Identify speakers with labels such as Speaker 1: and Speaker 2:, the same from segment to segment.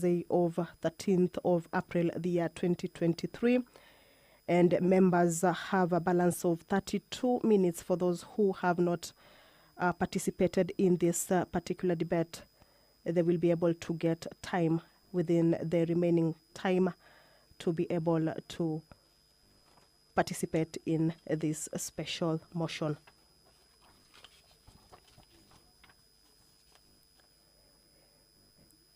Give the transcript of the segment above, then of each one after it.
Speaker 1: of 13th of April, the year 2023. And members have a balance of 32 minutes for those who have not participated in this particular debate. They will be able to get time within the remaining time to be able to participate in this special motion.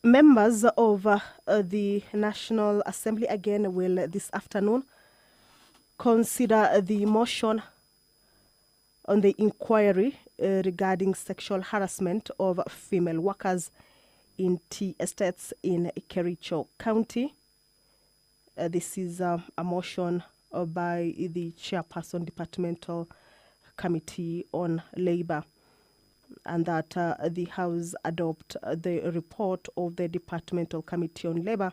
Speaker 1: Members of the National Assembly again will this afternoon consider the motion on the inquiry regarding sexual harassment of female workers in tea estates in Kericho County. This is a motion by the chairperson, Departmental Committee on Labor, and that the House adopt the report of the Departmental Committee on Labor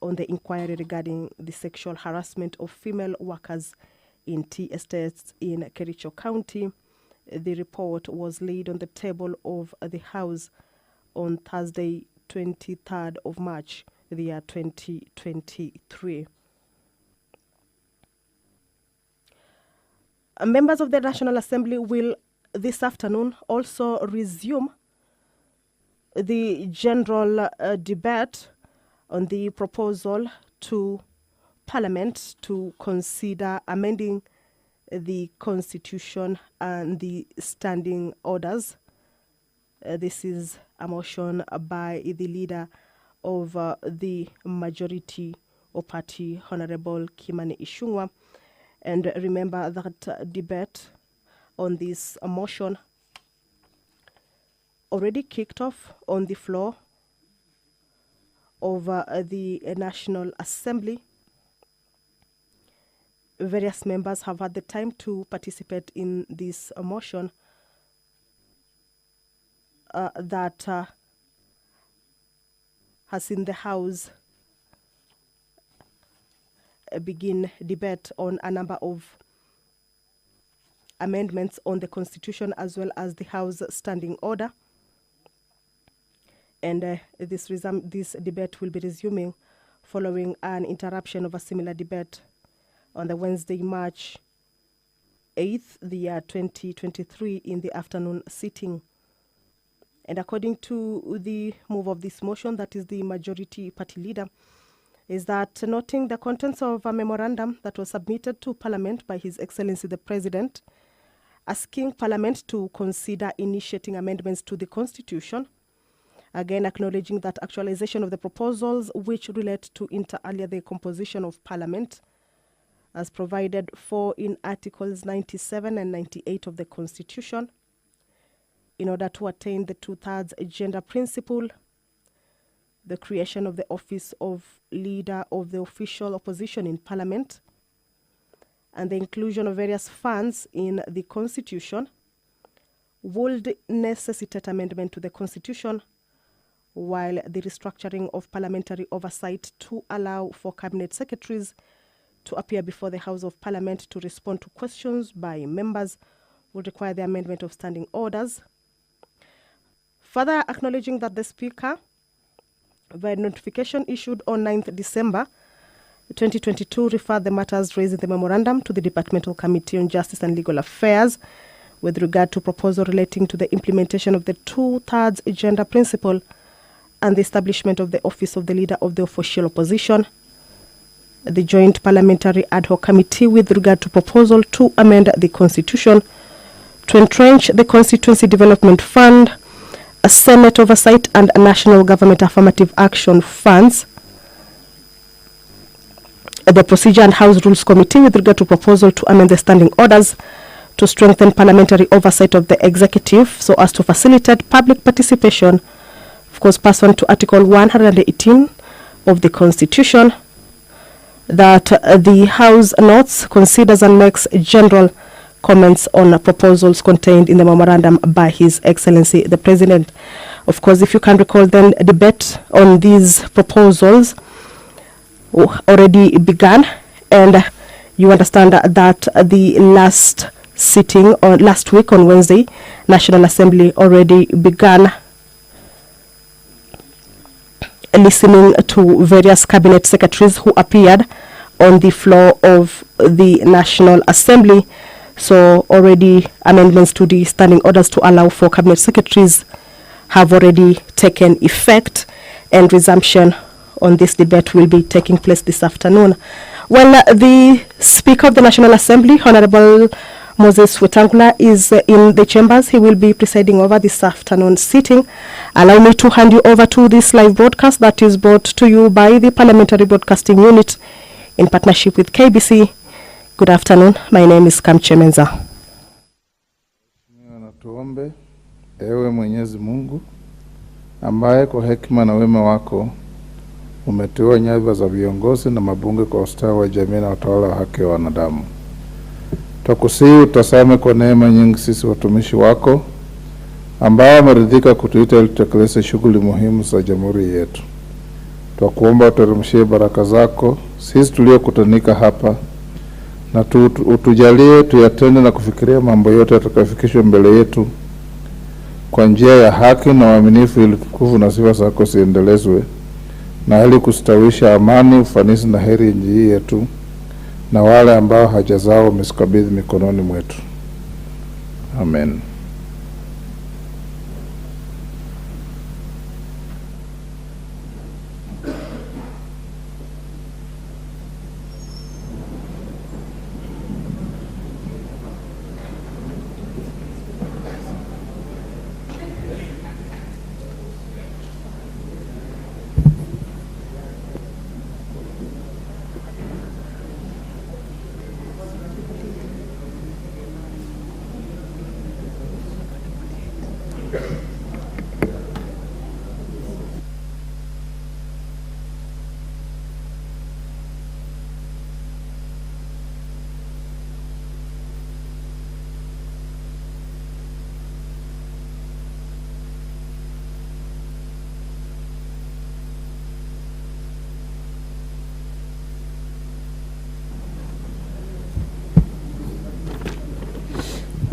Speaker 1: on the inquiry regarding the sexual harassment of female workers in tea estates in Kericho County. The report was laid on the table of the House on Thursday, 23rd of March, the year 2023. Members of the National Assembly will this afternoon also resume the general debate on the proposal to Parliament to consider amending the Constitution and the standing orders. This is a motion by the leader of the majority of party, Honorable Kimani Ichung'wah. And remember that debate on this motion already kicked off on the floor of the National Assembly. Various members have had the time to participate in this motion that has seen the House begin debate on a number of amendments on the Constitution as well as the House Standing Order. And this debate will be resuming following an interruption of a similar debate on the Wednesday, March 8th, the year 2023, in the afternoon sitting. And according to the move of this motion, that is the majority party leader, is that noting the contents of a memorandum that was submitted to Parliament by His Excellency the President, asking Parliament to consider initiating amendments to the Constitution, again acknowledging that actualization of the proposals which relate to inter alia the composition of Parliament, as provided for in Articles 97 and 98 of the Constitution, in order to attain the two-thirds gender principle, the creation of the office of Leader of the Official Opposition in Parliament, and the inclusion of various funds in the Constitution would necessitate amendment to the Constitution, while the restructuring of parliamentary oversight to allow for cabinet secretaries to appear before the House of Parliament to respond to questions by members would require the amendment of standing orders. Further acknowledging that the Speaker, via notification issued on 9th December 2022, referred the matters raised in the memorandum to the Departmental Committee on Justice and Legal Affairs with regard to proposal relating to the implementation of the two-thirds gender principle and the establishment of the office of the Leader of the Official Opposition. The Joint Parliamentary Ad Hoc Committee with regard to proposal to amend the Constitution to entrench the Constituency Development Fund, a Senate Oversight and a National Government Affirmative Action Funds. The Procedure and House Rules Committee with regard to proposal to amend the standing orders to strengthen parliamentary oversight of the executive so as to facilitate public participation, of course, pursuant to Article 118 of the Constitution, that the House notes, considers and makes general comments on proposals contained in the memorandum by His Excellency the President. Of course, if you can recall, then a debate on these proposals already began, and you understand that the last sitting or last week on Wednesday, National Assembly already began listening to various cabinet secretaries who appeared on the floor of the National Assembly. So already amendments to the standing orders to allow for cabinet secretaries have already taken effect, and resumption on this debate will be taking place this afternoon. Well, the Speaker of the National Assembly, Honorable Moses Wetangula, is in the chambers. He will be presiding over this afternoon sitting. Allow me to hand you over to this live broadcast that is brought to you by the Parliamentary Broadcasting Unit in partnership with KBC. Good afternoon. My name is Kamche Menza.
Speaker 2: Tuombe. Ewe Mwenyezi Mungu, ambaye kwa hekima na wema wako umeteua nyadhifa za viongozi na mabunge kwa ustawi wa jamii na utawala wa haki wa wanadamu. Tukusihi utasame kwa neema nyingi sisi watumishi wako ambao wameridhika kutuita ili tutekeleze shughuli muhimu za jamhuri yetu. Tukuomba uteremshie baraka zako sisi tuliokutanika hapa, na utujalie tuyatende na kufikiria mambo yote yatakayofikishwa mbele yetu kwa njia ya haki na uaminifu, ili tukufu na sifa zako ziendelezwe, na ili kustawisha amani, ufanisi na heri nchi yetu na wale ambao haja zao wamesikabidhi mikononi mwetu. Amen.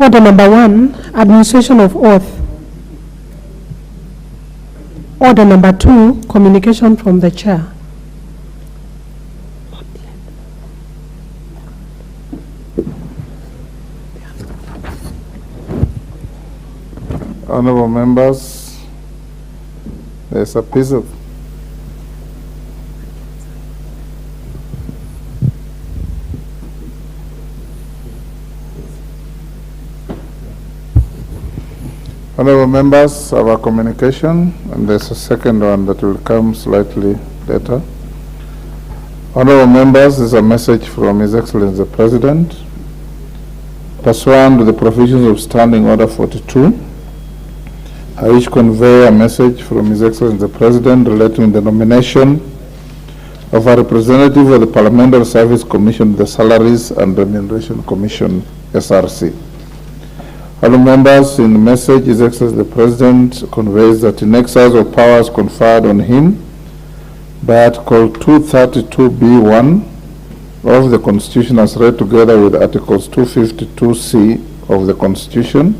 Speaker 3: Order number 1, administration of oath. Order number 2, communication from the chair.
Speaker 2: Honorable members, there's a piece of Honorable members of our communication, and there's a second one that will come slightly later. Honorable members, this is a message from His Excellency the President. Pursuant to the provisions of Standing Order 42, I wish to convey a message from His Excellency the President relating to the nomination of a representative of the Parliamentary Service Commission, the Salaries and Remuneration Commission, SRC. Honourable members, in the message, His Excellency the President conveys that in exercise of powers conferred on him by Article 232b(1) of the Constitution as read together with Articles 252c of the Constitution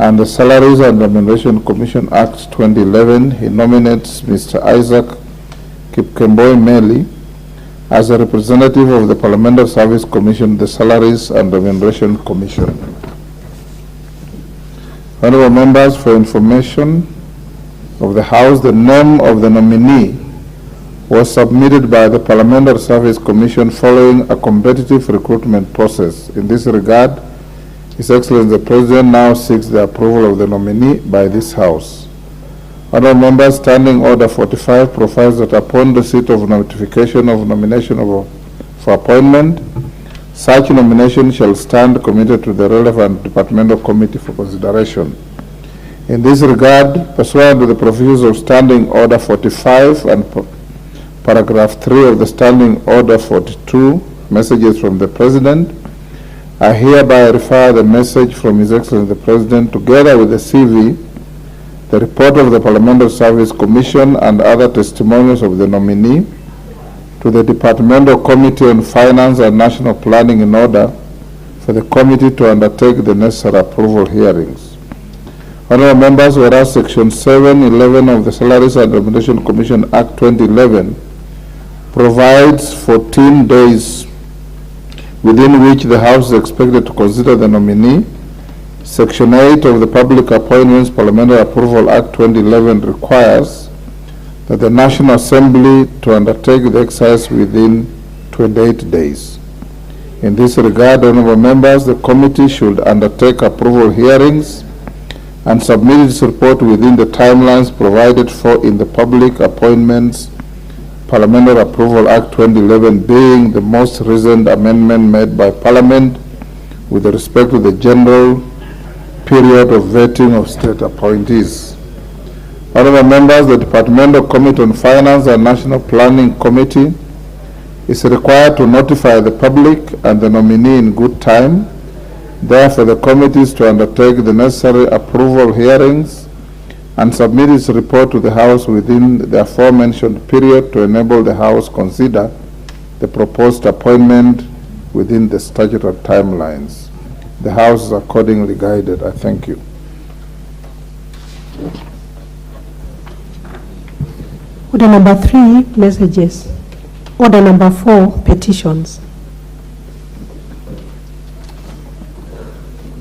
Speaker 2: and the Salaries and Remuneration Commission Act 2011, he nominates Mr. Isaac Kipkemboi Meli as a representative of the Parliamentary Service Commission, the Salaries and Remuneration Commission. Honorable members, for information of the House, the name of the nominee was submitted by the Parliamentary Service Commission following a competitive recruitment process. In this regard, His Excellency the President now seeks the approval of the nominee by this House. Honorable members, Standing Order 45 provides that upon receipt of notification of nomination for appointment, such nomination shall stand committed to the relevant departmental committee for consideration. In this regard, pursuant to the provisions of Standing Order 45 and paragraph 3 of the Standing Order 42, messages from the President, I hereby refer the message from His Excellency the President together with the CV, the report of the Parliamentary Service Commission and other testimonials of the nominee to the Departmental Committee on Finance and National Planning in order for the committee to undertake the necessary approval hearings. Honorable members, whereas Section 711 of the Salaries and Remuneration Commission Act 2011 provides 14 days within which the House is expected to consider the nominee, Section 8 of the Public Appointments Parliamentary Approval Act 2011 requires that the National Assembly to undertake the exercise within 28 days. In this regard, honorable members, the committee should undertake approval hearings and submit its report within the timelines provided for in the Public Appointments Parliamentary Approval Act 2011, being the most recent amendment made by Parliament with respect to the general period of vetting of state appointees. Honorable members, the Departmental Committee on Finance and National Planning Committee is required to notify the public and the nominee in good time. Therefore, the committee is to undertake the necessary approval hearings and submit its report to the House within the aforementioned period to enable the House consider the proposed appointment within the statutory timelines. The House is accordingly guided. I thank you.
Speaker 3: Order number 3, messages. Order number 4, petitions.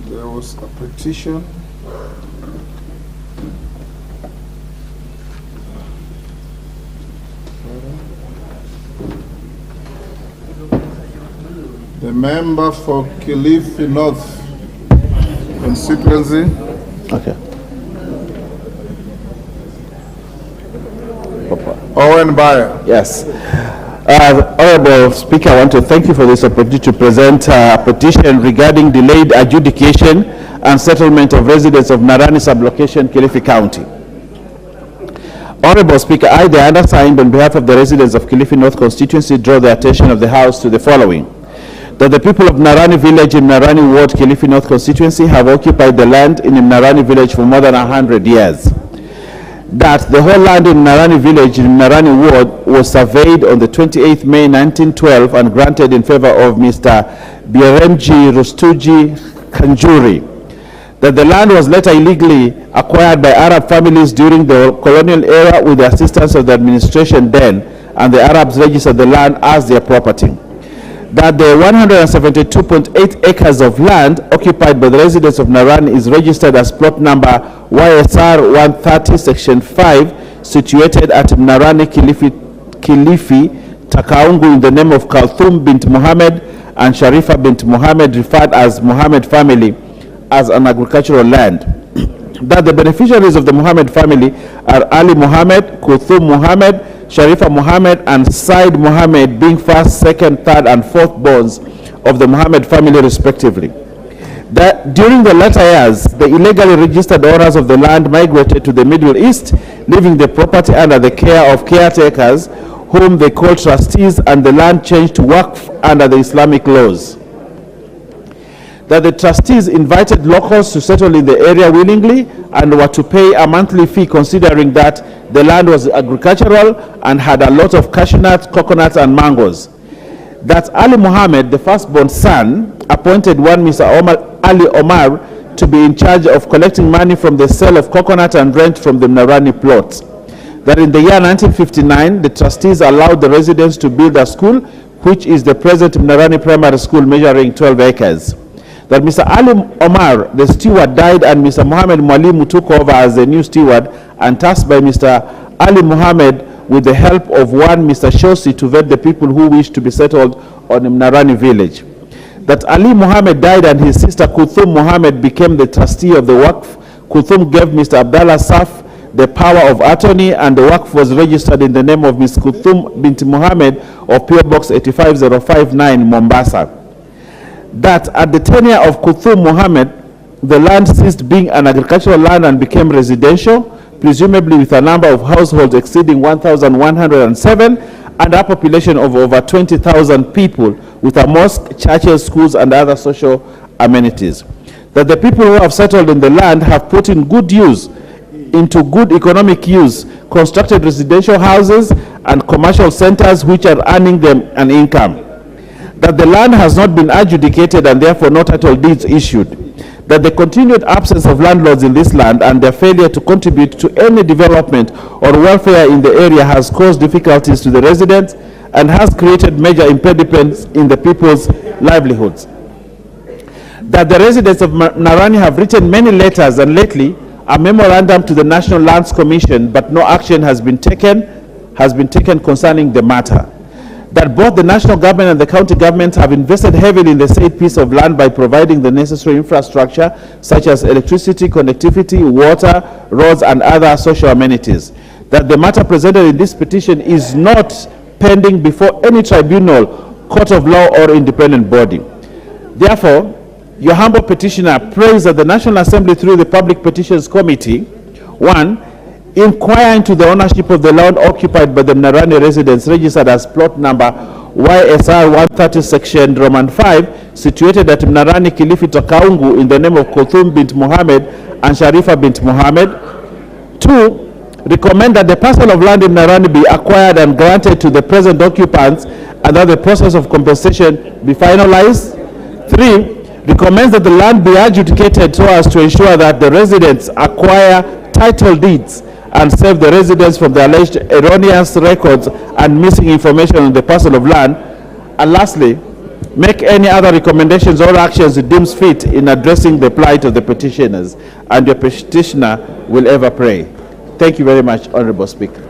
Speaker 2: There was a petition. The member for Kilifi North constituency.
Speaker 4: Okay.
Speaker 2: Owen Bayer.
Speaker 4: Yes. Honorable Speaker, I want to thank you for this opportunity to present a petition regarding delayed adjudication and settlement of residents of Narani sublocation, Kilifi County. Honorable Speaker, I, the undersigned, on behalf of the residents of Kilifi North constituency, draw the attention of the House to the following. That the people of Narani village in Narani ward, Kilifi North constituency, have occupied the land in Narani village for more than 100 years. That the whole land in Narani village in Narani ward was surveyed on the 28th May 1912 and granted in favor of Mr. Biremji Rustuji Kanjuri. That the land was later illegally acquired by Arab families during the colonial era with the assistance of the administration then, and the Arabs registered the land as their property. That the 172.8 acres of land occupied by the residents of Narani is registered as plot number YSR 130 section 5, situated at Narani Kilifi Takaungu in the name of Kalthum bint Muhammad and Sharifa bint Muhammad, referred as Muhammad family, as an agricultural land. That the beneficiaries of the Muhammad family are Ali Muhammad, Kulthum Muhammad, Sharifa Muhammad, and Said Muhammad, being first, second, third, and fourth borns of the Muhammad family respectively. That during the latter years, the illegally registered owners of the land migrated to the Middle East, leaving the property under the care of caretakers, whom they called trustees, and the land changed to Waqf under the Islamic laws. That the trustees invited locals to settle in the area willingly and were to pay a monthly fee, considering that the land was agricultural and had a lot of cashew nuts, coconuts, and mangoes. That Ali Muhammad, the firstborn son, appointed one Mr. Ali Omar to be in charge of collecting money from the sale of coconut and rent from the Narani plots. That in the year 1959, the trustees allowed the residents to build a school, which is the present Narani Primary School, measuring 12 acres. That Mr. Ali Omar, the steward, died, and Mr. Muhammad Mwalimu took over as the new steward, and tasked by Mr. Ali Muhammad with the help of one Mr. Shosi to vet the people who wish to be settled on Narani village. That Ali Muhammad died, and his sister Kulthum Muhammad became the trustee of the Waqf. Kulthum gave Mr. Abdallah Saf the power of attorney, and the Waqf was registered in the name of Ms. Kulthum bint Muhammad of PO Box 85059, Mombasa. That at the tenure of Kulthum Muhammad, the land ceased being an agricultural land and became residential, presumably with a number of households exceeding 1,107 and a population of over 20,000 people, with a mosque, churches, schools, and other social amenities. That the people who have settled in the land have put in good use, into good economic use, constructed residential houses and commercial centers which are earning them an income. That the land has not been adjudicated and therefore no title deeds issued. that the continued absence of landlords in this land and their failure to contribute to any development or welfare in the area has caused difficulties to the residents and has created major impediments in the people's livelihoods. That the residents of Narani have written many letters and lately a memorandum to the National Lands Commission, but no action has been taken concerning the matter. That both the national government and the county governments have invested heavily in the said piece of land by providing the necessary infrastructure such as electricity, connectivity, water, roads, and other social amenities. That the matter presented in this petition is not pending before any tribunal, court of law, or independent body. Therefore, your humble petitioner prays that the National Assembly through the Public Petitions Committee, 1, inquire into the ownership of the land occupied by the Narani residents registered as plot number YSR 130 section Roman 5, situated at Narani Kilifi Takaungu in the name of Kothum bint Muhammad and Sharifa bint Muhammad. 2, recommend that the parcel of land in Narani be acquired and granted to the present occupants and that the process of compensation be finalized. 3, recommends that the land be adjudicated so as to ensure that the residents acquire title deeds and save the residents from the alleged erroneous records and missing information on the parcel of land. And lastly, make any other recommendations or actions it deems fit in addressing the plight of the petitioners, and your petitioner will ever pray. Thank you very much, Honorable Speaker.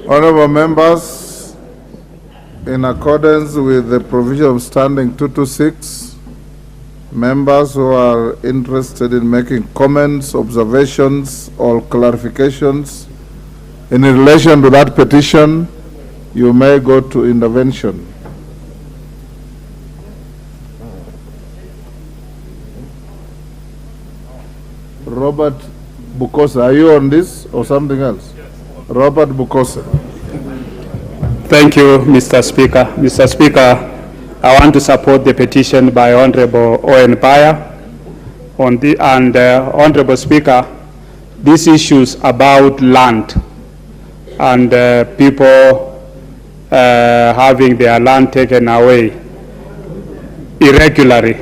Speaker 2: Honorable members, in accordance with the provision of Standing 226, members who are interested in making comments, observations, or clarifications in relation to that petition, you may go to intervention. Robert Bukosa, are you on this or something else? Yes. Robert Bukosa.
Speaker 5: Thank you, Mr. Speaker. Mr. Speaker, I want to support the petition by Honorable Owen Paya. Honorable Speaker, these issues about land and people having their land taken away irregularly,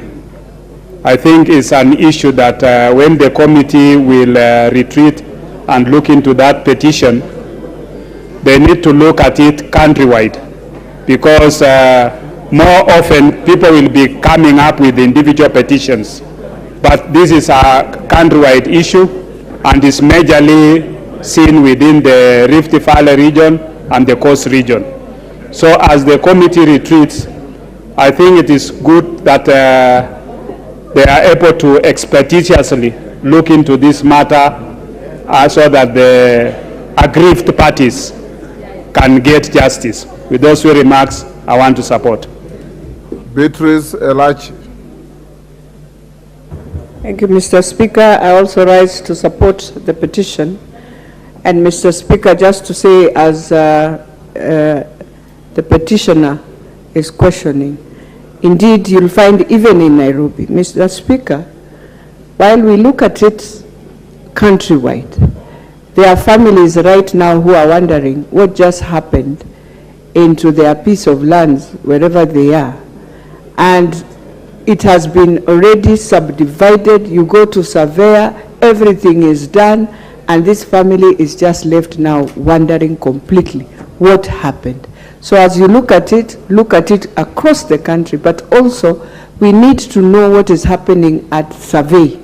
Speaker 5: I think it's an issue that when the committee will retreat and look into that petition, they need to look at it countrywide, because more often people will be coming up with individual petitions. But this is a countrywide issue and is majorly seen within the Rift Valley region and the Coast region. So as the committee retreats, I think it is good that they are able to expeditiously look into this matter so that the aggrieved parties can get justice. With those few remarks, I want to support.
Speaker 2: Beatrice Elachi.
Speaker 6: Thank you, Mr. Speaker. I also rise to support the petition. And Mr. Speaker, just to say, as the petitioner is questioning, indeed, you'll find even in Nairobi, Mr. Speaker, while we look at it countrywide, there are families right now who are wondering what just happened into their piece of lands, wherever they are. And it has been already subdivided. You go to surveyor, everything is done, and this family is just left now wondering completely what happened. So as you look at it across the country, but also we need to know what is happening at survey,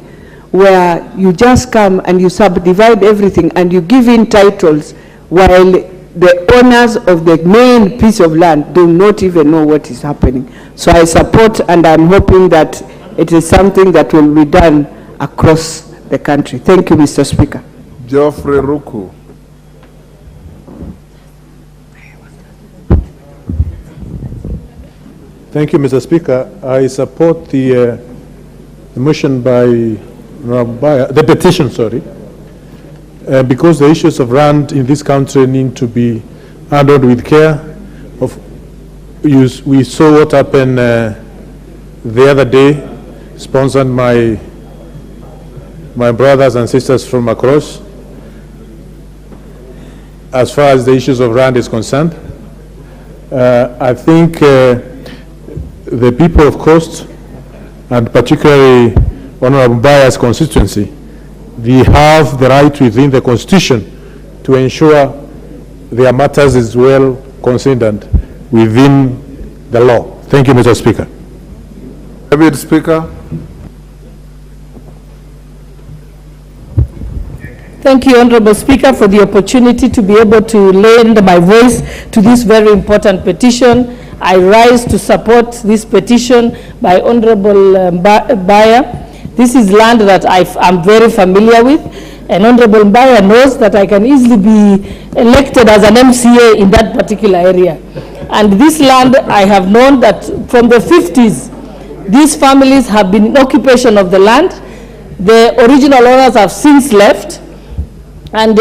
Speaker 6: where you just come and you subdivide everything and you give in titles while the owners of the main piece of land do not even know what is happening. So I support, and I'm hoping that it is something that will be done across the country. Thank you, Mr. Speaker.
Speaker 2: Geoffrey Ruku.
Speaker 7: Thank you, Mr. Speaker. I support the motion by the petition, because the issues of land in this country need to be handled with care. We saw what happened the other day, sponsored my brothers and sisters from across, as far as the issues of land is concerned. I think the people of Coast and particularly Honorable Mbaya's constituency, they have the right within the Constitution to ensure their matters is well considered within the law. Thank you, Mr. Speaker.
Speaker 2: David Speaker.
Speaker 8: Thank you, Honorable Speaker, for the opportunity to be able to lend my voice to this very important petition. I rise to support this petition by Honorable Mbaya. This is land that I'm very familiar with, and Honorable Mbaya knows that I can easily be elected as an MCA in that particular area. And this land, I have known that from the 50s, these families have been in occupation of the land. The original owners have since left. And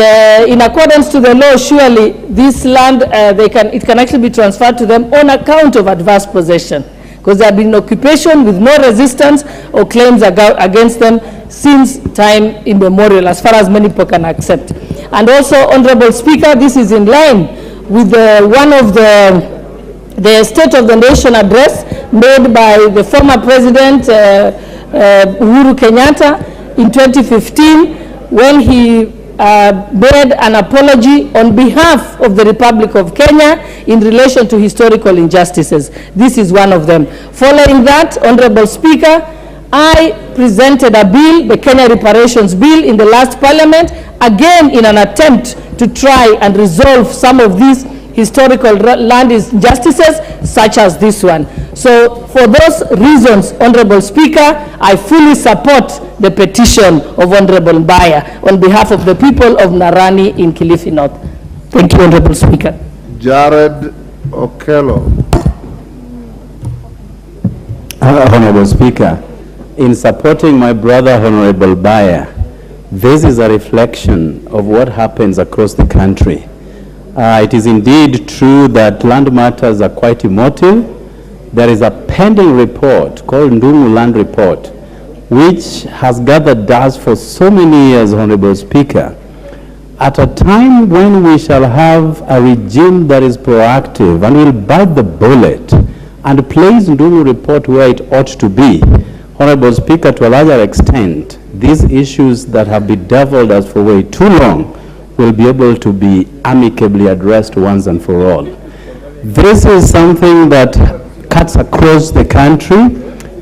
Speaker 8: in accordance to the law, surely this land, it can actually be transferred to them on account of adverse possession, because they have been in occupation with no resistance or claims against them since time immemorial, as far as many people can accept. And also, Honorable Speaker, this is in line with one of the State of the Nation address made by the former President Uhuru Kenyatta in 2015, when he made an apology on behalf of the Republic of Kenya in relation to historical injustices. This is one of them. Following that, Honorable Speaker, I presented a bill, the Kenya Reparations Bill, in the last Parliament, again in an attempt to try and resolve some of these historical land injustices, such as this one. So for those reasons, Honorable Speaker, I fully support the petition of Honorable Mbaya on behalf of the people of Narani in Kilifi North. Thank you, Honorable Speaker.
Speaker 2: Jared Okello.
Speaker 9: Honorable Speaker, in supporting my brother, Honorable Mbaya, this is a reflection of what happens across the country. It is indeed true that land matters are quite emotive. There is a pending report called Ndungu Land Report, which has gathered dust for so many years, Honorable Speaker. At a time when we shall have a regime that is proactive and will bite the bullet and place Ndungu Report where it ought to be, Honorable Speaker, to a larger extent, these issues that have bedeviled us for way too long will be able to be amicably addressed once and for all. This is something that cuts across the country.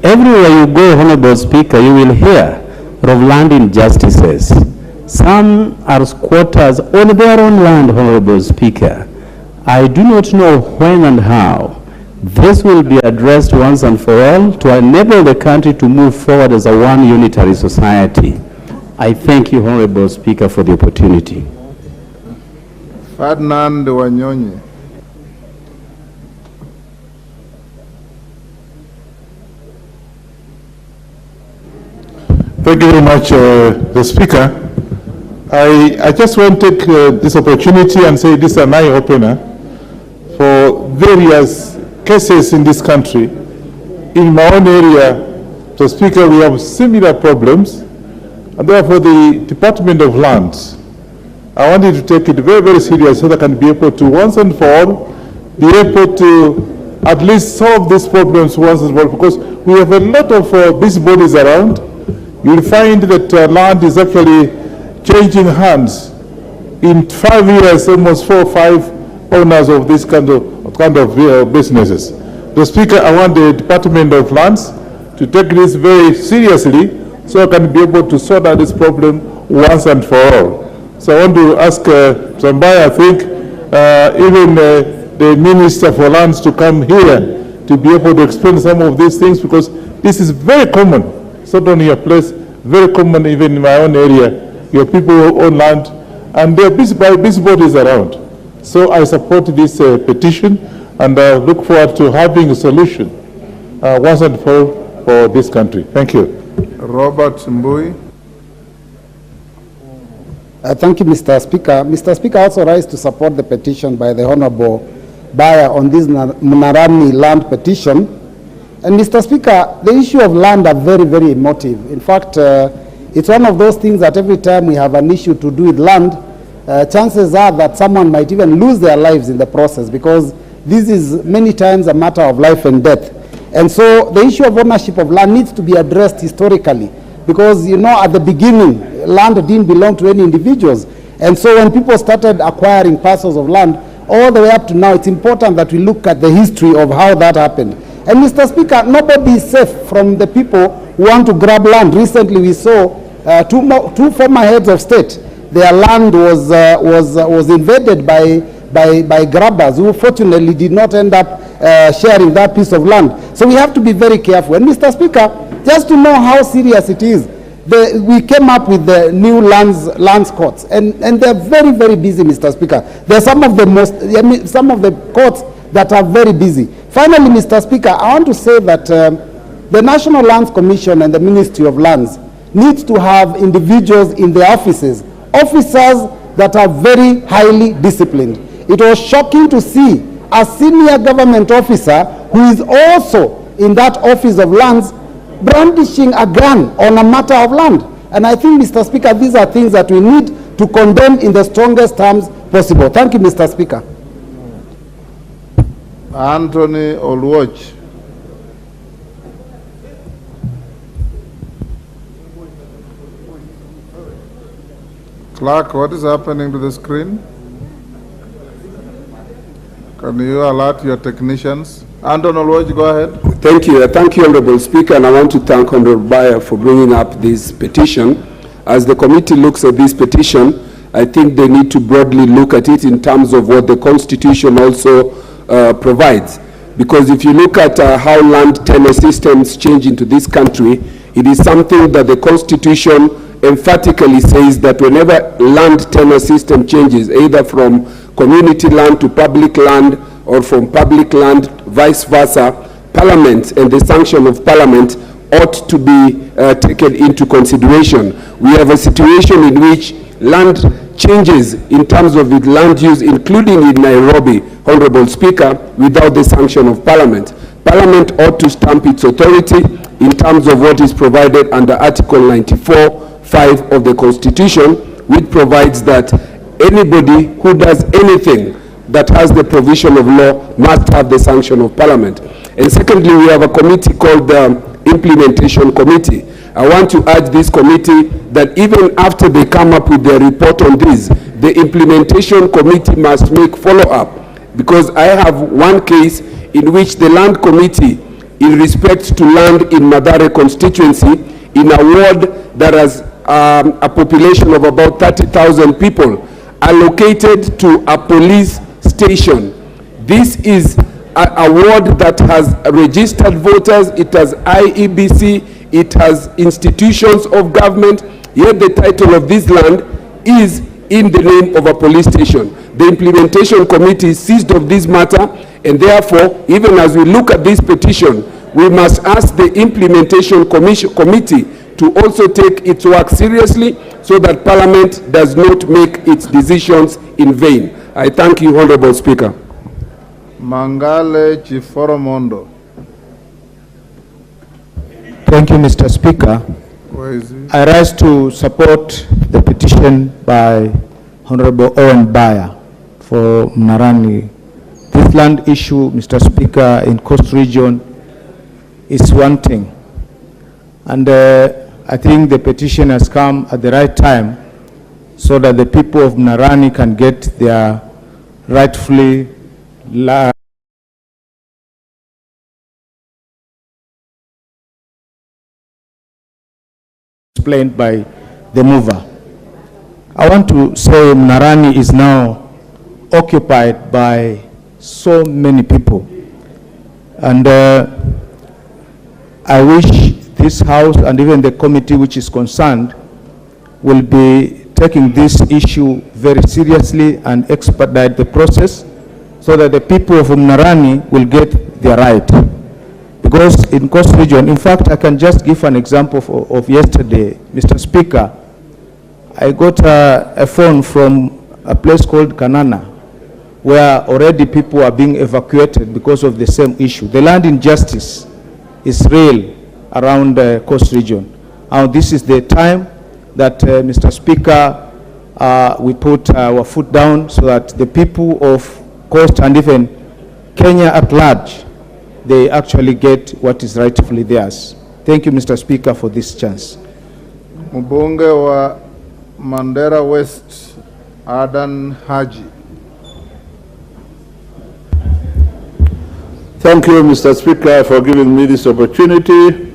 Speaker 9: Everywhere you go, Honorable Speaker, you will hear of land injustices. Some are squatters on their own land, Honorable Speaker. I do not know when and how this will be addressed once and for all to enable the country to move forward as a one unitary society. I thank you, Honorable Speaker, for the opportunity.
Speaker 2: Ferdinand Wanyonyi.
Speaker 7: Thank you very much, the Speaker. I just want to take this opportunity and say this is an eye-opener for various cases in this country. In my own area, the Speaker, we have similar problems, and therefore the Department of Lands, I wanted to take it very, very serious so that I can be able to once and for all be able to at least solve these problems once and for all, because we have a lot of busybodies around. You'll find that land is actually changing hands. In 5 years, almost 4 or 5 owners of this kind of businesses. The Speaker, I want the Department of Lands to take this very seriously so I can be able to sort out this problem once and for all. So I want to ask somebody, I think, even the Minister for Lands to come here to be able to explain some of these things, because this is very common. It's not only your place, very common even in my own area. Your people who own land, and they're busybodies around. So I support this petition, and I look forward to having a solution once and for this country. Thank you.
Speaker 2: Robert Mbui.
Speaker 10: Thank you, Mr. Speaker. Mr. Speaker, I also rise to support the petition by the Honorable Mbaya on this Narani land petition. And Mr. Speaker, the issue of land are very, very emotive. In fact, it's one of those things that every time we have an issue to do with land, chances are that someone might even lose their lives in the process, because this is many times a matter of life and death. And so the issue of ownership of land needs to be addressed historically, because, you know, at the beginning, land didn't belong to any individuals. And so when people started acquiring parcels of land, all the way up to now, it's important that we look at the history of how that happened. And Mr. Speaker, nobody is safe from the people who want to grab land. Recently, we saw two former heads of state. Their land was invaded by grabbers who fortunately did not end up sharing that piece of land. So we have to be very careful. And Mr. Speaker, just to know how serious it is, we came up with the new lands courts, and they're very, very busy, Mr. Speaker. They're some of the courts that are very busy. Finally, Mr. Speaker, I want to say that the National Lands Commission and the Ministry of Lands needs to have individuals in their offices, officers that are very highly disciplined. It was shocking to see a senior government officer who is also in that office of lands brandishing a gun on a matter of land. And I think, Mr. Speaker, these are things that we need to condemn in the strongest terms possible. Thank you, Mr. Speaker.
Speaker 2: Anthony Olwoch. Clerk, what is happening to the screen? Can you alert your technicians? Anton Olwoch, go ahead.
Speaker 11: Thank you. Thank you, Honorable Speaker, and I want to thank Honorable Bayer for bringing up this petition. As the committee looks at this petition, I think they need to broadly look at it in terms of what the Constitution also provides. Because if you look at how land tenure systems change into this country, it is something that the Constitution emphatically says that whenever land tenure system changes, either from community land to public land or from public land, vice versa, Parliament and the sanction of Parliament ought to be taken into consideration. We have a situation in which land changes in terms of its land use, including in Nairobi, Honorable Speaker, without the sanction of Parliament. Parliament ought to stamp its authority in terms of what is provided under Article 94(5) of the Constitution, which provides that anybody who does anything that has the provision of law must have the sanction of Parliament. And secondly, we have a committee called the Implementation Committee. I want to urge this committee that even after they come up with their report on this, the Implementation Committee must make follow-up, because I have one case in which the Land Committee, in respect to land in Mathare constituency, in a ward that has a population of about 30,000 people, allocated to a police station. This is a ward that has registered voters, it has IEBC, it has institutions of government, yet the title of this land is in the name of a police station. The Implementation Committee is seized of this matter, and therefore, even as we look at this petition, we must ask the Implementation Committee to also take its work seriously, so that Parliament does not make its decisions in vain. I thank you, Honorable Speaker.
Speaker 2: Mangale Chiforomondo.
Speaker 12: Thank you, Mr. Speaker.
Speaker 2: Where is he?
Speaker 12: I rise to support the petition by Honorable Owen Bayer for Mnarani. This land issue, Mr. Speaker, in Coast Region is one thing. And I think the petition has come at the right time so that the people of Mnarani can get their rightfully explained by the mover. I want to say Mnarani is now occupied by so many people. And I wish this House and even the committee which is concerned will be taking this issue very seriously and expedite the process so that the people of Mnarani will get their right. Because in Coast Region, in fact, I can just give an example of yesterday, Mr. Speaker. I got a phone from a place called Kanana, where already people are being evacuated because of the same issue. The land injustice is real around the Coast Region. And this is the time that, Mr. Speaker, we put our foot down so that the people of Coast and even Kenya at large they actually get what is rightfully theirs. Thank you, Mr. Speaker, for this chance.
Speaker 2: Mbunge wa Mandera West, Adan Haji.
Speaker 4: Thank you, Mr. Speaker, for giving me this opportunity.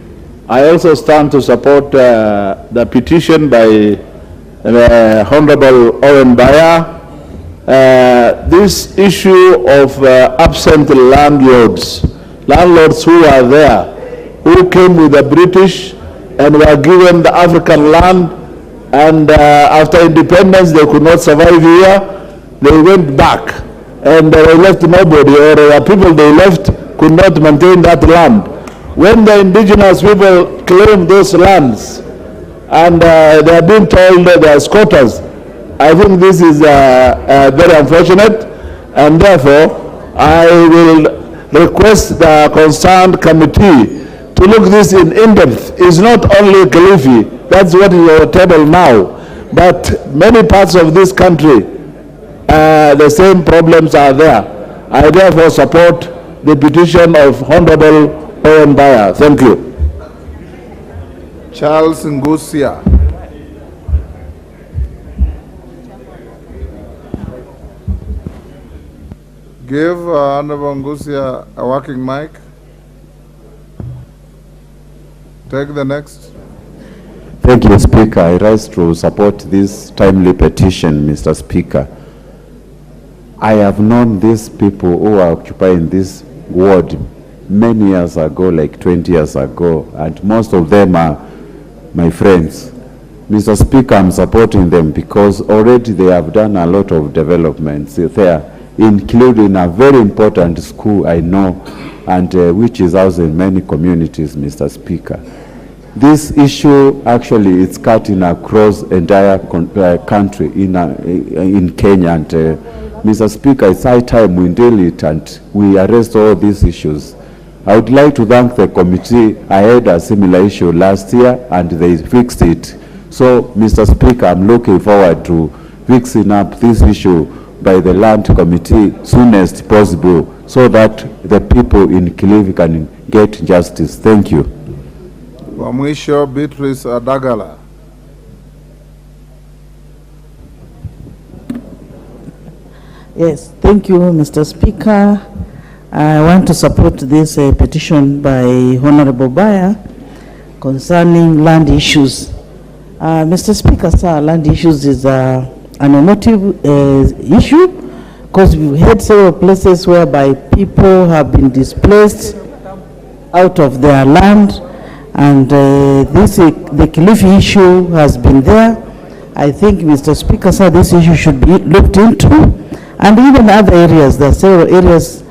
Speaker 4: I also stand to support the petition by Honorable Owen Baya. This issue of absent landlords who are there, who came with the British and were given the African land, and after independence they could not survive here, they went back and they left nobody, or the people they left could not maintain that land. When the indigenous people claim those lands and they are being told that they are squatters, I think this is very unfortunate, and therefore I will request the concerned committee to look this in depth. It's not only Kilifi, that's what is on the table now, but many parts of this country, the same problems are there. I therefore support the petition of Honorable Owen Baya. Thank you.
Speaker 2: Charles Ngusia. Give Honorable Ngusia a working mic. Take the next.
Speaker 9: Thank you, Speaker. I rise to support this timely petition, Mr. Speaker. I have known these people who are occupying this ward many years ago, like 20 years ago, and most of them are my friends. Mr. Speaker, I'm supporting them because already they have done a lot of developments there, including a very important school I know, and which is housing many communities, Mr. Speaker. This issue actually is cutting across entire country in Kenya, and Mr. Speaker, it's high time we deal it and we arrest all these issues. I would like to thank the committee. I had a similar issue last year and they fixed it. So, Mr. Speaker, I'm looking forward to fixing up this issue by the Land Committee soonest possible so that the people in Kilifi can get justice. Thank you.
Speaker 2: Wa mwisho, Beatrice Adagala.
Speaker 13: Yes, thank you, Mr. Speaker. I want to support this petition by Honorable Baya concerning land issues. Mr. Speaker, sir, land issues is an emotive issue because we've had several places whereby people have been displaced out of their land, and the Kilifi issue has been there. I think, Mr. Speaker, sir, this issue should be looked into, and even other areas. There are several areas,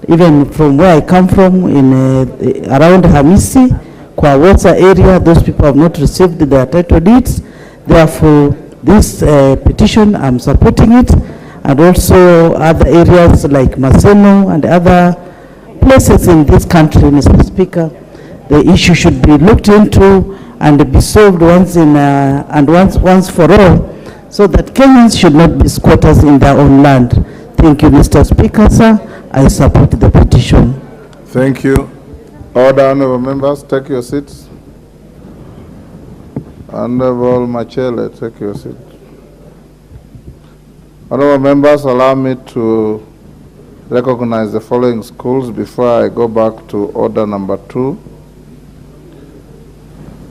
Speaker 13: even from where I come from, in around Hamisi, Kwawota area, those people have not received their title deeds. Therefore, this petition, I'm supporting it, and also other areas like Maseno and other places in this country, Mr. Speaker. The issue should be looked into and be solved once for all, so that Kenyans should not be squatters in their own land. Thank you, Mr. Speaker, sir. I support the petition.
Speaker 2: Thank you. Order, honorable members, take your seats. Honorable Machele, take your seat. Honorable members, allow me to recognize the following schools before I go back to order number 2.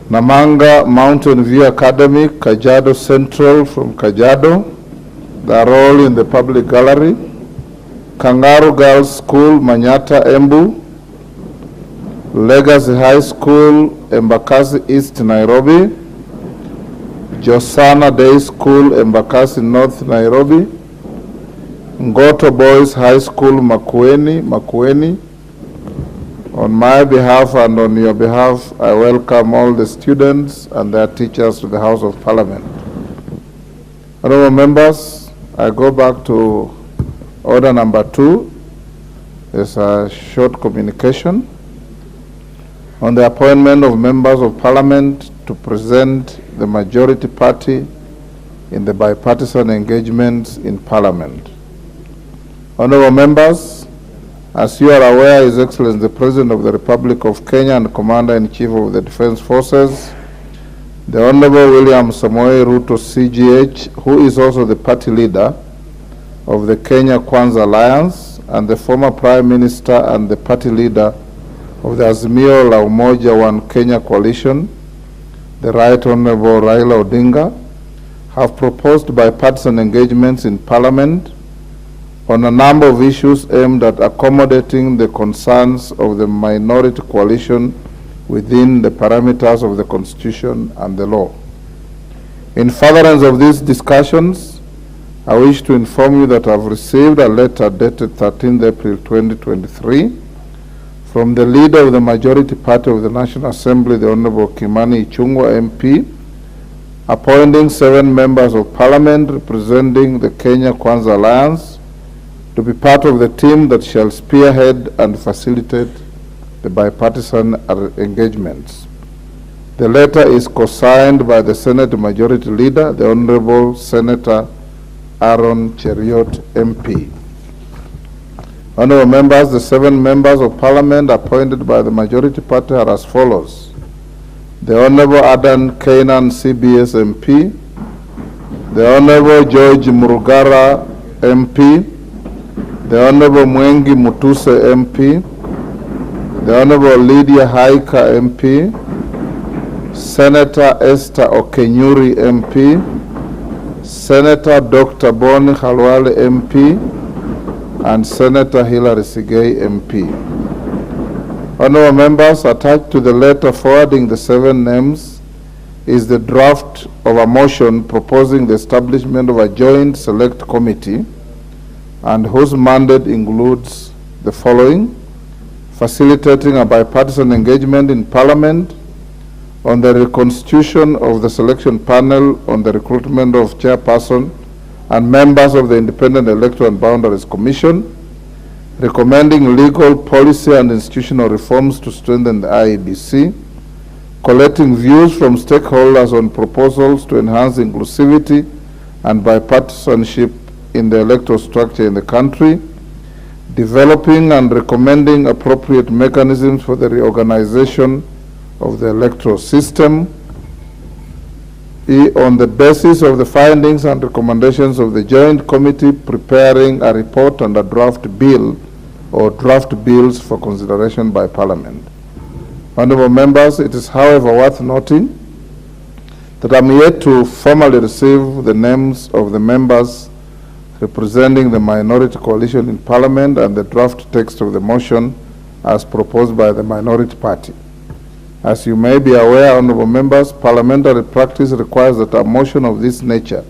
Speaker 2: Namanga Mountain View Academy, Kajiado Central from Kajiado. They are all in the public gallery. Kangaru Girls School, Manyata, Embu. Legacy High School, Embakasi East, Nairobi. Josana Day School, Embakasi North, Nairobi. Ngoto Boys High School, Makwiny. On my behalf and on your behalf, I welcome all the students and their teachers to the House of Parliament. Honorable members, I go back to order number 2. There's a short communication on the appointment of members of Parliament to present the majority party in the bipartisan engagements in Parliament. Honorable members, As you are aware, His Excellency the President of the Republic of Kenya and Commander-in-Chief of the Defense Forces, the Honorable William Samoei Ruto CGH, who is also the party leader of the Kenya Kwanza Alliance, and the former Prime Minister and the party leader of the Azimio la Umoja One Kenya Coalition, the Right Honorable Raila Odinga, have proposed bipartisan engagements in Parliament on a number of issues aimed at accommodating the concerns of the minority coalition within the parameters of the Constitution and the law. In furtherance of these discussions, I wish to inform you that I have received a letter dated 13th April 2023 from the leader of the majority party of the National Assembly, the Honorable Kimani Ichung'wah MP, appointing 7 members of Parliament representing the Kenya Kwanza Alliance to be part of the team that shall spearhead and facilitate the bipartisan engagements. The letter is co-signed by the Senate Majority Leader, the Honorable Senator Aaron Cheriot MP. Honorable members, the 7 members of Parliament appointed by the Majority Party are as follows: the Honorable Adan Kainan CBS MP, the Honorable George Murugara MP, the Honorable Mwengi Mutuse MP, the Honorable Lydia Haika MP, Senator Esther Okenyuri MP, Senator Dr. Boni Khalwale MP, and Senator Hilary Sigei MP. Honorable members, attached to the letter forwarding the 7 names is the draft of a motion proposing the establishment of a joint select committee and whose mandate includes the following: facilitating a bipartisan engagement in Parliament on the reconstitution of the selection panel on the recruitment of chairperson and members of the Independent Electoral and Boundaries Commission, recommending legal, policy, and institutional reforms to strengthen the IEBC, collecting views from stakeholders on proposals to enhance inclusivity and bipartisanship in the electoral structure in the country, developing and recommending appropriate mechanisms for the reorganization of the electoral system, on the basis of the findings and recommendations of the Joint Committee, preparing a report and a draft bill or draft bills for consideration by Parliament. Honorable members, it is however worth noting that I am yet to formally receive the names of the members representing the minority coalition in Parliament and the draft text of the motion as proposed by the minority party. As you may be aware, honorable members, parliamentary practice requires that a motion of this nature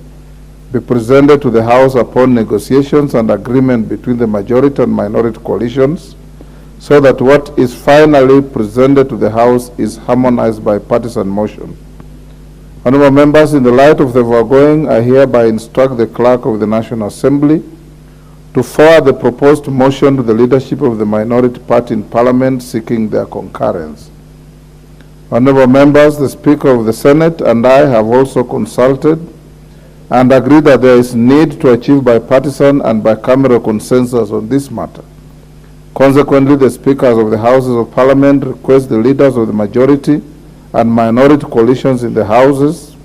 Speaker 2: be presented to the House upon negotiations and agreement between the majority and minority coalitions, so that what is finally presented to the House is harmonized by partisan motion. Honorable members, in the light of the foregoing, I hereby instruct the Clerk of the National Assembly to forward the proposed motion to the leadership of the minority party in Parliament, seeking their concurrence. Honorable members, the Speaker of the Senate and I have also consulted and agreed that there is need to achieve bipartisan and bicameral consensus on this matter. Consequently, the Speakers of the Houses of Parliament request the leaders of the majority and minority coalitions in the Houses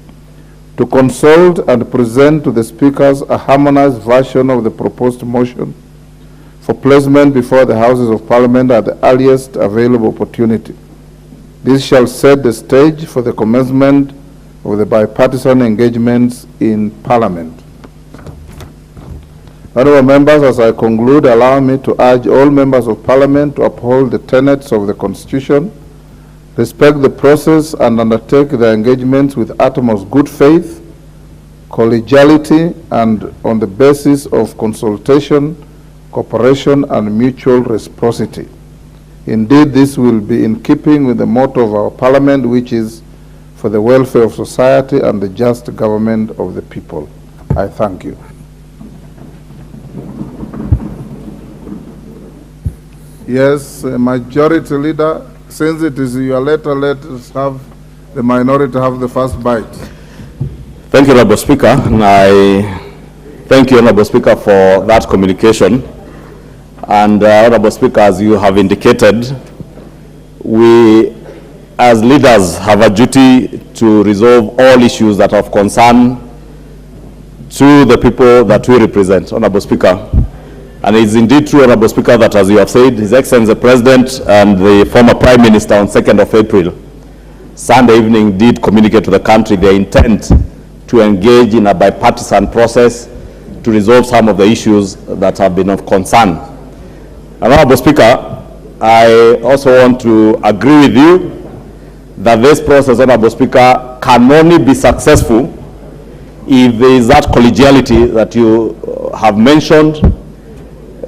Speaker 2: to consult and present to the Speakers a harmonized version of the proposed motion for placement before the Houses of Parliament at the earliest available opportunity. This shall set the stage for the commencement of the bipartisan engagements in Parliament. Honorable members, as I conclude, allow me to urge all members of Parliament to uphold the tenets of the Constitution, respect the process, and undertake their engagements with utmost good faith, collegiality, and on the basis of consultation, cooperation, and mutual reciprocity. Indeed, this will be in keeping with the motto of our Parliament, which is for the welfare of society and the just government of the people. I thank you. Yes, Majority Leader, since it is your letter, let us have the minority have the first bite.
Speaker 4: Thank you, Honorable Speaker, and I thank you, Honorable Speaker, for that communication.
Speaker 14: And Honorable Speaker, as you have indicated, we as leaders have a duty to resolve all issues that are of concern to the people that we represent, Honorable Speaker. And it is indeed true, Honorable Speaker, that as you have said, His Excellency the President and the former Prime Minister on 2nd of April, Sunday evening, did communicate to the country their intent to engage in a bipartisan process to resolve some of the issues that have been of concern. Honorable Speaker, I also want to agree with you that this process, Honorable Speaker, can only be successful if there is that collegiality that you have mentioned.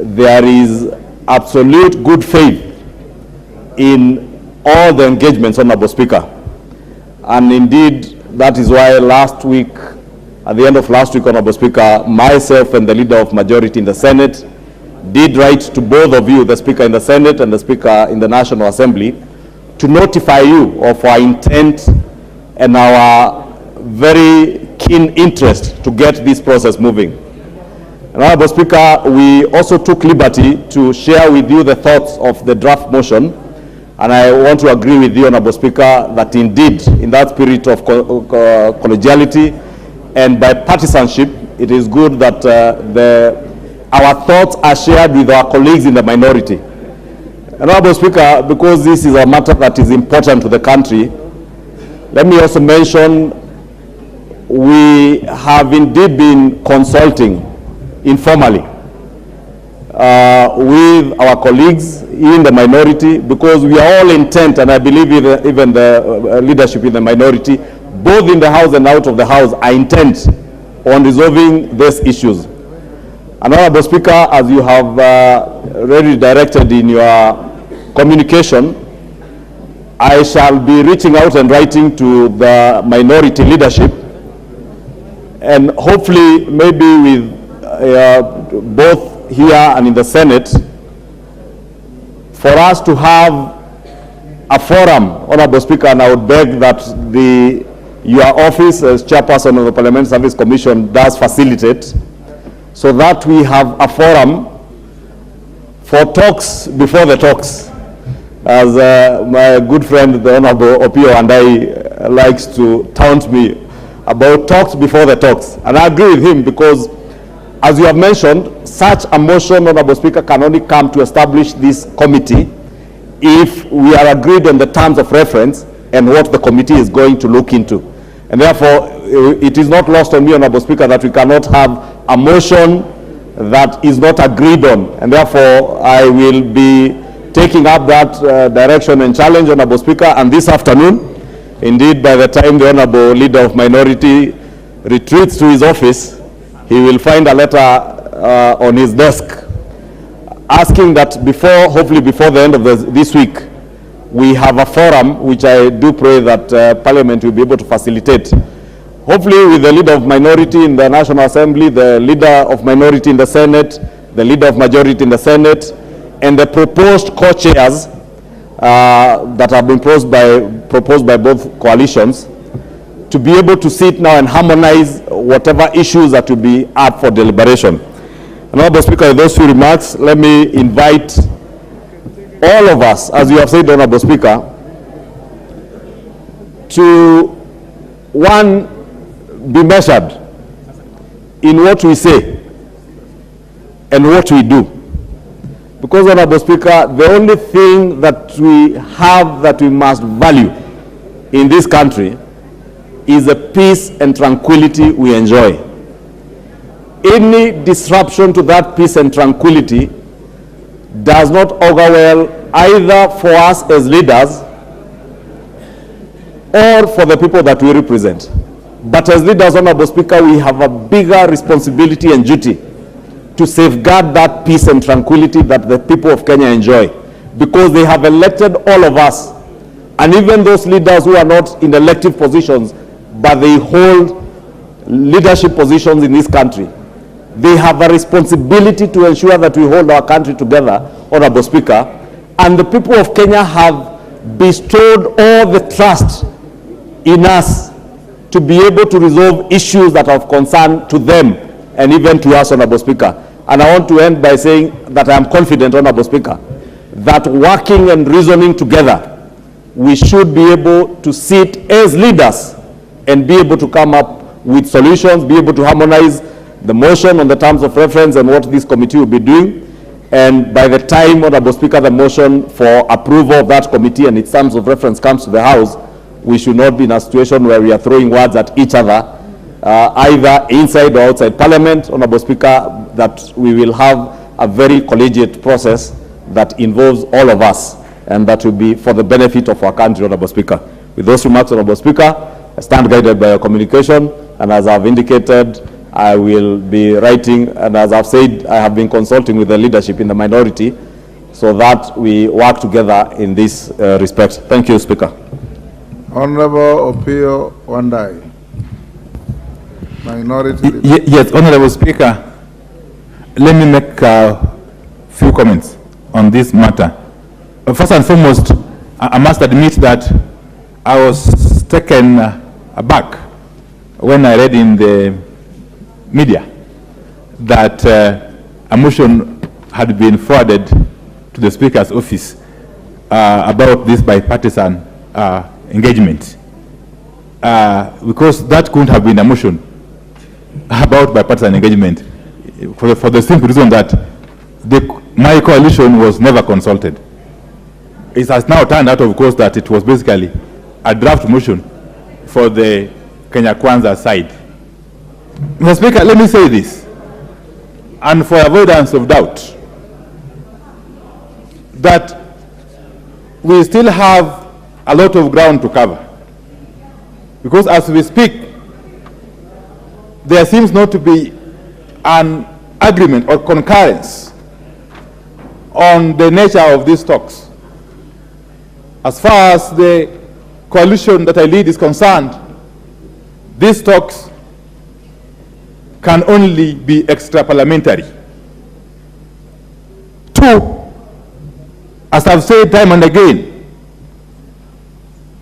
Speaker 14: There is absolute good faith in all the engagements, Honorable Speaker. And indeed, that is why last week, at the end of last week, Honorable Speaker, myself and the Leader of Majority in the Senate did write to both of you, the Speaker in the Senate and the Speaker in the National Assembly, to notify you of our intent and our very keen interest to get this process moving. And Honorable Speaker, we also took liberty to share with you the thoughts of the draft motion, and I want to agree with you, Honorable Speaker, that indeed, in that spirit of collegiality and bipartisanship, it is good that our thoughts are shared with our colleagues in the minority. And Honorable Speaker, because this is a matter that is important to the country, let me also mention we have indeed been consulting informally with our colleagues in the minority, because we are all intent, and I believe even the leadership in the minority, both in the House and out of the House, are intent on resolving these issues. And Honorable Speaker, as you have already directed in your communication, I shall be reaching out and writing to the minority leadership, and hopefully maybe with both here and in the Senate, for us to have a forum, Honorable Speaker, and I would beg that your office as Chairperson of the Parliamentary Service Commission does facilitate, so that we have a forum for talks before the talks, as my good friend, the Honorable Opio, and I likes to taunt me about talks before the talks. And I agree with him, because, as you have mentioned, such a motion, Honorable Speaker, can only come to establish this committee if we are agreed on the terms of reference and what the committee is going to look into. And therefore, it is not lost on me, Honorable Speaker, that we cannot have a motion that is not agreed on. And therefore, I will be taking up that direction and challenge, Honorable Speaker. And this afternoon, indeed, by the time the Honorable Leader of Minority retreats to his office, he will find a letter on his desk asking that hopefully before the end of this week, we have a forum, which I do pray that Parliament will be able to facilitate. Hopefully with the Leader of Minority in the National Assembly, the Leader of Minority in the Senate, the Leader of Majority in the Senate, and the proposed co-chairs that have been proposed by both coalitions, to be able to sit now and harmonize whatever issues that will be up for deliberation. And Honorable Speaker, with those few remarks, let me invite all of us, as you have said, Honorable Speaker, to, one, be measured in what we say and what we do. Because, Honorable Speaker, the only thing that we have that we must value in this country is the peace and tranquility we enjoy. Any disruption to that peace and tranquility does not augur well either for us as leaders or for the people that we represent. But as leaders, Honorable Speaker, we have a bigger responsibility and duty to safeguard that peace and tranquility that the people of Kenya enjoy, because they have elected all of us, and even those leaders who are not in elective positions, but they hold leadership positions in this country. They have a responsibility to ensure that we hold our country together, Honorable Speaker, and the people of Kenya have bestowed all the trust in us to be able to resolve issues that are of concern to them and even to us, Honorable Speaker. And I want to end by saying that I am confident, Honorable Speaker, that working and reasoning together, we should be able to sit as leaders and be able to come up with solutions, be able to harmonize the motion on the terms of reference and what this committee will be doing. And by the time, Honorable Speaker, the motion for approval of that committee and its terms of reference comes to the House, we should not be in a situation where we are throwing words at each other, either inside or outside Parliament, Honorable Speaker, that we will have a very collegiate process that involves all of us, and that will be for the benefit of our country, Honorable Speaker. With those remarks, Honorable Speaker, I stand guided by your communication, and as I've indicated, I will be writing, and as I've said, I have been consulting with the leadership in the minority so that we work together in this respect. Thank you, Speaker.
Speaker 2: Honorable Opio Wandai, Minority Leader.
Speaker 12: Yes, Honorable Speaker, let me make a few comments on this matter. First and foremost, I must admit that I was taken aback when I read in the media that a motion had been forwarded to the Speaker's office about this bipartisan engagement, because that couldn't have been a motion about bipartisan engagement for the simple reason that my coalition was never consulted. It has now turned out, of course, that it was basically a draft motion for the Kenya Kwanza side. Mr. Speaker, let me say this, and for avoidance of doubt, that we still have a lot of ground to cover. Because as we speak, there seems not to be an agreement or concurrence on the nature of these talks. As far as the coalition that I lead is concerned, these talks can only be extra-parliamentary. Two, as I've said time and again,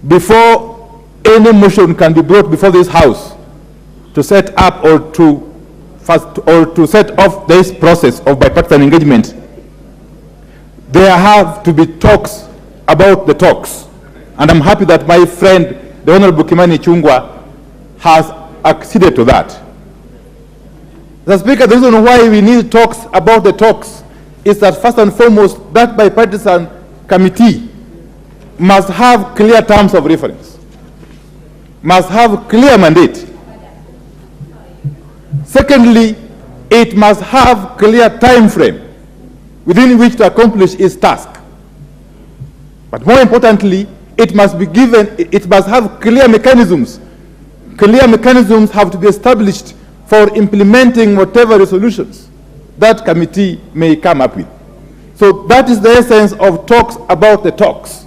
Speaker 12: before any motion can be brought before this House to set up or to set off this process of bipartisan engagement, there have to be talks about the talks. And I'm happy that my friend, the Honorable Kimani Chungwa, has acceded to that. The Speaker, the reason why we need talks about the talks is that first and foremost, that bipartisan committee must have clear terms of reference, must have clear mandate. Secondly, it must have clear time frame within which to accomplish its task. But more importantly, it must have clear mechanisms. Clear mechanisms have to be established for implementing whatever resolutions that committee may come up with. So that is the essence of talks about the talks.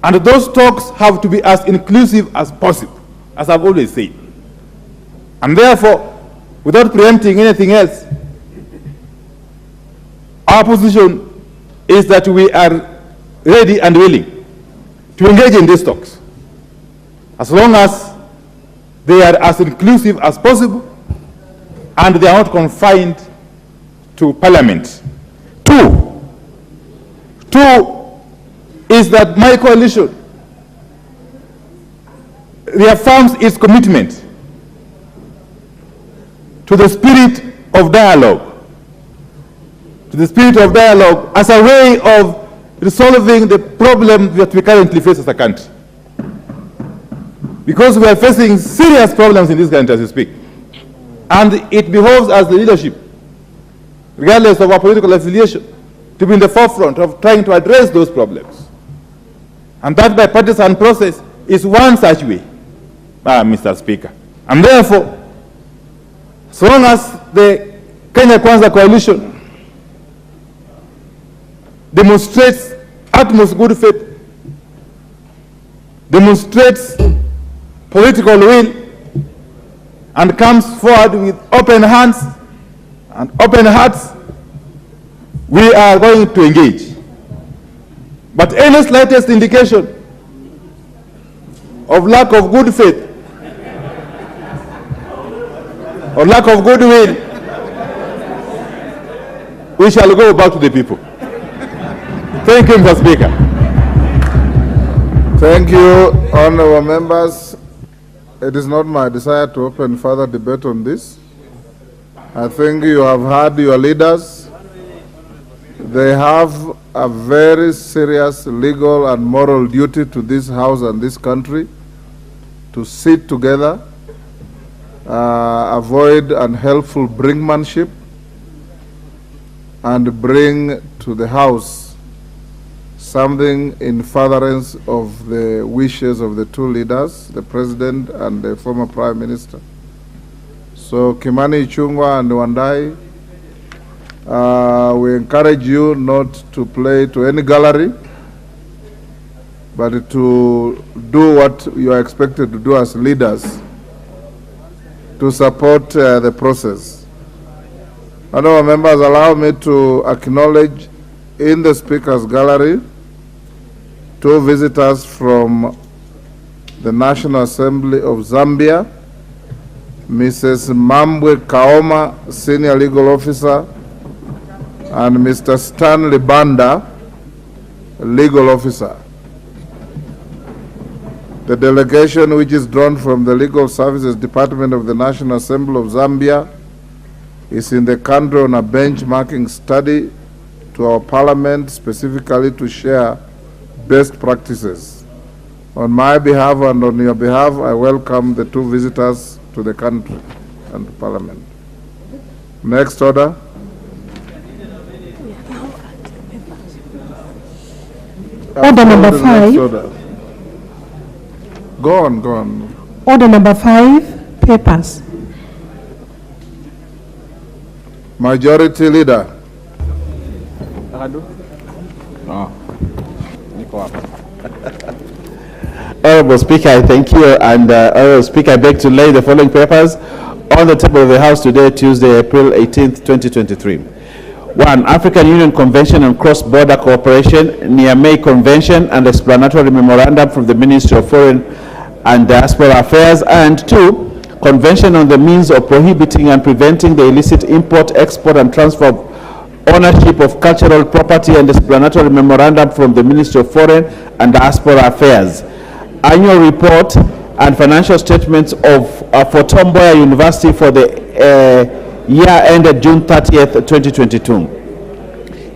Speaker 12: And those talks have to be as inclusive as possible, as I've always said. And therefore, without preempting anything else, our position is that we are ready and willing to engage in these talks, as long as they are as inclusive as possible and they are not confined to Parliament. Two is that my coalition reaffirms its commitment to the spirit of dialogue, as a way of resolving the problem that we currently face as a country. Because we are facing serious problems in this country as we speak. And it behoves us, the leadership, regardless of our political affiliation, to be in the forefront of trying to address those problems. And that bipartisan process is one such way, Mr. Speaker. And therefore, so long as the Kenya Kwanza coalition demonstrates utmost good faith, demonstrates political will, and comes forward with open hands and open hearts, we are going to engage. But any slightest indication of lack of good faith or lack of goodwill
Speaker 14: we shall go back to the people. Thank you, Mr. Speaker.
Speaker 2: Thank you, honorable members. It is not my desire to open further debate on this. I think you have heard your leaders. They have a very serious legal and moral duty to this House and this country to sit together, avoid unhelpful brinkmanship, and bring to the House something in furtherance of the wishes of the two leaders, the President and the former Prime Minister. So Kimani Ichung'wah and Wandai, we encourage you not to play to any gallery, but to do what you are expected to do as leaders, to support the process. Honorable members, allow me to acknowledge in the Speaker's gallery two visitors from the National Assembly of Zambia, Mrs. Mambwe Kaoma, Senior Legal Officer, and Mr. Stanley Banda, Legal Officer. The delegation, which is drawn from the Legal Services Department of the National Assembly of Zambia, is in the country on a benchmarking study to our parliament, specifically to share best practices. On my behalf and on your behalf, I welcome the two visitors to the country and the parliament. Next order.
Speaker 3: Order number 5.
Speaker 2: Order. Go on, go on.
Speaker 3: Order number 5, papers.
Speaker 2: Majority Leader.
Speaker 4: Honorable Speaker, I thank you. And Honorable Speaker, I beg to lay the following papers on the table of the House today, Tuesday, April 18th, 2023. 1. African Union Convention on Cross-Border Cooperation, Niamey Convention and Explanatory Memorandum from the Ministry of Foreign and Diaspora Affairs. And 2. Convention on the means of prohibiting and preventing the illicit import, export and transfer of ownership of cultural property and Explanatory Memorandum from the Ministry of Foreign and Diaspora Affairs. Annual report and financial statements of for Tom Mboya University for the year ended June 30th, 2022.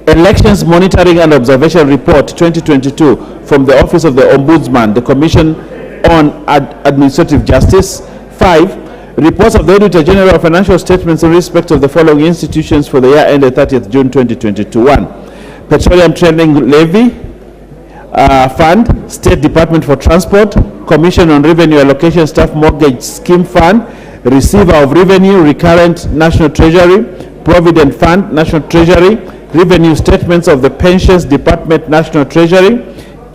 Speaker 4: Elections Monitoring and Observation Report 2022 from the Office of the Ombudsman, the Commission on Administrative Justice. 5. Reports of the Auditor General of Financial Statements in respect of the following institutions for the year ended 30th June 2022. 1. Petroleum Trading Levy Fund, State Department for Transport, Commission on Revenue Allocation Staff Mortgage Scheme Fund, Receiver of Revenue, Recurrent National Treasury, Provident Fund, National Treasury, Revenue Statements of the Pensions Department, National Treasury,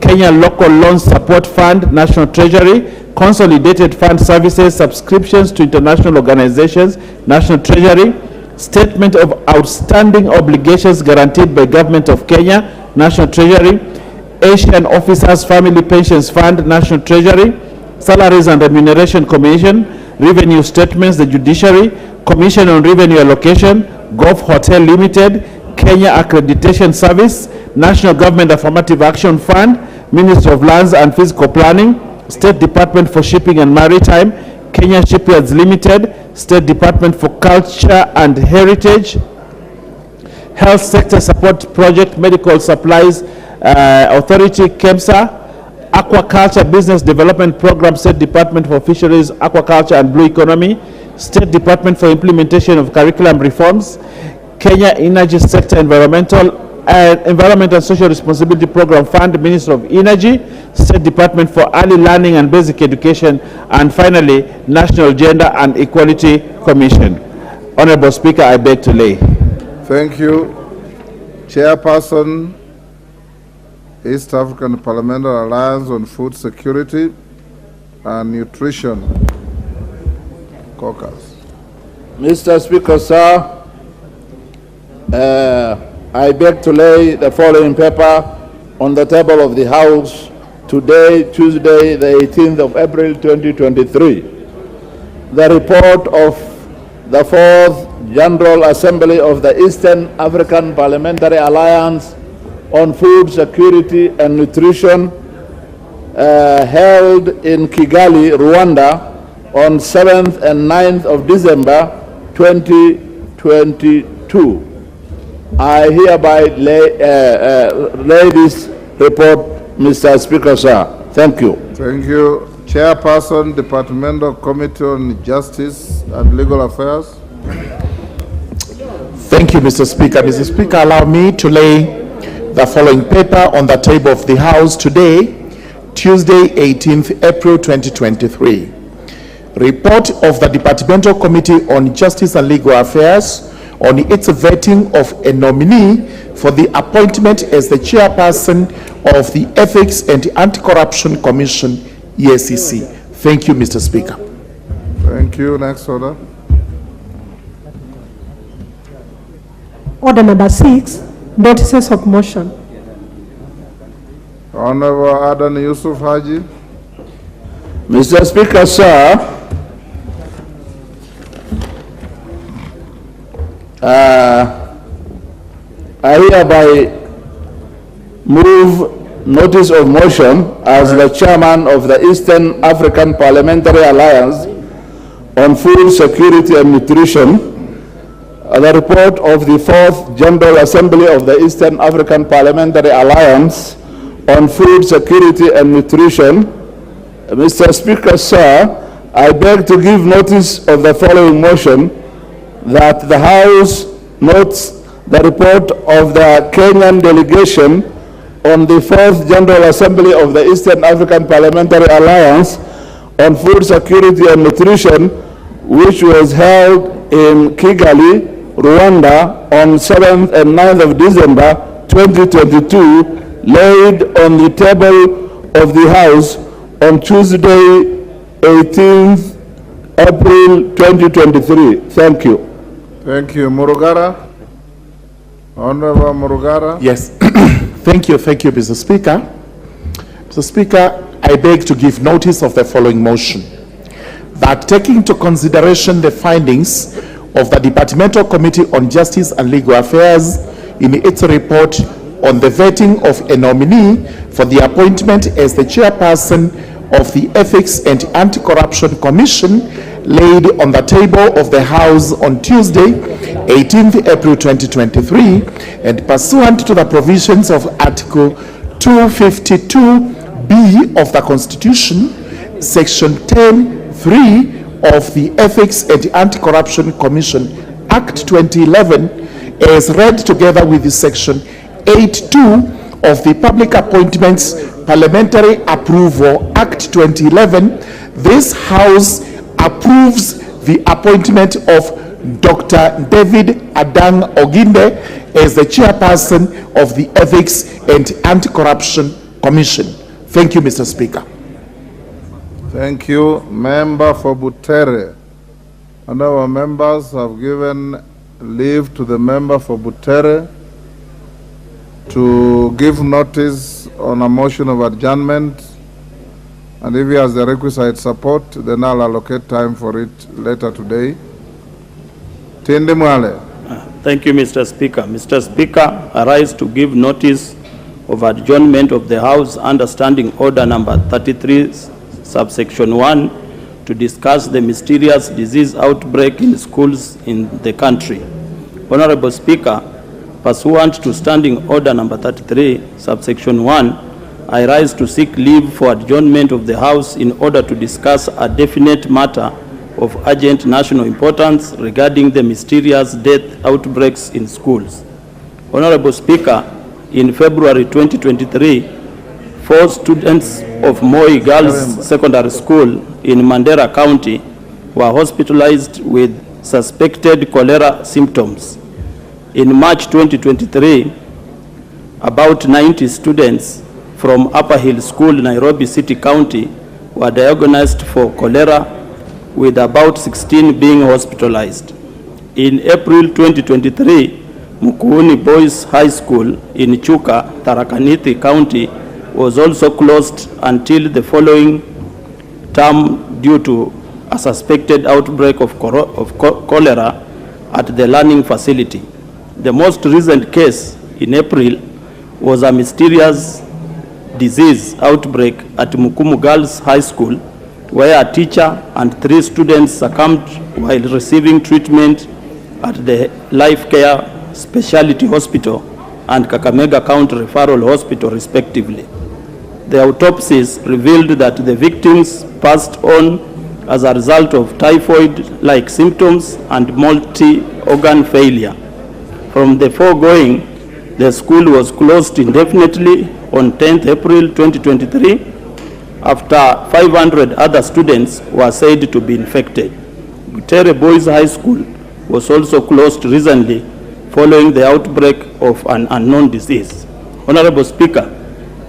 Speaker 4: Kenya Local Loan Support Fund, National Treasury, Consolidated Fund Services, Subscriptions to International Organizations, National Treasury, Statement of Outstanding Obligations Guaranteed by Government of Kenya, National Treasury, Asian Officers Family Pensions Fund, National Treasury, Salaries and Remuneration Commission, Revenue Statements, the Judiciary, Commission on Revenue Allocation, Gulf Hotel Limited, Kenya Accreditation Service, National Government Affirmative Action Fund, Ministry of Lands and Physical Planning, State Department for Shipping and Maritime, Kenya Shipyards Limited, State Department for Culture and Heritage, Health Sector Support Project, Medical Supplies Authority, KEMSA, Aquaculture Business Development Program, State Department for Fisheries, Aquaculture and Blue Economy, State Department for Implementation of Curriculum Reforms, Kenya Energy Sector Environment and Social Responsibility Program Fund, Ministry of Energy, State Department for Early Learning and Basic Education, and finally, National Gender and Equality Commission. Honorable Speaker, I beg to lay.
Speaker 2: Thank you. Chairperson, East African Parliamentary Alliance on Food Security and Nutrition, Caucus.
Speaker 15: Mr. Speaker, sir, I beg to lay the following paper on the table of the House today, Tuesday, the 18th of April, 2023. The report of the 4th General Assembly of the Eastern African Parliamentary Alliance on Food Security and Nutrition held in Kigali, Rwanda on 7th and 9th of December 2022. I hereby lay this report, Mr. Speaker, sir. Thank you.
Speaker 2: Thank you. Chairperson, Departmental Committee on Justice and Legal Affairs.
Speaker 16: Thank you, Mr. Speaker. Mr. Speaker, allow me to lay the following paper on the table of the House today, Tuesday, 18th April 2023. Report of the Departmental Committee on Justice and Legal Affairs on its vetting of a nominee for the appointment as the chairperson of the Ethics and Anti-Corruption Commission, EACC. Thank you, Mr. Speaker.
Speaker 2: Thank you. Next order.
Speaker 3: Order number 6, notices of motion.
Speaker 2: Honorable Adan Yusuf Haji.
Speaker 15: Mr. Speaker, sir, I hereby move notice of motion as the chairman of the Eastern African Parliamentary Alliance on Food Security and Nutrition, the report of the 4th General Assembly of the Eastern African Parliamentary Alliance on Food Security and Nutrition. Mr. Speaker, sir, I beg to give notice of the following motion, that the House notes the report of the Kenyan delegation on the 4th General Assembly of the Eastern African Parliamentary Alliance on Food Security and Nutrition, which was held in Kigali, Rwanda on 7th and 9th of December 2022, laid on the table of the House on Tuesday, 18th April 2023. Thank you.
Speaker 2: Thank you. Murugara. Honorable Murugara.
Speaker 16: Yes. Thank you, Mr. Speaker. Mr. Speaker, I beg to give notice of the following motion, that taking into consideration the findings of the Departmental Committee on Justice and Legal Affairs in its report on the vetting of a nominee for the appointment as the chairperson of the Ethics and Anti-Corruption Commission, laid on the table of the House on Tuesday, 18th April 2023, and pursuant to the provisions of Article 252B of the Constitution, Section 10(3) of the Ethics and Anti-Corruption Commission Act 2011, as read together with the Section 8(2) of the Public Appointments Parliamentary Approval Act 2011, this House approves the appointment of Dr. David Adang Oginde as the chairperson of the Ethics and Anti-Corruption Commission. Thank you, Mr. Speaker.
Speaker 2: Thank you. Member for Butere. And our members have given leave to the member for Butere to give notice on a motion of adjournment, and if he has the requisite support, then I'll allocate time for it later today. Tindi Mwale.
Speaker 17: Thank you, Mr. Speaker. Mr. Speaker, I rise to give notice of adjournment of the House under Standing Order number 33, subsection 1, to discuss the mysterious disease outbreak in schools in the country. Honorable Speaker, pursuant to Standing Order number 33, subsection 1, I rise to seek leave for adjournment of the House in order to discuss a definite matter of urgent national importance regarding the mysterious death outbreaks in schools. Honorable Speaker, in February 2023, 4 students of Moi Girls Secondary School in Mandera County were hospitalized with suspected cholera symptoms. In March 2023, about 90 students from Upper Hill School, Nairobi City County, were diagnosed for cholera, with about 16 being hospitalized. In April 2023, Mukuni Boys High School in Chuka, Tharaka Nithi County, was also closed until the following term due to a suspected outbreak of cholera at the learning facility. The most recent case in April was a mysterious disease outbreak at Mukumu Girls High School, where a teacher and 3 students succumbed while receiving treatment at the Life Care Specialty Hospital and Kakamega County Referral Hospital, respectively. The autopsies revealed that the victims passed on as a result of typhoid-like symptoms and multi-organ failure. From the foregoing, the school was closed indefinitely on 10th April 2023 after 500 other students were said to be infected. Butere Boys High School was also closed recently following the outbreak of an unknown disease. Honorable Speaker,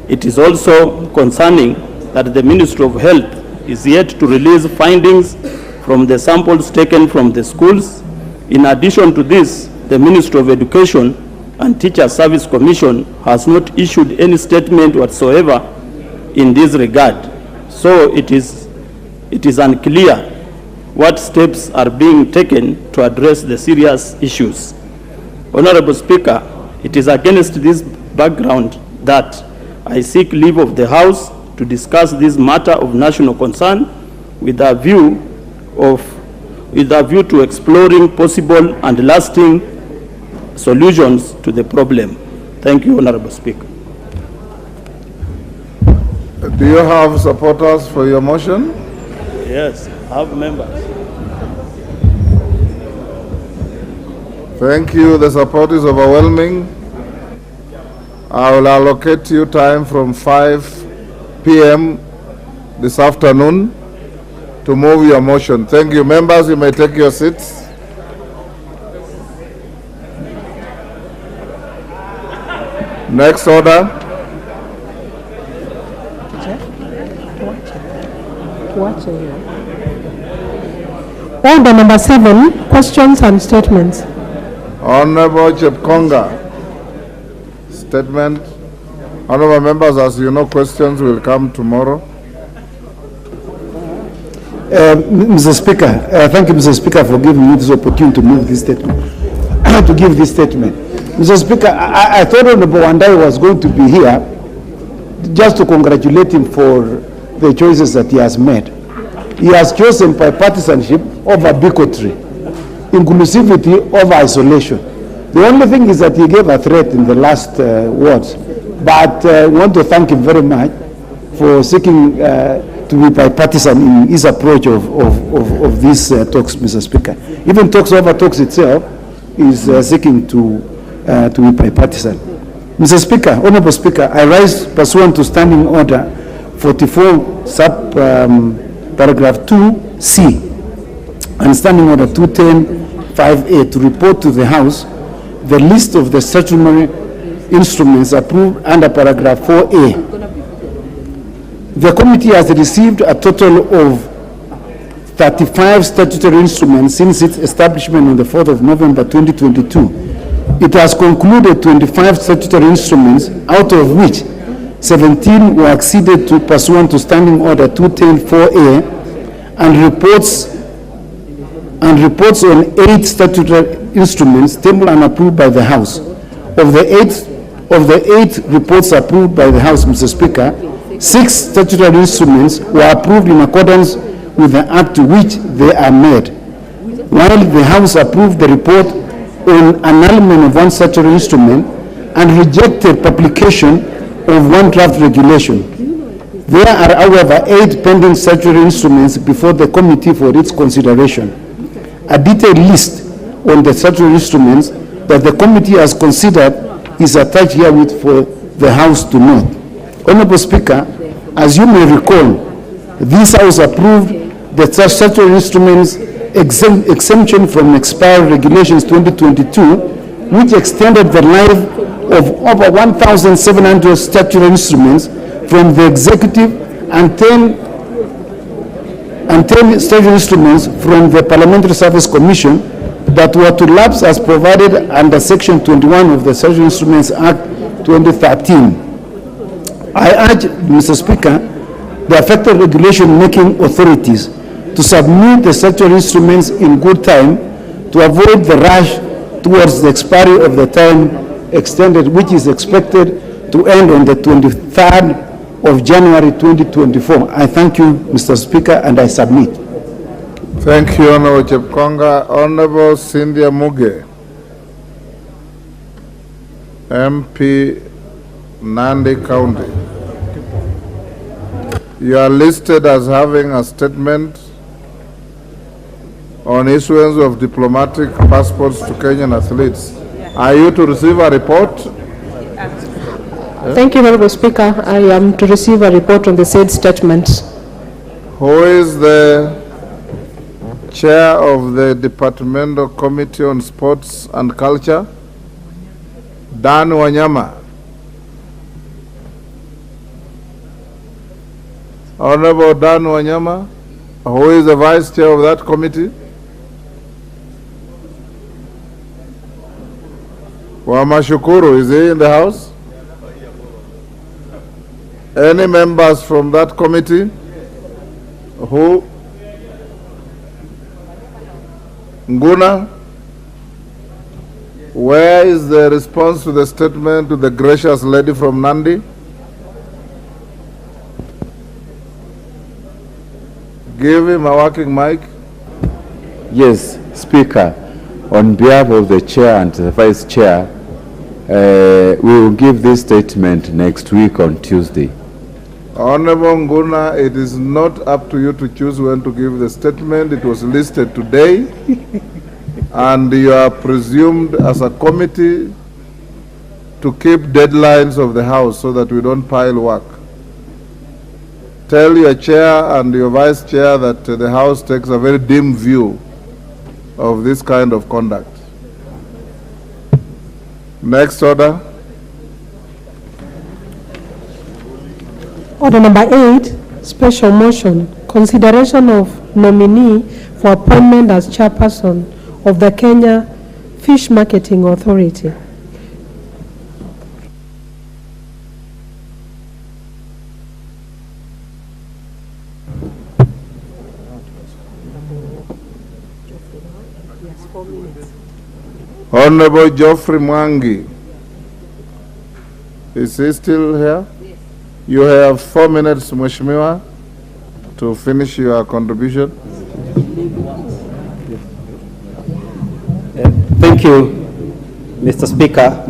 Speaker 17: it is also concerning that the Ministry of Health is yet to release findings from the samples taken from the schools. In addition to this, the Ministry of Education and Teacher Service Commission has not issued any statement whatsoever in this regard. So it is unclear what steps are being taken to address the serious issues. Honorable Speaker, it is against this background that I seek leave of the House to discuss this matter of national concern with a view to exploring possible and lasting solutions to the problem. Thank you, Honorable Speaker.
Speaker 2: Do you have supporters for your motion?
Speaker 17: Yes, I have members.
Speaker 2: Thank you. The support is overwhelming. I will allocate you time from 5 p.m. this afternoon to move your motion. Thank you. Members, you may take your seats. Next order.
Speaker 3: Order number 7, questions and statements.
Speaker 2: Honorable Chepkonga, statement. Honorable members, as you know, questions will come tomorrow.
Speaker 10: Mr. Speaker, thank you, Mr. Speaker, for giving me this opportunity to move this statement, to give this statement. Mr. Speaker, I thought Honorable Wandai was going to be here just to congratulate him for the choices that he has made. He has chosen bipartisanship over bigotry, inclusivity over isolation. The only thing is that he gave a threat in the last words, but I want to thank him very much for seeking to be bipartisan in his approach of these talks, Mr. Speaker. Even talks over talks itself is seeking to be bipartisan. Mr. Speaker, Honorable Speaker, I rise pursuant to Standing Order 44 sub paragraph 2C and Standing Order 210 5A to report to the House the list of the statutory instruments approved under paragraph 4A. The committee has received a total of 35 statutory instruments since its establishment on the 4th of November 2022. It has concluded 25 statutory instruments, out of which 17 were acceded to pursuant to Standing Order 210-4A and reports on 8 statutory instruments tabled and approved by the House. Of the eight reports approved by the House, Mr. Speaker, 6 statutory instruments were approved in accordance with the Act to which they are made, while the House approved the report on annulment of 1 statutory instrument and rejected publication of 1 draft regulation. There are, however, 8 pending statutory instruments before the committee for its consideration. A detailed list on the statutory instruments that the committee has considered is attached herewith for the House to note. Honorable Speaker, as you may recall, this House approved the statutory instruments exemption from expired regulations 2022, which extended the life of over 1,700 statutory instruments from the executive and 10 statutory instruments from the Parliamentary Service Commission that were to lapse as provided under Section 21 of the Statutory Instruments Act 2013. I urge, Mr. Speaker, the affected regulation-making authorities to submit the statutory instruments in good time
Speaker 18: to avoid the rush towards the expiry of the time extended, which is expected to end on the 23rd of January 2024. I thank you, Mr. Speaker, and I submit.
Speaker 2: Thank you, Honorable Chepkonga. Honorable Cynthia Muge, MP, Nandi County. You are listed as having a statement on issuance of diplomatic passports to Kenyan athletes. Are you to receive a report?
Speaker 19: Thank you, Honorable Speaker. I am to receive a report on the said statement.
Speaker 2: Who is the chair of the Departmental Committee on Sports and Culture? Dan Wanyama. Honorable Dan Wanyama, who is the vice chair of that committee? Wamashukuru, is he in the house? Any members from that committee? Who? Nguna? Where is the response to the statement to the gracious lady from Nandi? Give him a working mic.
Speaker 20: Yes, Speaker. On behalf of the chair and the vice chair, we will give this statement next week on Tuesday.
Speaker 2: Honorable Nguna, it is not up to you to choose when to give the statement. It was listed today. And you are presumed as a committee to keep deadlines of the House so that we don't pile work. Tell your chair and your vice chair that the House takes a very dim view of this kind of conduct. Next order.
Speaker 3: Order number 8, special motion, consideration of nominee for appointment as chairperson of the Kenya Fish Marketing Authority.
Speaker 2: Honorable Geoffrey Mwangi. Is he still here? Yes. You have 4 minutes, Mheshimiwa, to finish your contribution.
Speaker 21: Thank you, Mr. Speaker.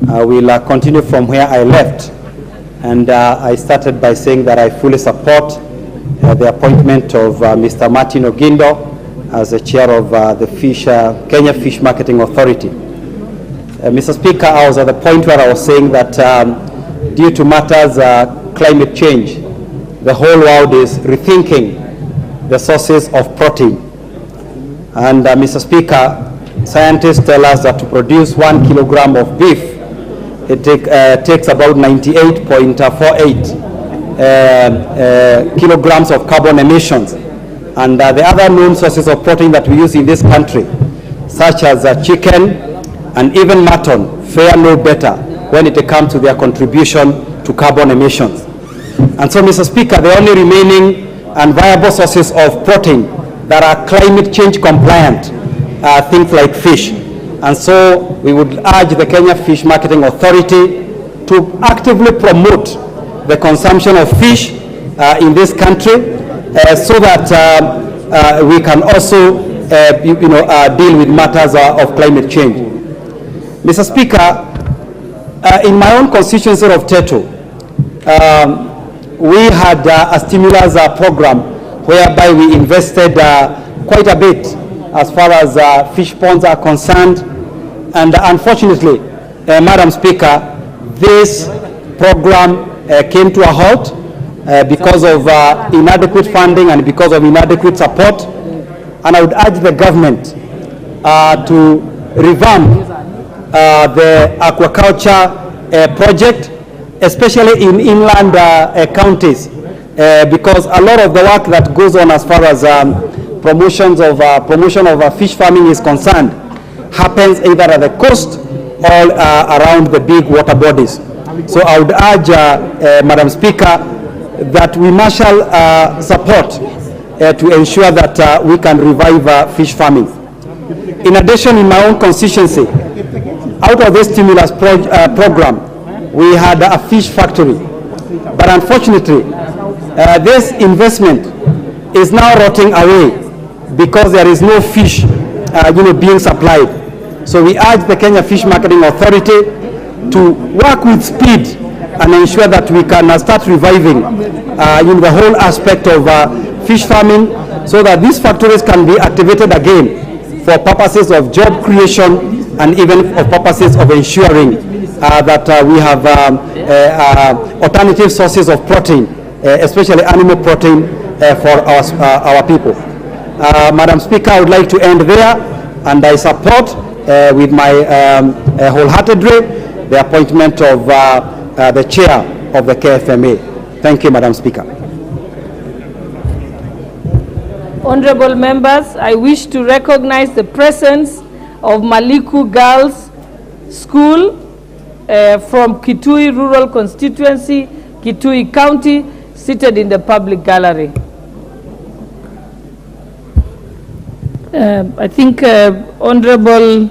Speaker 21: I will continue from where I left. And I started by saying that I fully support the appointment of Mr. Martin Ogindo as the chair of the Kenya Fish Marketing Authority. Mr. Speaker, I was at the point where I was saying that due to matters climate change, the whole world is rethinking the sources of protein. And Mr. Speaker, scientists tell us that to produce 1 kilogram of beef, it takes about 98.48 kilograms of carbon emissions. And the other known sources of protein that we use in this country, such as chicken and even mutton, fare no better when it comes to their contribution to carbon emissions. And so, Mr. Speaker, the only remaining and viable sources of protein that are climate change compliant are things like fish. And so we would urge the Kenya Fish Marketing Authority to actively promote the consumption of fish in this country so that we can also deal with matters of climate change. Mr. Speaker, in my own constituency of Teto, we had a stimulus program whereby we invested quite a bit as far as fish ponds are concerned. And unfortunately, Madam Speaker, this program came to a halt because of inadequate funding and because of inadequate support. And I would urge the government to revamp the aquaculture project, especially in inland counties, because a lot of the work that goes on as far as promotion of fish farming is concerned happens either at the coast or around the big water bodies. So I would urge, Madam Speaker, that we marshal support to ensure that we can revive fish farming. In addition, in my own constituency, out of this stimulus program, we had a fish factory. But unfortunately, this investment is now rotting away because there is no fish being supplied. So we urge the Kenya Fish Marketing Authority to work with speed and ensure that we can start reviving the whole aspect of fish farming, so that these factories can be activated again for purposes of job creation and even for purposes of ensuring that we have alternative sources of protein, especially animal protein for our people. Madam Speaker, I would like to end there, and I support with my wholeheartedly the appointment of the chair of the KFMA. Thank you, Madam Speaker.
Speaker 8: Honorable members, I wish to recognize the presence of Maliku Girls School from Kitui Rural Constituency, Kitui County, seated in the public gallery. I think Honorable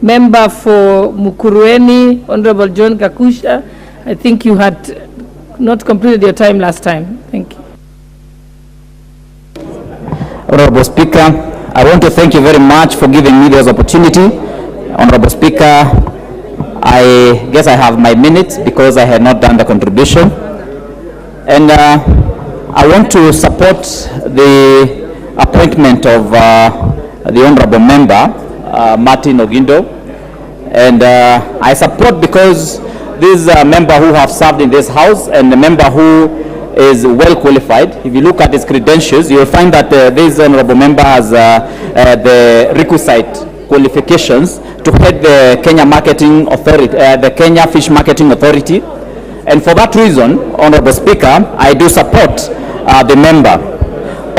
Speaker 8: Member for Mukurueni, Honorable John Kakusha, I think you had not completed your time last time. Thank you.
Speaker 1: Honorable Speaker, I want to thank you very much for giving me this opportunity. Honorable Speaker, I guess I have my minutes because I had not done the contribution. And I want to support the appointment of the Honorable Member, Martin Ogindo. And I support because this is a member who have served in this House and a member who is well qualified. If you look at his credentials, you will find that this honorable member has the requisite qualifications to head the Kenya Marketing Authority, the Kenya Fish Marketing Authority. And for that reason, Honorable Speaker, I do support the member.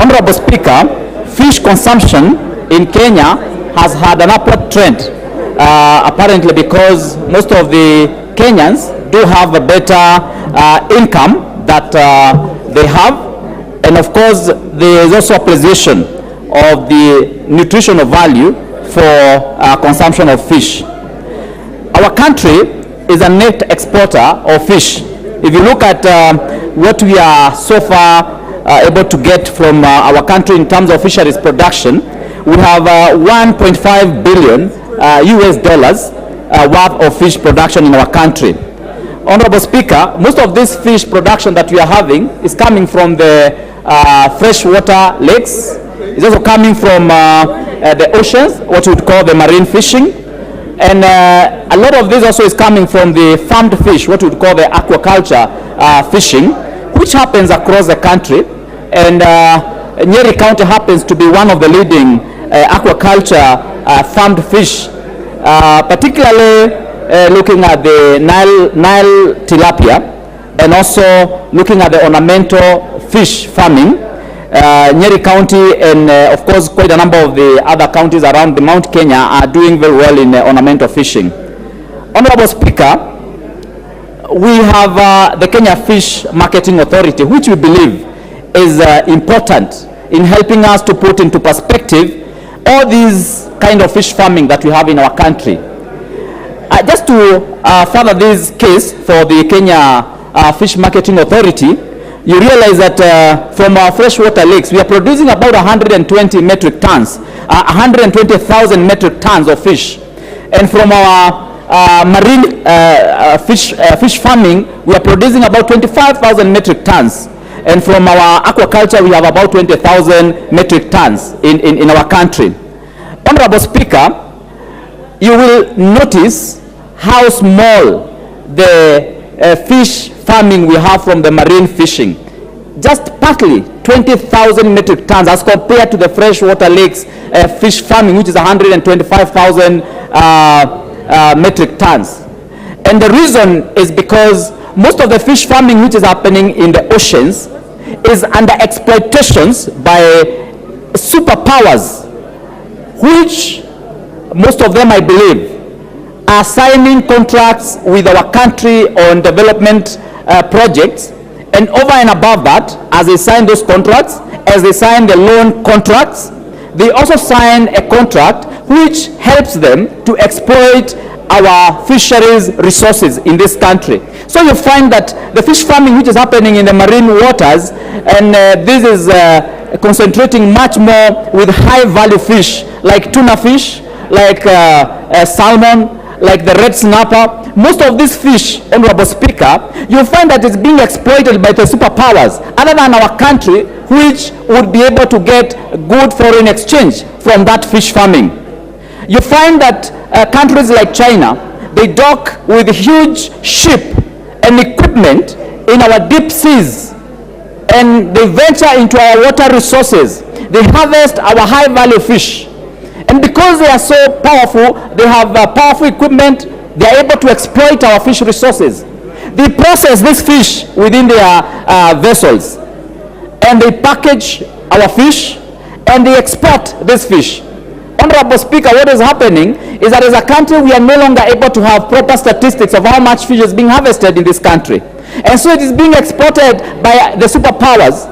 Speaker 1: Honorable Speaker, fish consumption in Kenya has had an upward trend, apparently because most of the Kenyans do have a better income that they have, and of course there is also appreciation of the nutritional value for consumption of fish. Our country is a net exporter of fish. If you look at what we are so far able to get from our country in terms of fisheries production, we have 1.5 billion US dollars worth of fish production in our country. Honorable Speaker, most of this fish production that we are having is coming from the freshwater lakes. It's also coming from the oceans, what we would call the marine fishing. And a lot of this also is coming from the farmed fish, what we would call the aquaculture fishing, which happens across the country. And Nyeri County happens to be one of the leading aquaculture farmed fish, particularly looking at the Nile tilapia, and also looking at the ornamental fish farming. Nyeri County and of course quite a number of the other counties around the Mount Kenya are doing very well in ornamental fishing. Honorable Speaker, we have the Kenya Fish Marketing Authority, which we believe is important in helping us to put into perspective all these kind of fish farming that we have in our country. Just to further this case for the Kenya Fish Marketing Authority, you realize that from our freshwater lakes, we are producing about 120 metric tons, 120,000 metric tons of fish. And from our marine fish farming, we are producing about 25,000 metric tons. And from our aquaculture, we have about 20,000 metric tons in our country. Honorable Speaker, you will notice how small the fish farming we have from the marine fishing. Just partly 20,000 metric tons as compared to the freshwater lakes fish farming, which is 125,000 metric tons. And the reason is because most of the fish farming which is happening in the oceans is under exploitations by superpowers, which most of them, I believe, are signing contracts with our country on development projects, and over and above that, as they sign those contracts, as they sign the loan contracts, they also sign a contract which helps them to exploit our fisheries resources in this country. So you find that the fish farming which is happening in the marine waters, and this is concentrating much more with high value fish like tuna fish, like salmon, like the red snapper. Most of these fish, Honorable Speaker, you find that it's being exploited by the superpowers other than our country, which would be able to get good foreign exchange from that fish farming. You find that countries like China, they dock with huge ship and equipment in our deep seas, and they venture into our water resources. They harvest our high value fish. And because they are so powerful, they have powerful equipment, they are able to exploit our fish resources. They process this fish within their vessels, and they package our fish, and they export this fish. Honorable Speaker, what is happening is that as a country, we are no longer able to have proper statistics of how much fish is being harvested in this country. And so it is being exported by the superpowers,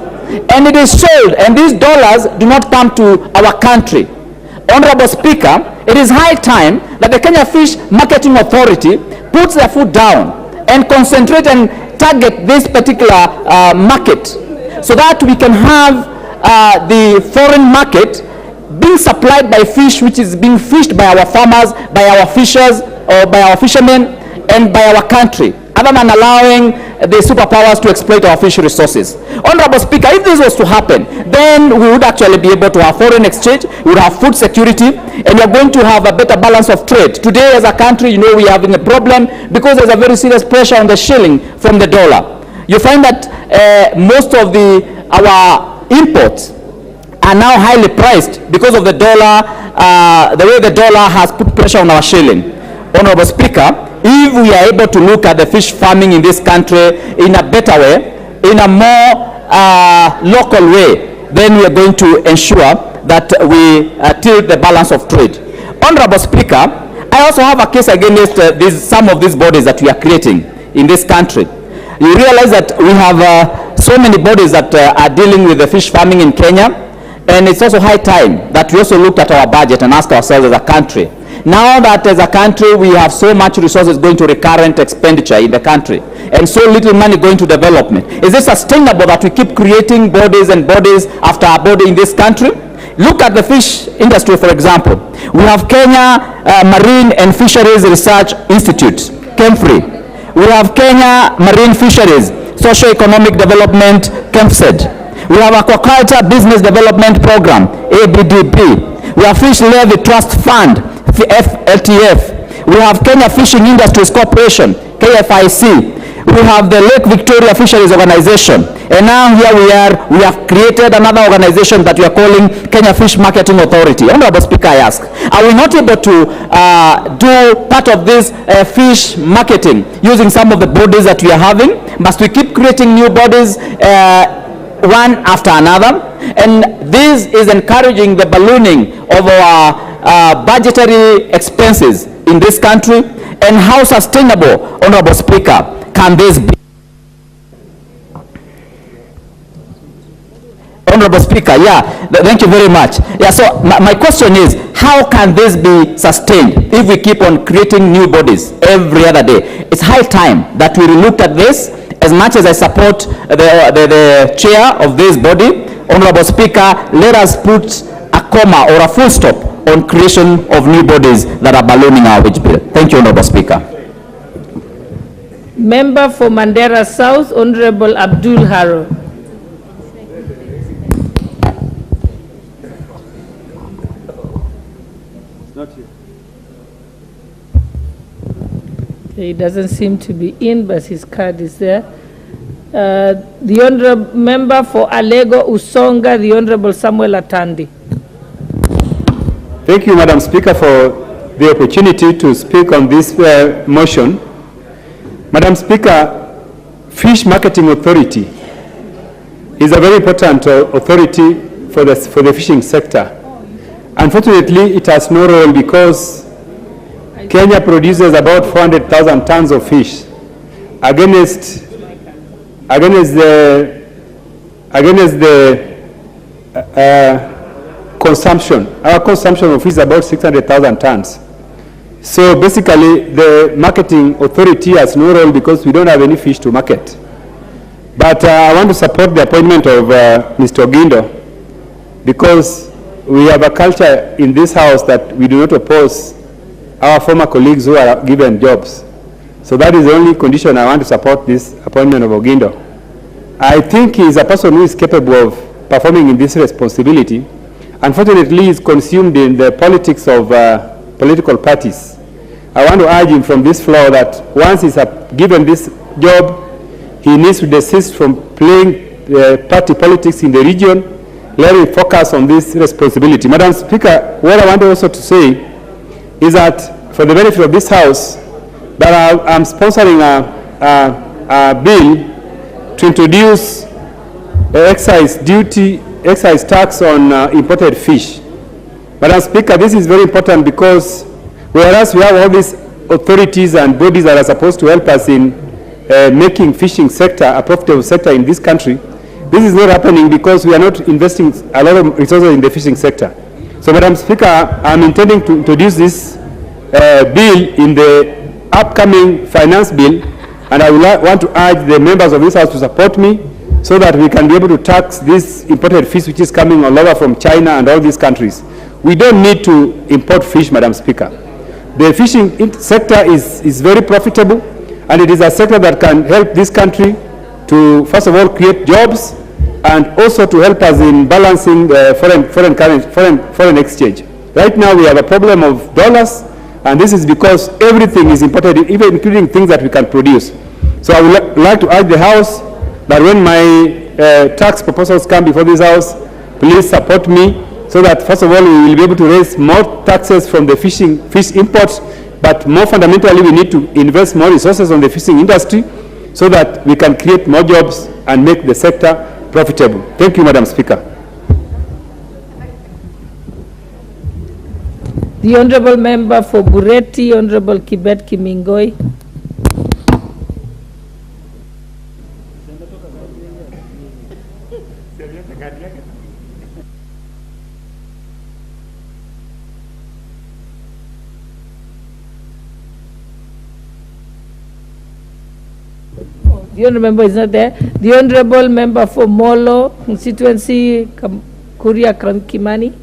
Speaker 1: and it is sold, and these dollars do not come to our country. Honorable Speaker, it is high time that the Kenya Fish Marketing Authority puts their foot down and concentrate and target this particular market, so that we can have the foreign market being supplied by fish which is being fished by our farmers, by our fishers, or by our fishermen, and by our country, other than allowing the superpowers to exploit our fish resources. Honorable Speaker, if this was to happen, then we would actually be able to have foreign exchange, we would have food security, and we are going to have a better balance of trade. Today, as a country, you know, we are having a problem because there's a very serious pressure on the shilling from the dollar. You find that most of our imports are now highly priced because of the dollar, the way the dollar has put pressure on our shilling. Honorable Speaker, if we are able to look at the fish farming in this country in a better way, in a more local way, then we are going to ensure that we tilt the balance of trade. Honorable Speaker, I also have a case against some of these bodies that we are creating in this country. You realize that we have so many bodies that are dealing with the fish farming in Kenya, and it's also high time that we also look at our budget and ask ourselves as a country, now that as a country we have so much resources going to recurrent expenditure in the country and so little money going to development, is it sustainable that we keep creating bodies and bodies after our body in this country? Look at the fish industry, for example. We have Kenya Marine and Fisheries Research Institute, KEMFRI. We have Kenya Marine Fisheries Socio-Economic Development, KEMFSED. We have Aquaculture Business Development Program, ABDP. We have Fish Levy Trust Fund, FLTF. We have Kenya Fishing Industries Corporation, KFIC. We have the Lake Victoria Fisheries Organization. And now here we have created another organization that we are calling Kenya Fish Marketing Authority. Honorable Speaker, I ask, are we not able to do part of this fish marketing using some of the bodies that we are having? Must we keep creating new bodies one after another? And this is encouraging the ballooning of our budgetary expenses in this country. And how sustainable, Honorable Speaker, can this be? Honorable Speaker, thank you very much. So my question is, how can this be sustained if we keep on creating new bodies every other day? It's high time that we look at this. As much as I support the chair of this body, Honorable Speaker, let us put a comma or a full stop on creation of new bodies that are ballooning our wage bill. Thank you, Honorable Speaker.
Speaker 8: Member for Mandera South, Honorable Abdul Haro. He doesn't seem to be in, but his card is there. The Honorable Member for Alego Usonga, the Honorable Samuel Atandi.
Speaker 5: Thank you, Madam Speaker, for the opportunity to speak on this motion. Madam Speaker, Fish Marketing Authority is a very important authority for the fishing sector. Unfortunately, it has no role because Kenya produces about 400,000 tons of fish against consumption. Our consumption of fish is about 600,000 tons. So basically, the marketing authority has no role because we don't have any fish to market. But I want to support the appointment of Mr. Ogindo, because we have a culture in this house that we do not oppose our former colleagues who are given jobs. So that is the only condition I want to support this appointment of Ogindo. I think he is a person who is capable of performing in this responsibility. Unfortunately, he is consumed in the politics of political parties. I want to urge him from this floor that once he's given this job, he needs to desist from playing party politics in the region. Let him focus on this responsibility. Madam Speaker, what I want also to say is that for the benefit of this House, that I'm sponsoring a bill to introduce excise tax on imported fish. Madam Speaker, this is very important because whereas we have all these authorities and bodies that are supposed to help us in making fishing sector a profitable sector in this country, this is not happening because we are not investing a lot of resources in the fishing sector. So, Madam Speaker, I'm intending to introduce this bill in the upcoming finance bill, and I want to urge the members of this House to support me so that we can be able to tax this imported fish which is coming all over from China and all these countries. We don't need to import fish, Madam Speaker. The fishing sector is very profitable, and it is a sector that can help this country to, first of all, create jobs and also to help us in balancing the foreign exchange. Right now we have a problem of dollars, and this is because everything is imported, even including things that we can produce. So I would like to urge the House that when my tax proposals come before this House, please support me so that, first of all, we will be able to raise more taxes from the fish imports, but more fundamentally, we need to invest more resources on the fishing industry so that we can create more jobs and make the sector profitable. Thank you, Madam Speaker.
Speaker 8: The Honourable Member for Bureti, Honourable Kibet Kimingoi. The Honourable Member is not there. The Honourable Member for Molo constituency, Kuria Kimani.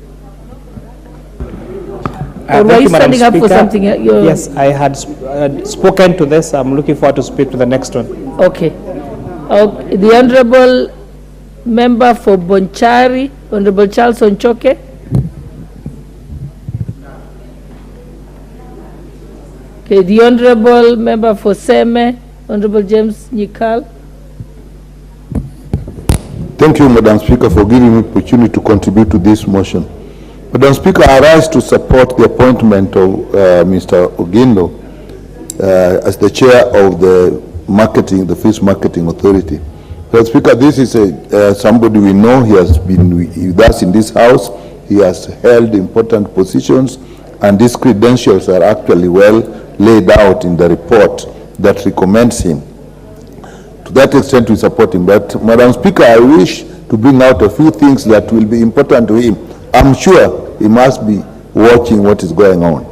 Speaker 8: Or were you standing up for something?
Speaker 6: Yes, I had spoken to this. I'm looking forward to speak to the next one.
Speaker 8: Okay. The Honourable Member for Bonchari, Honourable Charles Onchoke. Okay, the Honourable Member for Seme, Honourable James Nyikal.
Speaker 2: Thank you, Madam Speaker, for giving me the opportunity to contribute to this motion. Madam Speaker, I rise to support the appointment of Mr. Ogindo as the chair of the Fish Marketing Authority. Madam Speaker, this is somebody we know. He has been with us in this House. He has held important positions, and these credentials are actually well laid out in the report that recommends him. To that extent, we support him. But, Madam Speaker, I wish to bring out a few things that will be important to him. I'm sure he must be watching what is going on.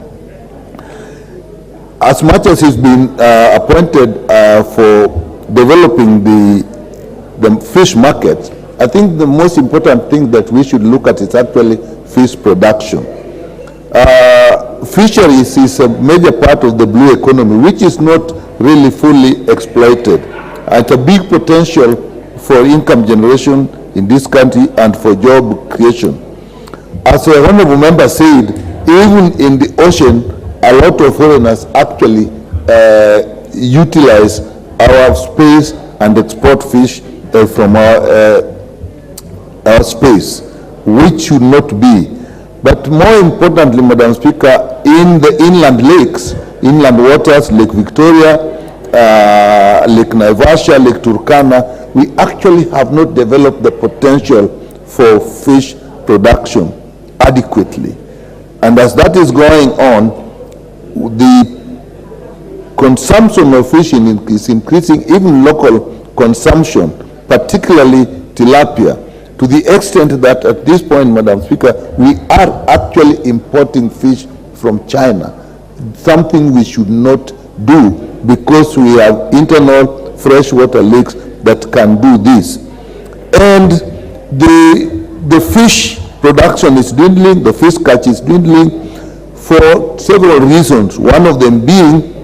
Speaker 2: As much as he's been appointed for developing the fish market, I think the most important thing that we should look at is actually fish production. Fisheries is a major part of the blue economy, which is not really fully exploited. It's a big potential for income generation in this country and for job creation. As the Honourable Member said, even in the ocean, a lot of foreigners actually utilize our space and export fish from our space, which should not be. But more importantly, Madam Speaker, in the inland lakes, inland waters, Lake Victoria, Lake Naivasha, Lake Turkana, we actually have not developed the potential for fish production adequately. And as that is going on, the consumption of fish is increasing, even local consumption, particularly tilapia. to the extent that at this point, Madam Speaker, we are actually importing fish from China, something we should not do because we have internal freshwater lakes that can do this. And the fish production is dwindling, the fish catch is dwindling for several reasons. One of them being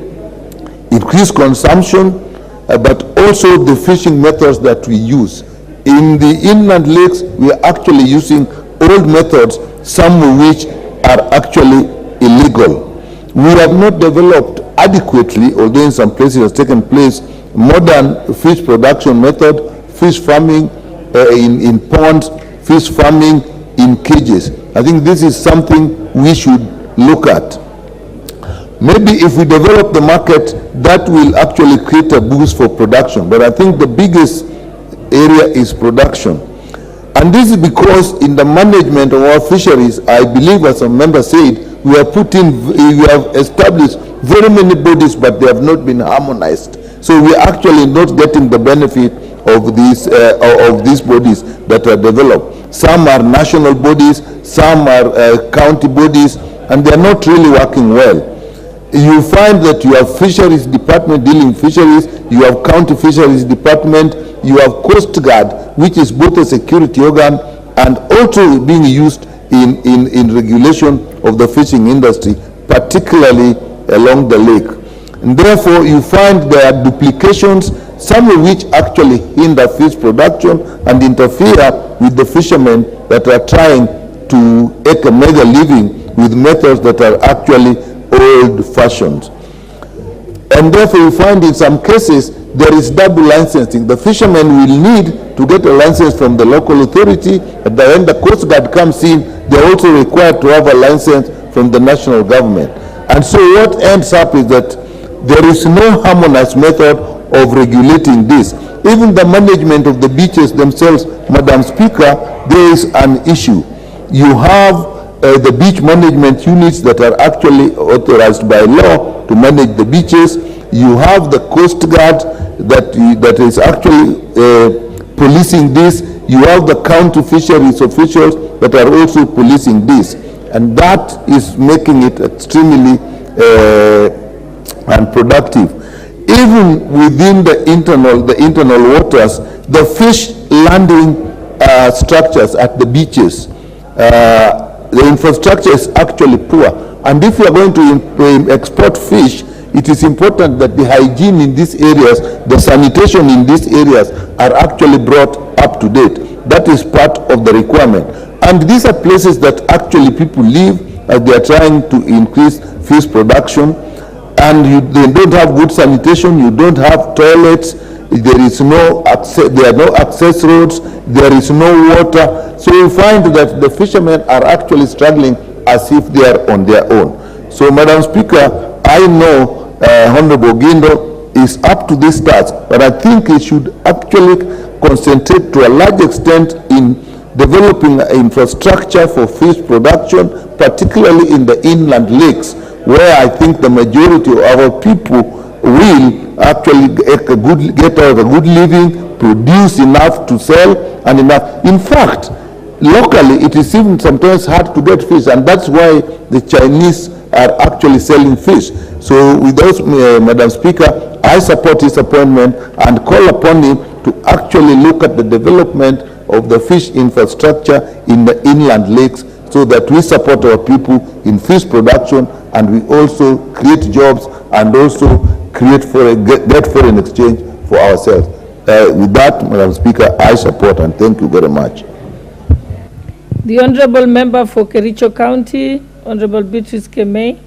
Speaker 2: increased consumption, but also the fishing methods that we use. In the inland lakes, we are actually using old methods, some of which are actually illegal. We have not developed adequately, although in some places it has taken place, modern fish production method, fish farming in ponds, fish farming in cages. I think this is something we should look at. Maybe if we develop the market, that will actually create a boost for production. But I think the biggest area is production. And this is because in the management of our fisheries, I believe, as a member said, we have established very many bodies, but they have not been harmonized. So we are actually not getting the benefit of these bodies that are developed. Some are national bodies, some are county bodies, and they are not really working well. You find that you have fisheries department dealing with fisheries, you have county fisheries department, you have Coast Guard, which is both a security organ and also being used in regulation of the fishing industry, particularly along the lake. And therefore, you find there are duplications, some of which actually hinder fish production and interfere with the fishermen that are trying to make a mega living with methods that are actually old-fashioned. And therefore, you find in some cases there is double licensing. The fishermen will need to get a license from the local authority, and when the Coast Guard comes in, they're also required to have a license from the national government. And so what ends up is that there is no harmonized method of regulating this. Even the management of the beaches themselves, Madam Speaker, there is an issue. You have the beach management units that are actually authorized by law to manage the beaches. You have the Coast Guard that is actually policing this. You have the county fisheries officials that are also policing this. And that is making it extremely unproductive. Even within the internal waters, the fish landing structures at the beaches, the infrastructure is actually poor. And if you are going to export fish, it is important that the hygiene in these areas, the sanitation in these areas are actually brought up to date. That is part of the requirement. And these are places that actually people live as they are trying to increase fish production. And they don't have good sanitation, you don't have toilets, there are no access roads, there is no water. So you find that the fishermen are actually struggling as if they are on their own. So, Madam Speaker, I know Honorable Gindo is up to this task, but I think he should actually concentrate to a large extent in developing infrastructure for fish production, particularly in the inland lakes, where I think the majority of our people will actually get out a good living, produce enough to sell, and enough. In fact, locally, it is even sometimes hard to get fish, and that's why the Chinese are actually selling fish. So with those, Madam Speaker, I support his appointment and call upon him to actually look at the development of the fish infrastructure in the inland lakes so that we support our people in fish production and we also create jobs and also create get foreign exchange for ourselves. With that, Madam Speaker, I support and thank you very much.
Speaker 8: The Honorable Member for Kericho County, Honorable Beatrice Kemei.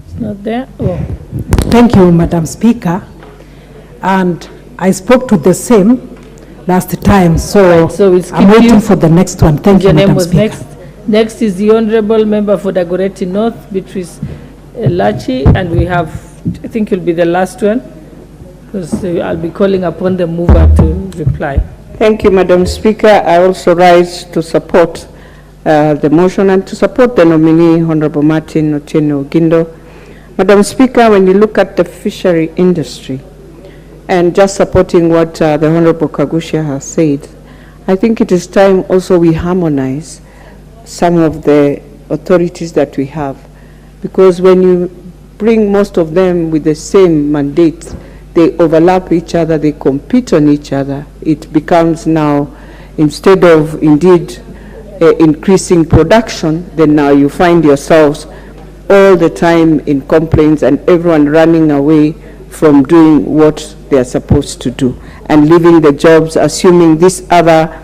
Speaker 8: It's not there. Oh.
Speaker 7: Thank you, Madam Speaker. And I spoke to the same last time, so, I'm waiting for the next one. Thank you, Madam Speaker.
Speaker 8: Next is the Honorable Member for Dagoretti North, Beatrice Lachi, and we have, I think you'll be the last one, because I'll be calling upon the mover to reply.
Speaker 22: Thank you, Madam Speaker. I also rise to support the motion and to support the nominee, Honorable Martin Otieno Gindo. Madam Speaker, when you look at the fishery industry, and just supporting what the Honorable Kagusha has said, I think it is time also we harmonize some of the authorities that we have, because when you bring most of them with the same mandate, they overlap each other, they compete on each other. It becomes now, instead of indeed increasing production, then now you find yourselves all the time in complaints and everyone running away from doing what they are supposed to do and leaving the jobs, assuming this other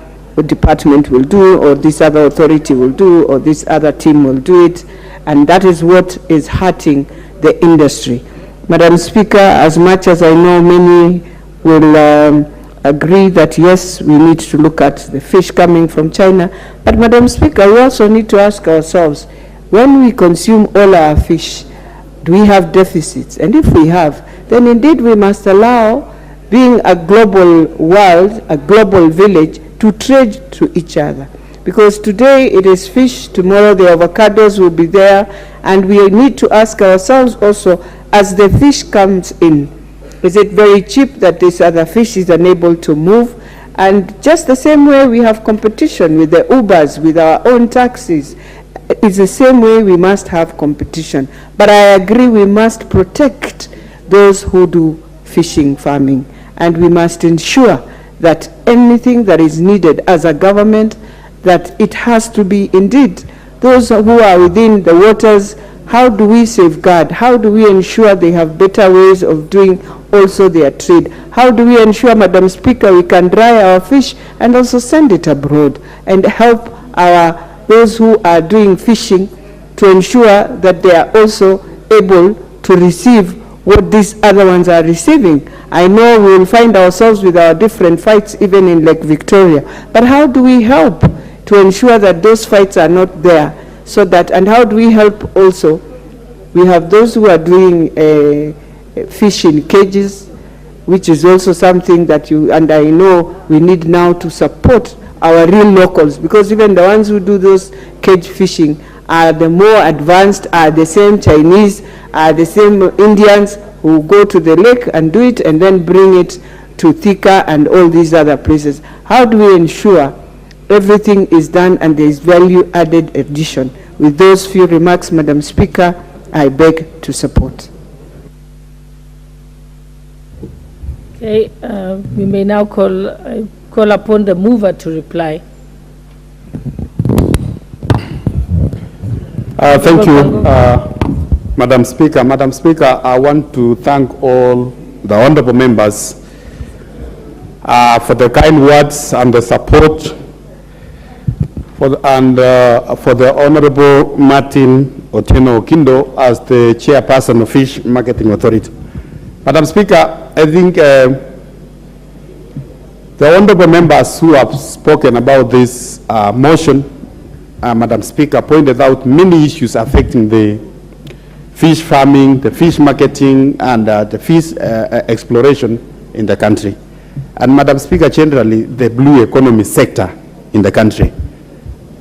Speaker 22: department will do, or this other authority will do, or this other team will do it, and that is what is hurting the industry. Madam Speaker, as much as I know many will agree that yes, we need to look at the fish coming from China, but Madam Speaker, we also need to ask ourselves, when we consume all our fish, do we have deficits? And if we have, then indeed we must allow, being a global world, a global village, to trade to each other. Because today it is fish, tomorrow the avocados will be there, and we need to ask ourselves also, as the fish comes in, is it very cheap that this other fish is unable to move? And just the same way we have competition with the Ubers, with our own taxis, it's the same way we must have competition. But I agree we must protect those who do fishing farming, and we must ensure that anything that is needed as a government, that it has to be indeed those who are within the waters. How do we safeguard? How do we ensure they have better ways of doing also their trade? How do we ensure, Madam Speaker, we can dry our fish and also send it abroad and help those who are doing fishing to ensure that they are also able to receive what these other ones are receiving? I know we will find ourselves with our different fights even in Lake Victoria, but how do we help to ensure that those fights are not there? So that, and how do we help also? We have those who are doing fish in cages, which is also something that and I know we need now to support our real locals, because even the ones who do those cage fishing are the more advanced, are the same Chinese, are the same Indians who go to the lake and do it and then bring it to Thika and all these other places. How do we ensure everything is done and there is value added addition? With those few remarks, Madam Speaker, I beg to support.
Speaker 8: Okay, we may now call upon the mover to reply.
Speaker 5: Thank you, Madam Speaker. Madam Speaker, I want to thank all the honorable members for the kind words and the support for the Honorable Martin Otieno Okindo as the Chairperson of Fish Marketing Authority. Madam Speaker, I think the honorable members who have spoken about this motion, Madam Speaker, pointed out many issues affecting the fish farming, the fish marketing, and the fish exploration in the country. And Madam Speaker, generally, the blue economy sector in the country.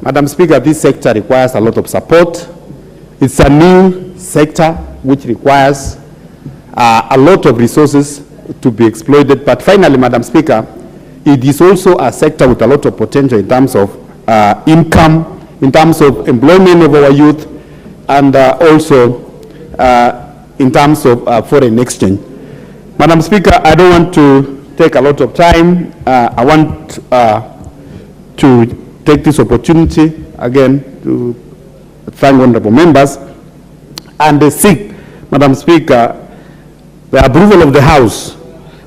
Speaker 5: Madam Speaker, this sector requires a lot of support. It's a new sector which requires a lot of resources to be exploited. But finally, Madam Speaker, it is also a sector with a lot of potential in terms of income, in terms of employment of our youth, and also in terms of foreign exchange. Madam Speaker, I don't want to take a lot of time. I want to take this opportunity again to thank honorable members and seek, Madam Speaker, the approval of the House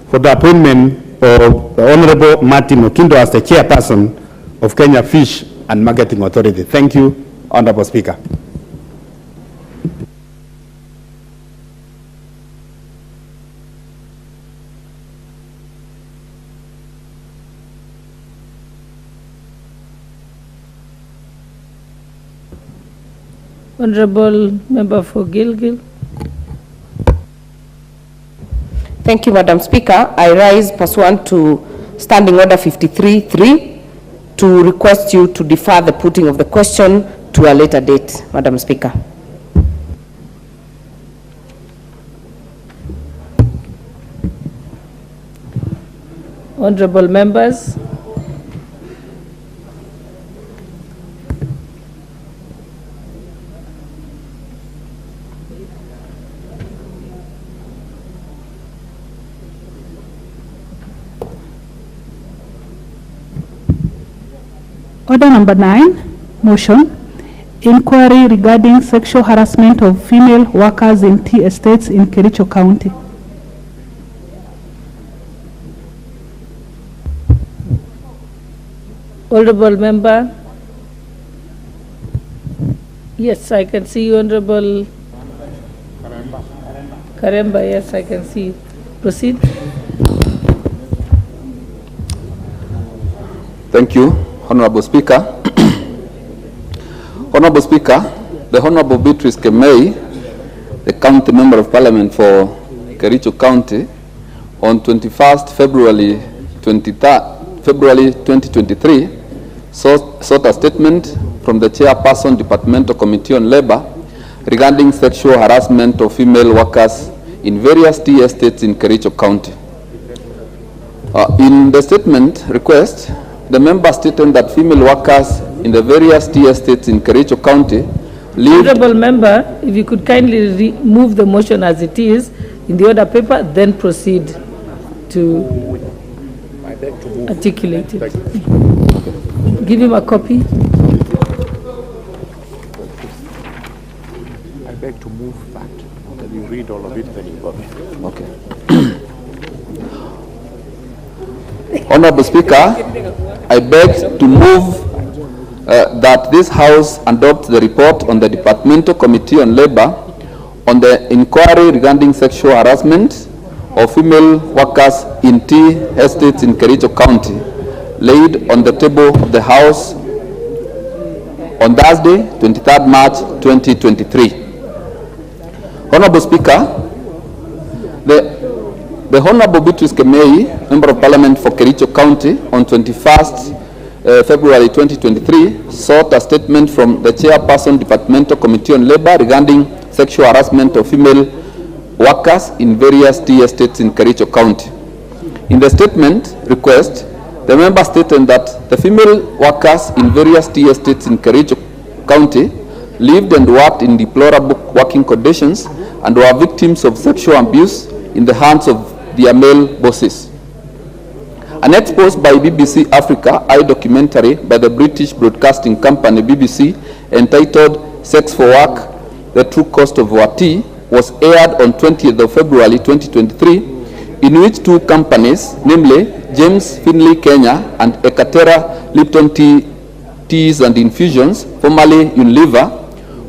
Speaker 5: for the appointment of the Honorable Martin Okindo as the Chairperson of Kenya Fish and Marketing Authority. Thank you, Honorable Speaker.
Speaker 8: Honorable Member for Gilgil.
Speaker 9: Thank you, Madam Speaker. I rise pursuant to Standing Order 53.3 to request you to defer the putting of the question to a later date, Madam Speaker.
Speaker 8: Honorable members.
Speaker 11: Order number 9, motion. Inquiry regarding sexual harassment of female workers in tea estates in Kericho County.
Speaker 8: Honorable Member. Yes, I can see you, Honorable Karemba. Yes, I can see you. Proceed.
Speaker 13: Thank you, Honorable Speaker. Honorable Speaker, the Honorable Beatrice Kemei, the County Member of Parliament for Kericho County, on 21st February 2023, sought a statement from the Chairperson, Departmental Committee on Labor, regarding sexual harassment of female workers in various tea estates in Kericho County. In the statement request, the member stated that female workers in the various tea estates in Kericho County lived...
Speaker 8: Honorable Member, if you could kindly move the motion as it is in the order paper, then proceed to articulate it. Give him a copy.
Speaker 16: I beg to move that. Then you read all of it, then you go.
Speaker 13: Okay. Honorable Speaker, I beg to move that this House adopt the report on the Departmental Committee on Labor on the inquiry regarding sexual harassment of female workers in tea estates in Kericho County, laid on the table of the House on Thursday, 23rd March 2023. Honorable Speaker, the Honorable Beatrice Kemei, Member of Parliament for Kericho County, on 21st February 2023, sought a statement from the Chairperson, Departmental Committee on Labor regarding sexual harassment of female workers in various tea estates in Kericho County. In the statement request, the member stated that the female workers in various tea estates in Kericho County lived and worked in deplorable working conditions and were victims of sexual abuse in the hands of their male bosses. An expose by BBC Africa, a documentary by the British Broadcasting Company BBC entitled Sex for Work, The True Cost of Our Tea, was aired on 20th of February 2023, in which two companies, namely James Finley Kenya and Ekatera Lipton Teas and Infusions, formerly Unilever,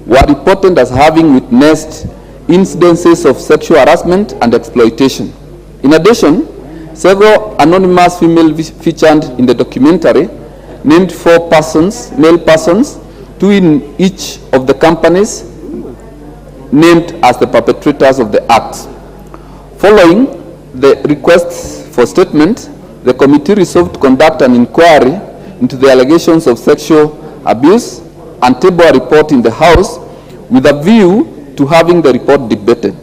Speaker 13: were reported as having witnessed incidences of sexual harassment and exploitation. In addition, several anonymous females featured in the documentary named 4 persons, male persons, 2 in each of the companies, named as the perpetrators of the acts. Following the requests for statement, the committee resolved to conduct an inquiry into the allegations of sexual abuse and table a report in the House with a view to having the report debated,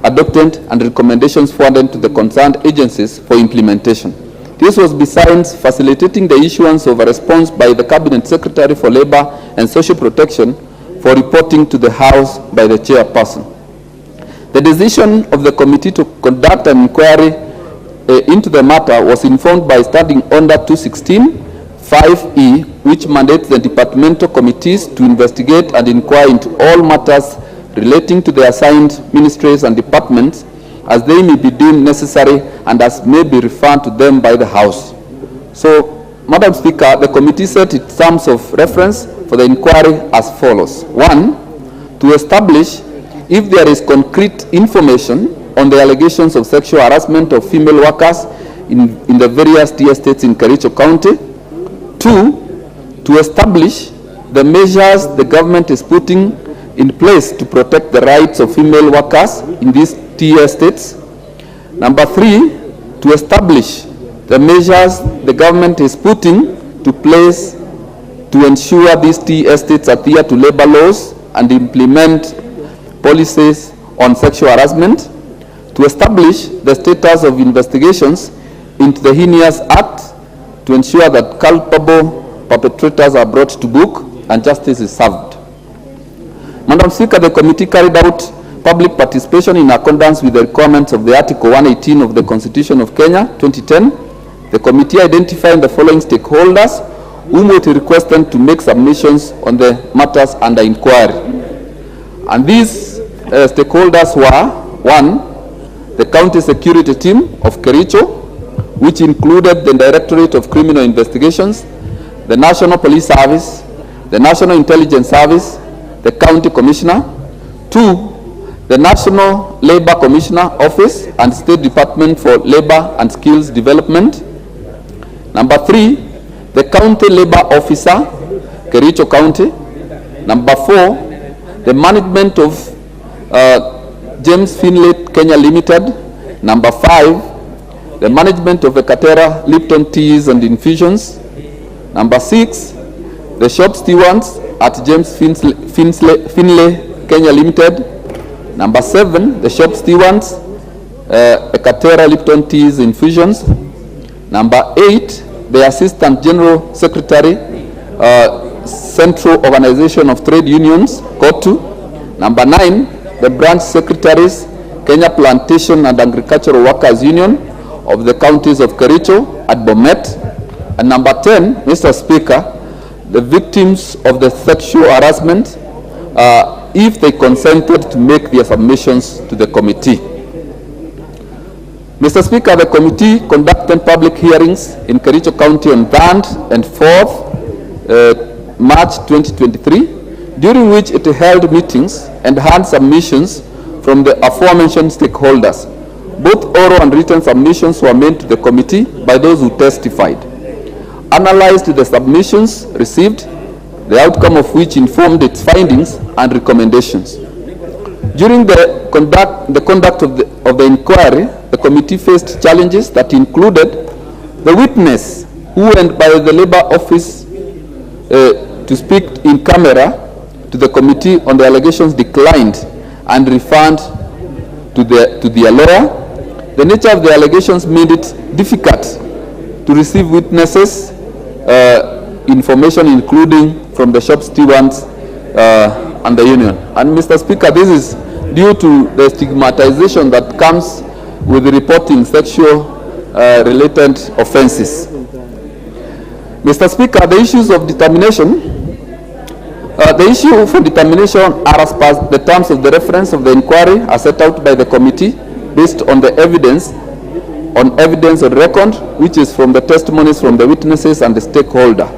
Speaker 13: adopted, and recommendations forwarded to the concerned agencies for implementation. This was besides facilitating the issuance of a response by the Cabinet Secretary for Labor and Social Protection for reporting to the House by the chairperson. The decision of the committee to conduct an inquiry into the matter was informed by Standing Order 216(5)(e), which mandates the departmental committees to investigate and inquire into all matters relating to the assigned ministries and departments as they may be deemed necessary and as may be referred to them by the House. So, Madam Speaker, the committee set its terms of reference for the inquiry as follows. 1, to establish if there is concrete information on the allegations of sexual harassment of female workers in the various tea estates in Kericho County. 2, to establish the measures the government is putting in place to protect the rights of female workers in these tea estates. Number 3, to establish the measures the government is putting to place to ensure these tea estates adhere to labor laws and implement policies on sexual harassment. To establish the status of investigations into the heinous act to ensure that culpable perpetrators are brought to book and justice is served. Madam Speaker, the committee carried out public participation in accordance with the requirements of the Article 118 of the Constitution of Kenya, 2010. The committee identified the following stakeholders whom it requested to make submissions on the matters under inquiry. And these stakeholders were, 1, the county security team of Kericho, which included the Directorate of Criminal Investigations, the National Police Service, the National Intelligence Service, the County Commissioner. 2, the National Labor Commissioner Office and State Department for Labor and Skills Development. Number 3, the County Labor Officer, Kericho County. Number 4, the management of James Finlay Kenya Limited. Number 5, the management of Ekatera Lipton Teas and Infusions. Number 6, the shop stewards at James Finlay Kenya Limited. Number 7, the shop stewards, Ekatera Lipton Teas Infusions. Number 8, the Assistant General Secretary, Central Organization of Trade Unions, KOTU. Number 9, the branch secretaries, Kenya Plantation and Agricultural Workers Union of the counties of Kericho at Bomet. And number 10, Mr. Speaker, the victims of the sexual harassment, if they consented to make their submissions to the committee. Mr. Speaker, the committee conducted public hearings in Kericho County on 3rd and 4th March 2023, during which it held meetings and had submissions from the aforementioned stakeholders. Both oral and written submissions were made to the committee by those who testified. Analyzed the submissions received, the outcome of which informed its findings and recommendations. During the conduct of the inquiry, the committee faced challenges that included the witness who went by the Labor Office to speak in camera to the committee on the allegations declined and referred to their lawyer. The nature of the allegations made it difficult to receive witnesses information, including from the shop stewards and the union. And Mr. Speaker, this is due to the stigmatization that comes with reporting sexual related offenses. Mr. Speaker, the issues of determination, the issue for determination are as per the terms of the reference of the inquiry as set out by the committee based on the evidence on record, which is from the testimonies from the witnesses and the stakeholder.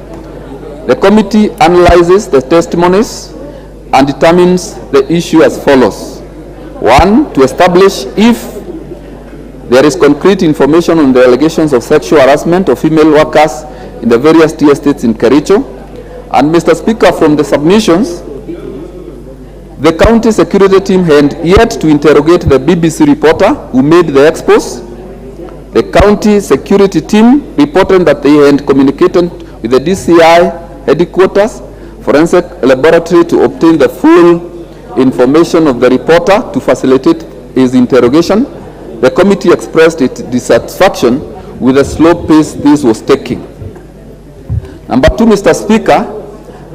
Speaker 13: The committee analyzes the testimonies and determines the issue as follows. 1, to establish if there is concrete information on the allegations of sexual harassment of female workers in the various tea estates in Kericho. And Mr. Speaker, from the submissions, the county security team had yet to interrogate the BBC reporter who made the expose. The county security team reported that they had communicated with the DCI headquarters forensic laboratory to obtain the full information of the reporter to facilitate his interrogation. The committee expressed its dissatisfaction with the slow pace this was taking. Number 2, Mr. Speaker,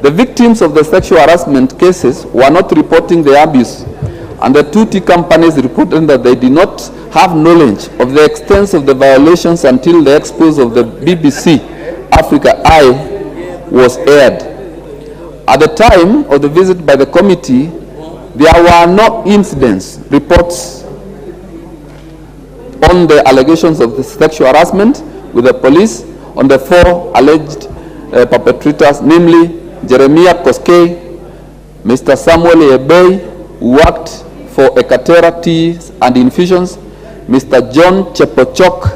Speaker 13: the victims of the sexual harassment cases were not reporting the abuse, and the 2 tea companies reported that they did not have knowledge of the extent of the violations until the expose of the BBC Africa Eye was aired. At the time of the visit by the committee, there were no incidents reports on the allegations of the sexual harassment with the police on the 4 alleged perpetrators, namely Jeremiah Koskei, Mr. Samuel Ebei, who worked for Ekatera Teas and Infusions, Mr. John Chepochok,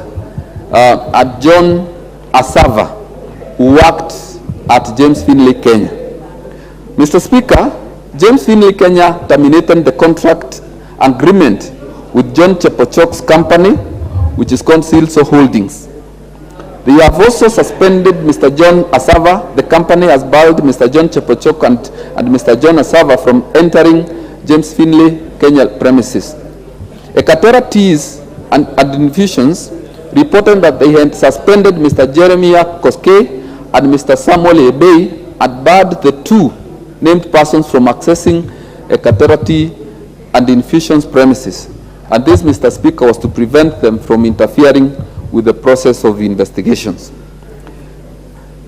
Speaker 13: and John Asava, who worked at James Finlay Kenya. Mr. Speaker, James Finlay Kenya terminated the contract agreement with John Chepochok's company, which is called Silso Holdings. They have also suspended Mr. John Asava. The company has barred Mr. John Chepochok and Mr. John Asava from entering James Finlay Kenya premises. Ekatera Teas and Infusions reported that they had suspended Mr. Jeremiah Koskei and Mr. Samuel Ebei and barred the 2 named persons from accessing Ekatera Tea and Infusions premises. And this, Mr. Speaker, was to prevent them from interfering with the process of investigations.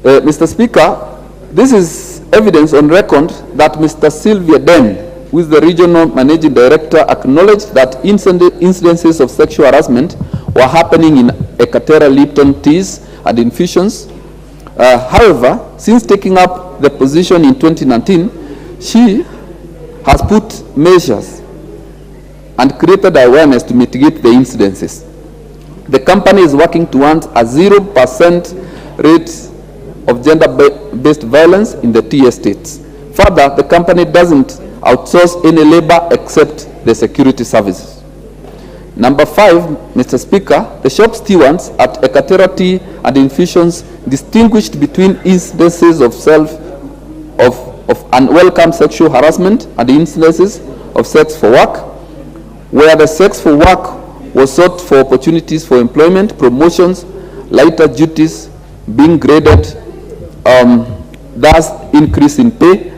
Speaker 13: Mr. Speaker, this is evidence on record that Mr. Sylvia Den, who is the Regional Managing Director, acknowledged that incidences of sexual harassment were happening in Ekatera, Lipton teas and infusions. However, since taking up the position in 2019, she has put measures and created awareness to mitigate the incidences. The company is working towards a 0% rate of gender-based violence in the tea estates. Further, the company doesn't outsource any labor except the security services. Number 5, Mr. Speaker, the shop stewards at Ekatera Tea and Infusions distinguished between incidences of unwelcome sexual harassment and incidences of sex for work, where the sex for work was sought for opportunities for employment, promotions, lighter duties, being graded, thus increase in pay.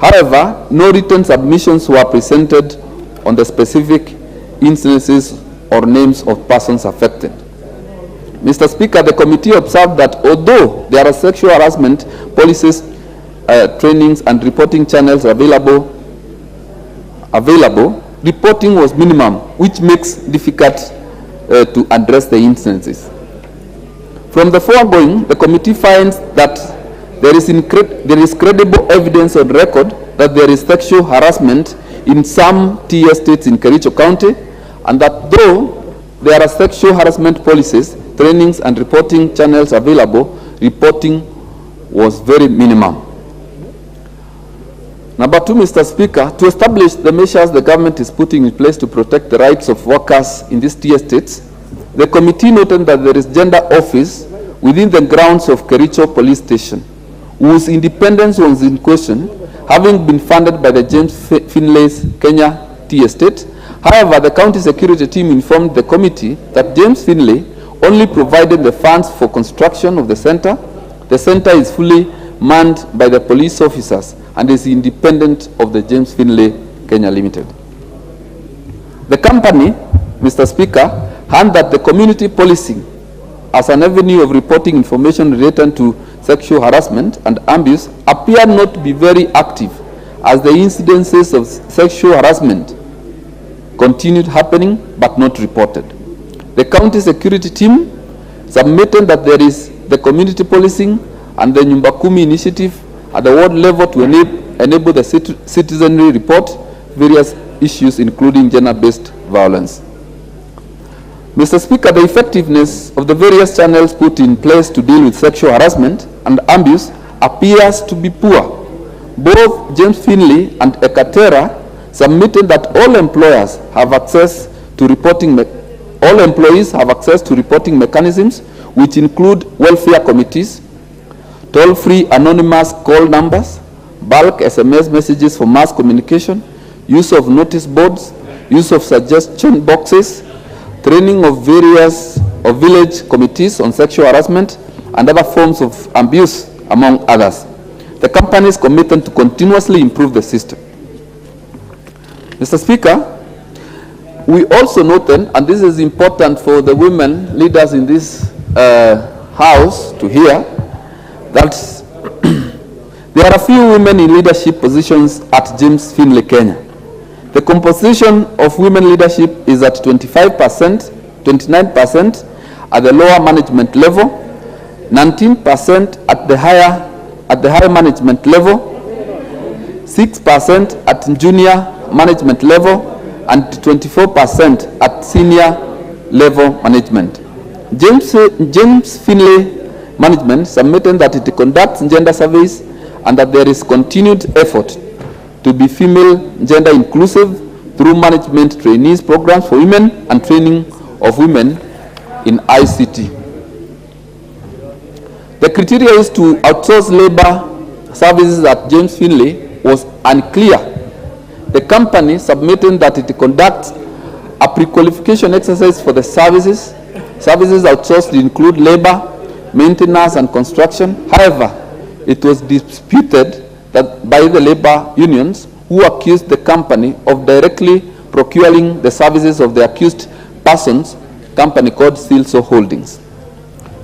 Speaker 13: However, no written submissions were presented on the specific incidences or names of persons affected. Mr. Speaker, the committee observed that although there are sexual harassment policies, trainings and reporting channels available, reporting was minimum, which makes it difficult to address the incidences. From the foregoing, the committee finds that there is credible evidence on record that there is sexual harassment in some tea estates in Kericho County, and that though there are sexual harassment policies, trainings and reporting channels available, reporting was very minimum. Number 2, Mr. Speaker, to establish the measures the government is putting in place to protect the rights of workers in these tea estates, the committee noted that there is gender office within the grounds of Kericho Police Station, whose independence was in question, having been funded by the James Finlay's Kenya Tea Estate. However, the county security team informed the committee that James Finlay only provided the funds for construction of the center. The center is fully manned by the police officers and is independent of the James Finlay Kenya Limited. The company, Mr. Speaker, found that the community policing as an avenue of reporting information related to sexual harassment and abuse appeared not to be very active, as the incidences of sexual harassment continued happening but not reported. The county security team submitted that there is the community policing and the Nyumba Kumi initiative at the ward level to enable the citizenry report various issues including gender-based violence. Mr. Speaker, the effectiveness of the various channels put in place to deal with sexual harassment and abuse appears to be poor. Both James Finlay and Ekatera submitted that all employees have access to reporting mechanisms, which include welfare committees, toll-free anonymous call numbers, bulk SMS messages for mass communication, use of notice boards, use of suggestion boxes, training of various village committees on sexual harassment and other forms of abuse, among others. The company is committed to continuously improve the system. Mr. Speaker, we also noted, and this is important for the women leaders in this House to hear, that there are few women in leadership positions at James Finlay, Kenya. The composition of women leadership is at 25%, 29% at the lower management level, 19% at the higher management level, 6% at junior management level, and 24% at senior level management. James Finlay management submitted that it conducts gender surveys and that there is continued effort to be female gender inclusive through management trainees programs for women and training of women in ICT. The criteria is to outsource labor services at James Finlay was unclear. The company submitted that it conducts a pre-qualification exercise for the services. Services outsourced include labor, maintenance and construction. However, it was disputed that by the labor unions who accused the company of directly procuring the services of the accused persons, company called Silso Holdings.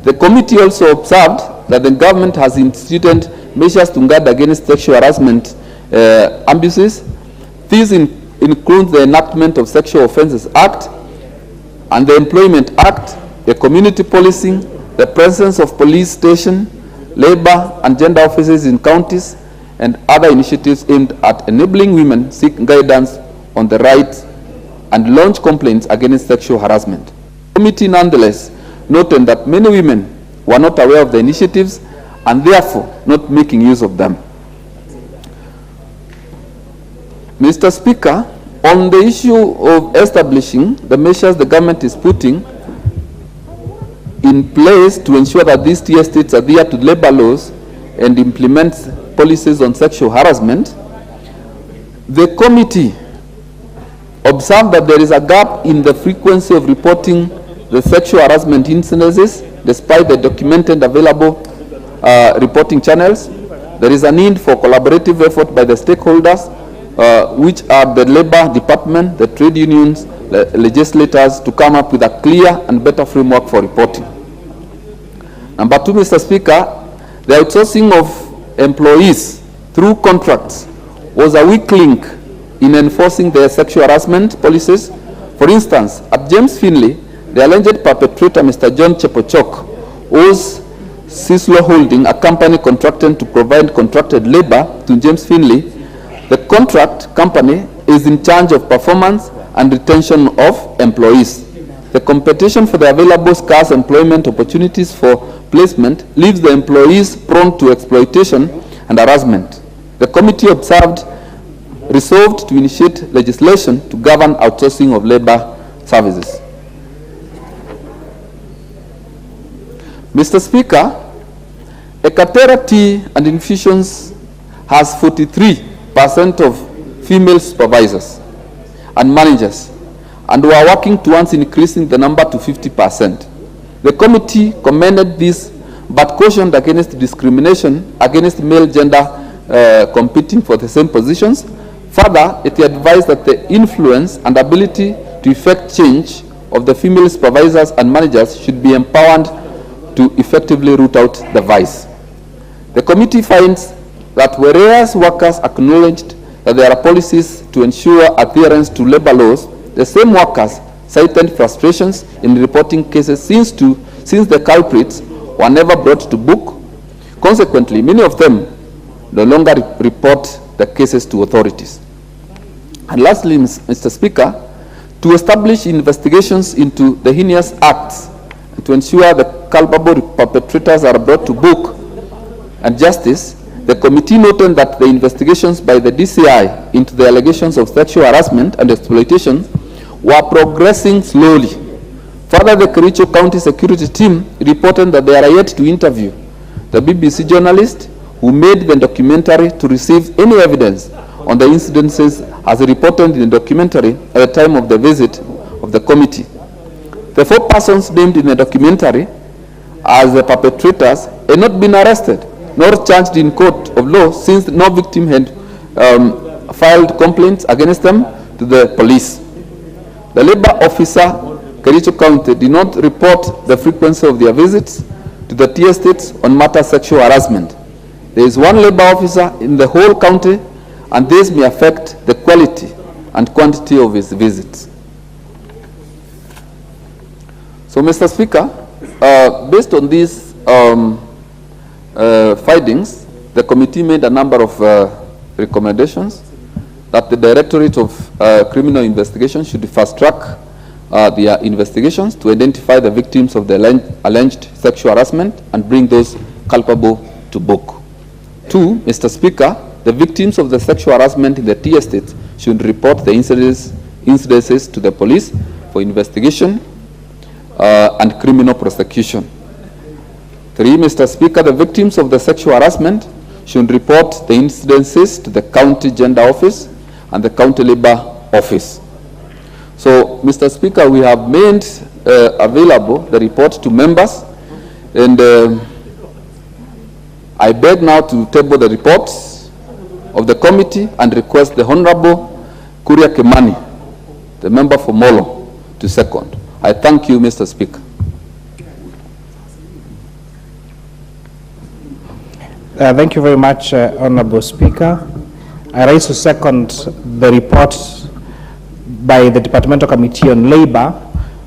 Speaker 13: The committee also observed that the government has instituted measures to guard against sexual harassment abuses. These include the enactment of Sexual Offences Act and the Employment Act, the community policing, the presence of police station, labor and gender offices in counties, and other initiatives aimed at enabling women seek guidance on the rights and launch complaints against sexual harassment. The committee nonetheless noted that many women were not aware of the initiatives and therefore not making use of them. Mr. Speaker, on the issue of establishing the measures the government is putting in place to ensure that these tier states adhere to labor laws and implement policies on sexual harassment, the committee observed that there is a gap in the frequency of reporting the sexual harassment incidences despite the documented available reporting channels. There is a need for collaborative effort by the stakeholders, which are the Labor Department, the trade unions, the legislators, to come up with a clear and better framework for reporting. Number two, Mr. Speaker, the outsourcing of employees through contracts was a weak link in enforcing the sexual harassment policies. For instance, at James Finley, the alleged perpetrator, Mr. John Chepochok, owes Sislo Holding, a company contracted to provide contracted labor to James Finley. The contract company is in charge of performance and retention of employees. The competition for the available scarce employment opportunities for placement leaves the employees prone to exploitation and harassment. The committee resolved to initiate legislation to govern outsourcing of labor services. Mr. Speaker, Ekatera Tea and Infusions has 43% of female supervisors and managers, and we are working towards increasing the number to 50%. The committee commended this, but cautioned against discrimination against male gender competing for the same positions. Further, it advised that the influence and ability to effect change of the female supervisors and managers should be empowered to effectively root out the vice. The committee finds that whereas workers acknowledged that there are policies to ensure adherence to labor laws, the same workers cited frustrations in reporting cases since the culprits were never brought to book. Consequently, many of them no longer report the cases to authorities. And lastly, Mr. Speaker, to establish investigations into the heinous acts and to ensure the culpable perpetrators are brought to book and justice, the committee noted that the investigations by the DCI into the allegations of sexual harassment and exploitation were progressing slowly. Further, the Kericho County Security Team reported that they are yet to interview the BBC journalist who made the documentary to receive any evidence on the incidences as reported in the documentary at the time of the visit of the committee. The 4 persons named in the documentary as the perpetrators had not been arrested nor charged in court of law, since no victim had filed complaints against them to the police. The labor officer, Kericho County, did not report the frequency of their visits to the tier states on matter sexual harassment. There is one labor officer in the whole county, and this may affect the quality and quantity of his visits. So, Mr. Speaker, based on these findings, the committee made a number of recommendations that the Directorate of Criminal Investigation should fast-track their investigations to identify the victims of the alleged sexual harassment and bring those culpable to book. 2, Mr. Speaker, the victims of the sexual harassment in the tier states should report the incidences to the police for investigation and criminal prosecution. 3, Mr. Speaker, the victims of the sexual harassment should report the incidences to the county gender office and the county labor office. So, Mr. Speaker, we have made available the report to members, and I beg now to table the reports of the committee and request the Honorable Kuria Kimani, the member for Molo, to second. I thank you, Mr. Speaker.
Speaker 6: Thank you very much, Honorable Speaker. I rise to second the report by the Departmental Committee on Labor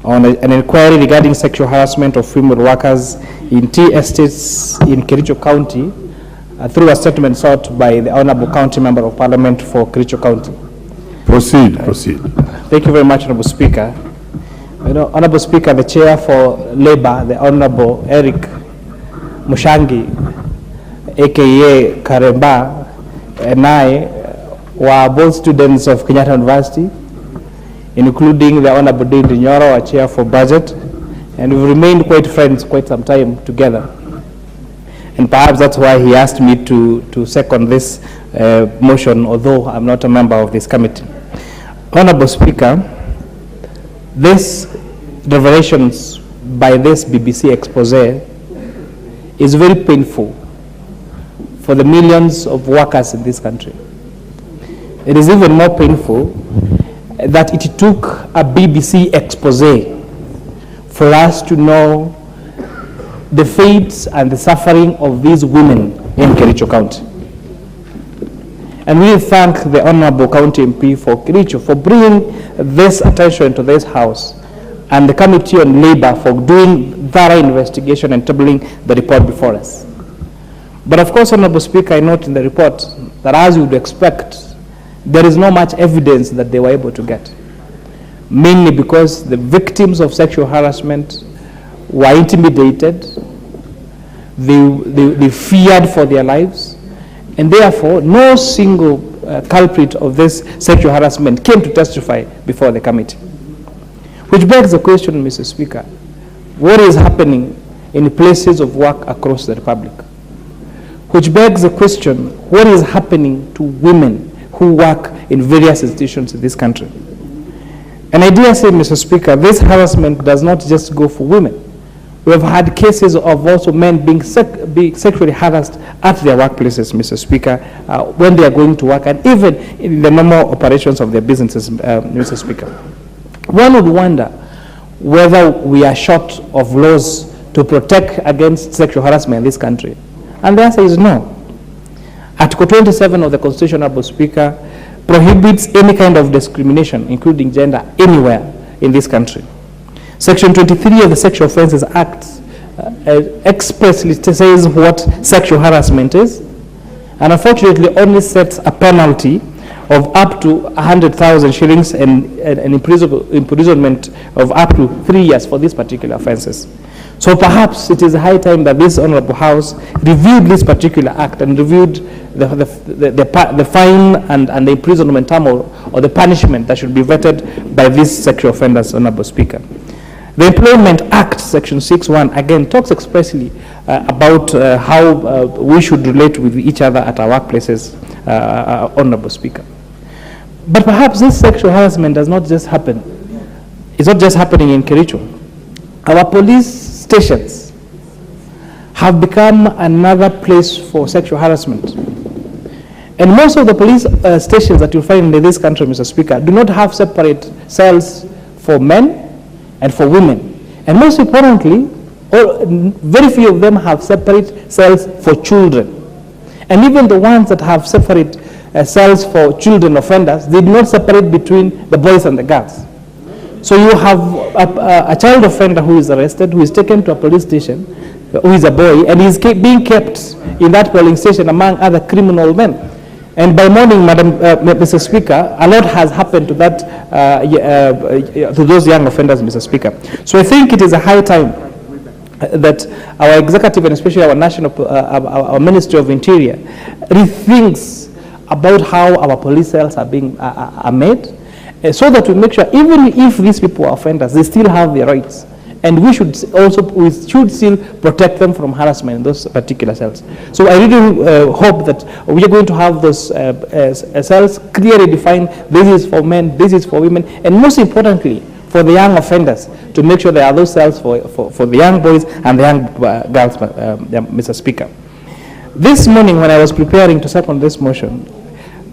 Speaker 6: on an inquiry regarding sexual harassment of female workers in tea estates in Kericho County through a statement sought by the Honorable County Member of Parliament for Kericho County.
Speaker 12: Proceed.
Speaker 6: Thank you very much, Honorable Speaker. Honorable Speaker, the Chair for Labor, the Honorable Eric Mushangi, aka Karemba, and I were both students of Kenyatta University, including the Honorable Dean Nyoro, our Chair for Budget, and we've remained quite friends quite some time together. And perhaps that's why he asked me to second this motion, although I'm not a member of this committee. Honorable Speaker, this revelations by this BBC expose is very painful for the millions of workers in this country. It is even more painful that it took a BBC expose for us to know the fates and the suffering of these women in Kericho County. And we thank the Honorable County MP for Kericho for bringing this attention to this House and the Committee on Labor for doing thorough investigation and tabling the report before us. But of course, Honorable Speaker, I note in the report that as you would expect, there is not much evidence that they were able to get, mainly because the victims of sexual harassment were intimidated, they feared for their lives, and therefore no single culprit of this sexual harassment came to testify before the committee. Which begs the question, Mr. Speaker, what is happening in places of work across the Republic? Which begs the question, what is happening to women who work in various institutions in this country? And I dare say, Mr. Speaker, this harassment does not just go for women. We have had cases of also men being sexually harassed at their workplaces, Mr. Speaker, when they are going to work, and even in the normal operations of their businesses, Mr. Speaker. One would wonder whether we are short of laws to protect against sexual harassment in this country. And the answer is no. Article 27 of the Constitution, Honorable Speaker, prohibits any kind of discrimination, including gender, anywhere in this country. Section 23 of the Sexual Offences Act expressly says what sexual harassment is, and unfortunately only sets a penalty of up to 100,000 shillings and imprisonment of up to 3 years for these particular offences. So perhaps it is high time that this Honourable House reviewed this particular act and reviewed the fine and the imprisonment term or the punishment that should be vetted by these sexual offenders, Honourable Speaker. The Employment Act, Section 6.1, again talks expressly about how we should relate with each other at our workplaces, Honourable Speaker. But perhaps this sexual harassment does not just happen. It's not just happening in Kericho. Our police stations have become another place for sexual harassment. And most of the police stations that you'll find in this country, Mr. Speaker, do not have separate cells for men and for women. And most importantly, very few of them have separate cells for children. And even the ones that have separate cells for children offenders, they do not separate between the boys and the girls. So you have a child offender who is arrested, who is taken to a police station, who is a boy, and he is being kept in that polling station among other criminal men. And by morning, Mr. Speaker, a lot has happened to that, to those young offenders, Mr. Speaker. So I think it is a high time that our executive and especially our our Ministry of Interior rethinks about how our police cells are being made, so that we make sure even if these people are offenders, they still have their rights. And we should still protect them from harassment in those particular cells. So I really hope that we are going to have those cells clearly defined. This is for men, this is for women, and most importantly, for the young offenders, to make sure there are those cells for the young boys and the young girls, Mr. Speaker. This morning when I was preparing to second this motion,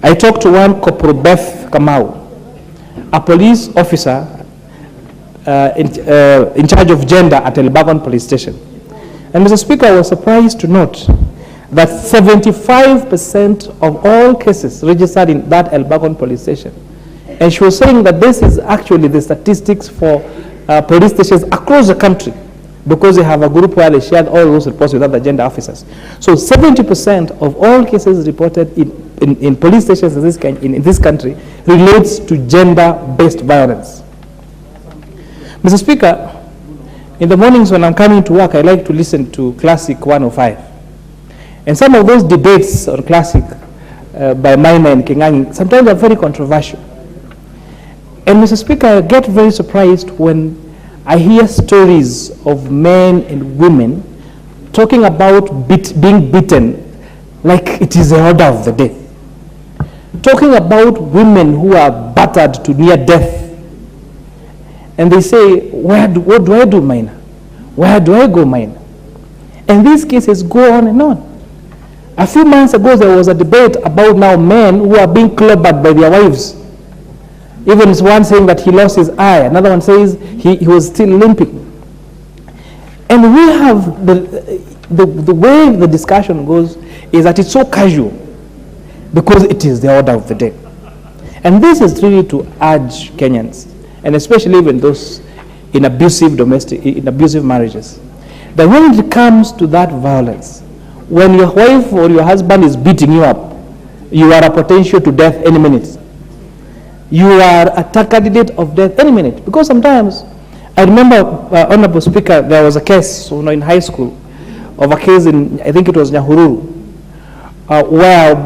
Speaker 6: I talked to one Corporal Beth Kamau, a police officer in charge of gender at Elbagon Police Station. And Mr. Speaker, I was surprised to note that 75% of all cases registered in that Elbagon police station. And she was saying that this is actually the statistics for police stations across the country, because they have a group where they shared all those reports with other gender officers. So 70% of all cases reported in police stations in this country relates to gender-based violence. Mr. Speaker, in the mornings when I'm coming to work, I like to listen to Classic 105. And some of those debates on Classic by Maina and Kingangi sometimes are very controversial. And Mr. Speaker, I get very surprised when I hear stories of men and women talking about being beaten like it is the order of the day. Talking about women who are battered to near death. And they say, what do I do, Maina? Where do I go, Maina? And these cases go on and on. A few months ago, there was a debate about now men who are being clobbered by their wives. Even one saying that he lost his eye. Another one says he was still limping. And we have the way the discussion goes is that it's so casual because it is the order of the day. And this is really to urge Kenyans, and especially even those in abusive marriages, that when it comes to that violence, when your wife or your husband is beating you up, you are a potential to death any minute. You are a candidate of death any minute. Because sometimes, I remember, Honorable Speaker, there was a case in high school of a case in, I think it was Nyahururu, where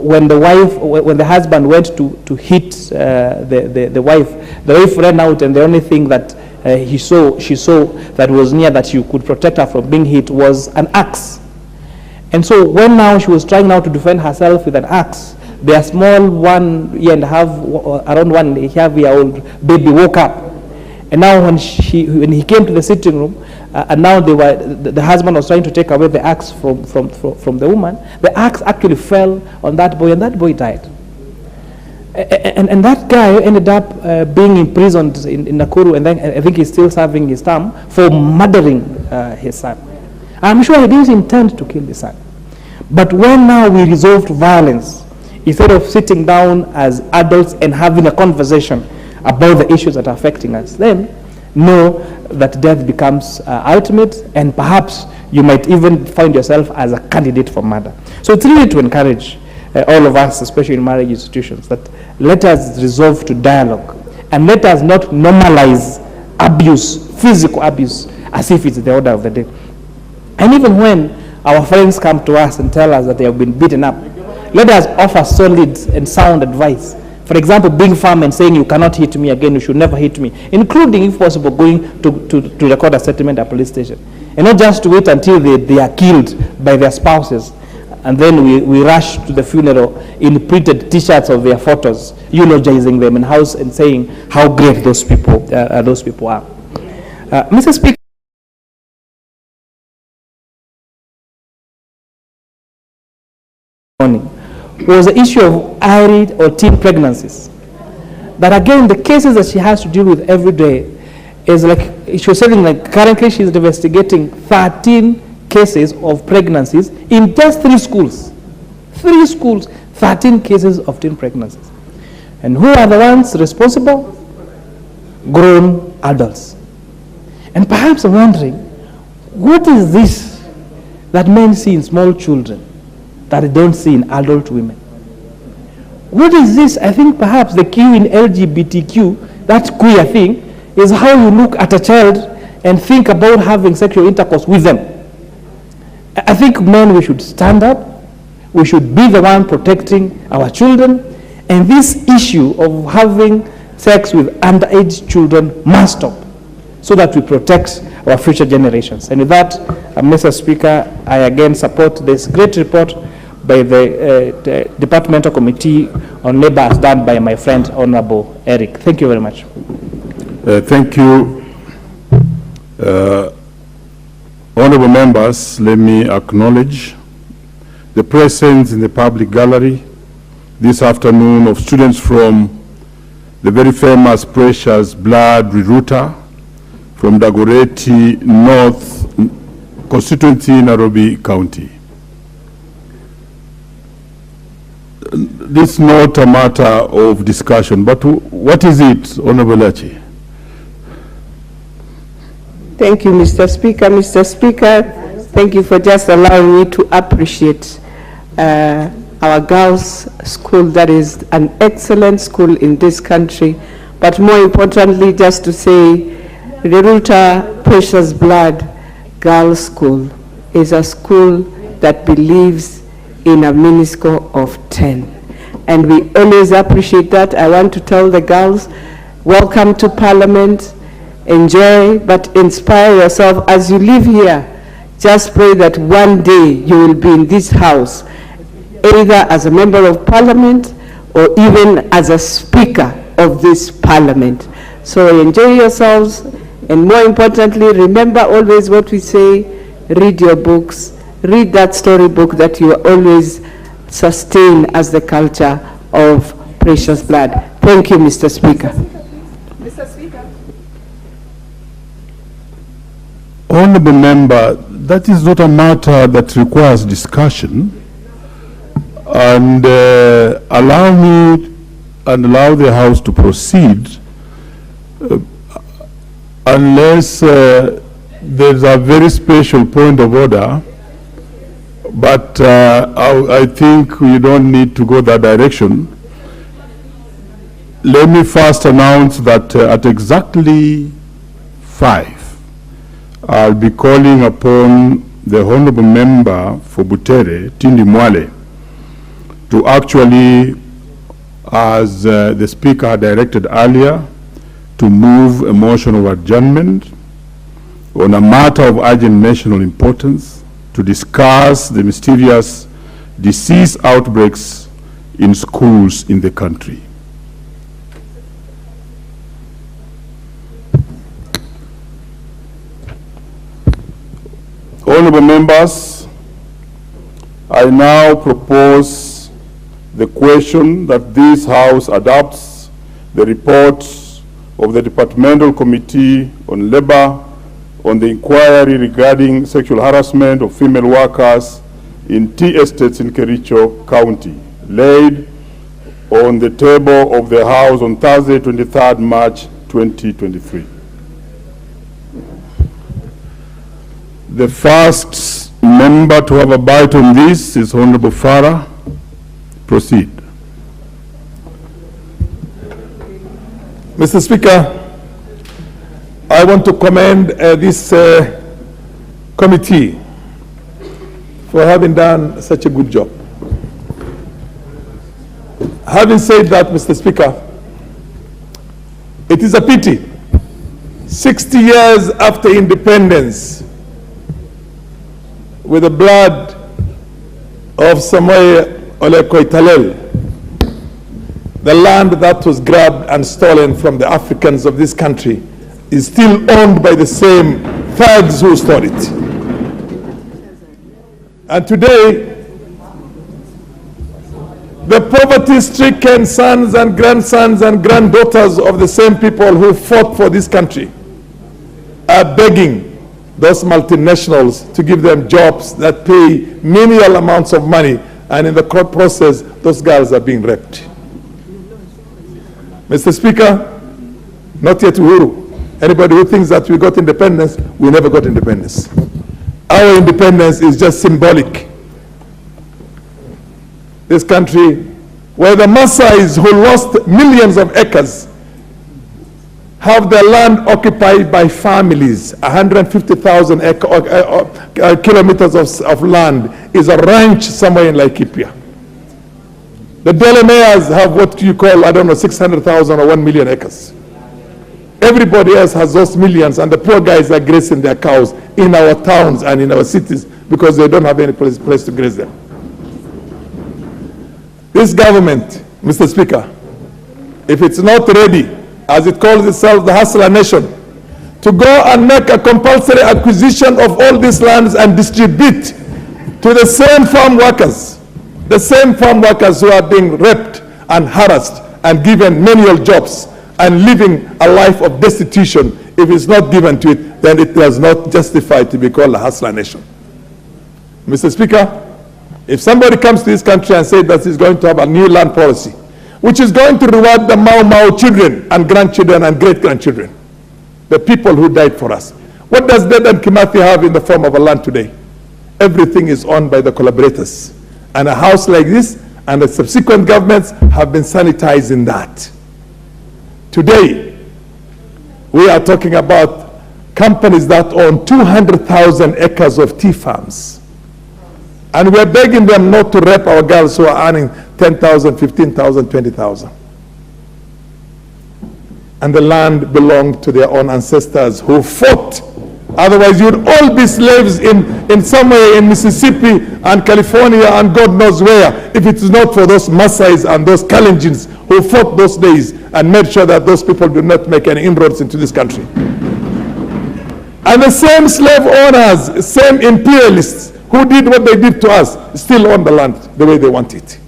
Speaker 6: when the husband went to hit the wife ran out, and the only thing that she saw that was near that you could protect her from being hit was an axe. And so when now she was trying now to defend herself with an axe, their small around 1.5-year-old baby woke up. And now when he came to the sitting room, and now the husband was trying to take away the axe from the woman, the axe actually fell on that boy, and that boy died. And that guy ended up being imprisoned in Nakuru, and then I think he's still serving his term for murdering his son. I'm sure he didn't intend to kill the son. But when now we resolved violence, instead of sitting down as adults and having a conversation about the issues that are affecting us, then know that death becomes ultimate, and perhaps you might even find yourself as a candidate for murder. So it's really to encourage all of us, especially in marriage institutions, that let us resolve to dialogue, and let us not normalize abuse, physical abuse, as if it's the order of the day. And even when our friends come to us and tell us that they have been beaten up, let us offer solid and sound advice. For example, being firm and saying, you cannot hit me again, you should never hit me, including, if possible, going to record a settlement at a police station. And not just to wait until they are killed by their spouses, and then we rush to the funeral in printed T-shirts of their photos, eulogizing them in house and saying how great those people are. Mr. Speaker, was the issue of early or teen pregnancies. That again, the cases that she has to deal with every day is like, she was saying, like currently she's investigating 13 cases of pregnancies in just 3 schools. 3 schools, 13 cases of teen pregnancies. And who are the ones responsible? Grown adults. And perhaps I'm wondering, what is this that men see in small children that they don't see in adult women? What is this? I think perhaps the Q in LGBTQ, that queer thing, is how you look at a child and think about having sexual intercourse with them. I think men, we should stand up. We should be the one protecting our children. And this issue of having sex with underage children must stop, so that we protect our future generations. And with that, Mr. Speaker, I again support this great report by the Departmental Committee on Labor as done by my friend, Honorable Eric. Thank you very much.
Speaker 12: Thank you. Honorable members, let me acknowledge the presence in the public gallery this afternoon of students from the very famous Precious Blood RUTO from Dagoretti North constituency, Nairobi County. this is not a matter of discussion, but what is it, Honorable Achi?
Speaker 22: Thank you, Mr. Speaker. Mr. Speaker, thank you for just allowing me to appreciate our girls' school. That is an excellent school in this country. But more importantly, just to say, the RUTO Precious Blood Girls' School is a school that believes in a miniscore of 10. And we always appreciate that. I want to tell the girls, welcome to Parliament. Enjoy, but inspire yourself as you live here. Just pray that one day you will be in this house, either as a member of Parliament or even as a speaker of this Parliament. So enjoy yourselves, and more importantly, remember always what we say: read your books, read that storybook that you always sustain as the culture of precious blood. Thank you, Mr. Speaker.
Speaker 4: Mr. Speaker.
Speaker 12: Honorable Member, that is not a matter that requires discussion. And allow me and allow the House to proceed unless there's a very special point of order. But I think we don't need to go that direction. Let me first announce that at exactly 5, I'll be calling upon the Honorable Member for Butere, Tindi Mwale, to actually, as the Speaker had directed earlier, to move a motion of adjournment on a matter of urgent national importance to discuss the mysterious disease outbreaks in schools in the country. Honorable members, I now propose the question that this House adopts the report of the Departmental Committee on Labor on the inquiry regarding sexual harassment of female workers in tea estates in Kericho County, laid on the table of the House on Thursday, 23rd March 2023. The first member to have a bite on this is Honorable Farah. Proceed.
Speaker 14: Mr. Speaker, I want to commend this committee for having done such a good job. Having said that, Mr. Speaker, it is a pity, 60 years after independence, with the blood of Samuel Ole Koitalel, the land that was grabbed and stolen from the Africans of this country is still owned by the same thugs who stole it. And today, the poverty-stricken sons and grandsons and granddaughters of the same people who fought for this country are begging those multinationals to give them jobs that pay menial amounts of money, and in the court process, those girls are being raped. Mr. Speaker, not yet uhuru. Anybody who thinks that we got independence, we never got independence. Our independence is just symbolic. This country, where the Maasais who lost millions of acres have their land occupied by families, 150,000 kilometers of land is a ranch somewhere in Laikipia. The Delemayas have what you call, I don't know, 600,000 or 1 million acres. Everybody else has those millions, and the poor guys are grazing their cows in our towns and in our cities because they don't have any place to graze them. This government, Mr. Speaker, if it's not ready, as it calls itself the Hustler Nation, to go and make a compulsory acquisition of all these lands and distribute to the same farm workers who are being raped and harassed and given menial jobs and living a life of destitution. If it's not given to it, then it does not justify to be called a Hustler Nation. Mr. Speaker, If somebody comes to this country and says that he's going to have a new land policy, which is going to reward the Mau children and grandchildren and great-grandchildren, the people who died for us. What does Dedan Kimathi have in the form of a land today? Everything is owned by the collaborators. And a house like this and the subsequent governments have been sanitizing that. Today, we are talking about companies that own 200,000 acres of tea farms. And we're begging them not to rape our girls who are earning 10,000, 15,000, 20,000. And the land belonged to their own ancestors who fought. Otherwise, you'd all be slaves in somewhere in Mississippi and California and God knows where, if it is not for those Maasais and those Kalenjins who fought those days and made sure that those people do not make any inroads into this country. And the same slave owners, same imperialists who did what they did to us, still own the land the way they want it.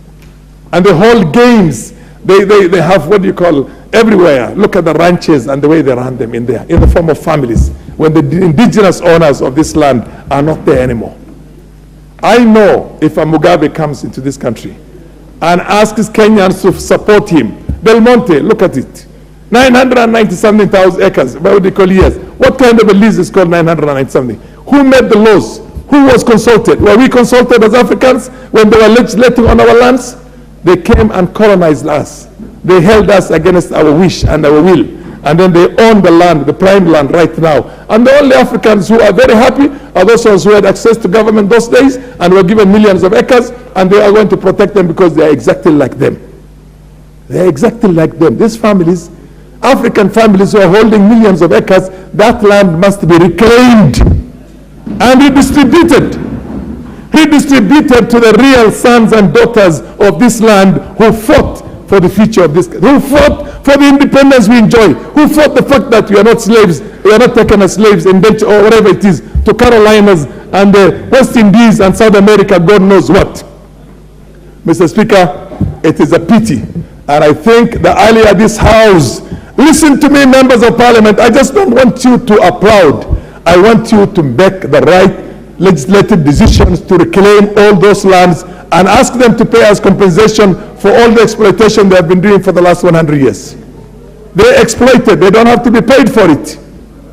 Speaker 14: And the whole games, they have what you call everywhere. Look at the ranches and the way they run them in there, in the form of families, when the indigenous owners of this land are not there anymore. I know if a Mugabe comes into this country and asks Kenyans to support him, Del Monte, look at it. 990-something thousand acres, what do you call years? What kind of a lease is called 990-something? Who made the laws? Who was consulted? Were we consulted as Africans when they were legislating on our lands? They came and colonized us. They held us against our wish and our will. And then they own the land, the prime land right now. And the only Africans who are very happy are those ones who had access to government those days and were given millions of acres, and they are going to protect them because they are exactly like them. They are exactly like them. These families, African families who are holding millions of acres, that land must be reclaimed and redistributed. Redistributed to the real sons and daughters of this land who fought for the future of this, who fought for the independence we enjoy, who fought the fact that we are not slaves, we are not taken as slaves in Dutch or whatever it is, to Carolinas and the West Indies and South America, God knows what. Mr. Speaker, it is a pity. And I think that earlier this House, listen to me, members of Parliament, I just don't want you to applaud. I want you to make the right legislative decisions to reclaim all those lands and ask them to pay us compensation for all the exploitation they have been doing for the last 100 years. They exploited, they don't have to be paid for it.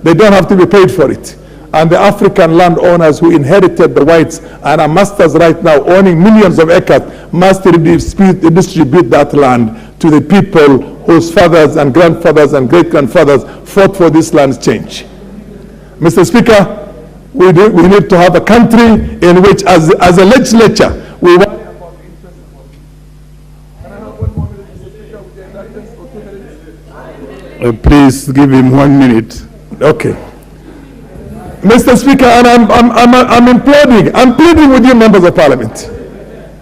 Speaker 14: They don't have to be paid for it. And the African landowners who inherited the whites and are masters right now, owning millions of acres, must redistribute that land to the people whose fathers and grandfathers and great-grandfathers fought for this land's change. Mr. Speaker, we need to have a country in which, as a legislature, we want.
Speaker 12: Please give him 1 minute.
Speaker 14: Okay. Mr. Speaker, and I'm imploding. I'm pleading with you, members of Parliament.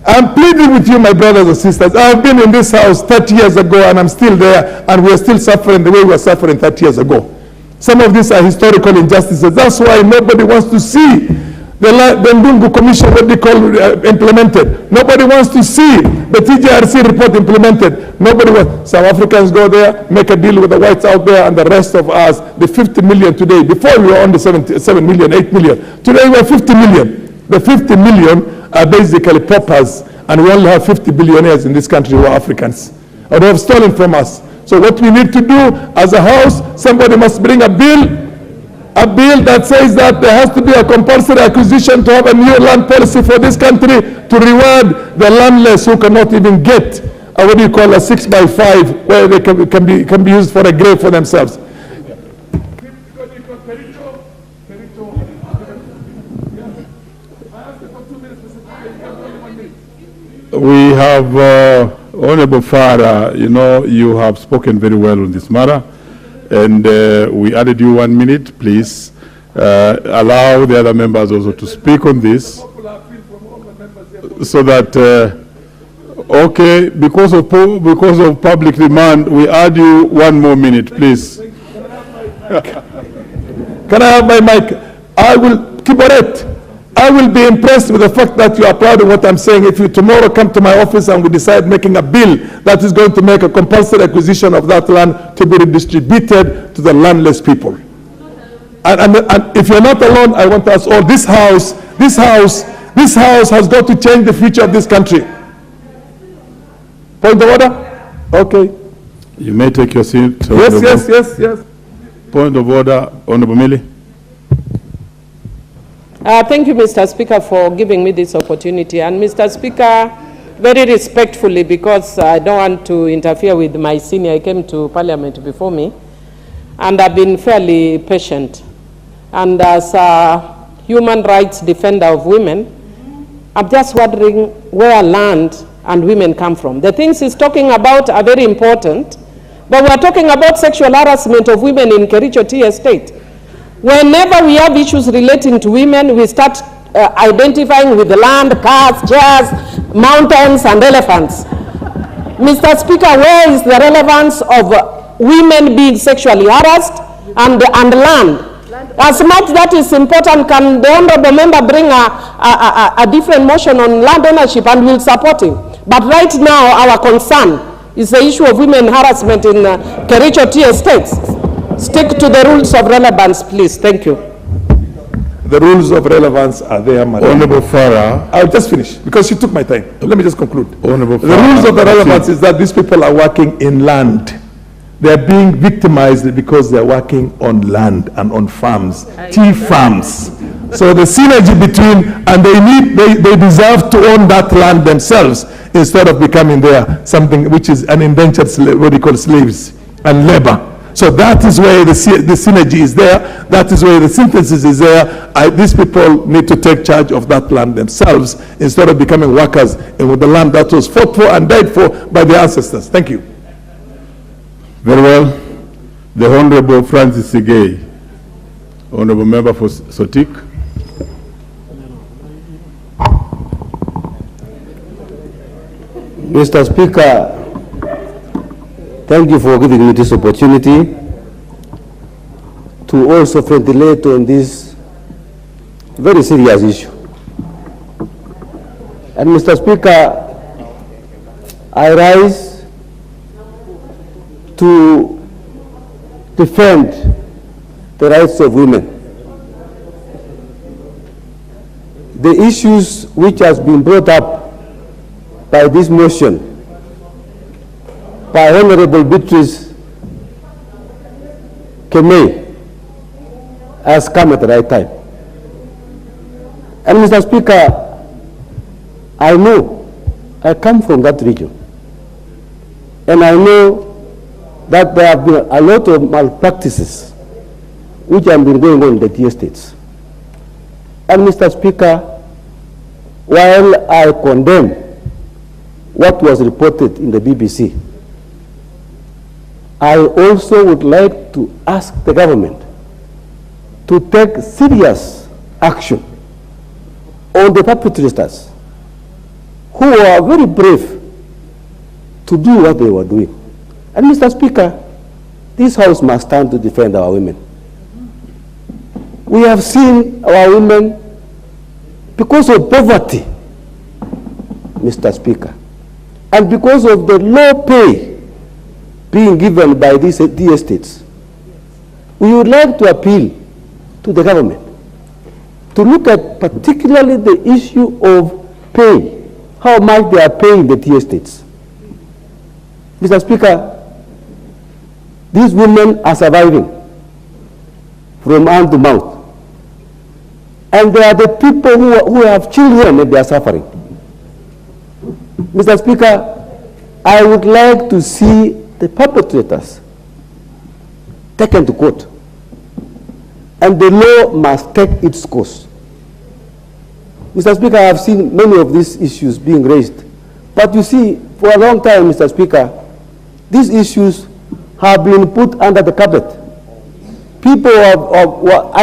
Speaker 14: I'm pleading with you, my brothers and sisters. I've been in this House 30 years ago, and I'm still there, and we're still suffering the way we were suffering 30 years ago. Some of these are historical injustices. That's why nobody wants to see the Ndungu Commission, what they call implemented. Nobody wants to see the TJRC report implemented. Nobody wants. South Africans go there, make a deal with the whites out there, and the rest of us, the 50 million today. Before we were on the 7 million, 8 million. Today we're 50 million. The 50 million are basically paupers, and we only have 50 billionaires in this country who are Africans, or they have stolen from us. So what we need to do as a House, somebody must bring a bill that says that there has to be a compulsory acquisition to have a new land policy for this country to reward the landless who cannot even get what do you call a 6x5 where they can be used for a grave for themselves.
Speaker 12: We have Honorable Farah, you know, you have spoken very well on this matter, and we added you 1 minute. Please allow the other members also to speak on this, so that, okay, because of public demand, we add you 1 more minute, please.
Speaker 14: Can I have my mic? I will keep it. I will be impressed with the fact that you are proud of what I'm saying if you tomorrow come to my office and we decide making a bill that is going to make a compulsory acquisition of that land to be redistributed to the landless people. And if you're not alone, I want us all, this house, This House has got to change the future of this country. Point of order? Okay.
Speaker 12: You may take your seat.
Speaker 14: Yes.
Speaker 12: Point of order, Honorable Millie.
Speaker 4: Thank you, Mr. Speaker, for giving me this opportunity. And Mr. Speaker, very respectfully, because I don't want to interfere with my senior, he came to Parliament before me, and I've been fairly patient. And as a human rights defender of women, I'm just wondering where land and women come from. The things he's talking about are very important, but we're talking about sexual harassment of women in Kericho Tea Estate. Whenever we have issues relating to women, we start identifying with the land, cars, chairs, mountains, and elephants. Mr. Speaker, where is the relevance of women being sexually harassed and land? As much that is important, can the honorable member bring a different motion on land ownership, and we'll support him. But right now, our concern is the issue of women harassment in Kericho Tea Estates. Stick to the rules of relevance, please. Thank you.
Speaker 14: The rules of relevance are there, Madam.
Speaker 12: Honorable Farah.
Speaker 14: I'll just finish, because you took my time. Let me just conclude.
Speaker 12: Honorable
Speaker 14: The
Speaker 12: Farah.
Speaker 14: rules of the relevance is that these people are working in land. They're being victimized because they're working on land and on farms, tea farms. So the synergy between, and they deserve to own that land themselves instead of becoming there something which is an indentured slave, what do you call slaves and labor. So that is where the synergy is there. That is where the synthesis is there. These people need to take charge of that land themselves instead of becoming workers with the land that was fought for and died for by their ancestors. Thank you.
Speaker 12: Very well. The Honorable Francis Sigay, Honorable Member for Sotik.
Speaker 15: Mr. Speaker, thank you for giving me this opportunity to also ventilate on this very serious issue. And Mr. Speaker, I rise to defend the rights of women. The issues which has been brought up by this motion by Honorable Beatrice Kemei has come at the right time. And Mr. Speaker, I know, I come from that region, and I know that there have been a lot of malpractices which have been going on in the tea estates. And Mr. Speaker, while I condemn what was reported in the BBC, I also would like to ask the government to take serious action on the perpetrators who are very brave to do what they were doing. And Mr. Speaker, this House must stand to defend our women. We have seen our women, because of poverty, Mr. Speaker, and because of the low pay being given by these tea estates, we would like to appeal to the government to look at particularly the issue of pay, how much they are paying the tea estates. Mr. Speaker, these women are surviving from hand to mouth. And they are the people who have children and they are suffering. Mr. Speaker, I would like to see the perpetrators taken to court. And the law must take its course. Mr. Speaker, I have seen many of these issues being raised. But you see, for a long time, Mr. Speaker, these issues have been put under the carpet. People I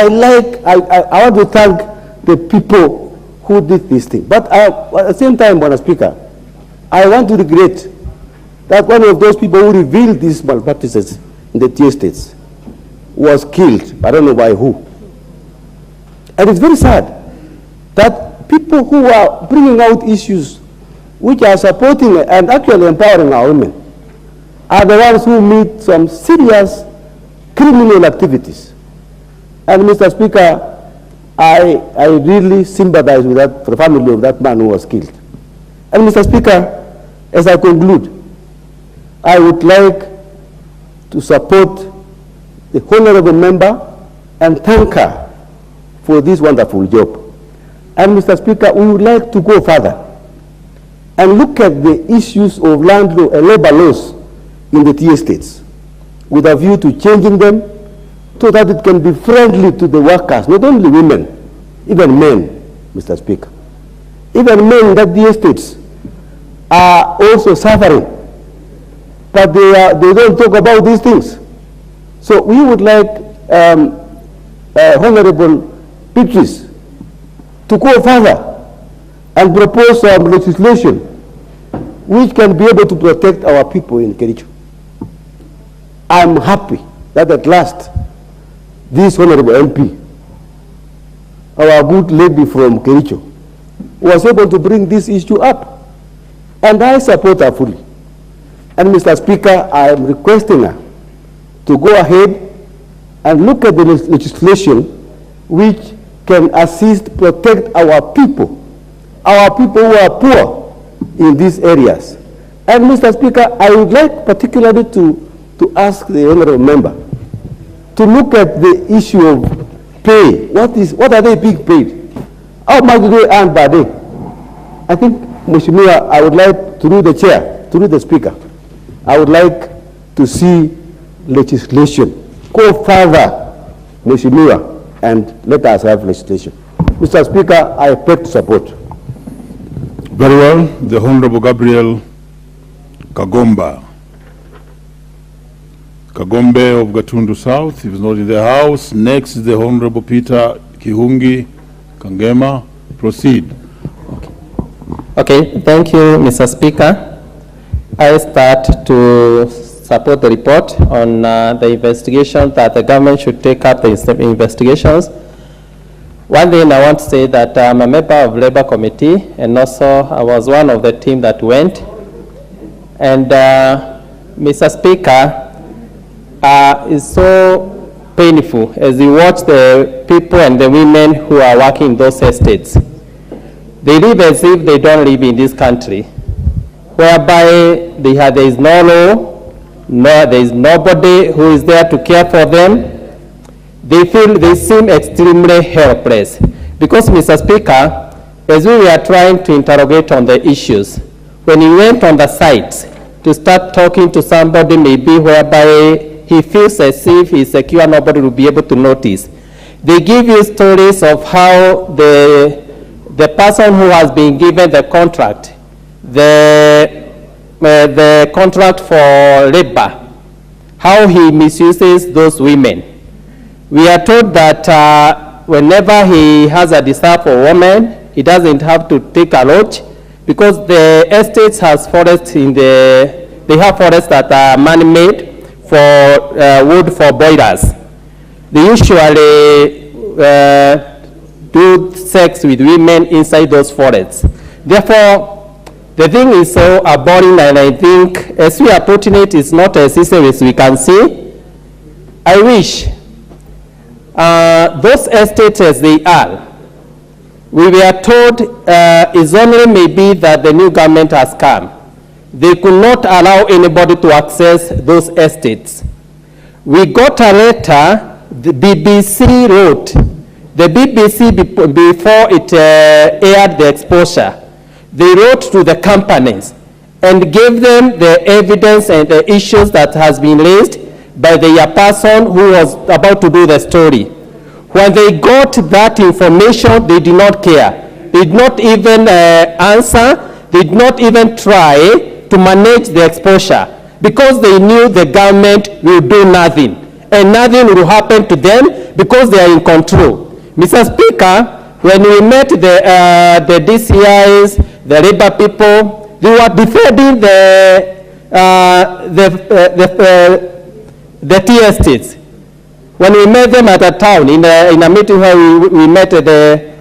Speaker 15: want to thank the people who did this thing. But at the same time, Mr. Speaker, I want to regret that one of those people who revealed these malpractices in the tea estates was killed. I don't know by who. And it's very sad that people who are bringing out issues which are supporting and actually empowering our women are the ones who meet some serious criminal activities. And Mr. Speaker, I really sympathize with the family of that man who was killed. And Mr. Speaker, as I conclude, I would like to support the honorable member and thank her for this wonderful job. And Mr. Speaker, we would like to go further and look at the issues of land law and labor laws in the T estates with a view to changing them so that it can be friendly to the workers, not only women, even men, Mr. Speaker. Even men in that T estates are also suffering, but they don't talk about these things. So we would like Honorable Petition to go further and propose some legislation which can be able to protect our people in Kericho. I'm happy that at last this Honorable MP, our good lady from Kericho, was able to bring this issue up, and I support her fully. And Mr. Speaker, I am requesting her to go ahead and look at the legislation which can assist, protect our people who are poor in these areas. And Mr. Speaker, I would like particularly to ask the honorable member to look at the issue of pay. What are they being paid? How much do they earn per day? I think, Mheshimiwa, I would like, through the chair, through the speaker, I would like to see legislation go further, Mheshimiwa, and let us have legislation. Mr. Speaker, I beg to support.
Speaker 12: Very well. The Honorable Gabriel Kagombe of Gatundu South, he is not in the House. Next is the Honorable Peter Kihungi Kangema. Proceed.
Speaker 10: Okay, thank you, Mr. Speaker. I start to support the report on the investigation that the government should take up the investigations. One thing I want to say that I'm a member of Labour Committee, and also I was one of the team that went. And Mr. Speaker, it's so painful as you watch the people and the women who are working in those estates. They live as if they don't live in this country, whereby there is no law, there is nobody who is there to care for them. They seem extremely helpless. Because, Mr. Speaker, as we were trying to interrogate on the issues, when we went on the site to start talking to somebody maybe whereby he feels as if he's secure, nobody will be able to notice. They give you stories of how the person who has been given the contract, the contract for labor, how he misuses those women. We are told that whenever he has a desire for a woman, he doesn't have to take a lodge, because the estates has forests in they have forests that are man-made for wood for boilers. They usually do sex with women inside those forests. Therefore, the thing is so abhorrent, and I think as we are putting it, it's not as easy as we can see. I wish those estates as they are, we were told is only maybe that the new government has come. They could not allow anybody to access those estates. We got a letter, the BBC wrote, the BBC before it aired the exposure, they wrote to the companies and gave them the evidence and the issues that has been raised by the person who was about to do the story. When they got that information, they did not care. They did not even answer. They did not even try to manage the exposure, because they knew the government will do nothing, and nothing will happen to them because they are in control. Mr. Speaker, when we met the DCIs, the labor people, they were defending the T estates. When we met them at a town, in a meeting where we met at the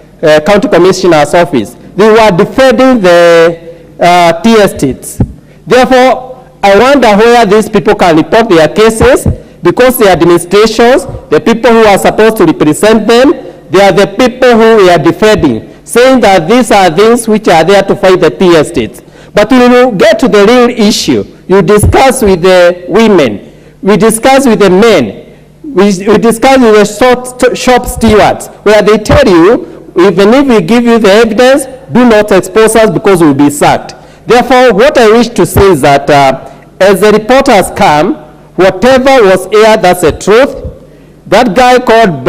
Speaker 10: county commissioner's office, they were defending the T estates. Therefore, I wonder where these people can report their cases, because the administrations, the people who are supposed to represent them, They are the people who we are defending, saying that these are things which are there to fight the tea estates. But when you get to the real issue, you discuss with the women, we discuss with the men, we discuss with the shop stewards, where they tell you, even if we give you the evidence, do not expose us because we will be sacked. Therefore, what I wish to say is that as the report has come, whatever was aired, that's the truth. That guy called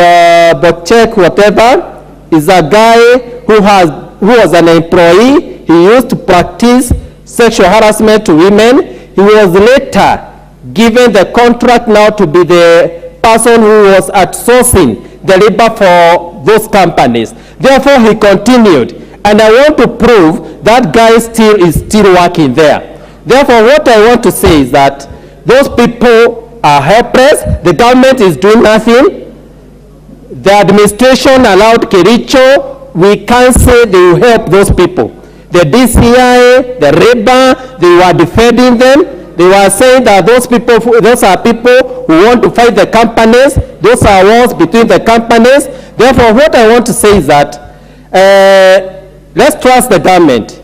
Speaker 10: Bocek, whatever, is a guy who was an employee. He used to practice sexual harassment to women. He was later given the contract now to be the person who was outsourcing the labor for those companies. Therefore, he continued. And I want to prove that guy is still working there. Therefore, what I want to say is that those people are helpless. The government is doing nothing. The administration allowed Kericho. We can't say they will help those people. The DCI, the REBA, they were defending them. They were saying that those are people who want to fight the companies. Those are wars between the companies. Therefore, what I want to say is that let's trust the government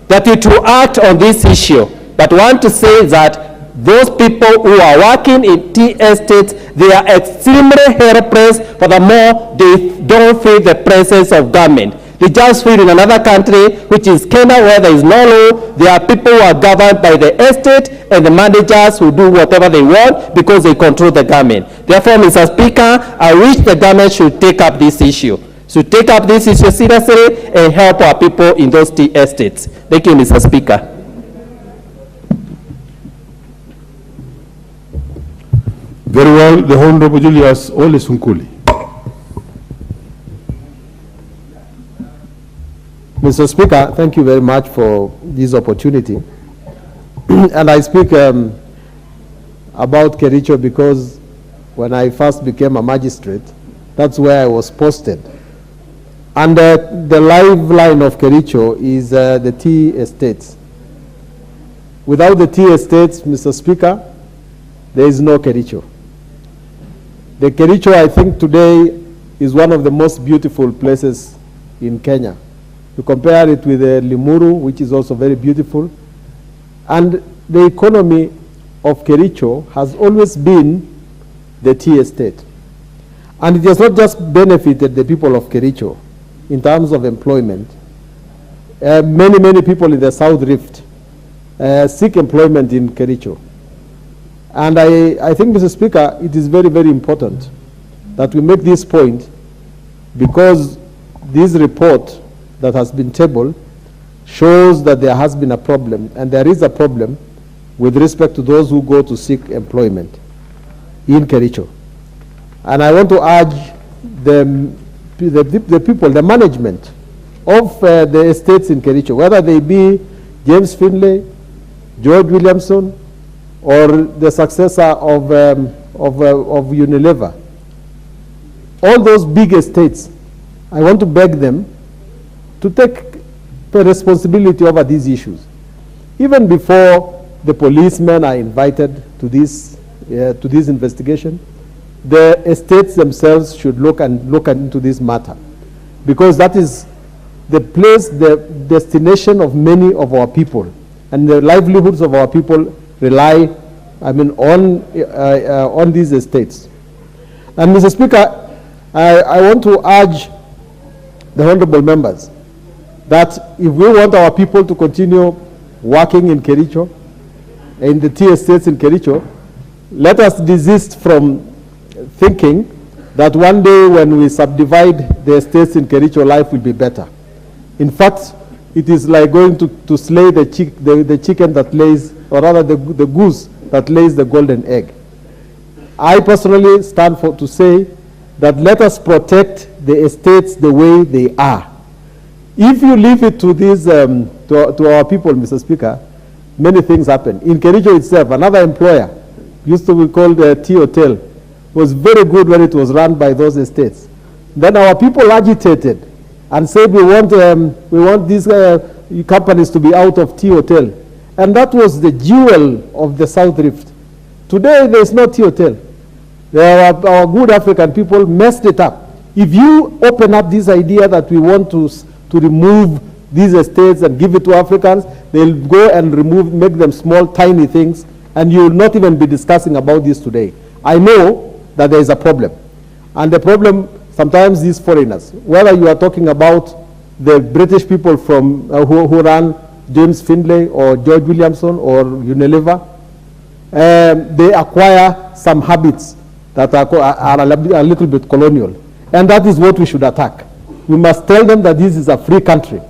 Speaker 10: that it will act on this issue. But I want to say that those people who are working in tea estates, they are extremely helpless. Furthermore, they don't feel the presence of government. They just feel in another country, which is Kenya, where there is no law. There are people who are governed by the estate and the managers who do whatever they want because they control the government. Therefore, Mr. Speaker, I wish the government should take up this issue. Should take up this issue seriously and help our people in those tea estates. Thank you, Mr. Speaker.
Speaker 12: Very well, the Honorable Julius Ole Sunkuli.
Speaker 17: Mr. Speaker, thank you very much for this opportunity. And I speak about Kericho because when I first became a magistrate, that's where I was posted. And the lifeline of Kericho is the tea estates. Without the tea estates, Mr. Speaker, there is no Kericho. The Kericho, I think, today is one of the most beautiful places in Kenya. You compare it with Limuru, which is also very beautiful. And the economy of Kericho has always been the tea estate. And it has not just benefited the people of Kericho in terms of employment. Many people in the South Rift seek employment in Kericho. And I think, Mr. Speaker, it is very, very important that we make this point because this report that has been tabled shows that there has been a problem, and there is a problem with respect to those who go to seek employment in Kericho. And I want to urge the people, the management of the estates in Kericho, whether they be James Finlay, George Williamson, or the successor of Unilever, all those big estates, I want to beg them to take the responsibility over these issues. Even before the policemen are invited to this investigation, the estates themselves should look into this matter, because that is the place, the destination of many of our people, and the livelihoods of our people rely, on these estates. And Mr. Speaker, I want to urge the honorable members that if we want our people to continue working in Kericho, in the tea estates in Kericho, let us desist from thinking that one day when we subdivide the estates in Kericho, life will be better. In fact, it is like going to slay the chicken that lays, or rather the goose that lays the golden egg. I personally stand to say that let us protect the estates the way they are. If you leave it to these, to our people, Mr. Speaker, many things happen. In Kericho itself, another employer used to be called Tea Hotel, was very good when it was run by those estates. Then our people agitated and said we want these companies to be out of Tea Hotel. And that was the jewel of the South Rift. Today there is no Tea Hotel. Our good African people messed it up If you open up this idea that we want to remove these estates and give it to Africans, they'll go and make them small, tiny things, and you will not even be discussing about this today. I know that there is a problem. And the problem, sometimes these foreigners, whether you are talking about the British people from who ran James Findlay or George Williamson or Unilever, they acquire some habits that are a little bit colonial. And that is what we should attack. We must tell them that this is a free country.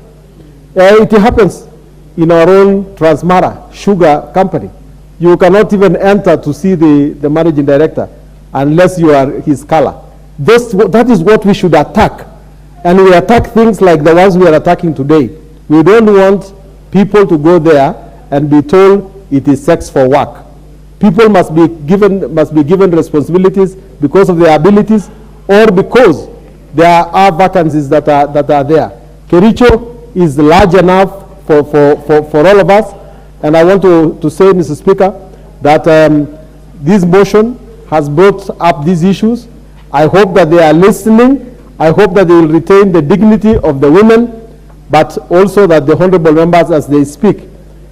Speaker 17: It happens in our own Transmara sugar company. You cannot even enter to see the managing director unless you are his color. That is what we should attack. And we attack things like the ones we are attacking today. We don't want people to go there and be told it is sex for work. People must be given responsibilities because of their abilities or because there are vacancies that are there. Kericho is large enough for all of us. And I want to say, Mr. Speaker, that this motion has brought up these issues. I hope that they are listening. I hope that they will retain the dignity of the women, but also that the honorable members, as they speak,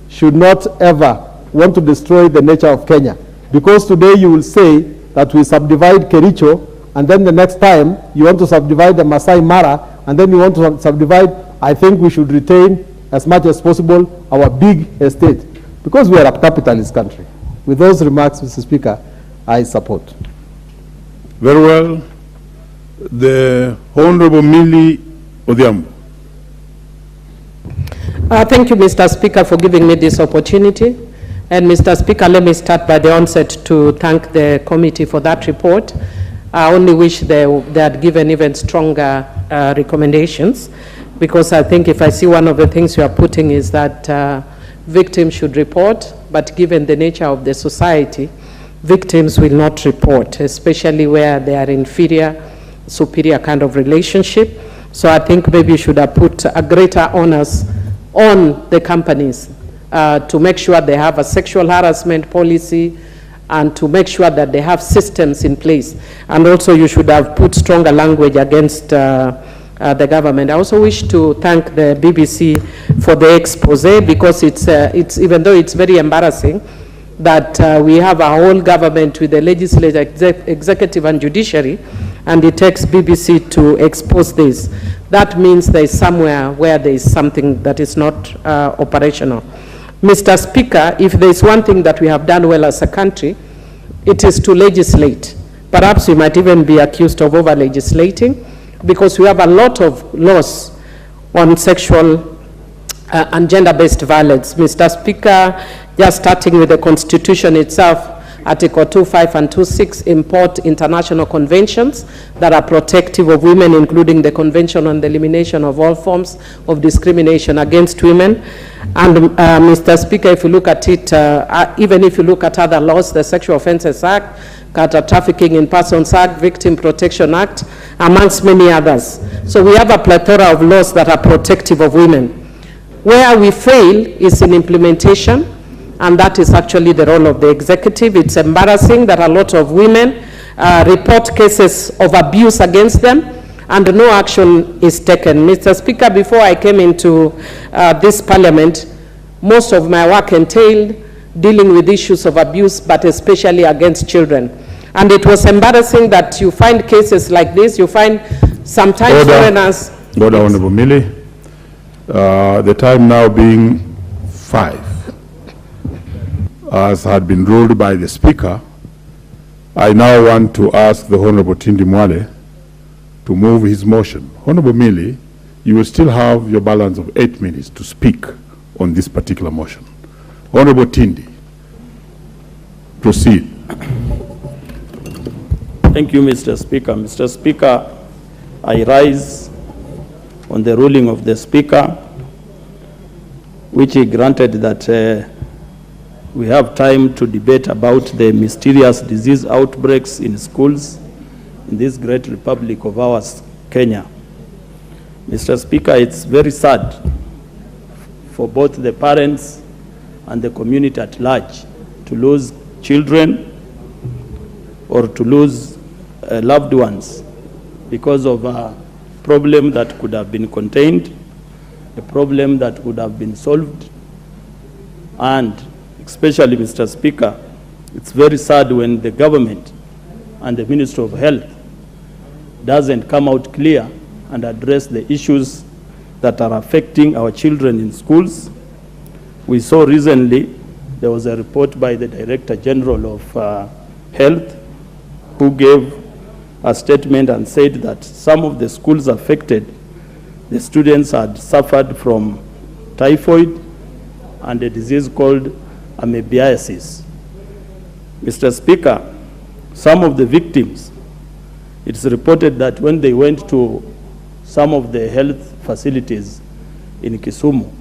Speaker 17: should not ever want to destroy the nature of Kenya. Because today you will say that we subdivide Kericho, and then the next time you want to subdivide the Masai Mara, and then you want to subdivide. I think we should retain as much as possible our big estate, because we are a capitalist country. With those remarks, Mr. Speaker, I support.
Speaker 12: Very well. The Honorable Millie Odhiambo.
Speaker 4: Thank you, Mr. Speaker, for giving me this opportunity. And Mr. Speaker, let me start by the onset to thank the committee for that report. I only wish they had given even stronger recommendations, because I think if I see one of the things you are putting is that victims should report, but given the nature of the society, victims will not report, especially where they are inferior, superior kind of relationship. So I think maybe you should have put a greater onus on the companies to make sure they have a sexual harassment policy and to make sure that they have systems in place. And also you should have put stronger language against the government. I also wish to thank the BBC for the expose, because it's even though it's very embarrassing that we have a whole government with the legislature, executive and judiciary, and it takes BBC to expose this. That means there is somewhere where there is something that is not operational. Mr. Speaker, if there is one thing that we have done well as a country, it is to legislate. Perhaps we might even be accused of over-legislating, because we have a lot of laws on sexual and gender-based violence. Mr. Speaker, just starting with the Constitution itself, Article 2.5 and 2.6 import international conventions that are protective of women, including the Convention on the Elimination of All Forms of Discrimination Against Women. And Mr. Speaker, if you look at it, even if you look at other laws, the Sexual Offences Act, Counter Trafficking in Persons Act, Victim Protection Act, amongst many others. So we have a plethora of laws that are protective of women. Where we fail is in implementation, and that is actually the role of the executive. It's embarrassing that a lot of women report cases of abuse against them, and no action is taken. Mr. Speaker, before I came into this parliament, most of my work entailed dealing with issues of abuse, but especially against children. And it was embarrassing that you find cases like this, you find sometimes foreigners...
Speaker 12: Order, Honorable Millie. The time now being 5. As had been ruled by the Speaker, I now want to ask the Honorable Tindi Mwale to move his motion. Honorable Millie, you will still have your balance of 8 minutes to speak on this particular motion. Honorable Tindi, proceed.
Speaker 18: Thank you, Mr. Speaker. Mr. Speaker, I rise on the ruling of the Speaker, which he granted that we have time to debate about the mysterious disease outbreaks in schools in this great republic of ours, Kenya. Mr. Speaker, it's very sad for both the parents and the community at large to lose children or to lose loved ones because of a problem that could have been contained, a problem that could have been solved. And especially, Mr. Speaker, it's very sad when the government and the Ministry of Health doesn't come out clear and address the issues that are affecting our children in schools. We saw recently there was a report by the Director General of Health who gave a statement and said that some of the schools affected, the students had suffered from typhoid and a disease called amoebiasis. Mr. Speaker, some of the victims, it's reported that when they went to some of the health facilities in Kisumu,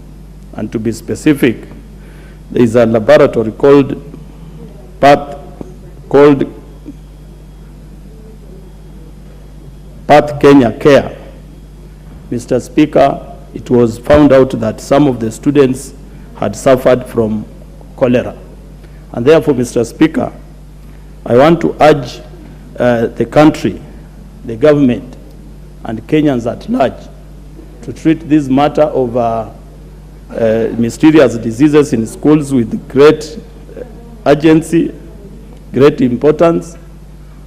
Speaker 18: and to be specific, there is a laboratory called Path Kenya Care. Mr. Speaker, it was found out that some of the students had suffered from cholera. And therefore, Mr. Speaker, I want to urge the country, the government, and Kenyans at large to treat this matter of mysterious diseases in schools with great urgency, great importance,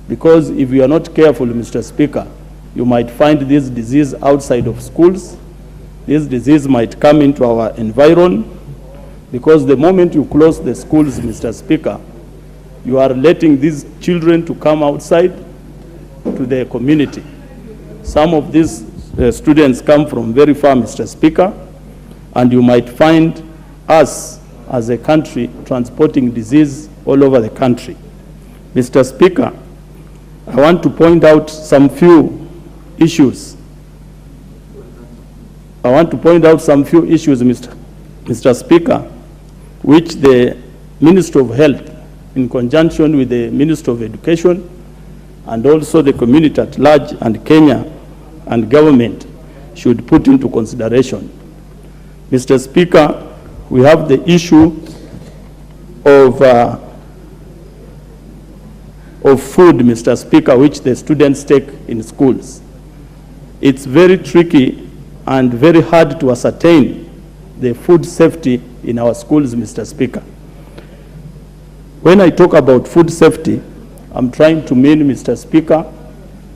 Speaker 18: because if you are not careful, Mr. Speaker, you might find this disease outside of schools. This disease might come into our environment, because the moment you close the schools, Mr. Speaker, you are letting these children to come outside to their community. Some of these students come from very far, Mr. Speaker, and you might find us as a country transporting disease all over the country. Mr. Speaker, I want to point out some few issues. Mr. Speaker, which the Ministry of Health, in conjunction with the Ministry of Education, and also the community at large and Kenya and government should put into consideration. Mr. Speaker, we have the issue of food, Mr. Speaker, which the students take in schools. It's very tricky and very hard to ascertain the food safety in our schools, Mr. Speaker. When I talk about food safety, I'm trying to mean, Mr. Speaker,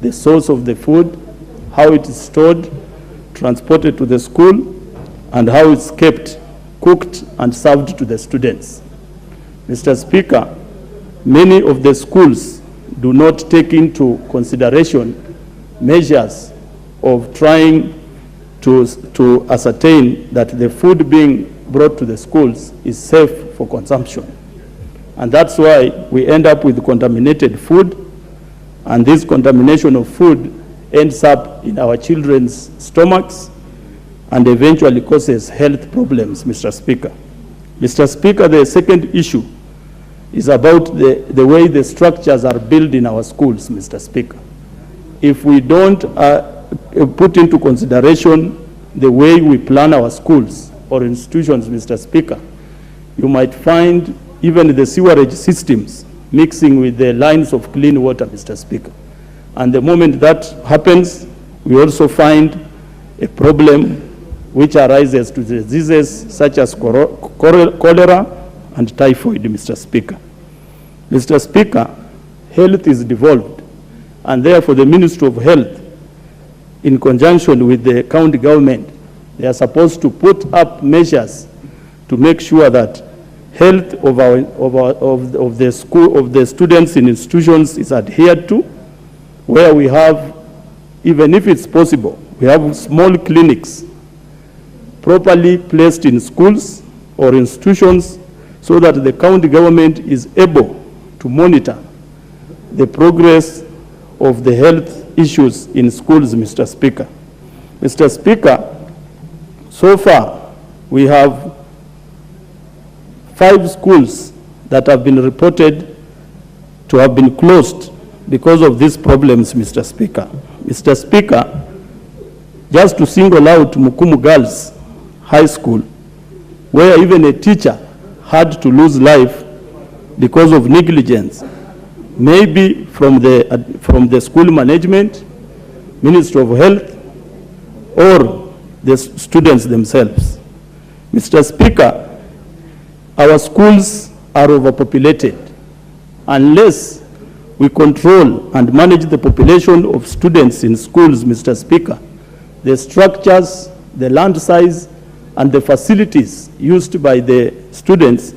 Speaker 18: the source of the food, how it is stored, transported to the school, and how it's kept, cooked, and served to the students. Mr. Speaker, many of the schools do not take into consideration measures of trying to ascertain that the food being brought to the schools is safe for consumption. And that's why we end up with contaminated food, and this contamination of food ends up in our children's stomachs and eventually causes health problems, Mr. Speaker. Mr. Speaker, the second issue is about the way the structures are built in our schools, Mr. Speaker. If we don't put into consideration the way we plan our schools or institutions, Mr. Speaker, you might find even the sewerage systems mixing with the lines of clean water, Mr. Speaker. And the moment that happens, we also find a problem which arises to diseases such as cholera and typhoid, Mr. Speaker. Mr. Speaker, health is devolved, and therefore the Ministry of Health, in conjunction with the county government, they are supposed to put up measures to make sure that health of the students in institutions is adhered to, where we have, even if it's possible, we have small clinics properly placed in schools or institutions so that the county government is able to monitor the progress of the health issues in schools, Mr. Speaker. Mr. Speaker, so far we have 5 schools that have been reported to have been closed because of these problems, Mr. Speaker. Mr. Speaker, just to single out Mukumu Girls High School, where even a teacher had to lose life because of negligence, maybe from the school management, Ministry of Health, or the students themselves. Mr. Speaker, our schools are overpopulated. Unless we control and manage the population of students in schools, Mr. Speaker, the structures, the land size, and the facilities used by the students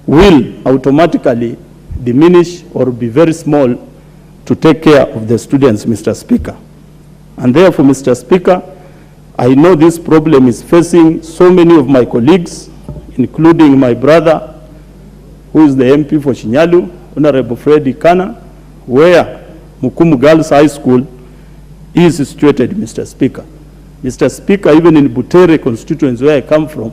Speaker 18: will automatically diminish or be very small to take care of the students, Mr. Speaker. And therefore, Mr. Speaker, I know this problem is facing so many of my colleagues, including my brother, who is the MP for Shinyalu, Honorable Freddy Kana, where Mukumu Girls High School is situated, Mr. Speaker. Mr. Speaker, even in Butere constituency where I come from,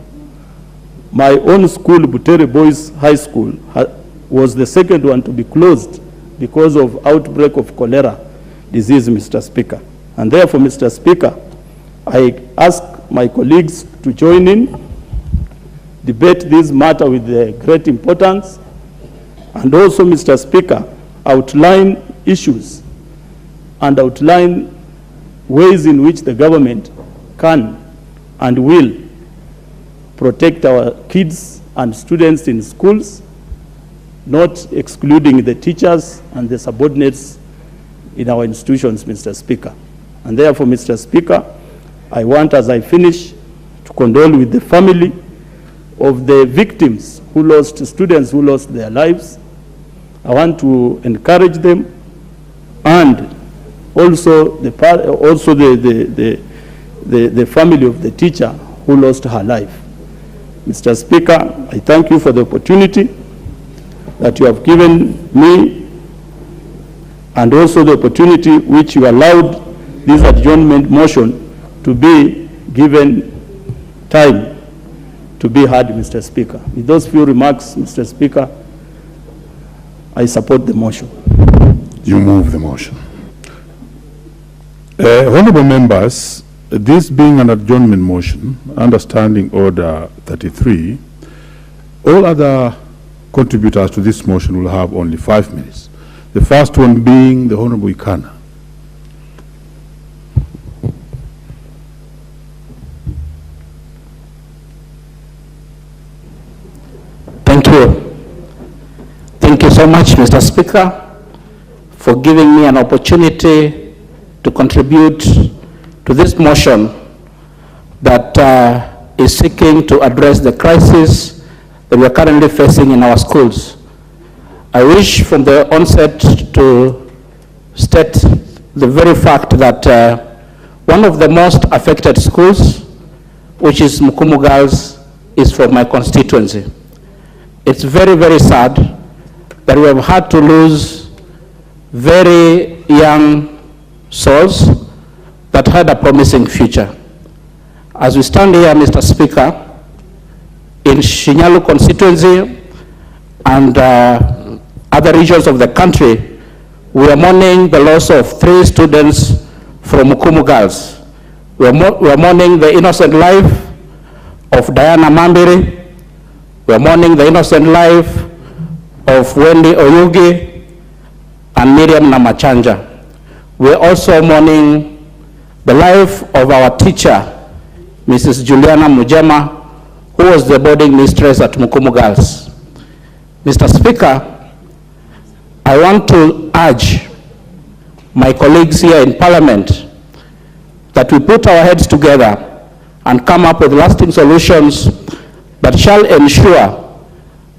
Speaker 18: my own school, Butere Boys High School, was the second one to be closed because of outbreak of cholera disease, Mr. Speaker. And therefore, Mr. Speaker, I ask my colleagues to join in, debate this matter with great importance, and also, Mr. Speaker, outline issues and outline ways in which the government can and will protect our kids and students in schools, not excluding the teachers and the subordinates in our institutions, Mr. Speaker. And therefore, Mr. Speaker, I want, as I finish, to condole with the family of the victims who lost, students who lost their lives. I want to encourage them, and also the family of the teacher who lost her life. Mr. Speaker, I thank you for the opportunity that you have given me, and also the opportunity which you allowed this adjournment motion to be given time to be heard, Mr. Speaker. With those few remarks, Mr. Speaker, I support the motion.
Speaker 12: You move the motion. Honorable members, this being an adjournment motion, under Standing Order 33, all other contributors to this motion will have only 5 minutes. The first one being the Honorable Ikana.
Speaker 1: Thank you. Thank you so much, Mr. Speaker, for giving me an opportunity to contribute to this motion that is seeking to address the crisis that we are currently facing in our schools. I wish from the onset to state the very fact that one of the most affected schools, which is Mukumu Girls, is from my constituency. It's very, very sad that we have had to lose very young souls that had a promising future. As we stand here, Mr. Speaker, in Shinyalu constituency and other regions of the country, we are mourning the loss of 3 students from Mukumu Girls. We are mourning the innocent life of Diana Mambiri. We are mourning the innocent life of Wendy Oyugi and Miriam Namachanja. We are also mourning the life of our teacher, Mrs. Juliana Mujema, who was the boarding mistress at Mukumu Girls. Mr. Speaker, I want to urge my colleagues here in Parliament that we put our heads together and come up with lasting solutions that shall ensure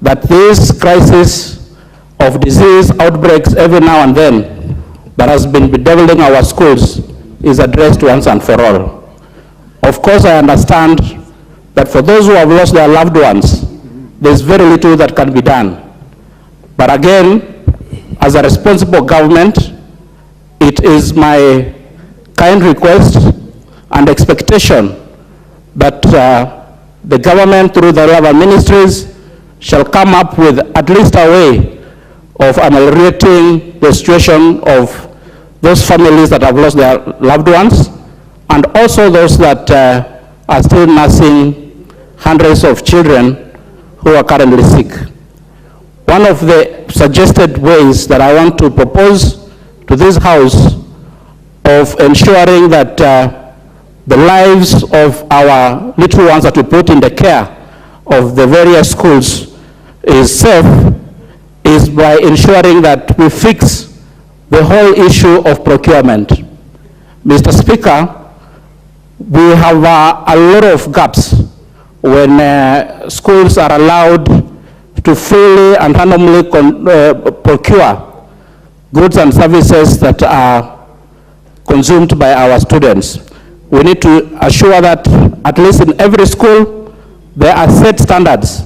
Speaker 1: that this crisis of disease outbreaks every now and then that has been bedeviling our schools is addressed once and for all. Of course, I understand that for those who have lost their loved ones, there's very little that can be done. But again, as a responsible government, it is my kind request and expectation that the government, through the relevant ministries, shall come up with at least a way of ameliorating the situation of those families that have lost their loved ones, and also those that are still nursing hundreds of children who are currently sick. One of the suggested ways that I want to propose to this House
Speaker 19: of ensuring that the lives of our little ones that we put in the care of the various schools is safe is by ensuring that we fix the whole issue of procurement. Mr. Speaker, we have a lot of gaps when schools are allowed to fully and randomly procure goods and services that are consumed by our students. We need to assure that at least in every school there are set standards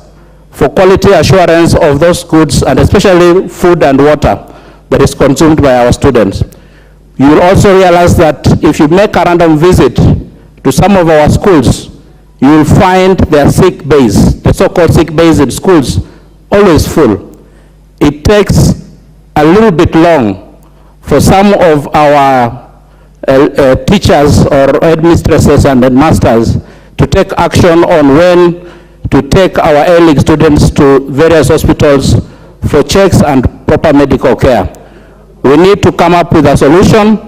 Speaker 19: for quality assurance of those goods, and especially food and water that is consumed by our students. You will also realize that if you make a random visit to some of our schools, you will find their sick bays, the so-called sick bays in schools, always full. It takes a little bit long for some of our teachers or headmistresses and headmasters to take action on when to take our ailing students to various hospitals for checks and proper medical care. We need to come up with a solution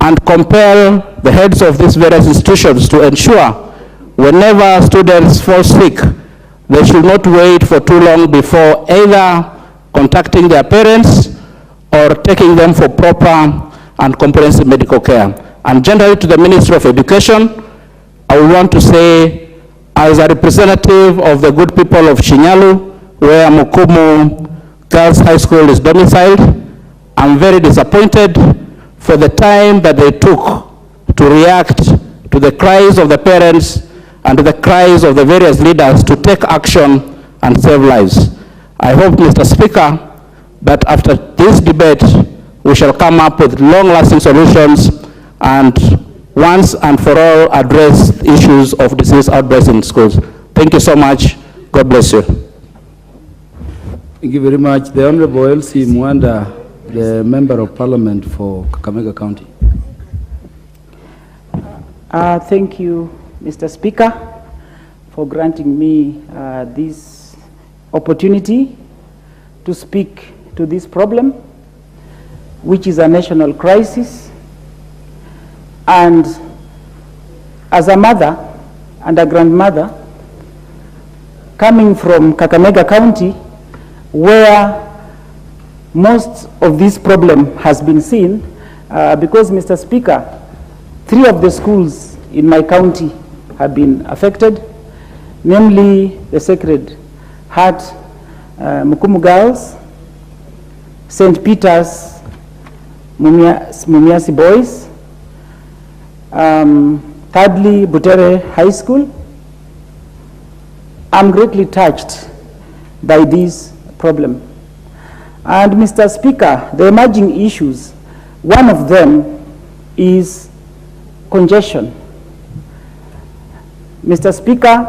Speaker 19: and compel the heads of these various institutions to ensure whenever students fall sick, they should not wait for too long before either contacting their parents or taking them for proper and comprehensive medical care. And generally to the Ministry of Education, I would want to say, as a representative of the good people of Shinyalu, where Mukumu Girls High School is domiciled, I'm very disappointed for the time that they took to react to the cries of the parents and to the cries of the various leaders to take action and save lives. I hope, Mr. Speaker, that after this debate, we shall come up with long-lasting solutions and once and for all address issues of disease outbreaks in schools. Thank you so much. God bless you.
Speaker 20: Thank you very much. The Honorable Elsie Mwanda, the Member of Parliament for Kakamega County.
Speaker 23: Thank you, Mr. Speaker, for granting me this opportunity to speak to this problem, which is a national crisis. And as a mother and a grandmother, coming from Kakamega County, where most of this problem has been seen, because, Mr. Speaker, 3 of the schools in my county have been affected, namely the Sacred Heart Mukumu Girls, St. Peter's Mumiasi Boys, thirdly, Butere High School. I'm greatly touched by this problem. And Mr. Speaker, the emerging issues, one of them is congestion. Mr. Speaker,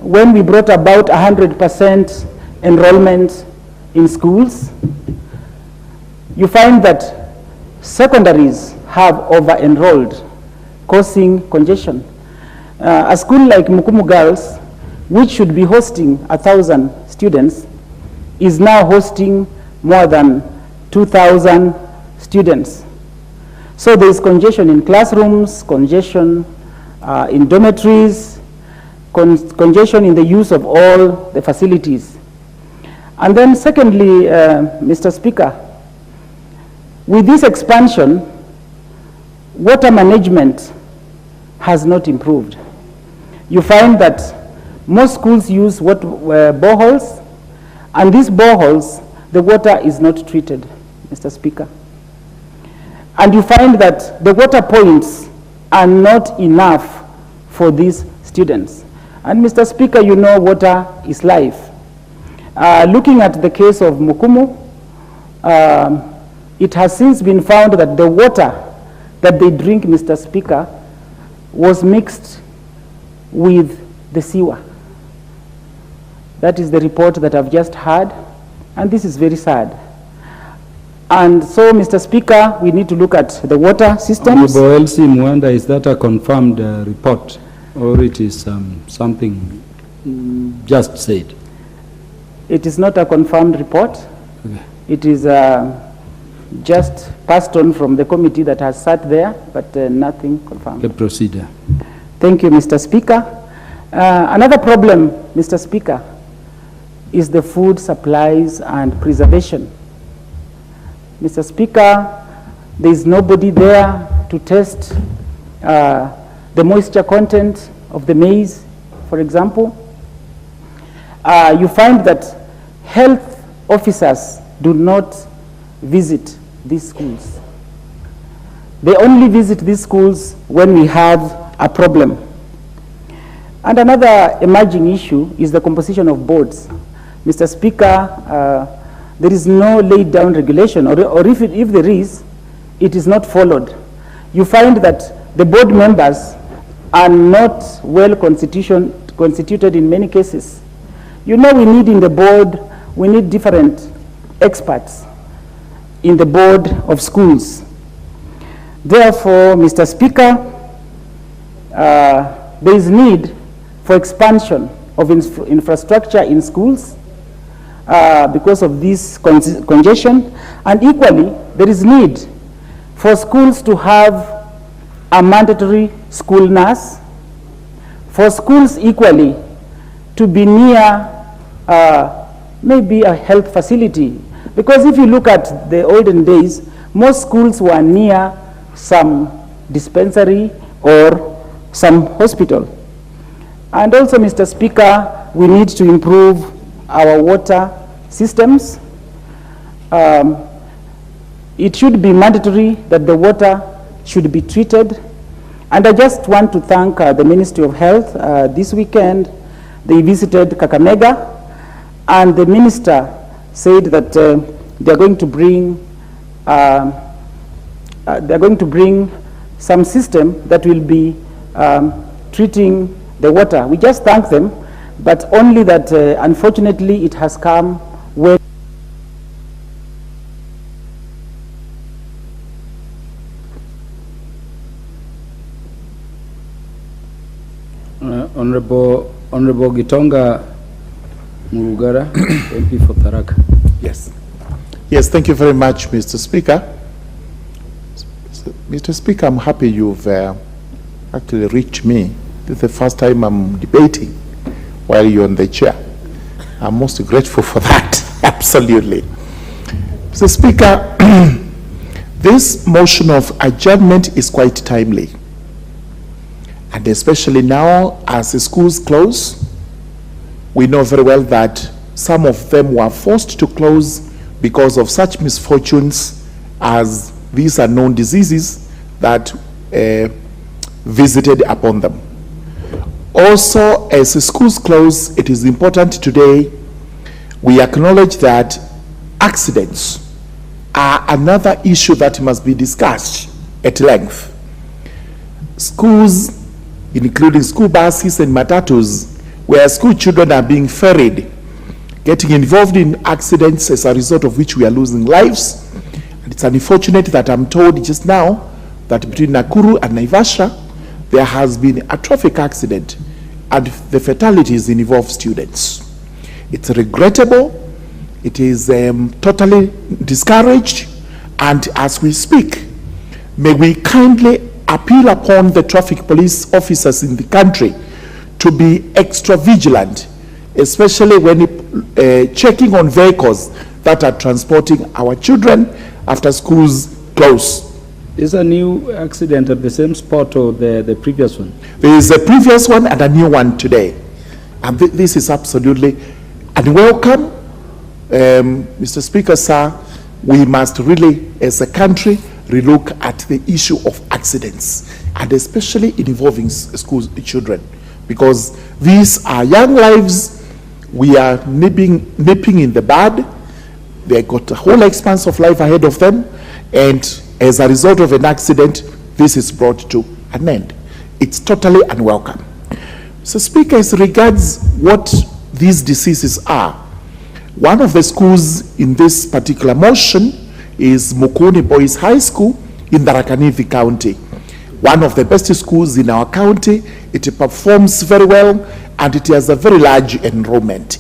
Speaker 23: when we brought about 100% enrollment in schools, you find that secondaries have over-enrolled, causing congestion. A school like Mukumu Girls, which should be hosting 1,000 students, is now hosting more than 2,000 students. So there is congestion in classrooms, congestion in dormitories, congestion in the use of all the facilities. And then secondly, Mr. Speaker, with this expansion, water management has not improved. You find that most schools use boreholes, and these boreholes, the water is not treated, Mr. Speaker. And you find that the water points are not enough for these students. And Mr. Speaker, you know water is life. Looking at the case of Mukumu, it has since been found that the water that they drink, Mr. Speaker, was mixed with the sewer. That is the report that I've just heard, and this is very sad. And so, Mr. Speaker, we need to look at the water systems.
Speaker 20: Honorable Elsie Mwanda, is that a confirmed report, or it is something just said?
Speaker 23: It is not a confirmed report.
Speaker 20: Okay.
Speaker 23: It is just passed on from the committee that has sat there, but nothing confirmed.
Speaker 20: Okay, proceed.
Speaker 23: Thank you, Mr. Speaker. Another problem, Mr. Speaker, is the food supplies and preservation. Mr. Speaker, there is nobody there to test the moisture content of the maize, for example. You find that health officers do not visit these schools. They only visit these schools when we have a problem. And another emerging issue is the composition of boards. Mr. Speaker, there is no laid down regulation, or if there is, it is not followed. You find that the board members are not well constituted in many cases. You know, we need in the board, we need different experts in the board of schools. Therefore, Mr. Speaker, there is need for expansion of infrastructure in schools because of this congestion, and equally, there is need for schools to have a mandatory school nurse, for schools equally to be near maybe a health facility. Because if you look at the olden days, most schools were near some dispensary or some hospital. And also, Mr. Speaker, we need to improve our water systems. It should be mandatory that the water should be treated. And I just want to thank the Ministry of Health. This weekend, they visited Kakamega, and the minister said that they're going to bring some system that will be treating the water. We just thank them, but only that unfortunately it has come when
Speaker 20: Honorable Gitonga Murugara, MP for Tharaka.
Speaker 16: Yes. Yes, thank you very much, Mr. Speaker. Mr. Speaker, I'm happy you've actually reached me. This is the first time I'm debating while you're on the chair. I'm most grateful for that, absolutely. Mr. Speaker, this motion of adjournment is quite timely. And especially now, as the schools close, we know very well that some of them were forced to close because of such misfortunes as these unknown diseases that visited upon them. Also, as the schools close, it is important today we acknowledge that accidents are another issue that must be discussed at length. Schools, including school buses and matatus, where school children are being ferried, getting involved in accidents as a result of which we are losing lives. And it's unfortunate that I'm told just now that between Nakuru and Naivasha, there has been a traffic accident and the fatalities involve students. It's regrettable. It is totally discouraged. And as we speak, may we kindly appeal upon the traffic police officers in the country to be extra vigilant, especially when checking on vehicles that are transporting our children after schools close.
Speaker 20: Is a new accident at the same spot or the previous one?
Speaker 16: There is a previous one and a new one today. And this is absolutely unwelcome. Mr. Speaker, sir, we must really, as a country, relook at the issue of accidents, and especially involving school children, because these are young lives. We are nipping in the bud. They got a whole expanse of life ahead of them, and as a result of an accident, this is brought to an end. It's totally unwelcome. So, Speaker, as regards what these diseases are, one of the schools in this particular motion is Mukuni Boys High School in Tharaka Nithi County. One of the best schools in our county. It performs very well and it has a very large enrollment.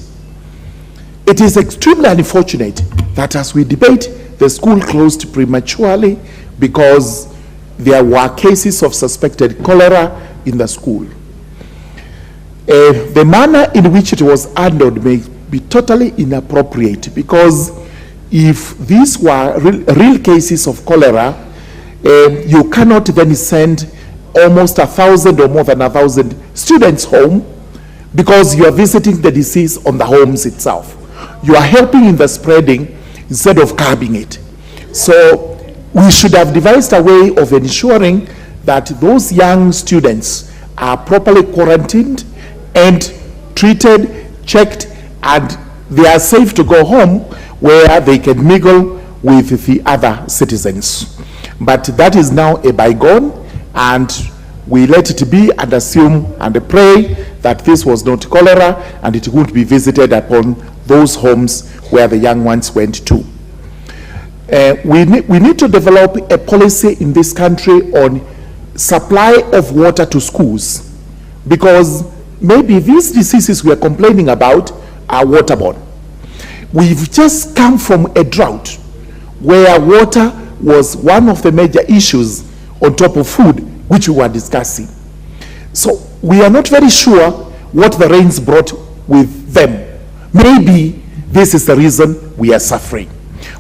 Speaker 16: It is extremely unfortunate that as we debate, the school closed prematurely because there were cases of suspected cholera in the school. The manner in which it was handled may be totally inappropriate, because if these were real cases of cholera, you cannot then send almost 1,000 or more than 1,000 students home, because you are visiting the disease on the homes itself. You are helping in the spreading instead of curbing it. So we should have devised a way of ensuring that those young students are properly quarantined and treated, checked, and they are safe to go home where they can mingle with the other citizens. But that is now a bygone, and we let it be and assume and pray that this was not cholera and it would be visited upon those homes where the young ones went to. We need to develop a policy in this country on supply of water to schools, because maybe these diseases we are complaining about are waterborne. We've just come from a drought where water was one of the major issues on top of food, which we were discussing. So we are not very sure what the rains brought with them. Maybe this is the reason we are suffering.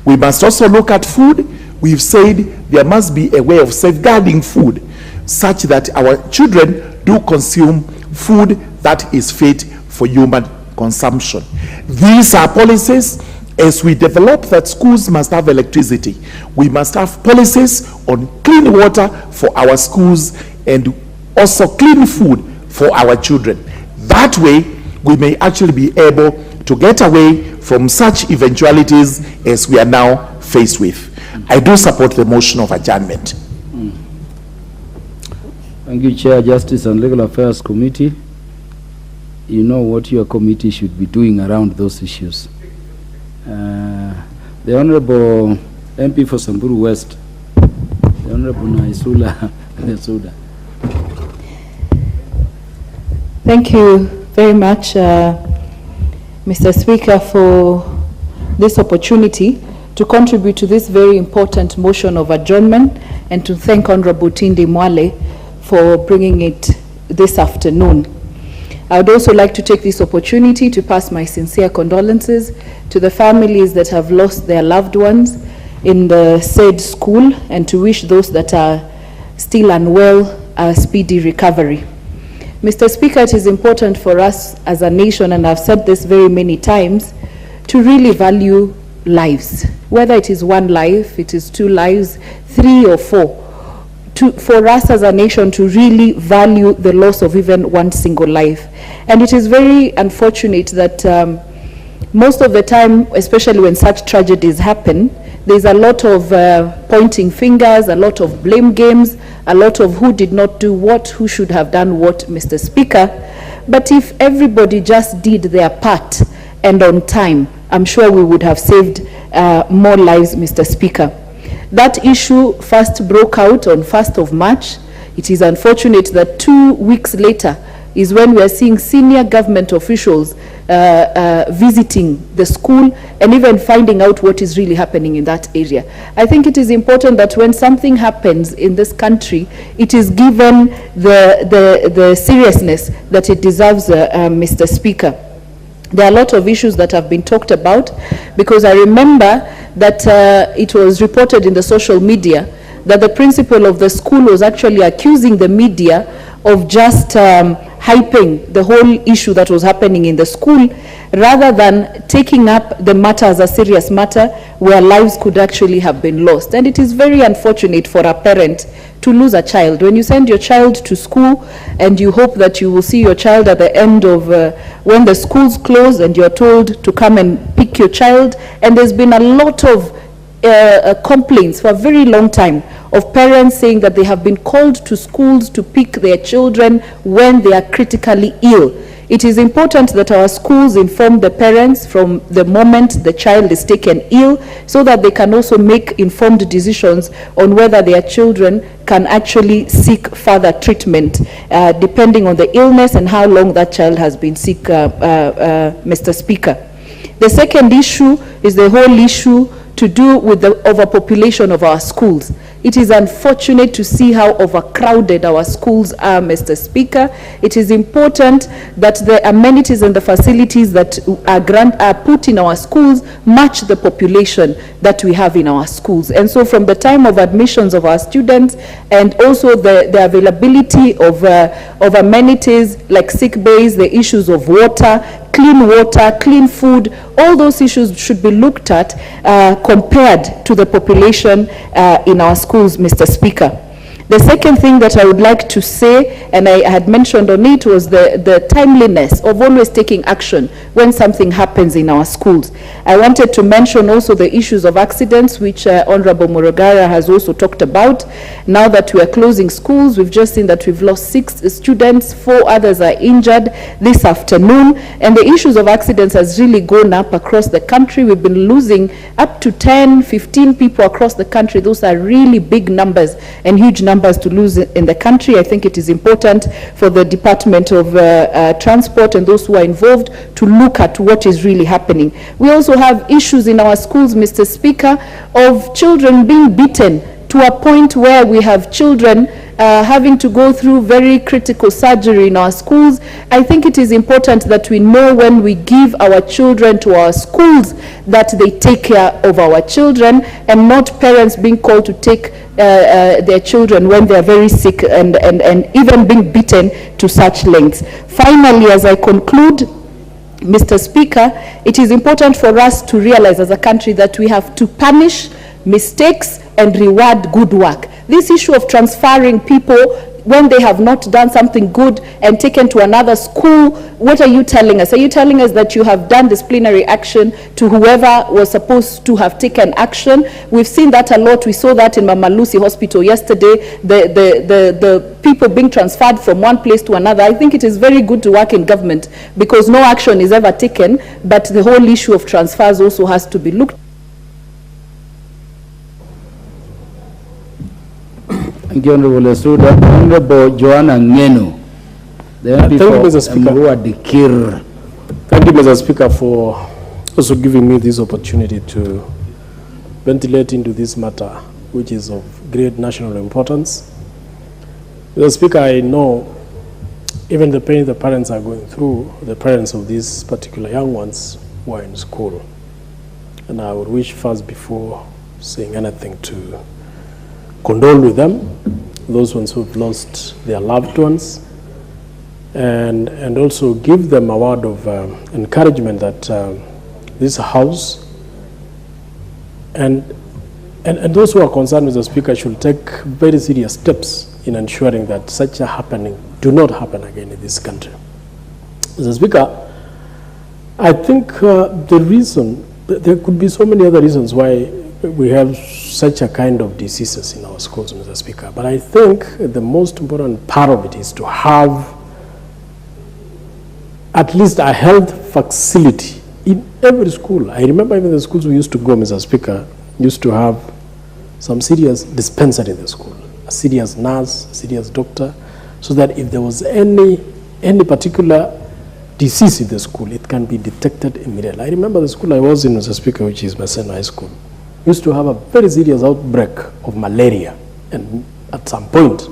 Speaker 16: We must also look at food. We've said there must be a way of safeguarding food such that our children do consume food that is fit for human consumption. These are policies. As we develop that schools must have electricity, we must have policies on clean water for our schools and also clean food for our children. That way, we may actually be able to get away from such eventualities as we are now faced with. I do support the motion of adjournment.
Speaker 20: Thank you, Chair, Justice and Legal Affairs Committee. You know what your committee should be doing around those issues. The Honorable MP for Samburu West, the Honorable Naisula Nesuda.
Speaker 2: Thank you very much, Mr. Speaker, for this opportunity to contribute to this very important motion of adjournment, and to thank Honorable Tindi Mwale for bringing it this afternoon. I would also like to take this opportunity to pass my sincere condolences to the families that have lost their loved ones in the said school, and to wish those that are still unwell a speedy recovery. Mr. Speaker, it is important for us as a nation, and I've said this very many times, to really value lives. Whether it is one life, it is 2 lives, 3 or 4. For us as a nation to really value the loss of even one single life. And it is very unfortunate that most of the time, especially when such tragedies happen, there's a lot of pointing fingers, a lot of blame games, a lot of who did not do what, who should have done what, Mr. Speaker. But if everybody just did their part and on time, I'm sure we would have saved more lives, Mr. Speaker. That issue first broke out on 1st of March. It is unfortunate that 2 weeks later is when we are seeing senior government officials visiting the school and even finding out what is really happening in that area. I think it is important that when something happens in this country, it is given the seriousness that it deserves, Mr. Speaker. There are a lot of issues that have been talked about, because I remember that it was reported in the social media that the principal of the school was actually accusing the media of just hyping the whole issue that was happening in the school, rather than taking up the matter as a serious matter where lives could actually have been lost. And it is very unfortunate for a parent to lose a child. When you send your child to school and you hope that you will see your child at the end of when the schools close, and you're told to come and pick your child, and there's been a lot of complaints for a very long time of parents saying that they have been called to schools to pick their children when they are critically ill. It is important that our schools inform the parents from the moment the child is taken ill, so that they can also make informed decisions on whether their children can actually seek further treatment, depending on the illness and how long that child has been sick, Mr. Speaker. The second issue is the whole issue to do with the overpopulation of our schools. It is unfortunate to see how overcrowded our schools are, Mr. Speaker. It is important that the amenities and the facilities that are put in our schools match the population that we have in our schools. And so from the time of admissions of our students, and also the availability of amenities like sick bays, the issues of water, clean food, all those issues should be looked at compared to the population in our schools, Mr. Speaker. The second thing that I would like to say, and I had mentioned on it, was the timeliness of always taking action when something happens in our schools. I wanted to mention also the issues of accidents, which Honorable Murugara has also talked about. Now that we are closing schools, we've just seen that we've lost 6 students, 4 others are injured this afternoon, and the issues of accidents has really gone up across the country. We've been losing up to 10, 15 people across the country. Those are really big numbers and huge numbers to lose in the country. I think it is important for the Department of Transport and those who are involved to look at what is really happening. We also have issues in our schools, Mr. Speaker, of children being beaten to a point where we have children having to go through very critical surgery in our schools. I think it is important that we know when we give our children to our schools that they take care of our children, and not parents being called to take their children when they are very sick and even being beaten to such lengths. Finally, as I conclude, Mr. Speaker, it is important for us to realize as a country that we have to punish mistakes and reward good work. This issue of transferring people when they have not done something good and taken to another school, what are you telling us? Are you telling us that you have done disciplinary action to whoever was supposed to have taken action? We've seen that a lot. We saw that in Mama Lucy Hospital yesterday, the people being transferred from one place to another. I think it is very good to work in government because no action is ever taken, but the whole issue of transfers also has to be looked at.
Speaker 20: Thank you, Honorable Suda. Honorable Joanna Ngeno, the MP for Murua Dikir.
Speaker 3: Thank you, Mr. Speaker, for also giving me this opportunity to ventilate into this matter, which is of great national importance. Mr. Speaker, I know even the pain the parents are going through, the parents of these particular young ones who are in school. And I would wish first, before saying anything, to condole with them, those ones who have lost their loved ones, and also give them a word of encouragement that this House and those who are concerned, Mr. Speaker, should take very serious steps in ensuring that such a happening do not happen again in this country. Mr. Speaker, I think the reason, there could be so many other reasons why we have such a kind of diseases in our schools, Mr. Speaker. But I think the most important part of it is to have at least a health facility in every school. I remember even the schools we used to go, Mr. Speaker, used to have some serious dispensary in the school, a serious nurse, a serious doctor, so that if there was any particular disease in the school, it can be detected immediately. I remember the school I was in, Mr. Speaker, which is Maseno High School, used to have a very serious outbreak of malaria, and at some point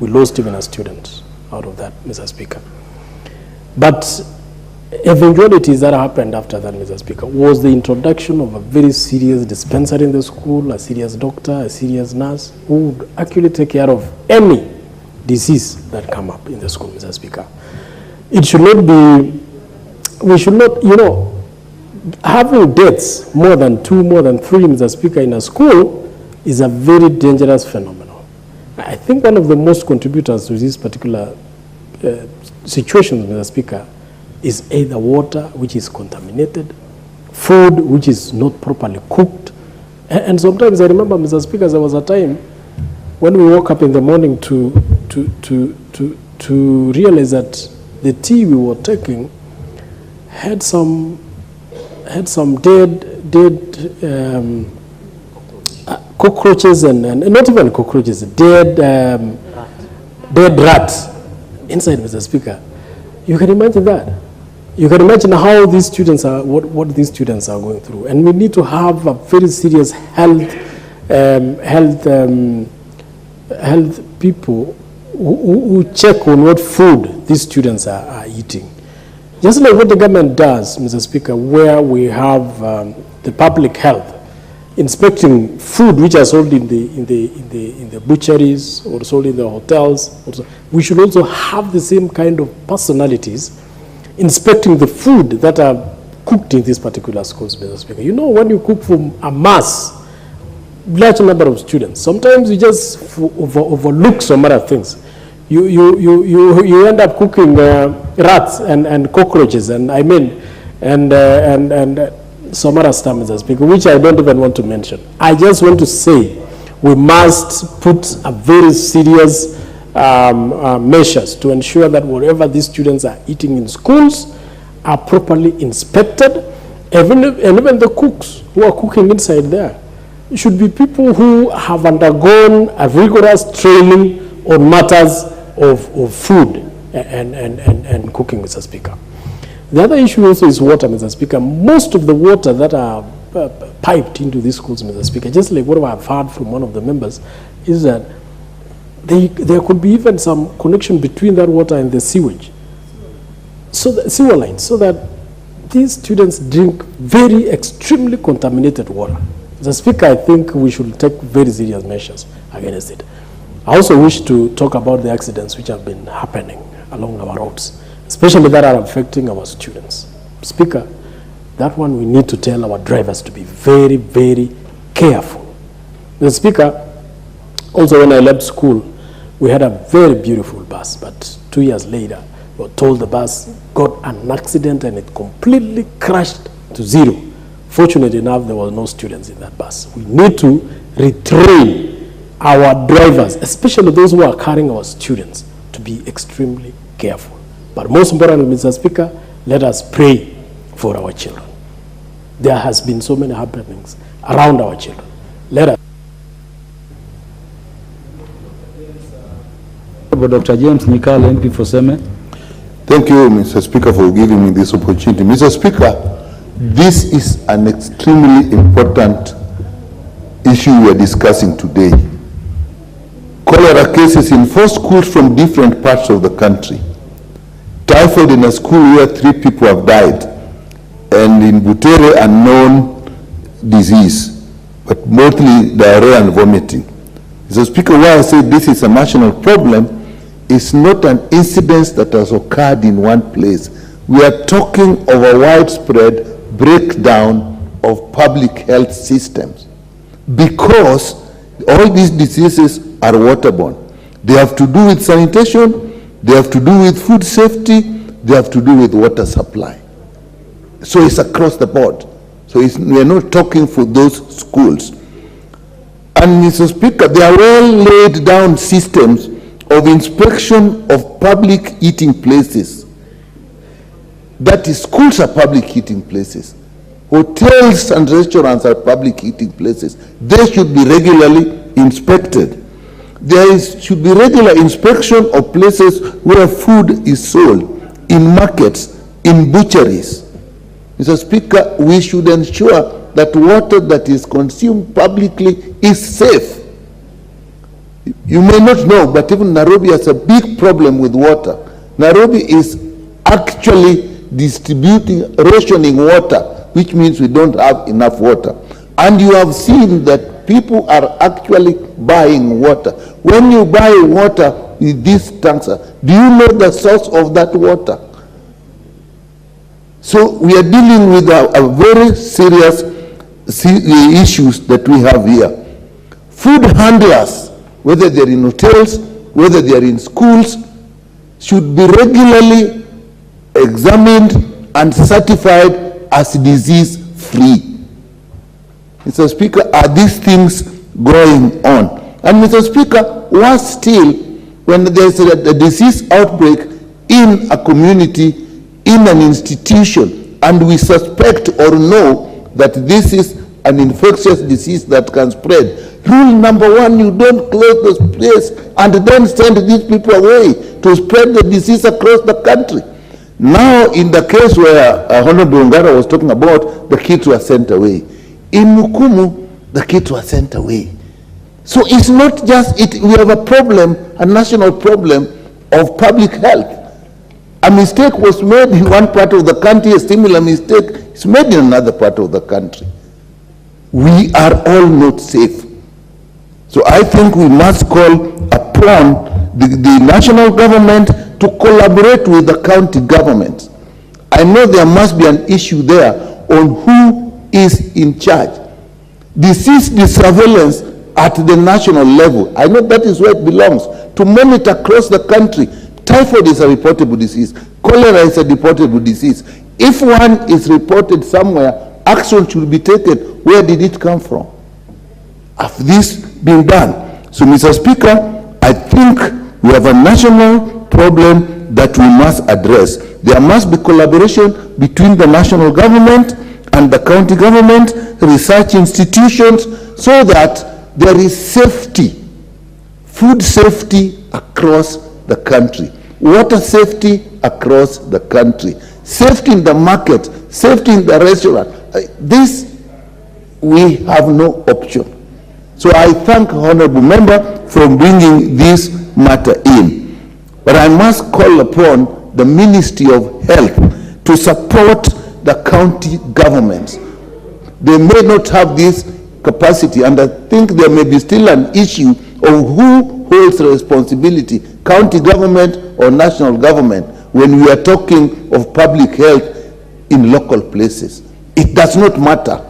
Speaker 3: we lost even a student out of that, Mr. Speaker. But eventualities that happened after that, Mr. Speaker, was the introduction of a very serious dispensary in the school, a serious doctor, a serious nurse, who would actually take care of any disease that come up in the school, Mr. Speaker. It should not be, we should not, having deaths more than 2, more than 3, Mr. Speaker, in a school is a very dangerous phenomenon. I think one of the most contributors to this particular situation, Mr. Speaker, is either water which is contaminated, food which is not properly cooked. And sometimes I remember, Mr. Speaker, there was a time when we woke up in the morning to realize that the tea we were taking had some dead cockroaches and not even cockroaches, dead rats inside, Mr. Speaker. You can imagine that. You can imagine how these students are, what these students are going through. And we need to have a very serious health people who check on what food these students are eating. Just like what the government does, Mr. Speaker, where we have the public health inspecting food which are sold in the butcheries or sold in the hotels. We should also have the same kind of personalities inspecting the food that are cooked in these particular schools, Mr. Speaker. You know, when you cook for a mass, large number of students, sometimes you just overlook some other things. You end up cooking rats and cockroaches and some other stuff, Mr. Speaker, which I don't even want to mention. I just want to say we must put a very serious measures to ensure that whatever these students are eating in schools are properly inspected, and even the cooks who are cooking inside there should be people who have undergone a rigorous training on matters of food and cooking, Mr. Speaker. The other issue also is water, Mr. Speaker. Most of the water that are piped into these schools, Mr. Speaker, just like what I've heard from one of the members, is that there could be even some connection between that water and the sewage, so the sewer lines, so that these students drink very extremely contaminated water. Mr. Speaker, I think we should take very serious measures against it. I also wish to talk about the accidents which have been happening along our roads, especially that are affecting our students. Speaker, that one we need to tell our drivers to be very, very careful. Mr. Speaker, also when I left school, we had a very beautiful bus, but 2 years later, we were told the bus got an accident and it completely crashed to zero. Fortunately enough, there were no students in that bus. We need to retrain our drivers, especially those who are carrying our students, to be extremely careful. But most importantly, Mr. Speaker, let us pray for our children. There has been so many happenings around our children. Let us.
Speaker 20: Dr. James Nikal, MP for Seme.
Speaker 5: Thank you, Mr. Speaker, for giving me this opportunity. Mr. Speaker, this is an extremely important issue we are discussing today. Cholera cases in 4 schools from different parts of the country. Typhoid in a school where 3 people have died. And in Butere, a known disease, but mostly diarrhea and vomiting. Mr. Speaker, why I say this is a national problem, it's not an incident that has occurred in one place. We are talking of a widespread breakdown of public health systems, because all these diseases are waterborne. They have to do with sanitation, they have to do with food safety, they have to do with water supply. So it's across the board. So we are not talking for those schools. And Mr. Speaker, there are well laid down systems of inspection of public eating places. That is, schools are public eating places. Hotels and restaurants are public eating places. They should be regularly inspected. There should be regular inspection of places where food is sold, in markets, in butcheries. Mr. Speaker, we should ensure that water that is consumed publicly is safe. You may not know, but even Nairobi has a big problem with water. Nairobi is actually rationing water, which means we don't have enough water. And you have seen that people are actually buying water. When you buy water with these tanks, do you know the source of that water? So we are dealing with a very serious issues that we have here. Food handlers, whether they're in hotels, whether they're in schools, should be regularly examined and certified as disease-free. Mr. Speaker, are these things going on? And Mr. Speaker, worse still, when there's a disease outbreak in a community, in an institution, and we suspect or know that this is an infectious disease that can spread, rule number 1, you don't close this place and don't send these people away to spread the disease across the country. Now, in the case where Honorable Ongara was talking about, the kids were sent away. In Mukumu, the kids were sent away. So it's not just it. We have a problem, a national problem of public health. A mistake was made in one part of the country, a similar mistake is made in another part of the country. We are all not safe. So I think we must call upon the national government to collaborate with the county government. I know there must be an issue there on who is in charge. Disease surveillance at the national level, I know that is where it belongs, to monitor across the country. Typhoid is a reportable disease. Cholera is a reportable disease. If one is reported somewhere, action should be taken. Where did it come from? Have this been done? So, Mr. Speaker, I think we have a national problem that we must address. There must be collaboration between the national government and the county government, research institutions, so that there is safety, food safety across the country, water safety across the country, safety in the market, safety in the restaurant. This, we have no option. So I thank Honorable Member for bringing this matter in. But I must call upon the Ministry of Health to support the county governments. They may not have this capacity, and I think there may be still an issue of who holds responsibility, county government or national government, when we are talking of public health in local places. It does not matter.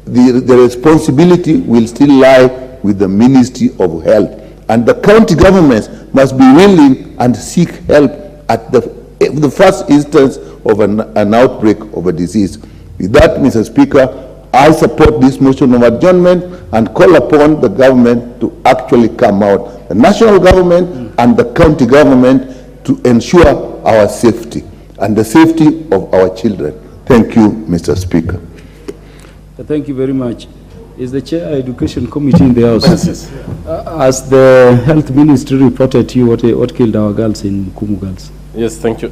Speaker 5: The responsibility will still lie with the Ministry of Health. And the county governments must be willing and seek help at the first instance of an outbreak of a disease. With that, Mr. Speaker, I support this motion of adjournment and call upon the government to actually come out, the national government and the county government, to ensure our safety and the safety of our children. Thank you, Mr. Speaker.
Speaker 20: Thank you very much. Is the Chair Education Committee in the House? Yes. As the Health Ministry reported to you what killed our girls in Kumu girls?
Speaker 7: Yes, thank you.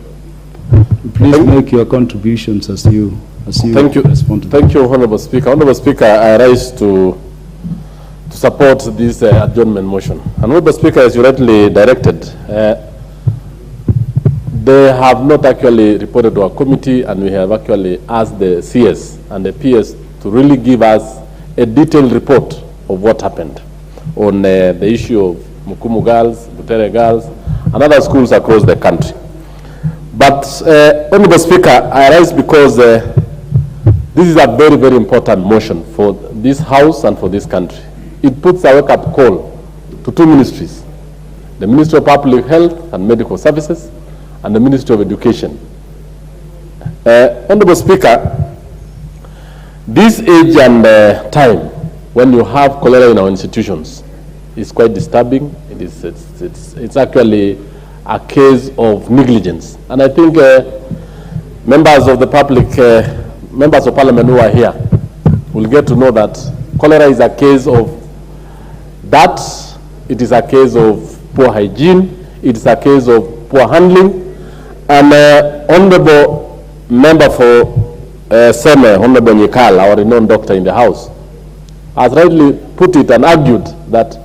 Speaker 20: Please make your contributions as you
Speaker 7: thank you.
Speaker 20: Respond to
Speaker 7: thank you, Honorable Speaker. Honorable Speaker, I rise to support this adjournment motion. Honorable Speaker, as you rightly directed, they have not actually reported to our committee, and we have actually asked the CS and the PS to really give us a detailed report of what happened on the issue of Mukumu girls, Butere girls, and other schools across the country. But, Honorable Speaker, I rise because this is a very, very important motion for this House and for this country. It puts a wake-up call to two ministries, the Ministry of Public Health and Medical Services and the Ministry of Education. Honorable Speaker, this age and time when you have cholera in our institutions is quite disturbing. It's actually a case of negligence. And I think members of the public, members of parliament who are here will get to know that cholera is a case of that, it is a case of poor hygiene, it is a case of poor handling. And Honorable Member for Seme, Honorable Nyikal, our renowned doctor in the House, has rightly put it and argued that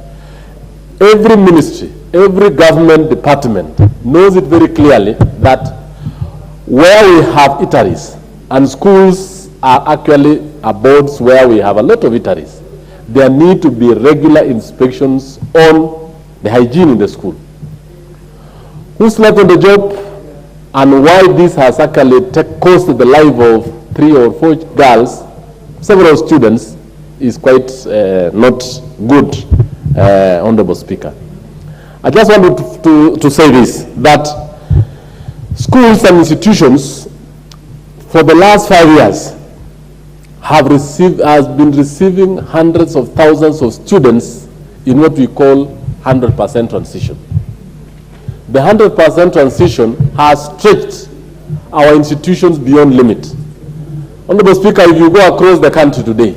Speaker 7: every ministry, every government department knows it very clearly that where we have eateries, and schools are actually abodes where we have a lot of eateries, there need to be regular inspections on the hygiene in the school. Who slept on the job and why this has actually cost the life of 3 or 4 girls, several students, is quite not good, Honorable Speaker. I just wanted to say this, that schools and institutions for the last 5 years has been receiving hundreds of thousands of students in what we call 100% transition. The 100% transition has stretched our institutions beyond limit. Honorable Speaker, if you go across the country today,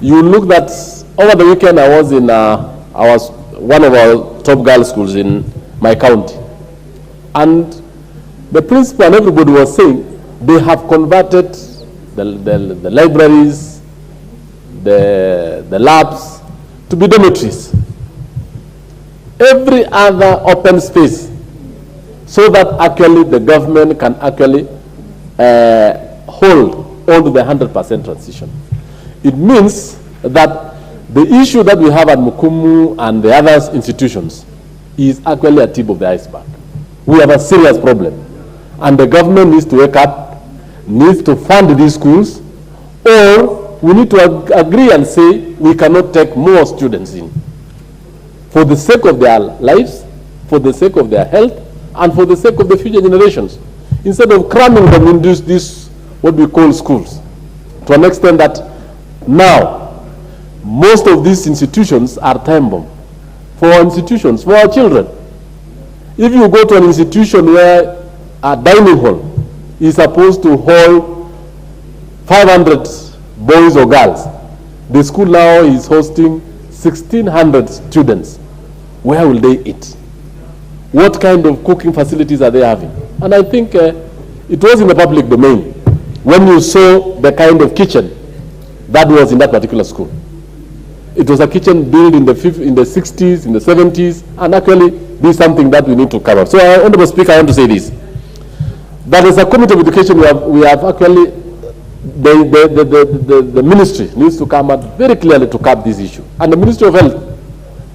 Speaker 7: you look that over the weekend I was in one of our top girls' schools in my county, and the principal and everybody was saying they have converted the libraries, the labs to be dormitories. Every other open space, so that actually the government can actually hold on to the 100% transition. It means that the issue that we have at Mukumu and the other institutions is actually a tip of the iceberg. We have a serious problem. And the government needs to wake up, needs to fund these schools, or we need to agree and say we cannot take more students in. For the sake of their lives, for the sake of their health, and for the sake of the future generations. Instead of cramming them in this what we call schools, to an extent that now most of these institutions are time bomb for our institutions, for our children. If you go to an institution where a dining hall is supposed to hold 500 boys or girls, the school now is hosting 1,600 students. Where will they eat? What kind of cooking facilities are they having? And I think it was in the public domain when you saw the kind of kitchen that was in that particular school. It was a kitchen built in the 60s, in the 70s, and actually this is something that we need to cover. So, Honorable Speaker, I want to say this. That as a Committee of Education, we have actually, the ministry needs to come out very clearly to cap this issue. And the Ministry of Health,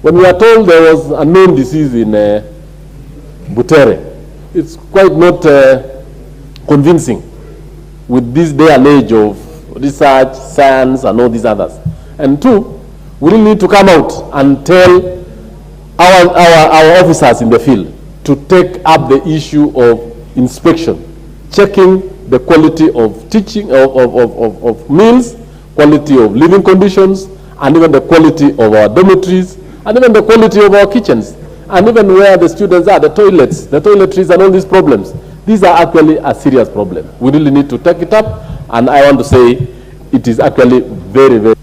Speaker 7: when we are told there was a known disease in Butere, it's quite not convincing with this day and age of research, science, and all these others. And two, we really need to come out and tell our officers in the field to take up the issue of inspection, checking the quality of teaching, of meals, quality of living conditions, and even the quality of our dormitories, and even the quality of our kitchens, and even where the students are, the toilets, the toiletries, and all these problems. These are actually a serious problem. We really need to take it up, and I want to say it is actually very, very...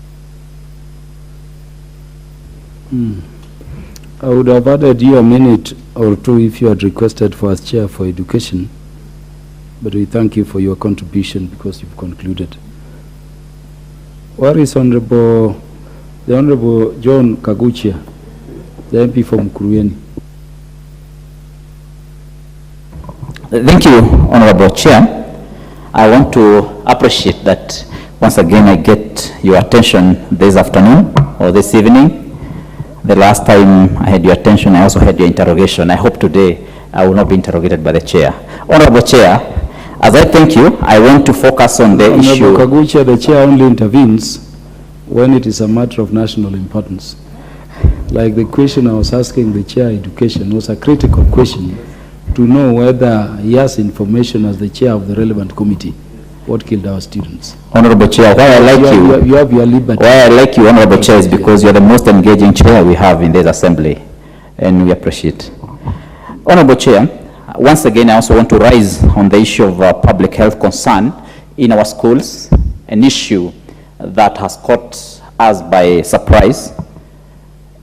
Speaker 20: I would have added you a minute or two if you had requested for as Chair for Education, but we thank you for your contribution because you've concluded. Where is the Honorable John Kaguchia, the MP from Kurueni?
Speaker 1: Thank you, Honorable Chair. I want to appreciate that once again I get your attention this afternoon or this evening. The last time I had your attention, I also had your interrogation. I hope today I will not be interrogated by the Chair. Honorable Chair, as I thank you, I want to focus on the issue.
Speaker 20: Honorable Kaguchia, the Chair only intervenes when it is a matter of national importance. Like the question I was asking the Chair Education was a critical question to know whether he has information as the Chair of the relevant committee what killed our students.
Speaker 1: Honorable Chair, why I like you,
Speaker 20: you have your liberty.
Speaker 1: Why I like you, Honorable Chair, is because you're the most engaging chair we have in this assembly, and we appreciate. Honorable Chair, once again, I also want to rise on the issue of public health concern in our schools, an issue that has caught us by surprise.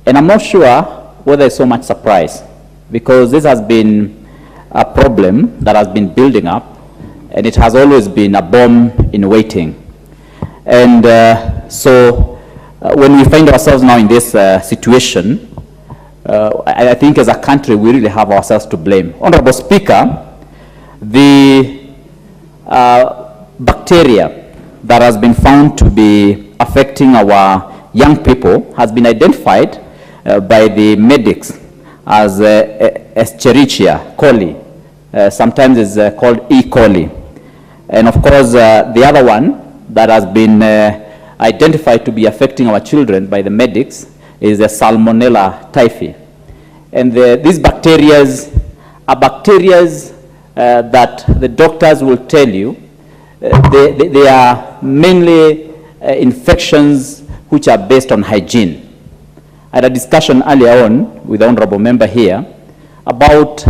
Speaker 1: And I'm not sure whether it's so much surprise, because this has been a problem that has been building up, and it has always been a bomb in waiting. And when we find ourselves now in this situation, I think as a country we really have ourselves to blame. Honorable Speaker, the bacteria that has been found to be affecting our young people has been identified by the medics as Escherichia coli. Sometimes it's called E. coli. And of course, the other one that has been identified to be affecting our children by the medics is the Salmonella typhi. And these bacteria are bacteria that the doctors will tell you they are mainly infections which are based on hygiene. I had a discussion earlier on with the honorable member here about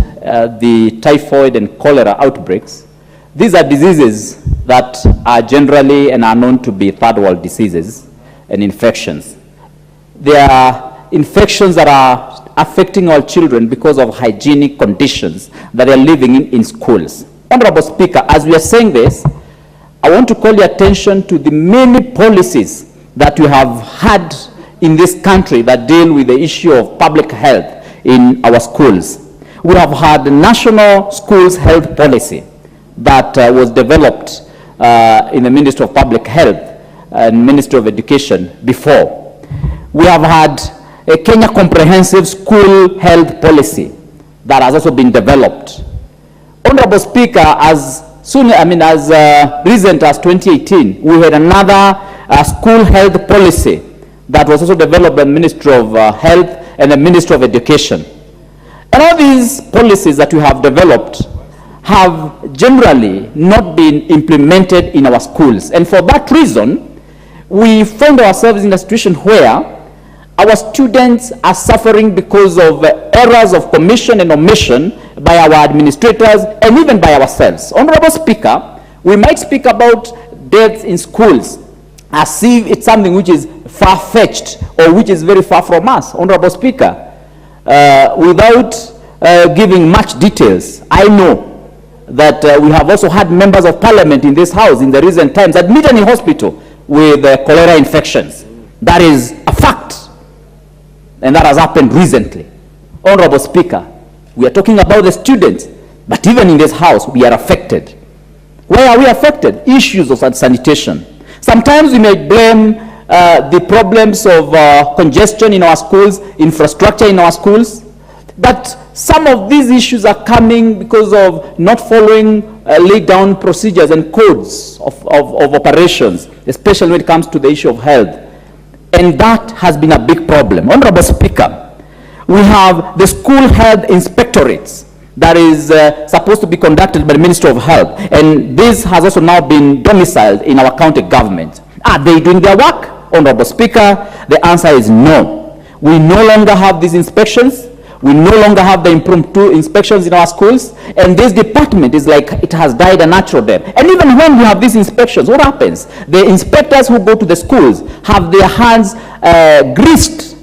Speaker 1: the typhoid and cholera outbreaks. These are diseases that are generally and are known to be third world diseases and infections. They are infections that are affecting our children because of hygienic conditions that they are living in schools. Honorable Speaker, as we are saying this, I want to call your attention to the many policies that we have had in this country that deal with the issue of public health in our schools. We have had the National Schools Health Policy that was developed in the Ministry of Public Health and Ministry of Education before. We have had a Kenya Comprehensive School Health Policy that has also been developed. Honorable Speaker, as recent as 2018, we had another school health policy that was also developed by the Ministry of Health and the Ministry of Education. And all these policies that we have developed have generally not been implemented in our schools. And for that reason, we find ourselves in a situation where our students are suffering because of errors of commission and omission by our administrators and even by ourselves. Honorable Speaker, we might speak about deaths in schools as if it's something which is far-fetched or which is very far from us. Honorable Speaker, without giving much details, I know that we have also had members of parliament in this house in the recent times admitted in hospital with cholera infections. That is a fact, and that has happened recently. Honorable Speaker, we are talking about the students, but even in this house, we are affected. Why are we affected? Issues of sanitation. Sometimes we may blame the problems of congestion in our schools, infrastructure in our schools, but some of these issues are coming because of not following laid down procedures and codes of operations, especially when it comes to the issue of health. And that has been a big problem. Honorable Speaker, we have the school health inspectorates that is supposed to be conducted by the Ministry of Health, and this has also now been domiciled in our county government. Are they doing their work? Honorable Speaker, the answer is no. We no longer have these inspections. We no longer have the impromptu inspections in our schools, and this department is like it has died a natural death. And even when we have these inspections, what happens? The inspectors who go to the schools have their hands greased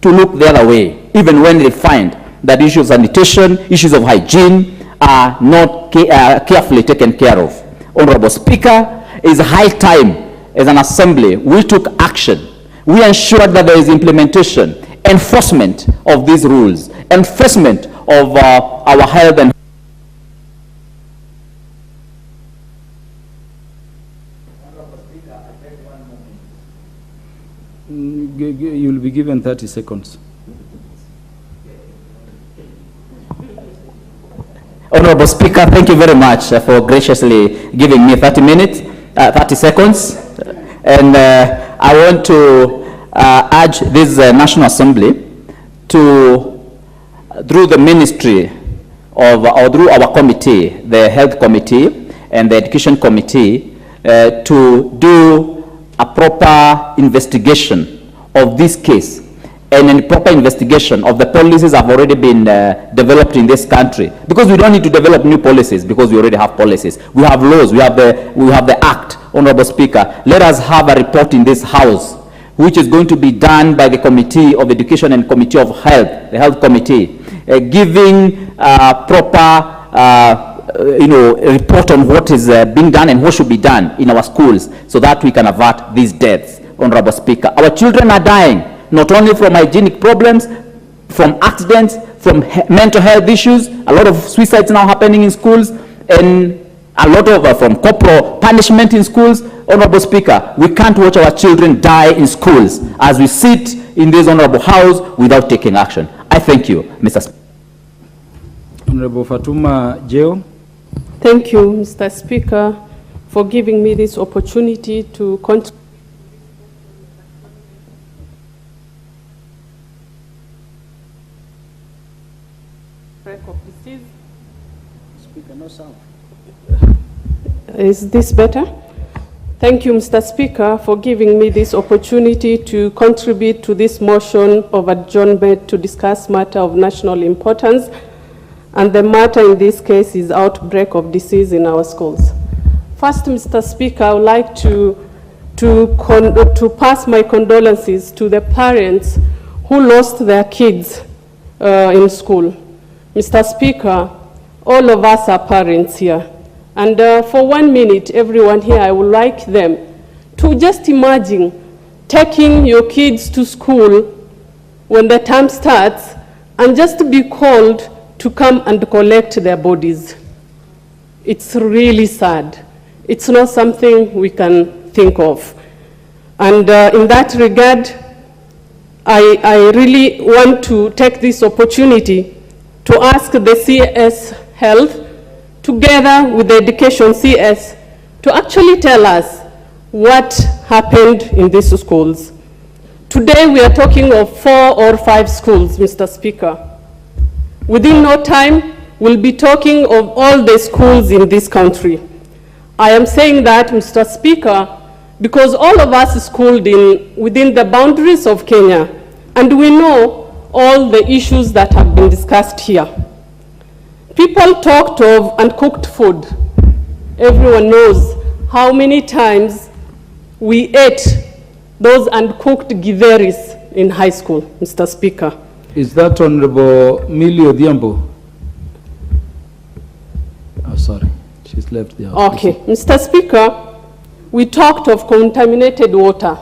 Speaker 1: to look the other way, even when they find that issues of sanitation, issues of hygiene are not carefully taken care of. Honorable Speaker, it is high time as an assembly we took action. We ensured that there is implementation, enforcement of these rules, enforcement of our health and
Speaker 20: You will be given 30 seconds.
Speaker 1: Honorable Speaker, thank you very much for graciously giving me 30 seconds. And I want to urge this National Assembly to, through the ministry of, or through our committee, the Health Committee and the Education Committee, to do a proper investigation of this case, and a proper investigation of the policies have already been developed in this country. Because we don't need to develop new policies, because we already have policies. We have laws, we have the Act. Honorable Speaker, let us have a report in this House, which is going to be done by the Committee of Education and Committee of Health, the Health Committee, giving proper report on what is being done and what should be done in our schools, so that we can avert these deaths. Honorable Speaker, our children are dying, not only from hygienic problems, from accidents, from mental health issues. A lot of suicides now happening in schools, and a lot of from corporal punishment in schools. Honorable Speaker, we can't watch our children die in schools as we sit in this honorable house without taking action. I thank you, Mr. Speaker.
Speaker 20: Honorable Fatuma Jeo.
Speaker 4: Thank you, Mr. Speaker, for giving me this opportunity to contribute. Of disease. Speaker, no sound. Is this better? Thank you, Mr. Speaker, for giving me this opportunity to contribute to this motion of adjournment to discuss matter of national importance. And the matter in this case is outbreak of disease in our schools. First, Mr. Speaker, I would like to pass my condolences to the parents who lost their kids in school. Mr. Speaker, all of us are parents here. And for 1 minute, everyone here, I would like them to just imagine taking your kids to school when the term starts and just be called to come and collect their bodies. It's really sad. It's not something we can think of. And in that regard, I really want to take this opportunity to ask the CS Health, together with the Education CS, to actually tell us what happened in these schools. Today we are talking of 4 or 5 schools, Mr. Speaker. Within no time, we'll be talking of all the schools in this country. I am saying that, Mr. Speaker, because all of us schooled within the boundaries of Kenya, and we know all the issues that have been discussed here. People talked of uncooked food. Everyone knows how many times we ate those uncooked githeris in high school, Mr. Speaker.
Speaker 20: Is that Honorable Millie Odhiambo? Oh, sorry, she's left the house.
Speaker 4: Okay, Mr. Speaker, we talked of contaminated water,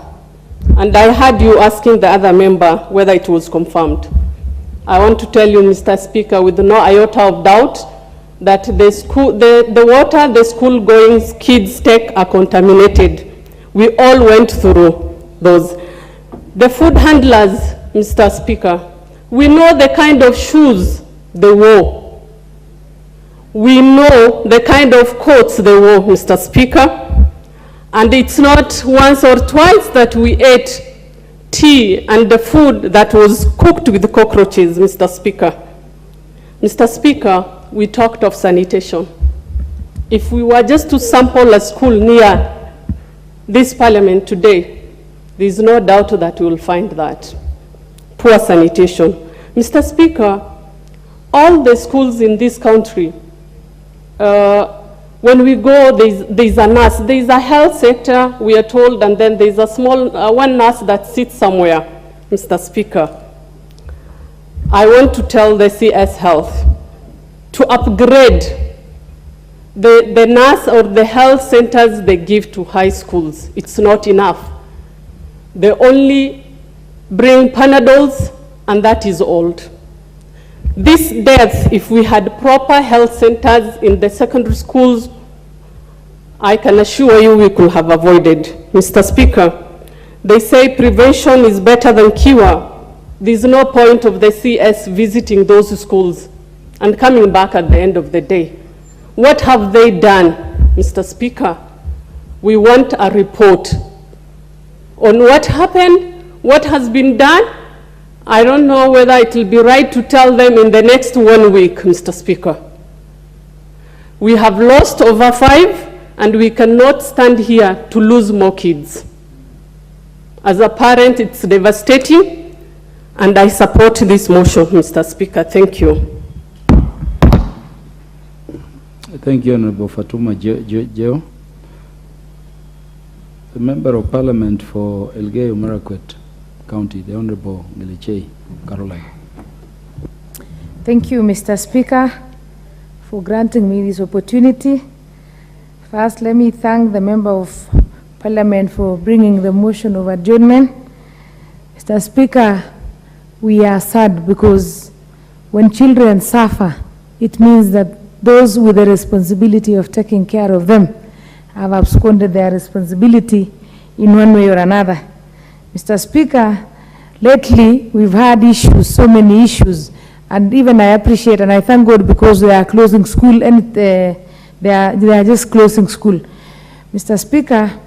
Speaker 4: and I heard you asking the other member whether it was confirmed. I want to tell you, Mr. Speaker, with no iota of doubt, that the water the school-going kids take are contaminated. We all went through those. The food handlers, Mr. Speaker, we know the kind of shoes they wore. We know the kind of coats they wore, Mr. Speaker. And it's not once or twice that we ate tea and the food that was cooked with cockroaches, Mr. Speaker. Mr. Speaker, we talked of sanitation. If we were just to sample a school near this parliament today, there is no doubt that we will find that. Poor sanitation. Mr. Speaker, all the schools in this country, when we go, there's a nurse, there's a health sector, we are told, and then there's a small, one nurse that sits somewhere, Mr. Speaker. I want to tell the CS Health to upgrade the nurse or the health centers they give to high schools. It's not enough. They only bring Panadols, and that is old. This death, if we had proper health centers in the secondary schools, I can assure you we could have avoided. Mr. Speaker, they say prevention is better than cure. There's no point of the CS visiting those schools and coming back at the end of the day. What have they done, Mr. Speaker? We want a report on what happened, what has been done. I don't know whether it will be right to tell them in the next 1 week, Mr. Speaker. We have lost over 5, and we cannot stand here to lose more kids. As a parent, it's devastating, and I support this motion, Mr. Speaker. Thank you.
Speaker 20: Thank you, Honorable Fatuma Geo. The Member of Parliament for Elgeyo-Marakwet County, the Honorable Ngilichei Caroline.
Speaker 9: Thank you, Mr. Speaker, for granting me this opportunity. First, let me thank the Member of Parliament for bringing the motion of adjournment. Mr. Speaker, we are sad because when children suffer, it means that those with the responsibility of taking care of them have absconded their responsibility in one way or another. Mr. Speaker, lately we've had issues, so many issues, and even I appreciate and I thank God because they are closing school and they are just closing school. Mr. Speaker,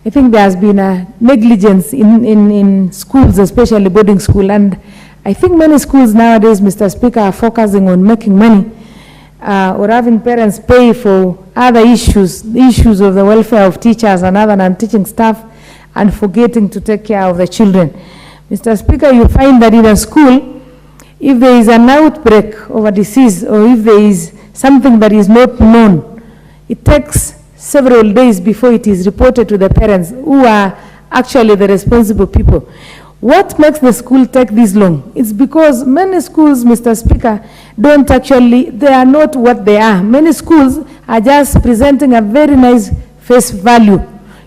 Speaker 9: I think there has been a negligence in schools, especially boarding school, and I think many schools nowadays, Mr. Speaker, are focusing on making money or having parents pay for other issues, the issues of the welfare of teachers and other non-teaching staff, and forgetting to take care of the children. Mr. Speaker, you find that in a school, if there is an outbreak of a disease or if there is something that is not known, it takes several days before it is reported to the parents who are actually the responsible people. What makes the school take this long? It's because many schools, Mr. Speaker, don't actually, they are not what they are. Many schools are just presenting a very nice face value.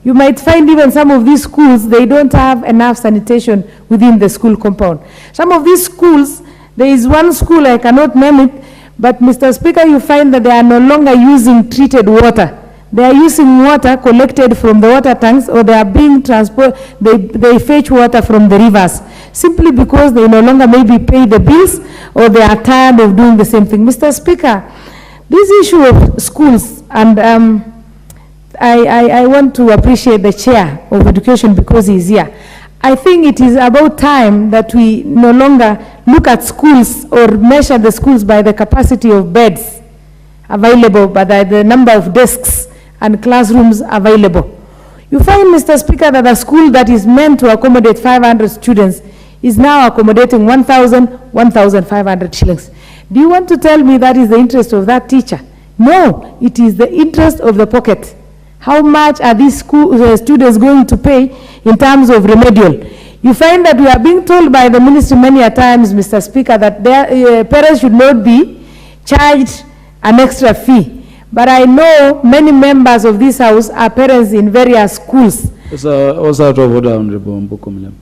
Speaker 9: You might find even some of these schools, they don't have enough sanitation within the school compound. Some of these schools, there is one school, I cannot name it, but Mr. Speaker, you find that they are no longer using treated water. They are using water collected from the water tanks, or they are being transported, they fetch water from the rivers, simply because they no longer maybe pay the bills, or they are tired of doing the same thing. Mr. Speaker, this issue of schools, and I want to appreciate the chair of education because he's here. I think it is about time that we no longer look at schools or measure the schools by the capacity of beds available, but by the number of desks and classrooms available. You find, Mr. Speaker, that a school that is meant to accommodate 500 students is now accommodating 1,500 shillings. Do you want to tell me that is the interest of that teacher? No, it is the interest of the pocket. How much are these students going to pay in terms of remedial? You find that we are being told by the ministry many a times, Mr. Speaker, that their parents should not be charged an extra fee. But I know many members of this house are parents in various schools.
Speaker 20: Was out of order, Honorable Mboko.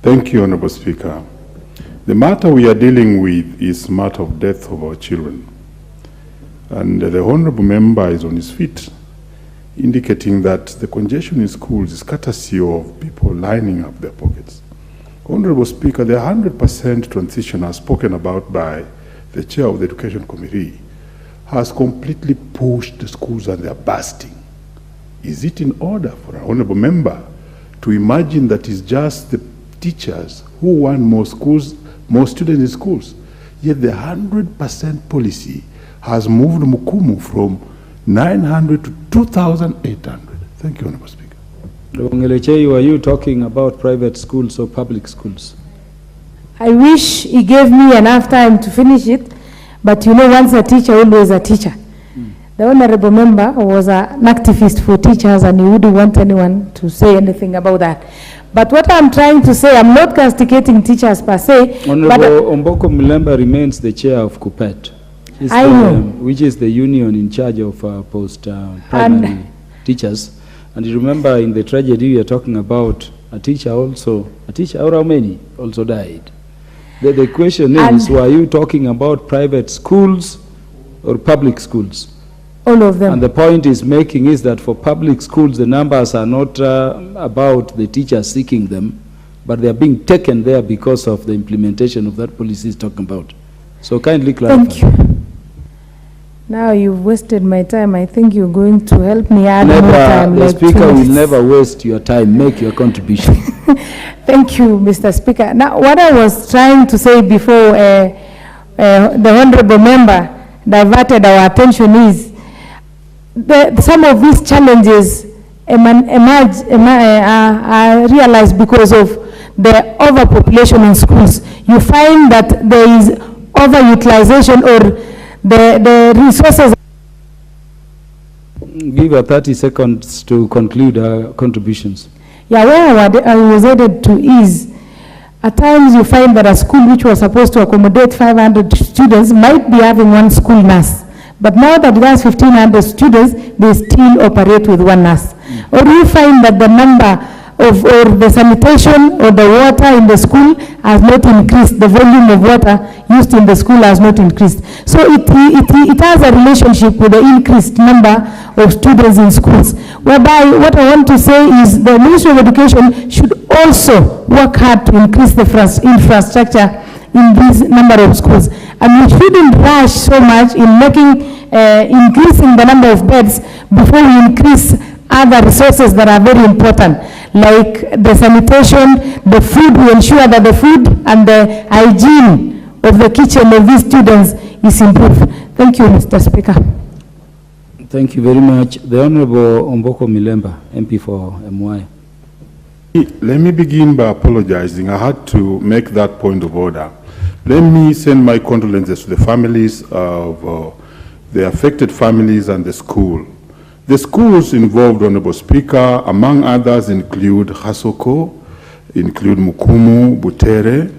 Speaker 12: Thank you, Honorable Speaker. The matter we are dealing with is the matter of death of our children. And the Honorable Member is on his feet, indicating that the congestion in schools is courtesy of people lining up their pockets. Honorable Speaker, the 100% transition as spoken about by the chair of the Education Committee has completely pushed the schools and they are bursting. Is it in order for an honorable member to imagine that it's just the teachers who want more schools, more students in schools? Yet the 100% policy has moved Mukumu from 900 to 2,800. Thank you, Honorable Speaker.
Speaker 20: Were you talking about private schools or public schools?
Speaker 9: I wish he gave me enough time to finish it, but you know, once a teacher, always a teacher. The honorable member was an activist for teachers, and he wouldn't want anyone to say anything about that. But what I'm trying to say, I'm not castigating teachers per se.
Speaker 20: Honorable Omboko Mulemba remains the chair of KUPPET, which is the union in charge of post-primary teachers. And you remember in the tragedy we are talking about, a teacher, or how many, also died. The question is, were you talking about private schools or public schools?
Speaker 9: All of them.
Speaker 20: And the point is making is that for public schools, the numbers are not about the teachers seeking them, but they are being taken there because of the implementation of that policy is talking about. So kindly clarify.
Speaker 9: Thank you. Now you've wasted my time. I think you're going to help me add more time.
Speaker 20: The Speaker will never waste your time. Make your contribution.
Speaker 9: Thank you, Mr. Speaker. Now, what I was trying to say before the honorable member diverted our attention is some of these challenges are realized because of the overpopulation in schools. You find that there is overutilization or the resources.
Speaker 20: Give her 30 seconds to conclude our contributions.
Speaker 9: Yeah, where I was headed to is, at times you find that a school which was supposed to accommodate 500 students might be having one school nurse. But now that it has 1,500 students, they still operate with one nurse. Or you find that the number of, or the sanitation or the water in the school has not increased. The volume of water used in the school has not increased. So it has a relationship with the increased number of students in schools. Whereby what I want to say is the Ministry of Education should also work hard to increase the infrastructure in this number of schools. And we shouldn't rush so much in making, increasing the number of beds before we increase other resources that are very important, like the sanitation, the food. We ensure that the food and the hygiene of the kitchen of these students is improved. Thank you, Mr. Speaker.
Speaker 20: Thank you very much. The Honorable Omboko Milemba, MP for MY.
Speaker 12: Let me begin by apologizing. I had to make that point of order. Let me send my condolences to the families of the affected families and the school. The schools involved, Honorable Speaker, among others include Hasoko, include Mukumu, Butere,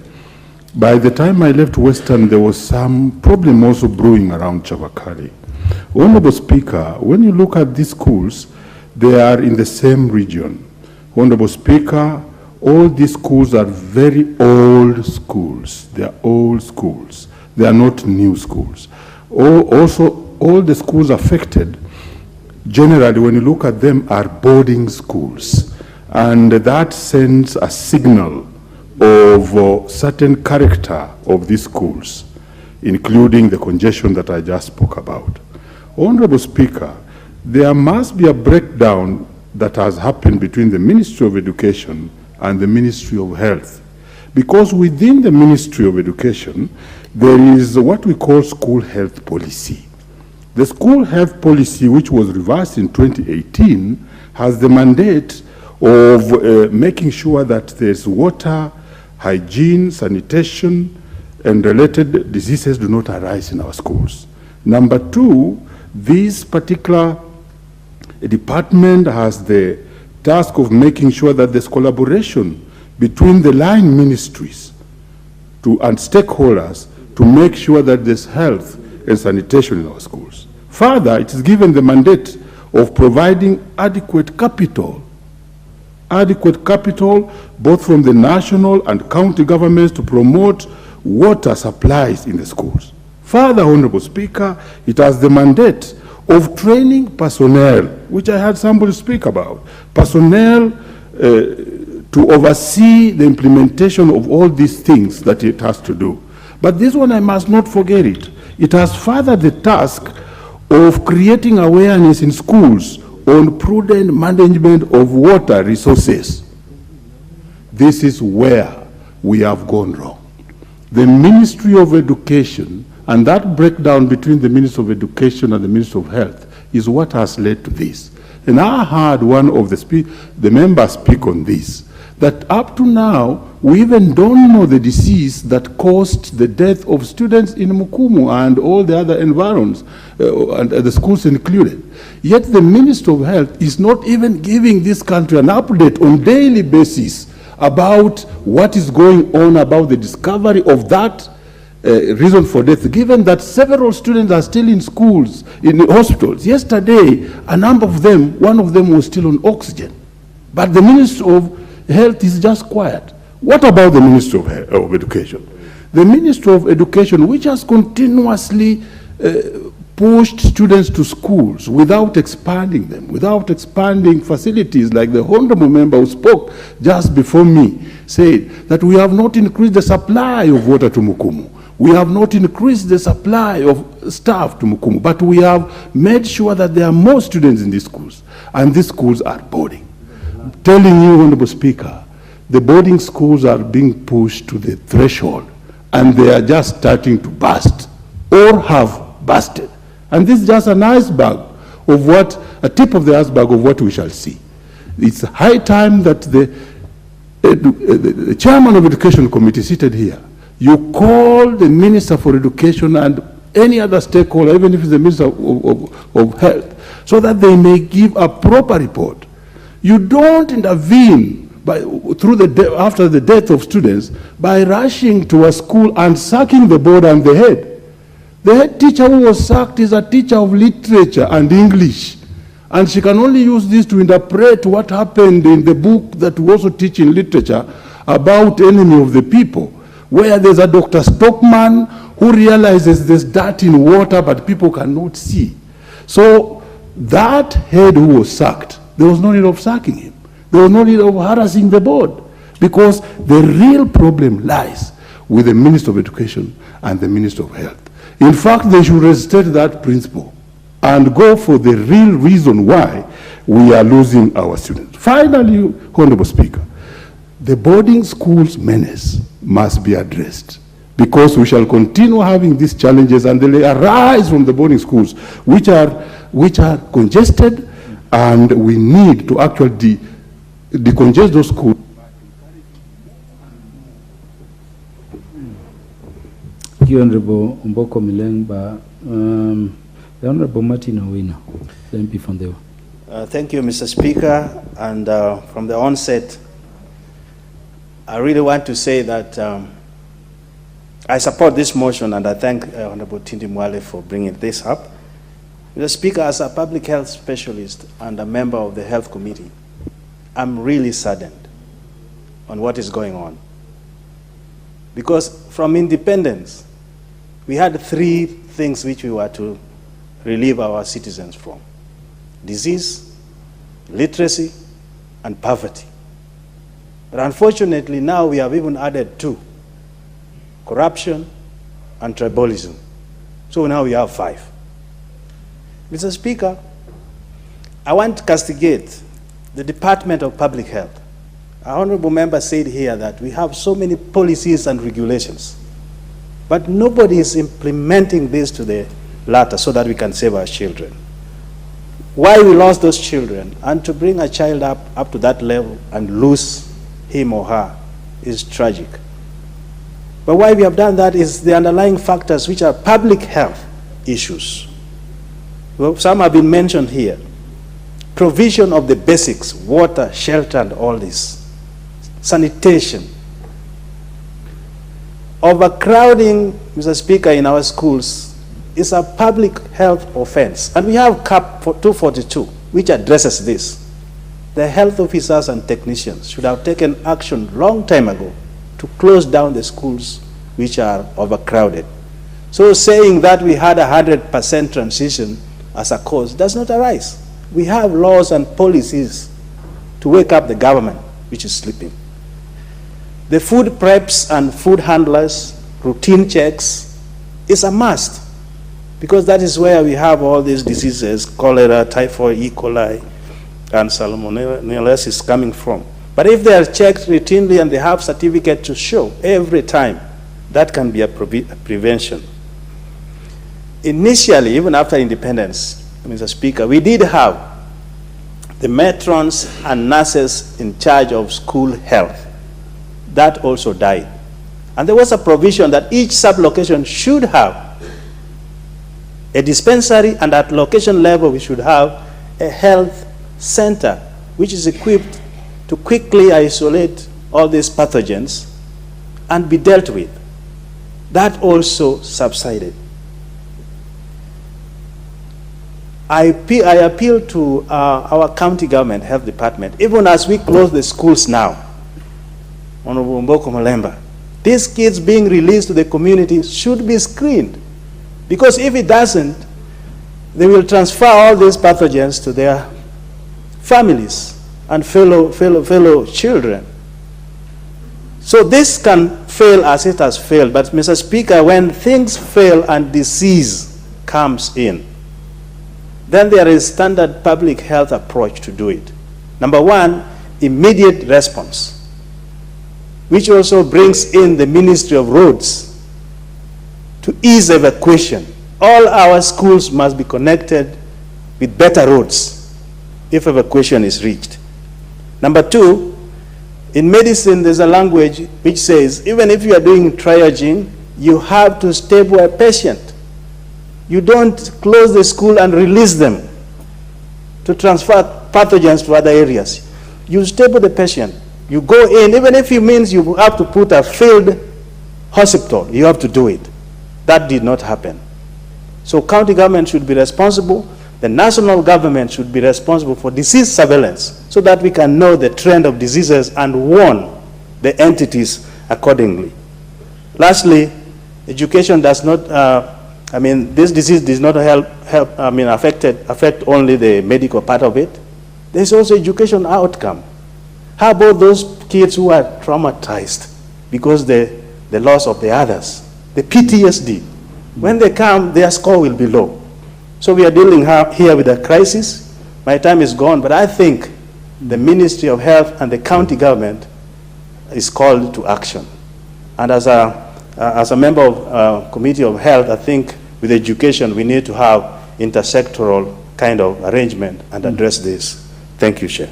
Speaker 12: By the time I left Western, there was some problem also brewing around Chavakali. Honorable Speaker, when you look at these schools, they are in the same region. Honorable Speaker, all these schools are very old schools. They are old schools. They are not new schools. Also, all the schools affected, generally, when you look at them, are boarding schools. And that sends a signal of certain character of these schools, including the congestion that I just spoke about. Honorable Speaker, there must be a breakdown that has happened between the Ministry of Education and the Ministry of Health. Because within the Ministry of Education, there is what we call school health policy. The school health policy, which was reversed in 2018, has the mandate of making sure that there's water, hygiene, sanitation, and related diseases do not arise in our schools. Number two, this particular department has the task of making sure that there's collaboration between the line ministries and stakeholders to make sure that there's health and sanitation in our schools. Further, it is given the mandate of providing adequate capital both from the national and county governments to promote water supplies in the schools. Further, Honorable Speaker, it has the mandate of training personnel, which I had somebody speak about, personnel to oversee the implementation of all these things that it has to do. But this one, I must not forget it. It has further the task of creating awareness in schools on prudent management of water resources. This is where we have gone wrong. The Ministry of Education, and that breakdown between the Ministry of Education and the Ministry of Health, is what has led to this. And I heard one of the members speak on this, that up to now, we even don't know the disease that caused the death of students in Mukumu and all the other environs, and the schools included. Yet the Minister of Health is not even giving this country an update on daily basis about what is going on about the discovery of that reason for death, given that several students are still in schools, in hospitals. Yesterday, a number of them, one of them was still on oxygen. But the Minister of Health is just quiet. What about the Minister of Education? The Minister of Education, which has continuously pushed students to schools without expanding them, without expanding facilities, like the honorable member who spoke just before me said, that we have not increased the supply of water to Mukumu. We have not increased the supply of staff to Mukumu, but we have made sure that there are more students in these schools, and these schools are boarding. I'm telling you, Honorable Speaker, the boarding schools are being pushed to the threshold, and they are just starting to burst or have busted. And this is just an iceberg of a tip of the iceberg of what we shall see. It's high time that the chairman of Education Committee seated here, you call the Minister for Education and any other stakeholder, even if it's the Minister of Health, so that they may give a proper report. You don't intervene after the death of students by rushing to a school and sacking the board and the head. The head teacher who was sacked is a teacher of literature and English, and she can only use this to interpret what happened in the book that we also teach in literature about Enemy of the People, where there's a Dr. Stockman who realizes there's dirt in water but people cannot see. So that head who was sacked, there was no need of sacking him. There was no need of harassing the board, because the real problem lies with the Minister of Education and the Minister of Health. In fact, they should restate that principle and go for the real reason why we are losing our students. Finally, Honorable Speaker, the boarding schools menace must be addressed, because we shall continue having these challenges, and they arise from the boarding schools, which are congested, and we need to actually decongest those schools.
Speaker 20: Thank you, Honorable Mboko Milengba. The Honorable Martin Owino, the MP from there.
Speaker 8: Thank you, Mr. Speaker. And from the onset, I really want to say that I support this motion, and I thank Honorable Tindi Mwale for bringing this up. Mr. Speaker, as a public health specialist and a member of the Health Committee, I'm really saddened on what is going on. Because from independence, we had 3 things which we were to relieve our citizens from: disease, literacy, and poverty. But unfortunately, now we have even added 2: corruption and tribalism. So now we have 5. Mr. Speaker, I want to castigate the Department of Public Health. Our honorable member said here that we have so many policies and regulations, but nobody is implementing this to the latter so that we can save our children. Why we lost those children, and to bring a child up to that level and lose him or her is tragic. But why we have done that is the underlying factors which are public health issues. Well, some have been mentioned here. Provision of the basics, water, shelter, and all this. Sanitation. Overcrowding, Mr. Speaker, in our schools is a public health offense. And we have CAP 242, which addresses this. The health officers and technicians should have taken action long time ago to close down the schools which are overcrowded. So saying that we had 100% transition as a cause does not arise. We have laws and policies to wake up the government, which is sleeping. The food preps and food handlers, routine checks, is a must, because that is where we have all these diseases, cholera, typhoid, E. coli, and salmonella is coming from. But if they are checked routinely and they have certificate to show every time, that can be a prevention. Initially, even after independence, Mr. Speaker, we did have the matrons and nurses in charge of school health. That also died. And there was a provision that each sub-location should have a dispensary, and at location level we should have a health center which is equipped to quickly isolate all these pathogens and be dealt with. That also subsided. I appeal to our county government health department, even as we close the schools now, Honorable Mboko Malemba, these kids being released to the community should be screened, because if it doesn't, they will transfer all these pathogens to their families and fellow children. So this can fail as it has failed. But Mr. Speaker, when things fail and disease comes in, then there is standard public health approach to do it. Number 1, immediate response, which also brings in the Ministry of Roads to ease evacuation. All our schools must be connected with better roads if evacuation is reached. Number 2, in medicine there's a language which says even if you are doing triaging, you have to stable a patient. You don't close the school and release them to transfer pathogens to other areas. You stable the patient. You go in, even if it means you have to put a field hospital, you have to do it. That did not happen. So county government should be responsible. The national government should be responsible for disease surveillance so that we can know the trend of diseases and warn the entities accordingly. Lastly, education does not, this disease does not affect only the medical part of it. There's also education outcome. How about those kids who are traumatized because the loss of the others, the PTSD? When they come, their score will be low. So we are dealing here with a crisis. My time is gone, but I think the Ministry of Health and the county government is called to action. And as a member of Committee of Health, I think with education we need to have intersectoral kind of arrangement and address this. Thank you, Chair.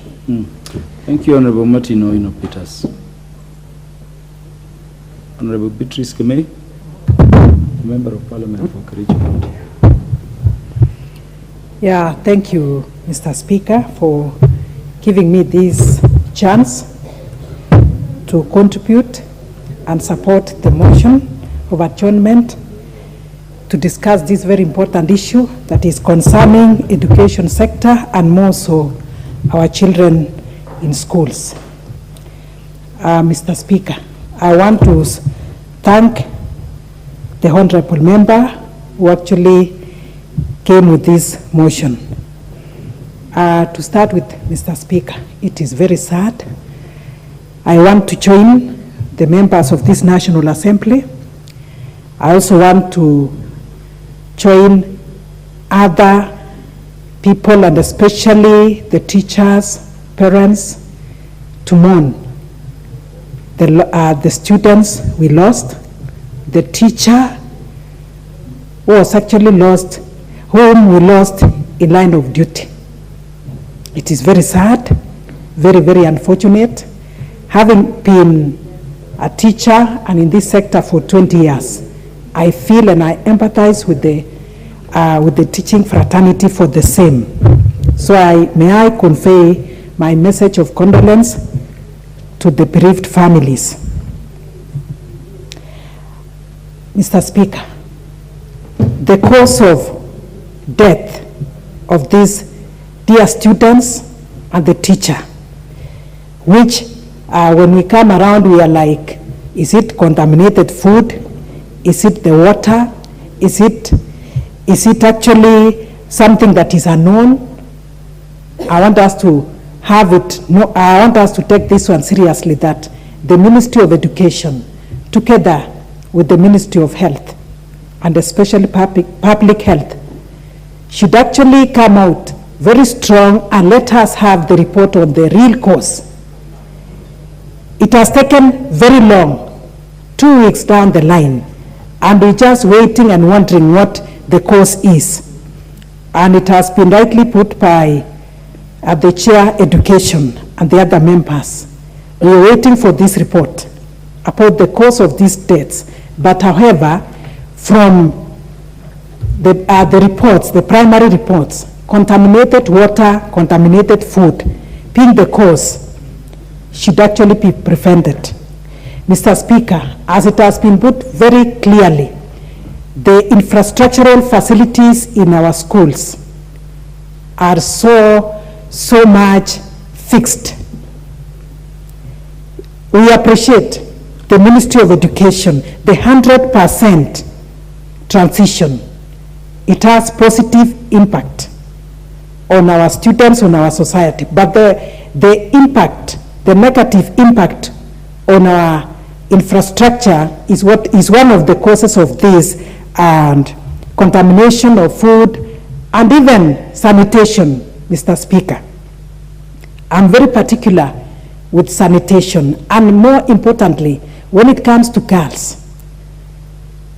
Speaker 20: Thank you, Honorable Martin Oino Peters. Honorable Beatrice Kemei, Member of Parliament for Kericho County.
Speaker 11: Yeah, thank you, Mr. Speaker, for giving me this chance to contribute and support the motion of adjournment to discuss this very important issue that is concerning education sector and more so our children in schools. Mr. Speaker, I want to thank the honorable member who actually came with this motion. To start with, Mr. Speaker, it is very sad. I want to join the members of this National Assembly. I also want to join other people and especially the teachers, parents, to mourn the students we lost, the teacher who was actually lost, whom we lost in line of duty. It is very sad, very, very unfortunate. Having been a teacher and in this sector for 20 years, I feel and I empathize with the teaching fraternity for the same. So may I convey my message of condolence to the bereaved families. Mr. Speaker, the cause of death of these dear students and the teacher, which when we come around we are like, is it contaminated food? Is it the water? Is it actually something that is unknown? I want us to have it, no, I want us to take this one seriously, that the Ministry of Education, together with the Ministry of Health, and especially public health, should actually come out very strong and let us have the report on the real cause. It has taken very long, 2 weeks down the line, and we're just waiting and wondering what the cause is. And it has been rightly put by the Chair Education and the other members. We are waiting for this report about the cause of these deaths. But however, from the reports, the primary reports, contaminated water, contaminated food, being the cause, should actually be prevented. Mr. Speaker, as it has been put very clearly, the infrastructural facilities in our schools are so much fixed. We appreciate the Ministry of Education, the 100% transition. It has positive impact on our students, on our society, but the impact, the negative impact on our infrastructure is one of the causes of this, and contamination of food and even sanitation, Mr. Speaker. I'm very particular with sanitation, and more importantly, when it comes to girls.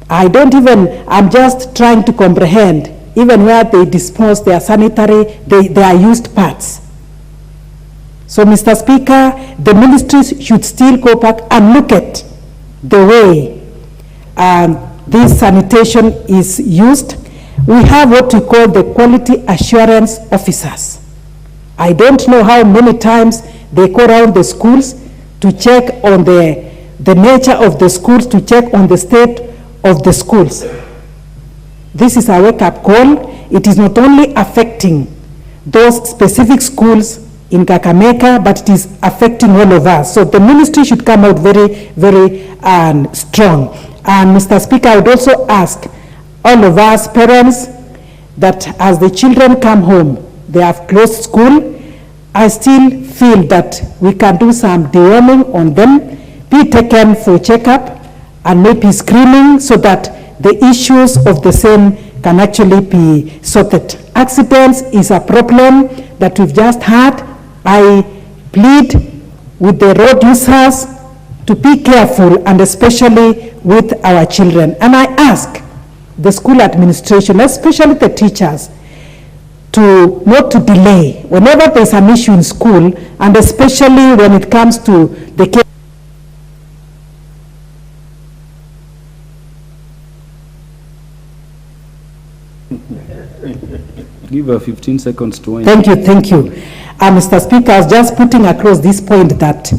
Speaker 11: I'm just trying to comprehend even where they dispose their sanitary, their used parts. So, Mr. Speaker, the ministries should still go back and look at the way this sanitation is used. We have what we call the quality assurance officers. I don't know how many times they go around the schools to check on the nature of the schools, to check on the state of the schools. This is a wake-up call. It is not only affecting those specific schools in Kakamega, but it is affecting all of us. So the ministry should come out very, very strong. And Mr. Speaker, I would also ask all of us parents that as the children come home, they have closed school, I still feel that we can do some deworming on them, be taken for checkup, and maybe screening so that the issues of the same can actually be sorted. Accidents is a problem that we've just had. I plead with the road users to be careful, and especially with our children. And I ask the school administration, especially the teachers, not to delay whenever there's an issue in school, and especially when it comes to the case.
Speaker 20: Give her 15 seconds to end.
Speaker 11: Thank you. Mr. Speaker, I was just putting across this point that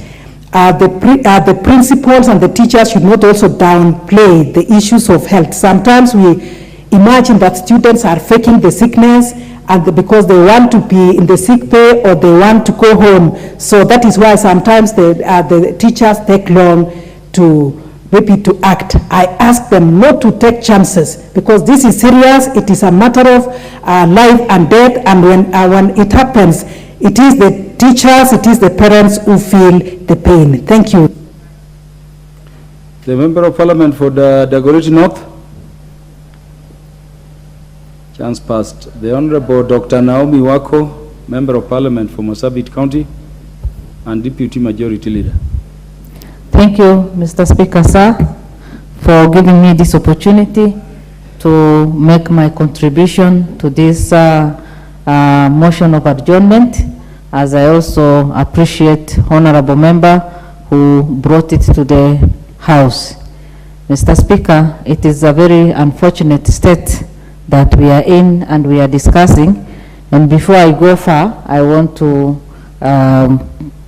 Speaker 11: the principals and the teachers should not also downplay the issues of health. Sometimes we imagine that students are faking the sickness and because they want to be in the sick pay or they want to go home. So that is why sometimes the teachers take long to maybe to act. I ask them not to take chances because this is serious. It is a matter of life and death, and when it happens, it is the teachers, it is the parents who feel the pain. Thank you.
Speaker 20: The Member of Parliament for the Dagoretti North. Chance passed. The Honorable Dr. Naomi Wako, Member of Parliament for Marsabit County and Deputy Majority Leader.
Speaker 6: Thank you, Mr. Speaker, sir, for giving me this opportunity to make my contribution to this motion of adjournment, as I also appreciate Honorable Member who brought it to the House. Mr. Speaker, it is a very unfortunate state that we are in and we are discussing. And before I go far, I want to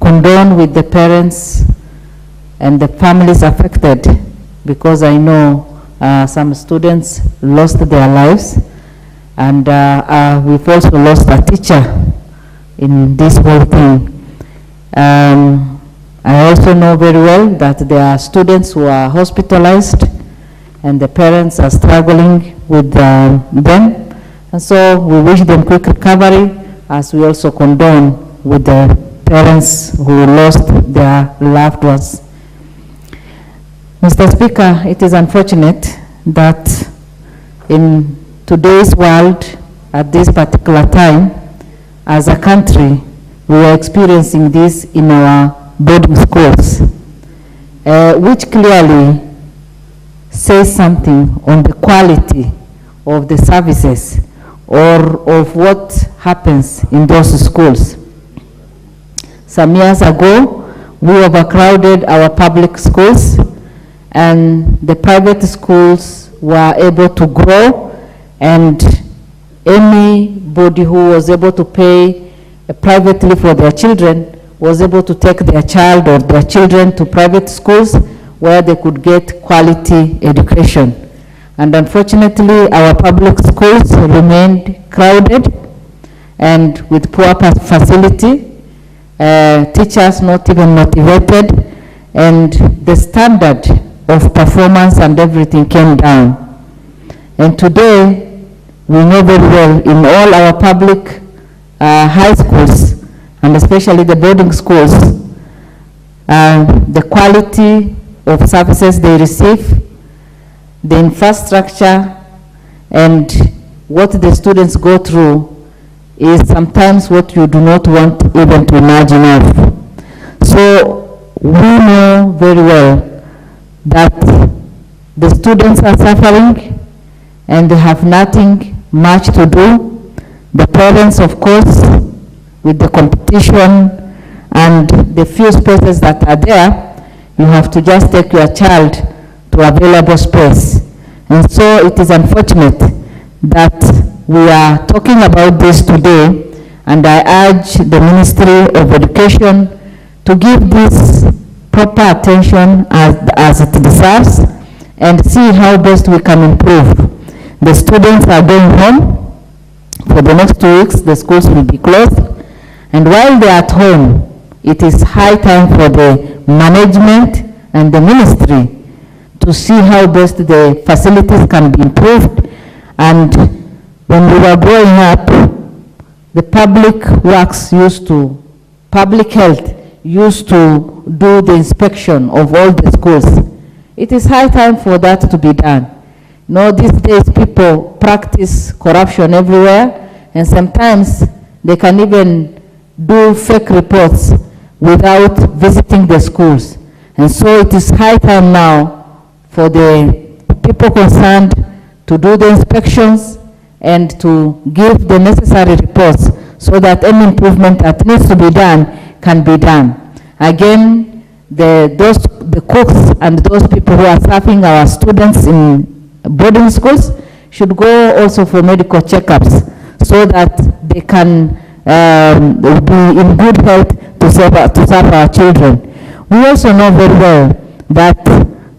Speaker 6: condone with the parents and the families affected, because I know some students lost their lives, and we've also lost a teacher in this whole thing. I also know very well that there are students who are hospitalized and the parents are struggling with them, and so we wish them quick recovery, as we also condone with the parents who lost their loved ones. Mr. Speaker, it is unfortunate that in today's world, at this particular time, as a country, we are experiencing this in our boarding schools, which clearly says something on the quality of the services or of what happens in those schools. Some years ago, we overcrowded our public schools, and the private schools were able to grow, and anybody who was able to pay privately for their children was able to take their child or their children to private schools where they could get quality education. And unfortunately, our public schools remained crowded and with poor facility, teachers not even motivated, and the standard of performance and everything came down. And today, we know very well in all our public high schools, and especially the boarding schools, the quality of services they receive, the infrastructure, and what the students go through is sometimes what you do not want even to imagine of. So we know very well that the students are suffering and they have nothing much to do. The parents, of course, with the competition and the few spaces that are there, you have to just take your child to available space. And so it is unfortunate that we are talking about this today, and I urge the Ministry of Education to give this proper attention as it deserves and see how best we can improve. The students are going home. For the next 2 weeks, the schools will be closed. And while they are at home, it is high time for the management and the ministry to see how best the facilities can be improved. And when we were growing up, the public works public health used to do the inspection of all the schools. It is high time for that to be done. These days people practice corruption everywhere, and sometimes they can even do fake reports without visiting the schools. And so it is high time now for the people concerned to do the inspections and to give the necessary reports so that any improvement that needs to be done can be done. Again, the cooks and those people who are serving our students in boarding schools should go also for medical checkups so that they can be in good health to serve our children. We also know very well that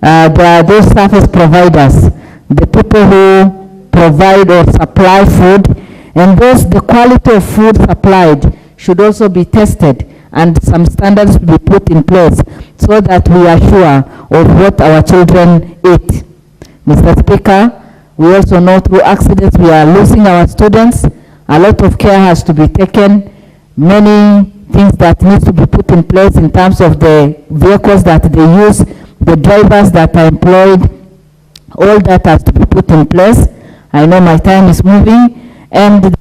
Speaker 6: there are those service providers, the people who provide or supply food, and the quality of food supplied should also be tested and some standards be put in place so that we are sure of what our children eat. Mr. Speaker, we also know through accidents we are losing our students. A lot of care has to be taken. Many things that need to be put in place in terms of the vehicles that they use, the drivers that are employed, all that has to be put in place. I know my time is moving, and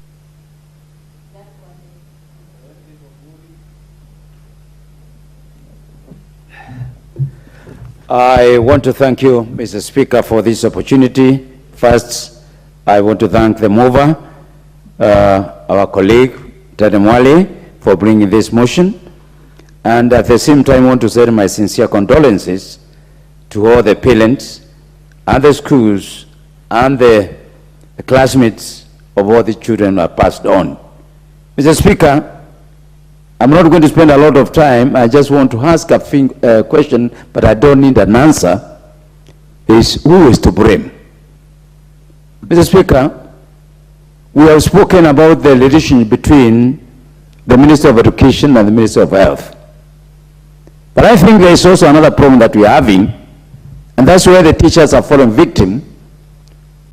Speaker 13: I want to thank you, Mr. Speaker, for this opportunity. First, I want to thank the mover, our colleague, Tade Mwale, for bringing this motion. And at the same time, I want to send my sincere condolences to all the parents and the schools and the classmates of all the children who are passed on. Mr. Speaker, I'm not going to spend a lot of time. I just want to ask a question, but I don't need an answer. Is who is to blame? Mr. Speaker, we have spoken about the relationship between the Minister of Education and the Minister of Health. But I think there is also another problem that we are having, and that's where the teachers are falling victim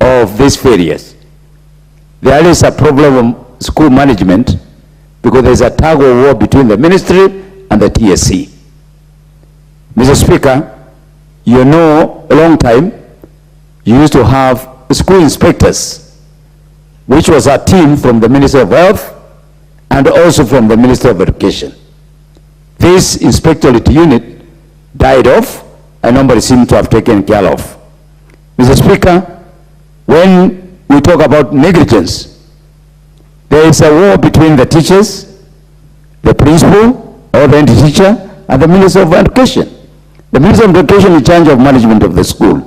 Speaker 13: of these failures. There is a problem of school management because there's a tug of war between the ministry and the TSC. Mr. Speaker, you know a long time you used to have school inspectors, which was a team from the Ministry of Health and also from the Ministry of Education. This inspectorate unit died off and nobody seemed to have taken care of. Mr. Speaker, when we talk about negligence, there is a war between the teachers, the principal, or the head teacher, and the Minister of Education. The Minister of Education is in charge of management of the school.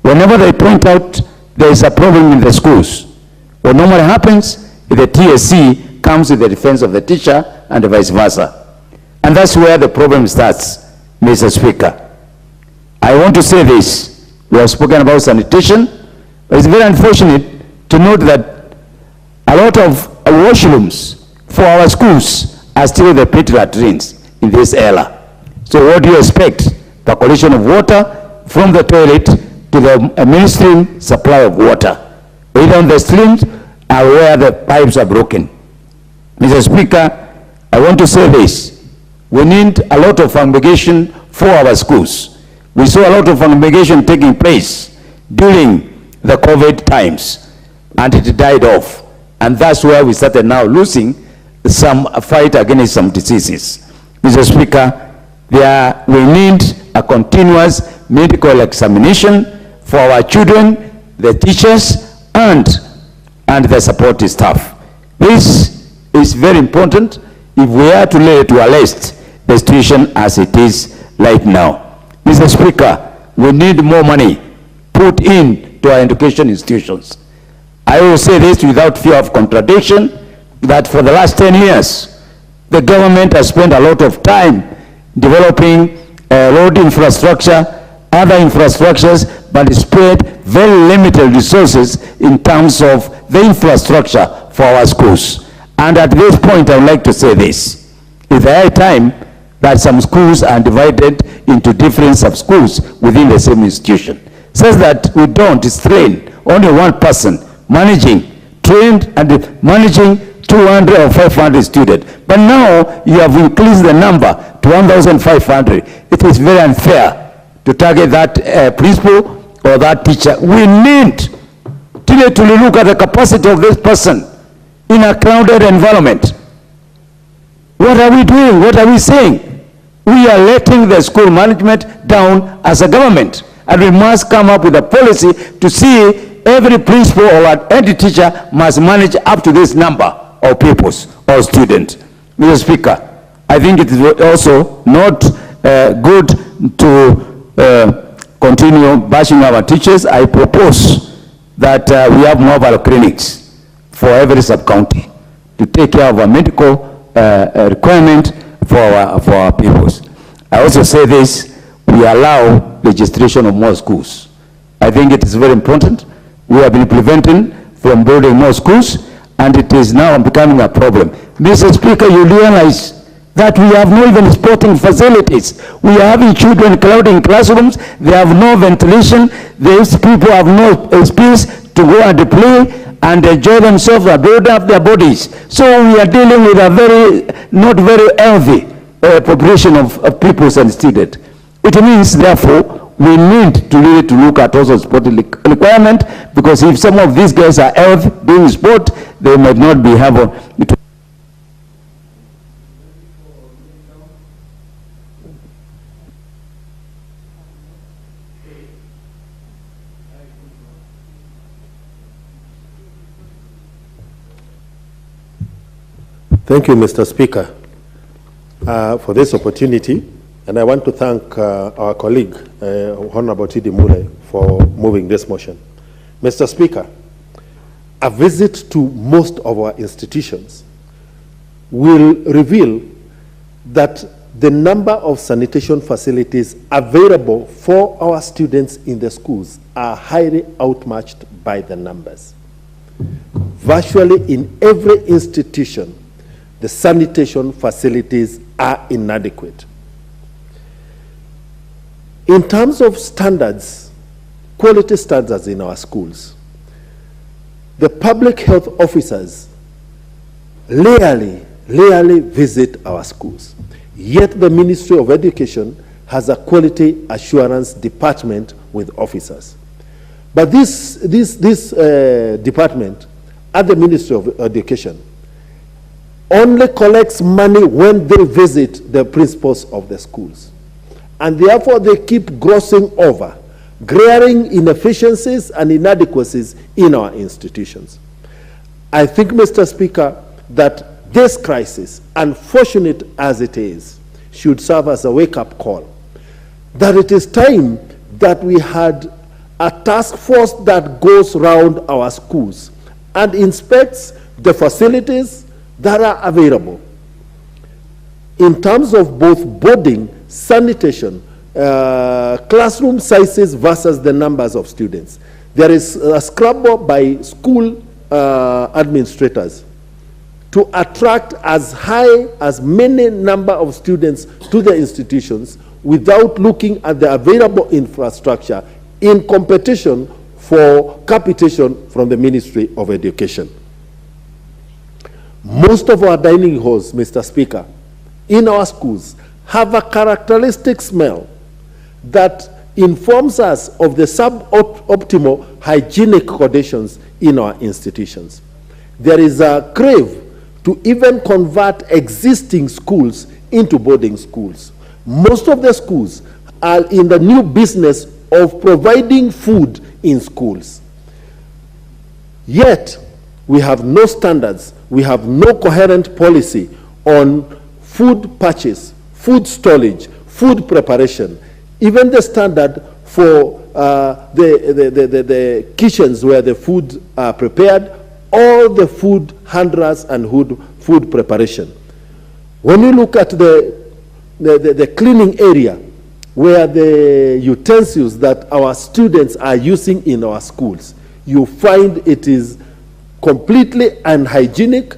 Speaker 13: Whenever they point out there is a problem in the schools, what normally happens is the TSC comes with the defense of the teacher and vice versa. And that's where the problem starts, Mr. Speaker. I want to say this. We have spoken about sanitation, but it's very unfortunate to note that a lot of washrooms for our schools are still the pit latrines in this era. So what do you expect? The collection of water from the toilet to the mainstream supply of water, either on the streams or where the pipes are broken. Mr. Speaker, I want to say this. We need a lot of fumigation for our schools. We saw a lot of fumigation taking place during the COVID times, and it died off. And that's where we started now losing some fight against some diseases. Mr. Speaker, we need a continuous medical examination for our children, the teachers, and the support staff. This is very important if we are to lay to arrest the situation as it is right now. Mr. Speaker, we need more money put in to our education institutions. I will say this without fear of contradiction, that for the last 10 years, the government has spent a lot of time developing road infrastructure, other infrastructures, but spared very limited resources in terms of the infrastructure for our schools. And at this point, I would like to say this. It's the high time that some schools are divided into different sub-schools within the same institution, such that we don't strain only one person managing, trained and managing 200 or 500 students. But now you have increased the number to 1,500. It is very unfair to target that principal or that teacher. We need to look at the capacity of this person in a crowded environment. What are we doing? What are we saying? We are letting the school management down as a government, and we must come up with a policy to see every principal or any teacher must manage up to this number of pupils or students. Mr. Speaker, I think it is also not good to continue bashing our teachers. I propose that we have mobile clinics for every sub-county to take care of a medical requirement for our pupils. I also say this, we allow registration of more schools. I think it is very important. We have been preventing from building more schools, and it is now becoming a problem. Mr. Speaker, you realize that we have no even sporting facilities. We are having children crowding classrooms, they have no ventilation, these people have no space to go and play and enjoy themselves or build up their bodies. So we are dealing with a not very healthy population of pupils and students. It means, therefore, we need to really look at also sporting requirement, because if some of these guys are healthy doing sport, they might not be able to.
Speaker 3: Thank you, Mr. Speaker, for this opportunity. And I want to thank our colleague, Honorable T.D. Mule, for moving this motion. Mr. Speaker, a visit to most of our institutions will reveal that the number of sanitation facilities available for our students in the schools are highly outmatched by the numbers. Virtually in every institution, the sanitation facilities are inadequate. In terms of standards, quality standards in our schools, the public health officers rarely visit our schools. Yet the Ministry of Education has a quality assurance department with officers. But this department at the Ministry of Education only collects money when they visit the principals of the schools. And therefore they keep grossing over, glaring inefficiencies and inadequacies in our institutions. I think, Mr. Speaker, that this crisis, unfortunate as it is, should serve as a wake-up call, that it is time that we had a task force that goes around our schools and inspects the facilities that are available in terms of both boarding, sanitation, classroom sizes versus the numbers of students. There is a scrabble by school administrators to attract as high as many number of students to the institutions without looking at the available infrastructure in competition for capitation from the Ministry of Education. Most of our dining halls, Mr. Speaker, in our schools have a characteristic smell that informs us of the suboptimal hygienic conditions in our institutions. There is a crave to even convert existing schools into boarding schools. Most of the schools are in the new business of providing food in schools. Yet, we have no standards, we have no coherent policy on food purchase, food storage, food preparation, even the standard for the kitchens where the food are prepared, all the food handlers and food preparation. When you look at the cleaning area, where the utensils that our students are using in our schools, you find it is completely unhygienic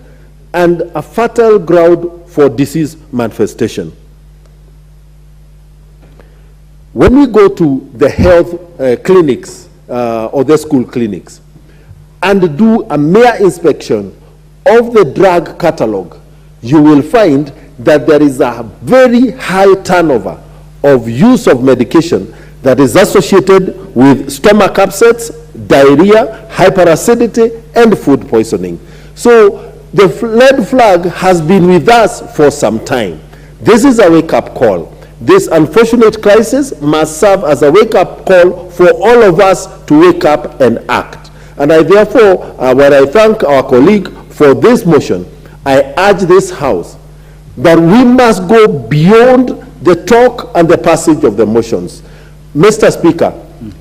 Speaker 3: and a fertile ground for disease manifestation. When we go to the health clinics or the school clinics and do a mere inspection of the drug catalog, you will find that there is a very high turnover of use of medication that is associated with stomach upsets, diarrhea, hyperacidity, and food poisoning. So the red flag has been with us for some time. This is a wake-up call. This unfortunate crisis must serve as a wake-up call for all of us to wake up and act. And I therefore, when I thank our colleague for this motion, I urge this House that we must go beyond the talk and the passage of the motions. Mr. Speaker,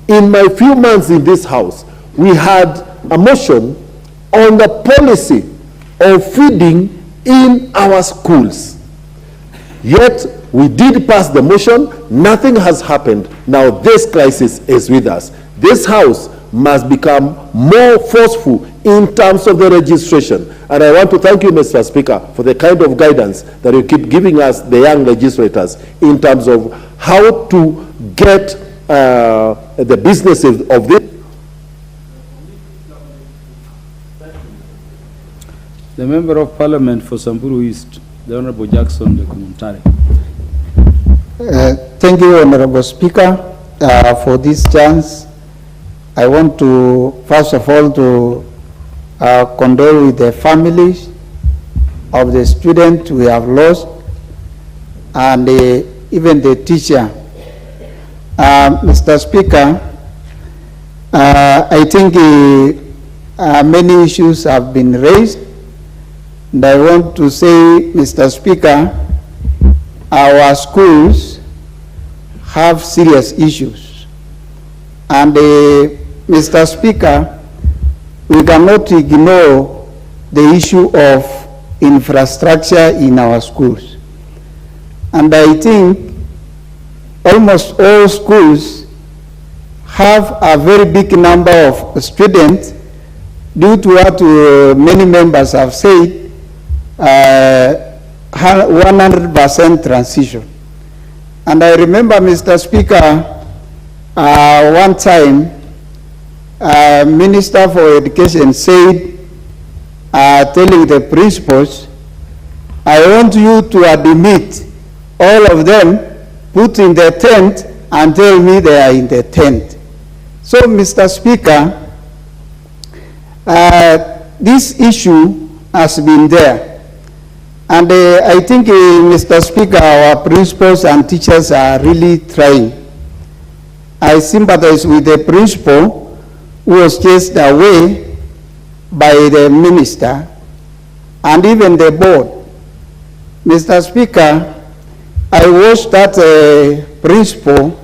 Speaker 3: in my few months in this House, we had a motion on the policy of feeding in our schools. Yet,
Speaker 15: We did pass the motion. Nothing has happened. Now this crisis is with us. This House must become more forceful in terms of the registration. And I want to thank you, Mr. Speaker, for the kind of guidance that you keep giving us, the young legislators, in terms of how to get the businesses of this.
Speaker 20: The Member of Parliament for Samburu East, the Honorable Jackson de Commentary.
Speaker 14: Thank you, Honorable Speaker, for this chance. I want to, first of all, to condole with the families of the student we have lost, and even the teacher. Mr. Speaker, I think many issues have been raised, and I want to say, Mr. Speaker, our schools have serious issues. And Mr. Speaker, we cannot ignore the issue of infrastructure in our schools. And I think almost all schools have a very big number of students due to what many members have said, 100% transition. And I remember, Mr. Speaker, one time, Minister for Education said, telling the principals, I want you to admit all of them, put in the tent, and tell me they are in the tent. So, Mr. Speaker, this issue has been there. And I think, Mr. Speaker, our principals and teachers are really trying. I sympathize with the principal who was chased away by the minister and even the board. Mr. Speaker, I watched that principal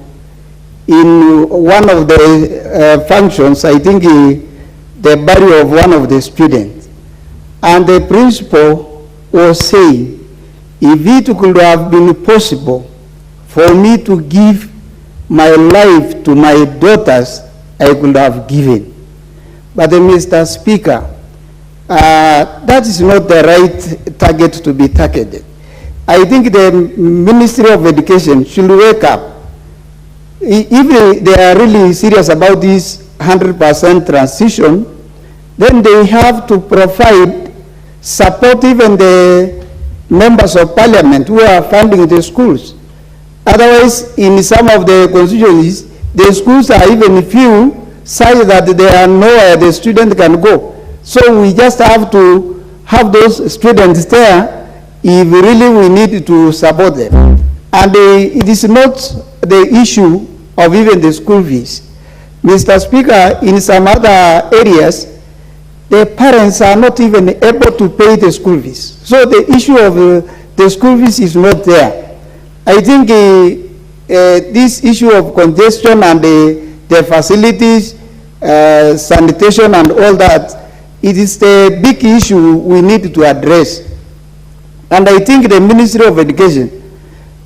Speaker 14: in one of the functions, I think the burial of one of the students. And the principal was saying, if it could have been possible for me to give my life to my daughters, I could have given. But Mr. Speaker, that is not the right target to be targeted. I think the Ministry of Education should wake up. If they are really serious about this 100% transition, then they have to provide support even the members of parliament who are funding the schools. Otherwise, in some of the constituencies, the schools are even few, such that there are nowhere the student can go. So we just have to have those students there if really we need to support them. And it is not the issue of even the school fees. Mr. Speaker, in some other areas, the parents are not even able to pay the school fees. So the issue of the school fees is not there. I think this issue of congestion and the facilities, sanitation and all that, it is the big issue we need to address. And I think the Ministry of Education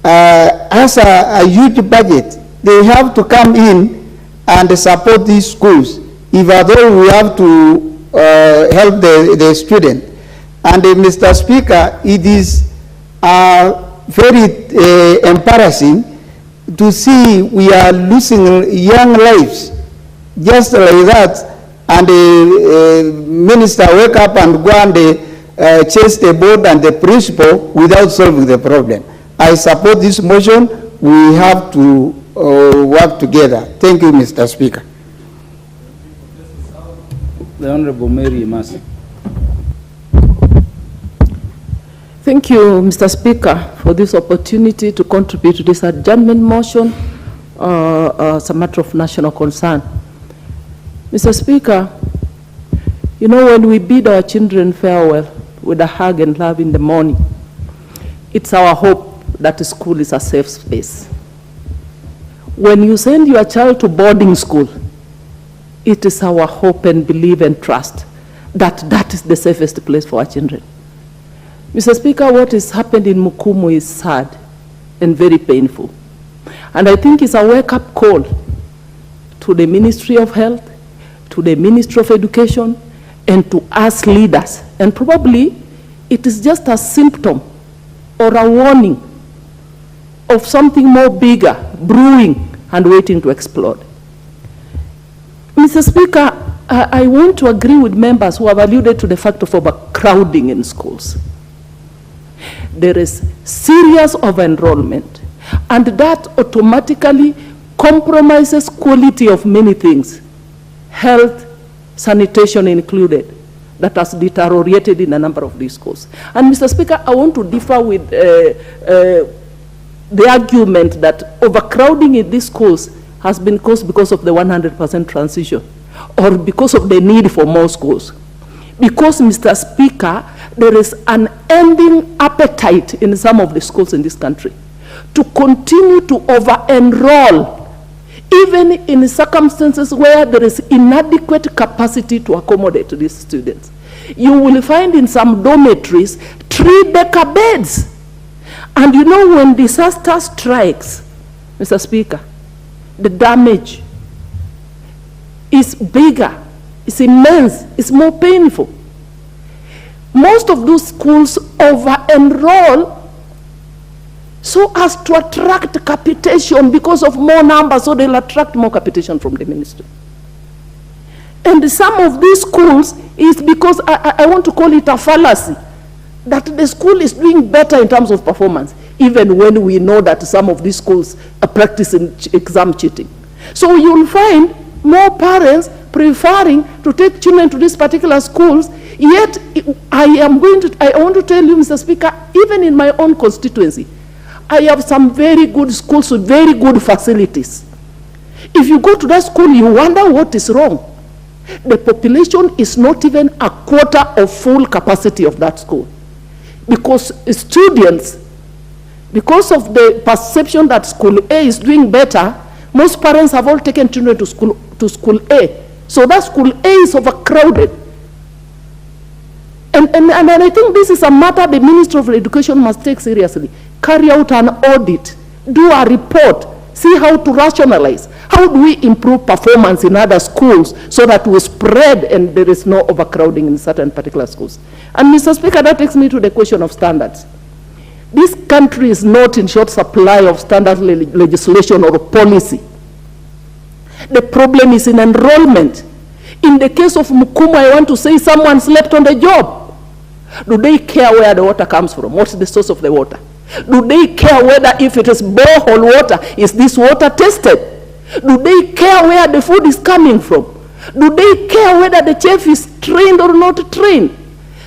Speaker 14: has a huge budget. They have to come in and support these schools, if at all we have to help the student. And Mr. Speaker, it is very embarrassing to see we are losing young lives just like that, and the minister wake up and go and chase the board and the principal without solving the problem. I support this motion. We have to work together. Thank you, Mr. Speaker.
Speaker 20: The Honorable Mary Masi.
Speaker 2: Thank you, Mr. Speaker, for this opportunity to contribute to this adjournment motion as a matter of national concern. Mr. Speaker, you know, when we bid our children farewell with a hug and love in the morning, it's our hope that school is a safe space. When you send your child to boarding school, it is our hope and belief and trust that that is the safest place for our children. Mr. Speaker, what has happened in Mukumu is sad.
Speaker 10: and very painful. And I think it's a wake-up call to the Ministry of Health, to the Ministry of Education, and to us leaders. And probably it is just a symptom or a warning of something more bigger, brewing and waiting to explode. Mr. Speaker, I want to agree with members who have alluded to the fact of overcrowding in schools. There is serious over-enrollment, and that automatically compromises quality of many things, health, sanitation included, that has deteriorated in a number of these schools. And Mr. Speaker, I want to differ with the argument that overcrowding in these schools has been caused because of the 100% transition, or because of the need for more schools. Because, Mr. Speaker, there is an ending appetite in some of the schools in this country to continue to over-enroll, even in circumstances where there is inadequate capacity to accommodate these students. You will find in some dormitories 3-decker beds. And you know, when disaster strikes, Mr. Speaker, the damage is bigger, it's immense, it's more painful. Most of those schools over-enroll so as to attract capitation because of more numbers, so they'll attract more capitation from the ministry. And some of these schools is because, I want to call it a fallacy, that the school is doing better in terms of performance, even when we know that some of these schools are practicing exam cheating. So you'll find more parents preferring to take children to these particular schools, yet I want to tell you, Mr. Speaker, even in my own constituency, I have some very good schools with very good facilities. If you go to that school, you wonder what is wrong. The population is not even a quarter of full capacity of that school. Because students, because of the perception that school A is doing better, most parents have all taken children to school A. So that school A is overcrowded. And I think this is a matter the Minister of Education must take seriously. Carry out an audit, do a report, see how to rationalize. How do we improve performance in other schools so that we spread and there is no overcrowding in certain particular schools? And Mr. Speaker, that takes me to the question of standards. This country is not in short supply of standard legislation or policy. The problem is in enrollment. In the case of Mukumu, I want to say someone slept on the job. Do they care where the water comes from? What's the source of the water? Do they care whether if it is borehole water, is this water tested? Do they care where the food is coming from? Do they care whether the chef is trained or not trained?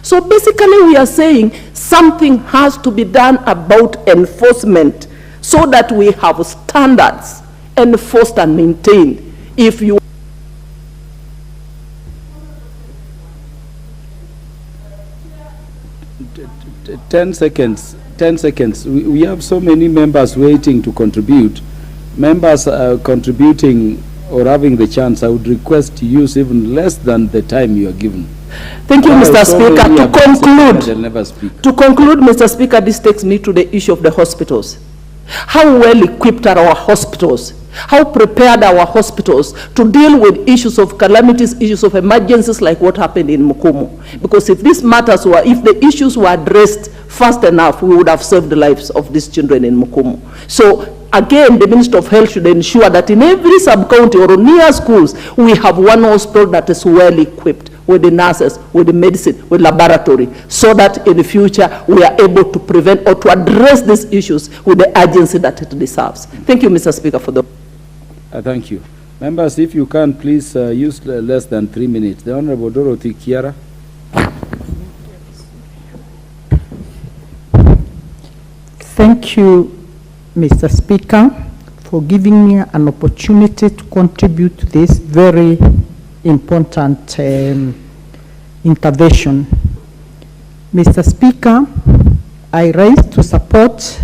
Speaker 10: So basically we are saying something has to be done about enforcement so that we have standards enforced and maintained. If you
Speaker 20: 10 seconds. 10 seconds. We have so many members waiting to contribute. Members contributing or having the chance, I would request to use even less than the time you are given.
Speaker 10: Thank you, Mr. Speaker. To conclude, Mr. Speaker, this takes me to the issue of the hospitals. How well equipped are our hospitals? How prepared are our hospitals to deal with issues of calamities, issues of emergencies like what happened in Mukumu? Because if these matters were, if the issues were addressed fast enough, we would have saved the lives of these children in Mukumu. So again, the Minister of Health should ensure that in every sub-county or near schools, we have one hospital that is well equipped with the nurses, with the medicine, with laboratory, so that in the future we are able to prevent or to address these issues with the urgency that it deserves. Thank you, Mr. Speaker, for the...
Speaker 20: Thank you. Members, if you can, please use less than 3 minutes. The Honorable Dorothy Kiara.
Speaker 21: Thank you, Mr. Speaker, for giving me an opportunity to contribute to this very important intervention. Mr. Speaker, I rise to support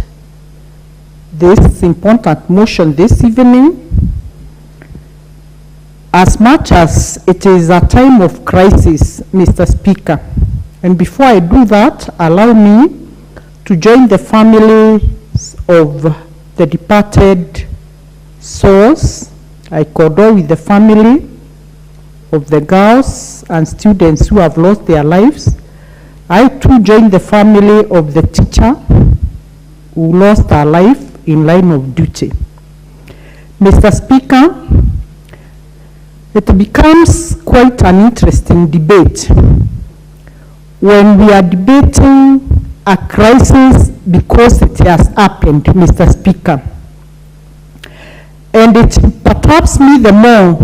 Speaker 21: this important motion this evening. As much as it is a time of crisis, Mr. Speaker, and before I do that, allow me to join the families of the departed souls. I condole with the family of the girls and students who have lost their lives. I too join the family of the teacher who lost her life in line of duty. Mr. Speaker, it becomes quite an interesting debate when we are debating a crisis because it has happened, Mr. Speaker. And it perturbs me the more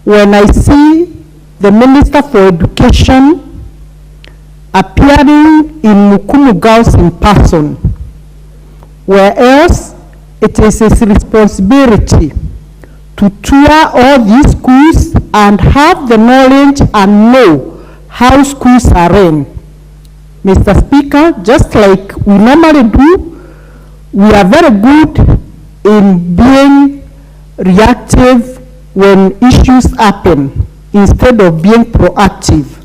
Speaker 21: when I see the Minister for Education appearing in Mukumu Girls in person, whereas it is his responsibility to tour all these schools and have the knowledge and know how schools are run. Mr. Speaker, just like we normally do, we are very good in being reactive when issues happen instead of being proactive.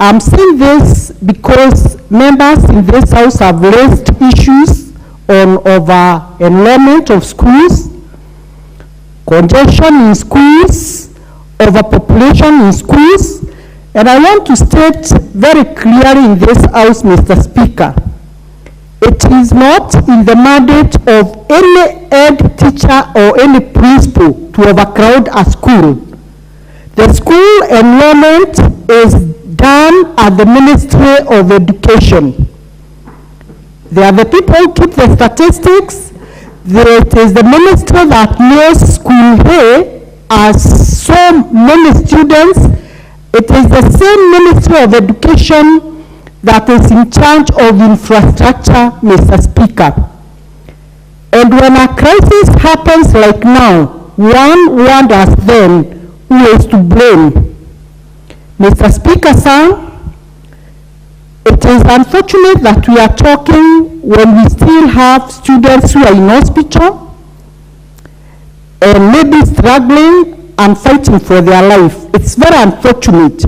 Speaker 21: I'm saying this because members in this House have raised issues on over-enrollment of schools, congestion in schools, overpopulation in schools, and I want to state very clearly in this House, Mr. Speaker, it is not in the mandate of any head teacher or any principal to overcrowd a school. The school enrollment is done at the Ministry of Education. They are the people who keep the statistics. It is the ministry that knows school A has so many students. It is the same Ministry of Education that is in charge of infrastructure, Mr. Speaker. And when a crisis happens like now, one wonders then who is to blame. Mr. Speaker, sir, it is unfortunate that we are talking when we still have students who are in hospital and maybe struggling and fighting for their life. It's very unfortunate.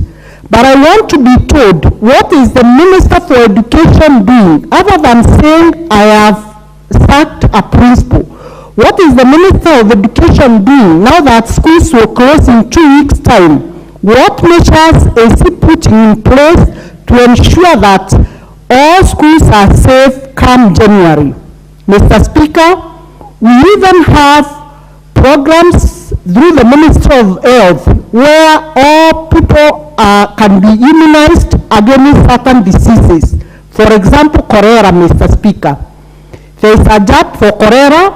Speaker 21: But I want to be told, what is the Minister for Education doing other than saying I have sacked a principal? What is the Minister of Education doing now that schools will close in 2 weeks' time? What measures is he putting in place to ensure that all schools are safe come January? Mr. Speaker, we even have programs through the Ministry of Health where all people can be immunized against certain diseases. For example, cholera, Mr. Speaker. There is a jab for cholera.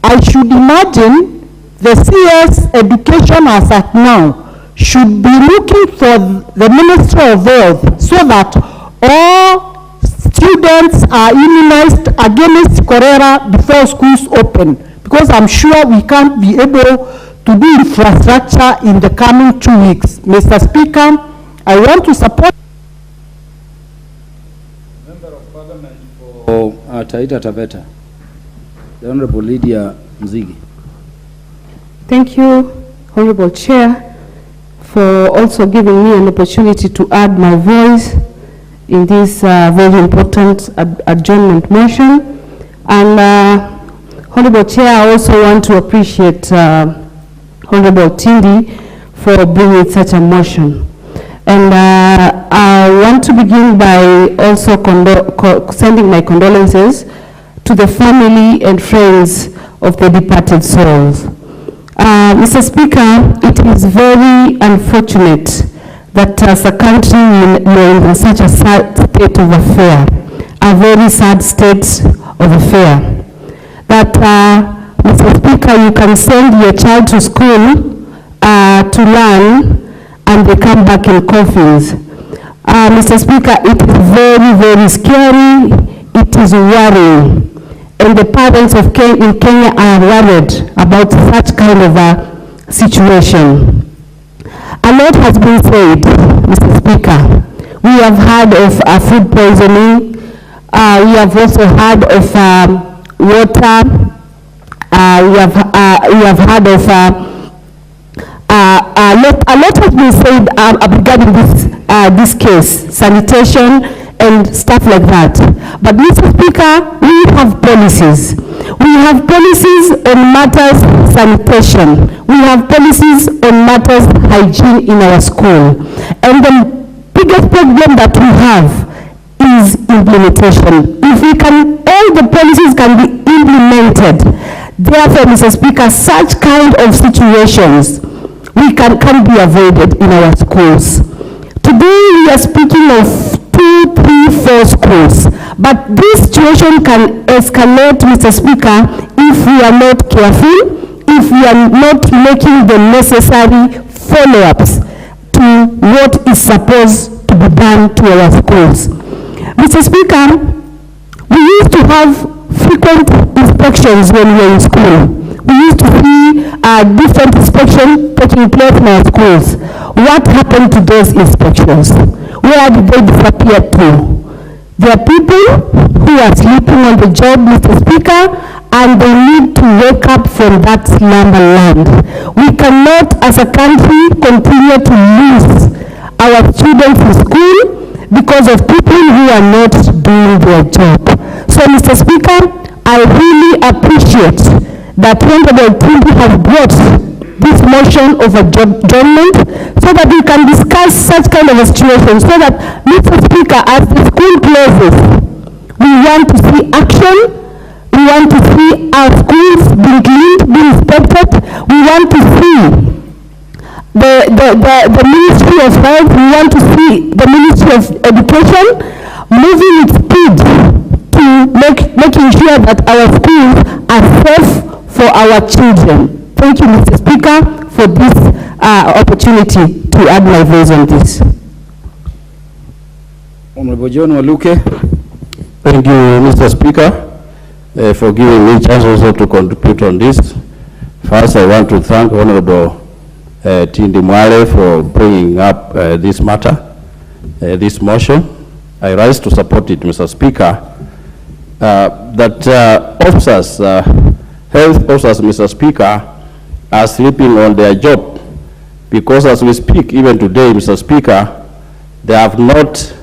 Speaker 21: I should imagine the CS Education as at now should be looking for the Ministry of Health so that all students are immunized against cholera before schools open, because I'm sure we can't be able to do infrastructure in the coming 2 weeks. Mr. Speaker, I want to support
Speaker 20: Member of Parliament for Taita Taveta, the Honorable Lydia Mzigi.
Speaker 17: Thank you, Honorable Chair, for also giving me an opportunity to add my voice in this very important adjournment motion. And Honorable Chair, I also want to appreciate Honorable Tindi for bringing such a motion. And I want to begin by also sending my condolences to the family and friends of the departed souls. Mr. Speaker, it is very unfortunate that as a country we are in such a sad state of affair, a very sad state of affair. That, Mr. Speaker, you can send your child to school to learn and they come back in coffins. Mr. Speaker, it is very, very scary. It is worrying. And the parents in Kenya are worried about such kind of a situation. A lot has been said, Mr. Speaker. We have heard of food poisoning. We have also heard of water. We have heard of a lot has been said regarding this case, sanitation
Speaker 21: and stuff like that. But Mr. Speaker, we have policies. We have policies on matters sanitation. We have policies on matters hygiene in our school. And the biggest problem that we have is implementation. If we can, all the policies can be implemented. Therefore, Mr. Speaker, such kind of situations can be avoided in our schools. Today we are speaking of 2, 3, 4 schools, but this situation can escalate, Mr. Speaker, if we are not careful, if we are not making the necessary follow-ups to what is supposed to be done to our schools. Mr. Speaker, we used to have frequent inspections when we were in school. We used to see different inspections taking place in our schools. What happened to those inspections? Where did they disappear to? There are people who are sleeping on the job, Mr. Speaker, and they need to wake up from that slumberland. We cannot, as a country, continue to lose our students in school because of people who are not doing their job. So, Mr. Speaker, I really appreciate that Honorable Timbi has brought this motion of adjournment so that we can discuss such kind of a situation, so that, Mr. Speaker, as the school closes, we want to see action. We want to see our schools being cleaned, being inspected. We want to see the Ministry of Health, we want to see the Ministry of Education moving its speed to making sure that our schools are safe for our children. Thank you, Mr. Speaker, for this opportunity to add my voice on this.
Speaker 18: Honorable John Waluke.
Speaker 19: Thank you, Mr. Speaker, for giving me a chance also to contribute on this. First, I want to thank Honorable Tindi Mwale for bringing up this matter, this motion. I rise to support it, Mr. Speaker, that officers, health officers, Mr. Speaker, are sleeping on their job, because as we speak, even today, Mr. Speaker, they have not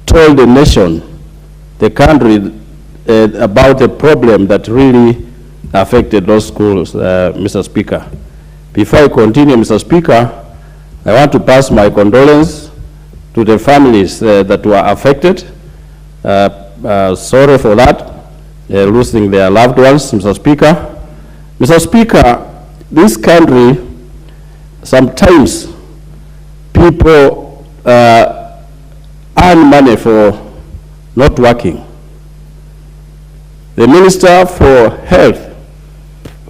Speaker 19: told the nation, the country, about the problem that really affected those schools, Mr. Speaker. Before I continue, Mr. Speaker, I want to pass my condolence to the families that were affected. Sorry for that, losing their loved ones, Mr. Speaker. Mr. Speaker, this country, sometimes people earn money for not working. The Minister for Health,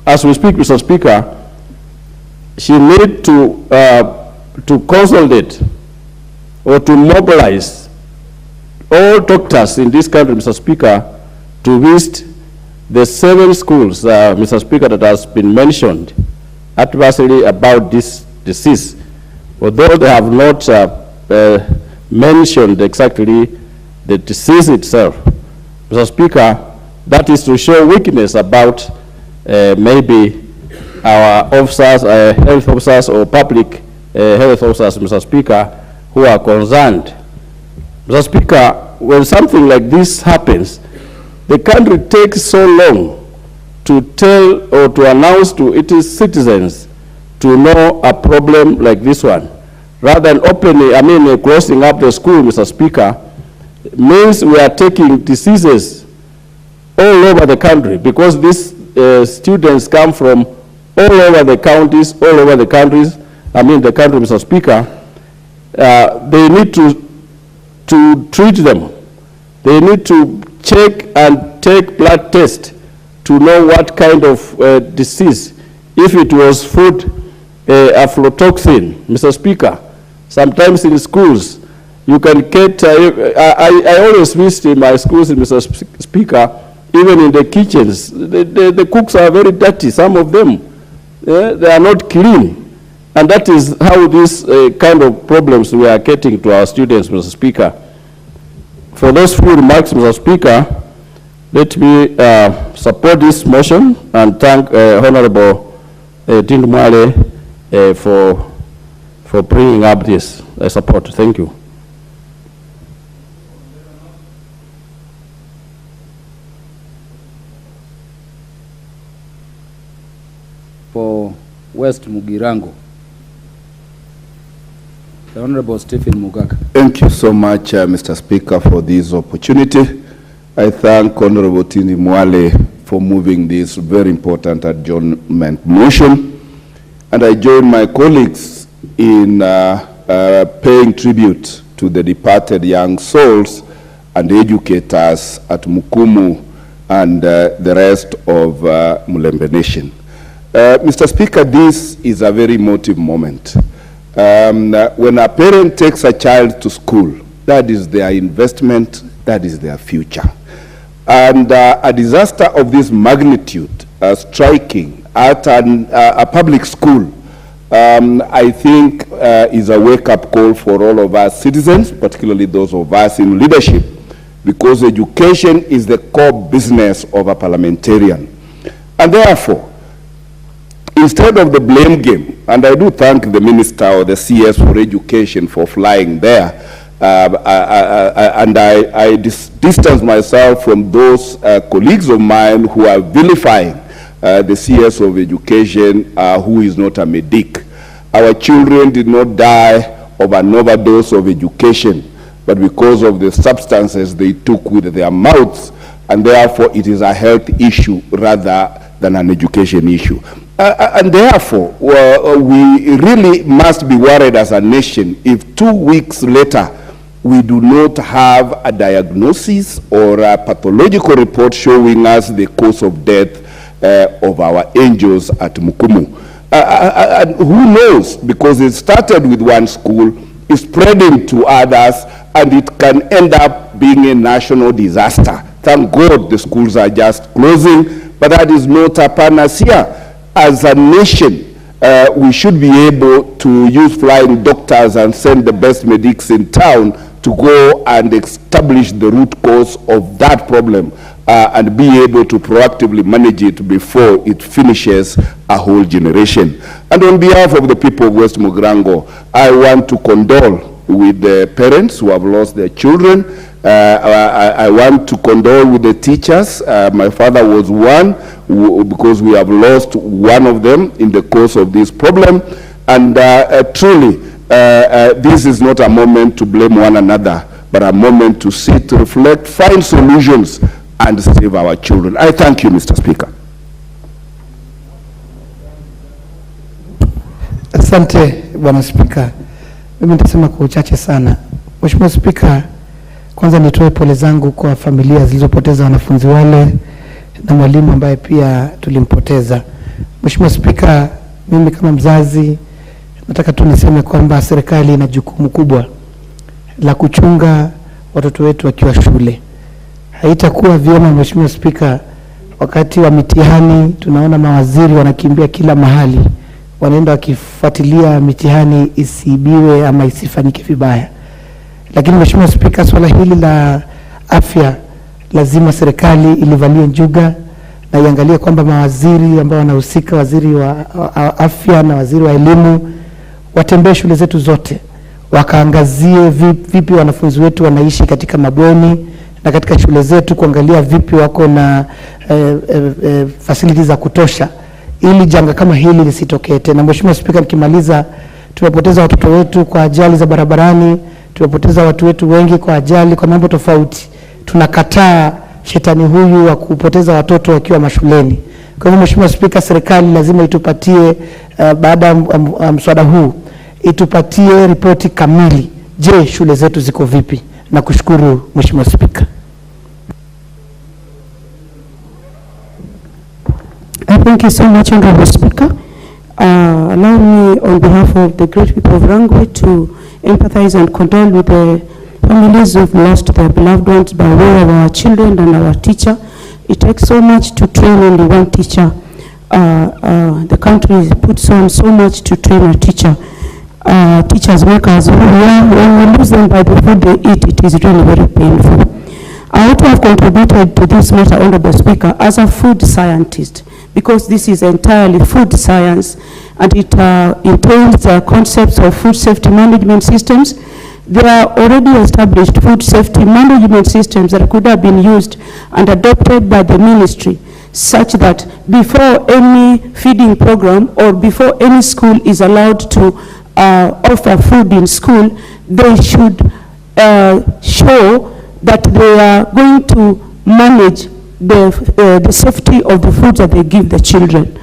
Speaker 19: as we speak, Mr. Speaker, she needs to consolidate or to mobilize all doctors in this country, Mr. Speaker, to visit the 7 schools, Mr. Speaker, that has been mentioned adversely about this disease. Although they have not mentioned exactly the disease itself, Mr. Speaker, that is to show weakness about maybe our officers, health officers or public health officers, Mr. Speaker, who are concerned. Mr. Speaker, when something like this happens, the country takes so long to tell or to announce to its citizens to know a problem like this one. Rather than opening, closing up the school, Mr. Speaker, means we are taking diseases all over the country, because these students come from all over the counties, all over the countries, the country, Mr. Speaker. They need to treat them. They need to check and take blood test to know what kind of disease. If it was food aflatoxin, Mr. Speaker, sometimes in schools, you can get, I always visit my schools, Mr. Speaker, even in the kitchens, the cooks are very dirty, some of them. They are not clean. And that is how these kind of problems we are getting to our students, Mr. Speaker. For those few remarks, Mr. Speaker, let me support this motion and thank Honorable Tindi Mwale for bringing up this support. Thank you.
Speaker 20: for West Mugirango. The Honorable Stephen Mugaka.
Speaker 18: Thank you so much, Mr. Speaker, for this opportunity. I thank Honorable Tini Mwale for moving this very important adjournment motion. And I join my colleagues in paying tribute to the departed young souls and educators at Mukumu and the rest of Mulembe Nation. Mr. Speaker, this is a very emotive moment. When a parent takes a child to school, that is their investment, that is their future. And a disaster of this magnitude striking at a public school, I think is a wake-up call for all of us citizens, particularly those of us in leadership, because education is the core business of a parliamentarian. And therefore, instead of the blame game, and I do thank the Minister or the CS for Education for flying there, and I distance myself from those colleagues of mine who are vilifying the CS of Education who is not a medic. Our children did not die of an overdose of education, but because of the substances they took with their mouths, and therefore it is a health issue rather than an education issue. And therefore, we really must be worried as a nation if 2 weeks later we do not have a diagnosis or a pathological report showing us the cause of death of our angels at Mukumu. And who knows, because it started with one school, is spreading to others, and it can end up being a national disaster. Thank God the schools are just closing, but that is not a panacea. As a nation, we should be able to use flying doctors and send the best medics in town to go and establish the root cause of that problem and be able to proactively manage it before it finishes a whole generation. And on behalf of the people of West Mugirango, I want to condole with the parents who have lost their children. I want to condole with the teachers. My father was one, because we have lost one of them in the course of this problem. And truly, this is not a moment to blame one another, but a moment to sit, reflect, find solutions, and save our children. I thank you, Mr. Speaker.
Speaker 22: Asante, Bwana Spika. Mimi nitasema kwa uchache sana. Mheshimiwa Spika, kwanza nitoe pole zangu kwa familia zilizopoteza wanafunzi wale na mwalimu ambaye pia tulimpoteza. Mheshimiwa Spika, mimi kama mzazi nataka tu niseme kwamba serikali ina jukumu kubwa la kuchunga watoto wetu wakiwa shule. Haitakuwa vyema, Mheshimiwa Spika, wakati wa mitihani tunaona mawaziri wanakimbia kila mahali, wanaenda wakifuatilia mitihani isiibiwe ama isifanyike vibaya. Lakini Mheshimiwa Spika, swala hili la afya lazima serikali ilivalie njuga na iangalie kwamba mawaziri ambao wanahusika, waziri wa afya na waziri wa elimu, watembee shule zetu zote, wakaangazie vipi wanafunzi wetu wanaishi katika mabweni na katika shule zetu, kuangalia vipi wako na facilities za kutosha ili janga kama hili lisitokee tena. Mheshimiwa Spika, nikimaliza, tumepoteza watoto wetu kwa ajali za barabarani, tumepoteza watu wetu wengi kwa ajali, kwa mambo tofauti. Tunakataa shetani huyu wa kupoteza watoto wakiwa mashuleni. Kwa hivyo Mheshimiwa Spika, serikali lazima itupatie baada ya mswada huu itupatie ripoti kamili. Je, shule zetu ziko vipi? Na kushukuru Mheshimiwa Spika.
Speaker 17: Thank you so much, Honorable Speaker. Allow me, on behalf of the great people of Rangwe, to empathize and condole with the families who have lost their beloved ones by way of our children and our teacher. It takes so much to train only one teacher. The country puts on so much to train a teacher. Teachers work as well. When we lose them by the food they eat, it is really very painful. I also have contributed to this matter, Honorable Speaker, as a food scientist, because this is entirely food science, and it entails concepts of food safety management systems. There are already established food safety management systems that could have been used and adopted by the ministry, such that before any feeding program or before any school is allowed to offer food in school, they should show that they are going to manage the safety of the foods that they give the children.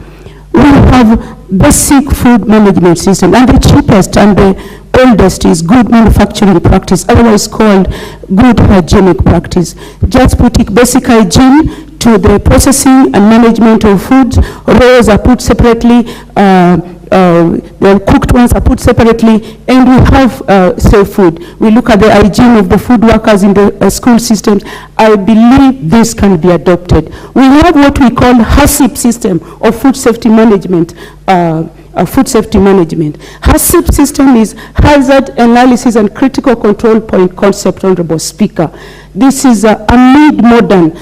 Speaker 17: We have basic food management system, and the cheapest and the oldest is good manufacturing practice, otherwise called good hygienic practice. Just putting basic hygiene to the processing and management of foods. Raws are put separately, the cooked ones are put separately, and we have safe food. We look at the hygiene of the food workers in the school systems. I believe this can be adopted. We have what we call HACCP system of food safety management. HACCP system is Hazard Analysis and Critical Control Point Concept, Honorable Speaker. This is a mid-modern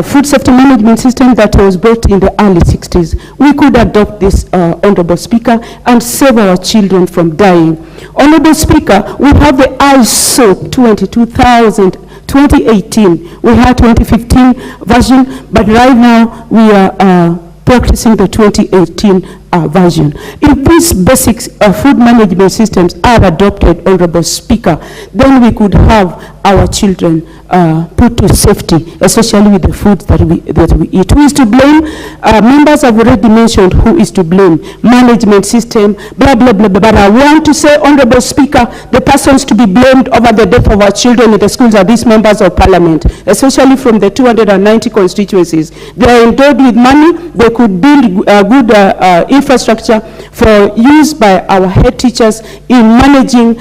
Speaker 17: food safety management system that was built in the early 60s. We could adopt this, Honorable Speaker, and save our children from dying. Honorable Speaker, we have the ISO 2018. We had 2015 version, but right now we are practicing the 2018 version. If these basic food management systems are adopted, Honorable Speaker, then we could have our children put to safety, especially with the food that we eat. Who is to blame? Members have already mentioned who is to blame. Management system, blah, blah, blah, blah. But I want to say, Honorable Speaker, the persons to be blamed over the death of our children in the schools are these members of parliament, especially from the 290 constituencies. They are endowed with money. They could build good infrastructure for use by our head teachers in managing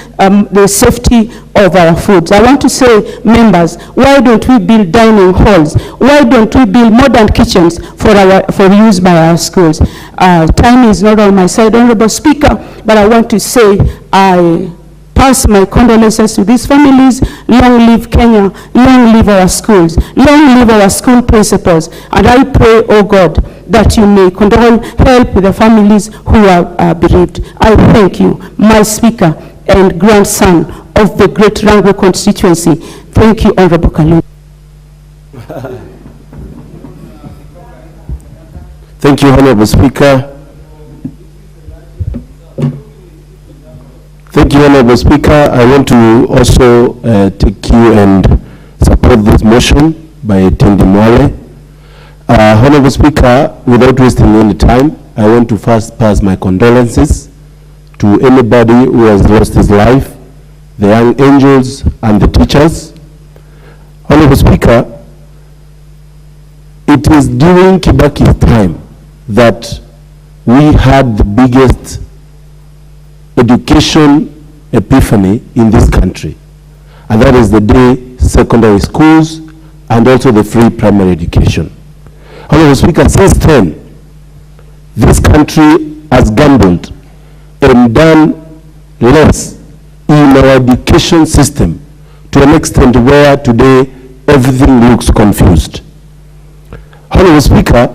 Speaker 17: the safety of our foods. I want to say, members, why don't we build dining halls? Why don't we build modern kitchens for use by our schools? Time is not on my side, Honorable Speaker, but I want to say I pass my condolences to these families. Long live Kenya, long live our schools, long live our school principals, and I pray, oh God, that you may condole, help with the families who are bereaved. I thank you, my Speaker and grandson of the great Rango constituency. Thank you, Honorable Kalunga.
Speaker 5: Thank you, Honorable Speaker. Thank you, Honorable Speaker. I want to also take you and support this motion by Tendimwale. Honorable Speaker, without wasting any time, I want to first pass my condolences to anybody who has lost his life, the young angels and the teachers. Honorable Speaker, it is during Kibaki's time that we had the biggest education epiphany in this country, and that is the day secondary schools and also the free primary education. Honorable Speaker, since then, this country has gambled and done less in our education system to an extent where today everything looks confused. Honorable Speaker,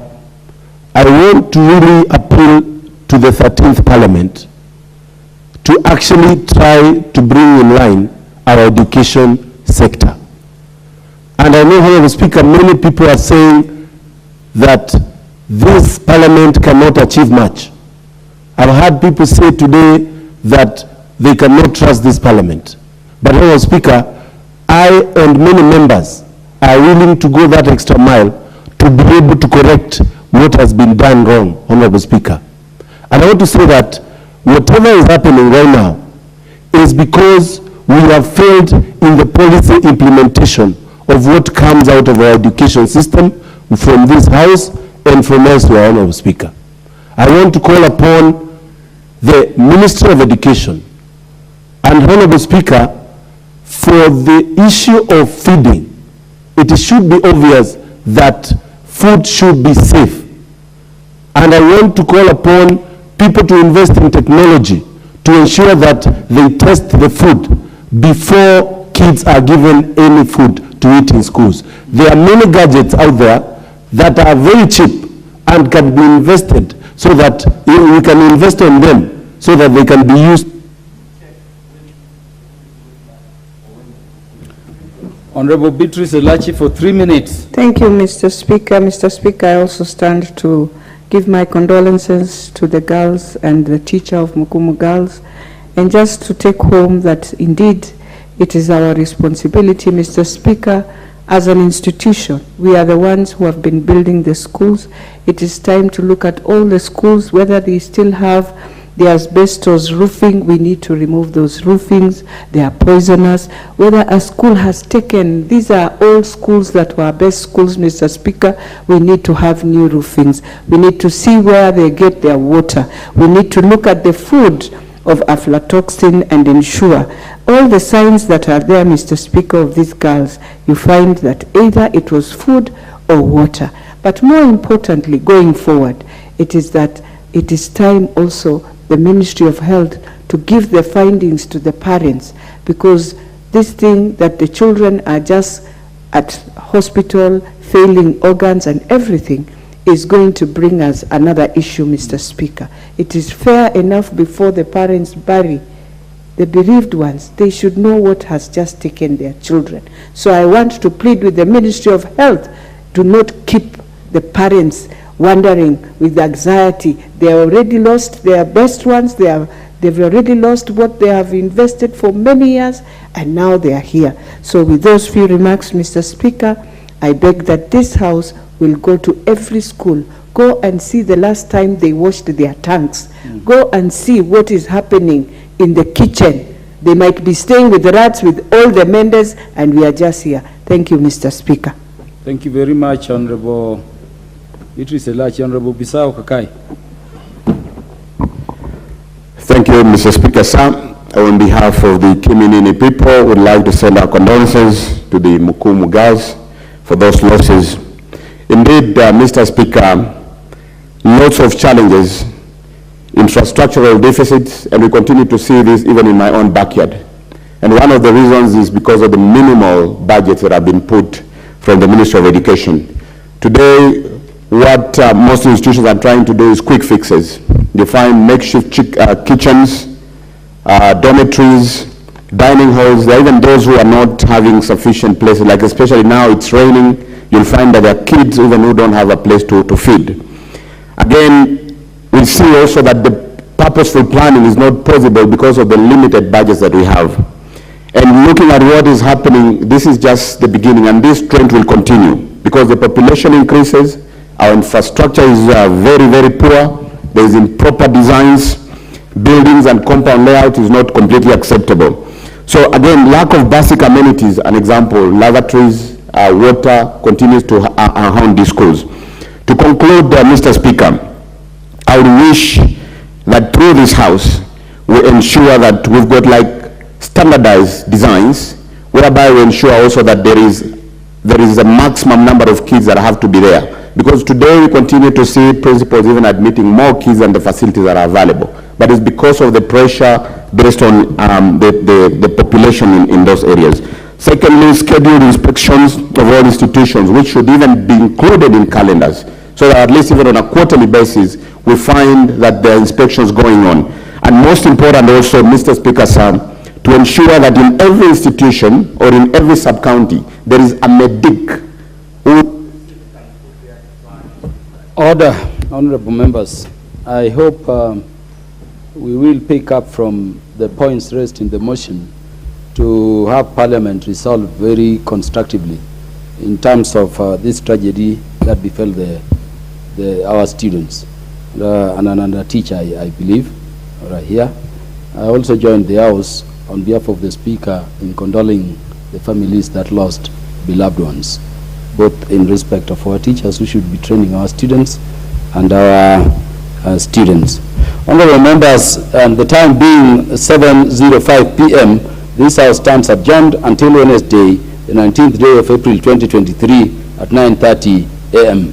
Speaker 5: I want to really appeal to the 13th Parliament to actually try to bring in line our education sector. And I know, Honorable Speaker, many people are saying that this Parliament cannot achieve much. I've heard people say today that they cannot trust this Parliament. But, Honorable Speaker, I and many members are willing to go that extra mile to be able to correct what has been done wrong, Honorable Speaker. And I want to say that whatever is happening right now is because we have failed in the policy implementation of what comes out of our education system from this House and from elsewhere, Honorable Speaker. I want to call upon the Ministry of Education and, Honorable Speaker, for the issue of feeding. It should be obvious that food should be safe. And I want to call upon people to invest in technology to ensure that they test the food before kids are given any food to eat in schools. There are many gadgets out there that are very cheap and can be invested so that we can invest on them so that they can be used.
Speaker 20: Honorable Beatrice Elachi for 3 minutes.
Speaker 7: Thank you, Mr. Speaker. Mr. Speaker, I also stand to give my condolences to the girls and the teacher of Mukumu girls, and just to take home that indeed it is our responsibility, Mr. Speaker, as an institution. We are the ones who have been building the schools. It is time to look at all the schools, whether they still have the asbestos roofing. We need to remove those roofings. They are poisonous. Whether a school has taken, these are old schools that were best schools, Mr. Speaker, we need to have new roofings. We need to see where they get their water. We need to look at the food of aflatoxin and ensure all the signs that are there, Mr. Speaker, of these girls, you find that either it was food or water. But more importantly, going forward, it is that it is time also the Ministry of Health to give the findings to the parents, because this thing that the children are just at hospital, failing organs and everything, is going to bring us another issue, Mr. Speaker. It is fair enough before the parents bury the bereaved ones, they should know what has just taken their children. So I want to plead with the Ministry of Health, do not keep the parents wondering with anxiety. They are already lost their best ones. They've already lost what they have invested for many years, and now they are here. So with those few remarks, Mr. Speaker, I beg that this House will go to every school. Go and see the last time they washed their tanks. Go and see what is happening in the kitchen. They might be staying with the rats, with all the members, and we are just here. Thank you, Mr. Speaker.
Speaker 20: Thank you very much, Honorable Beatrice Elachi. Honorable Bisao Kakai.
Speaker 16: Thank you, Mr. Speaker, sir. On behalf of the Kiminini people, would like to send our condolences to the Mukumu girls for those losses. Indeed, Mr. Speaker, lots of challenges, infrastructural deficits, and we continue to see this even in my own backyard. And one of the reasons is because of the minimal budgets that have been put from the Ministry of Education. Today, what most institutions are trying to do is quick fixes. You find makeshift kitchens, dormitories, dining halls. There are even those who are not having sufficient places, like especially now it's raining, you'll find that there are kids even who don't have a place to feed. Again, we see also that the purposeful planning is not possible because of the limited budgets that we have. And looking at what is happening, this is just the beginning, and this trend will continue because the population increases, our infrastructure is very, very poor, there is improper designs, buildings and compound layout is not completely acceptable. So again, lack of basic amenities, an example, lavatories, water continues to haunt these schools. To conclude, Mr. Speaker, I would wish that through this House, we ensure that we've got like standardized designs, whereby we ensure also that there is a maximum number of kids that have to be there. Because today we continue to see principals even admitting more kids than the facilities that are available. But it's because of the pressure based on the population in those areas. Secondly, scheduled inspections of all institutions, which should even be included in calendars, so that at least even on a quarterly basis, we find that there are inspections going on. And most important also, Mr. Speaker, sir, to ensure that in every institution or in every sub-county, there is a medic who...
Speaker 20: Order, honorable members. I hope we will pick up from the points raised in the motion to have Parliament resolve very constructively in terms of this tragedy that befell our students and a teacher, I believe, right here. I also joined the House on behalf of the Speaker in condoling the families that lost beloved ones, both in respect of our teachers who should be training our students and our students. Honorable members, the time being 7:05 p.m., this House stands adjourned until Wednesday, the 19th day of April 2023 at 9:30 a.m.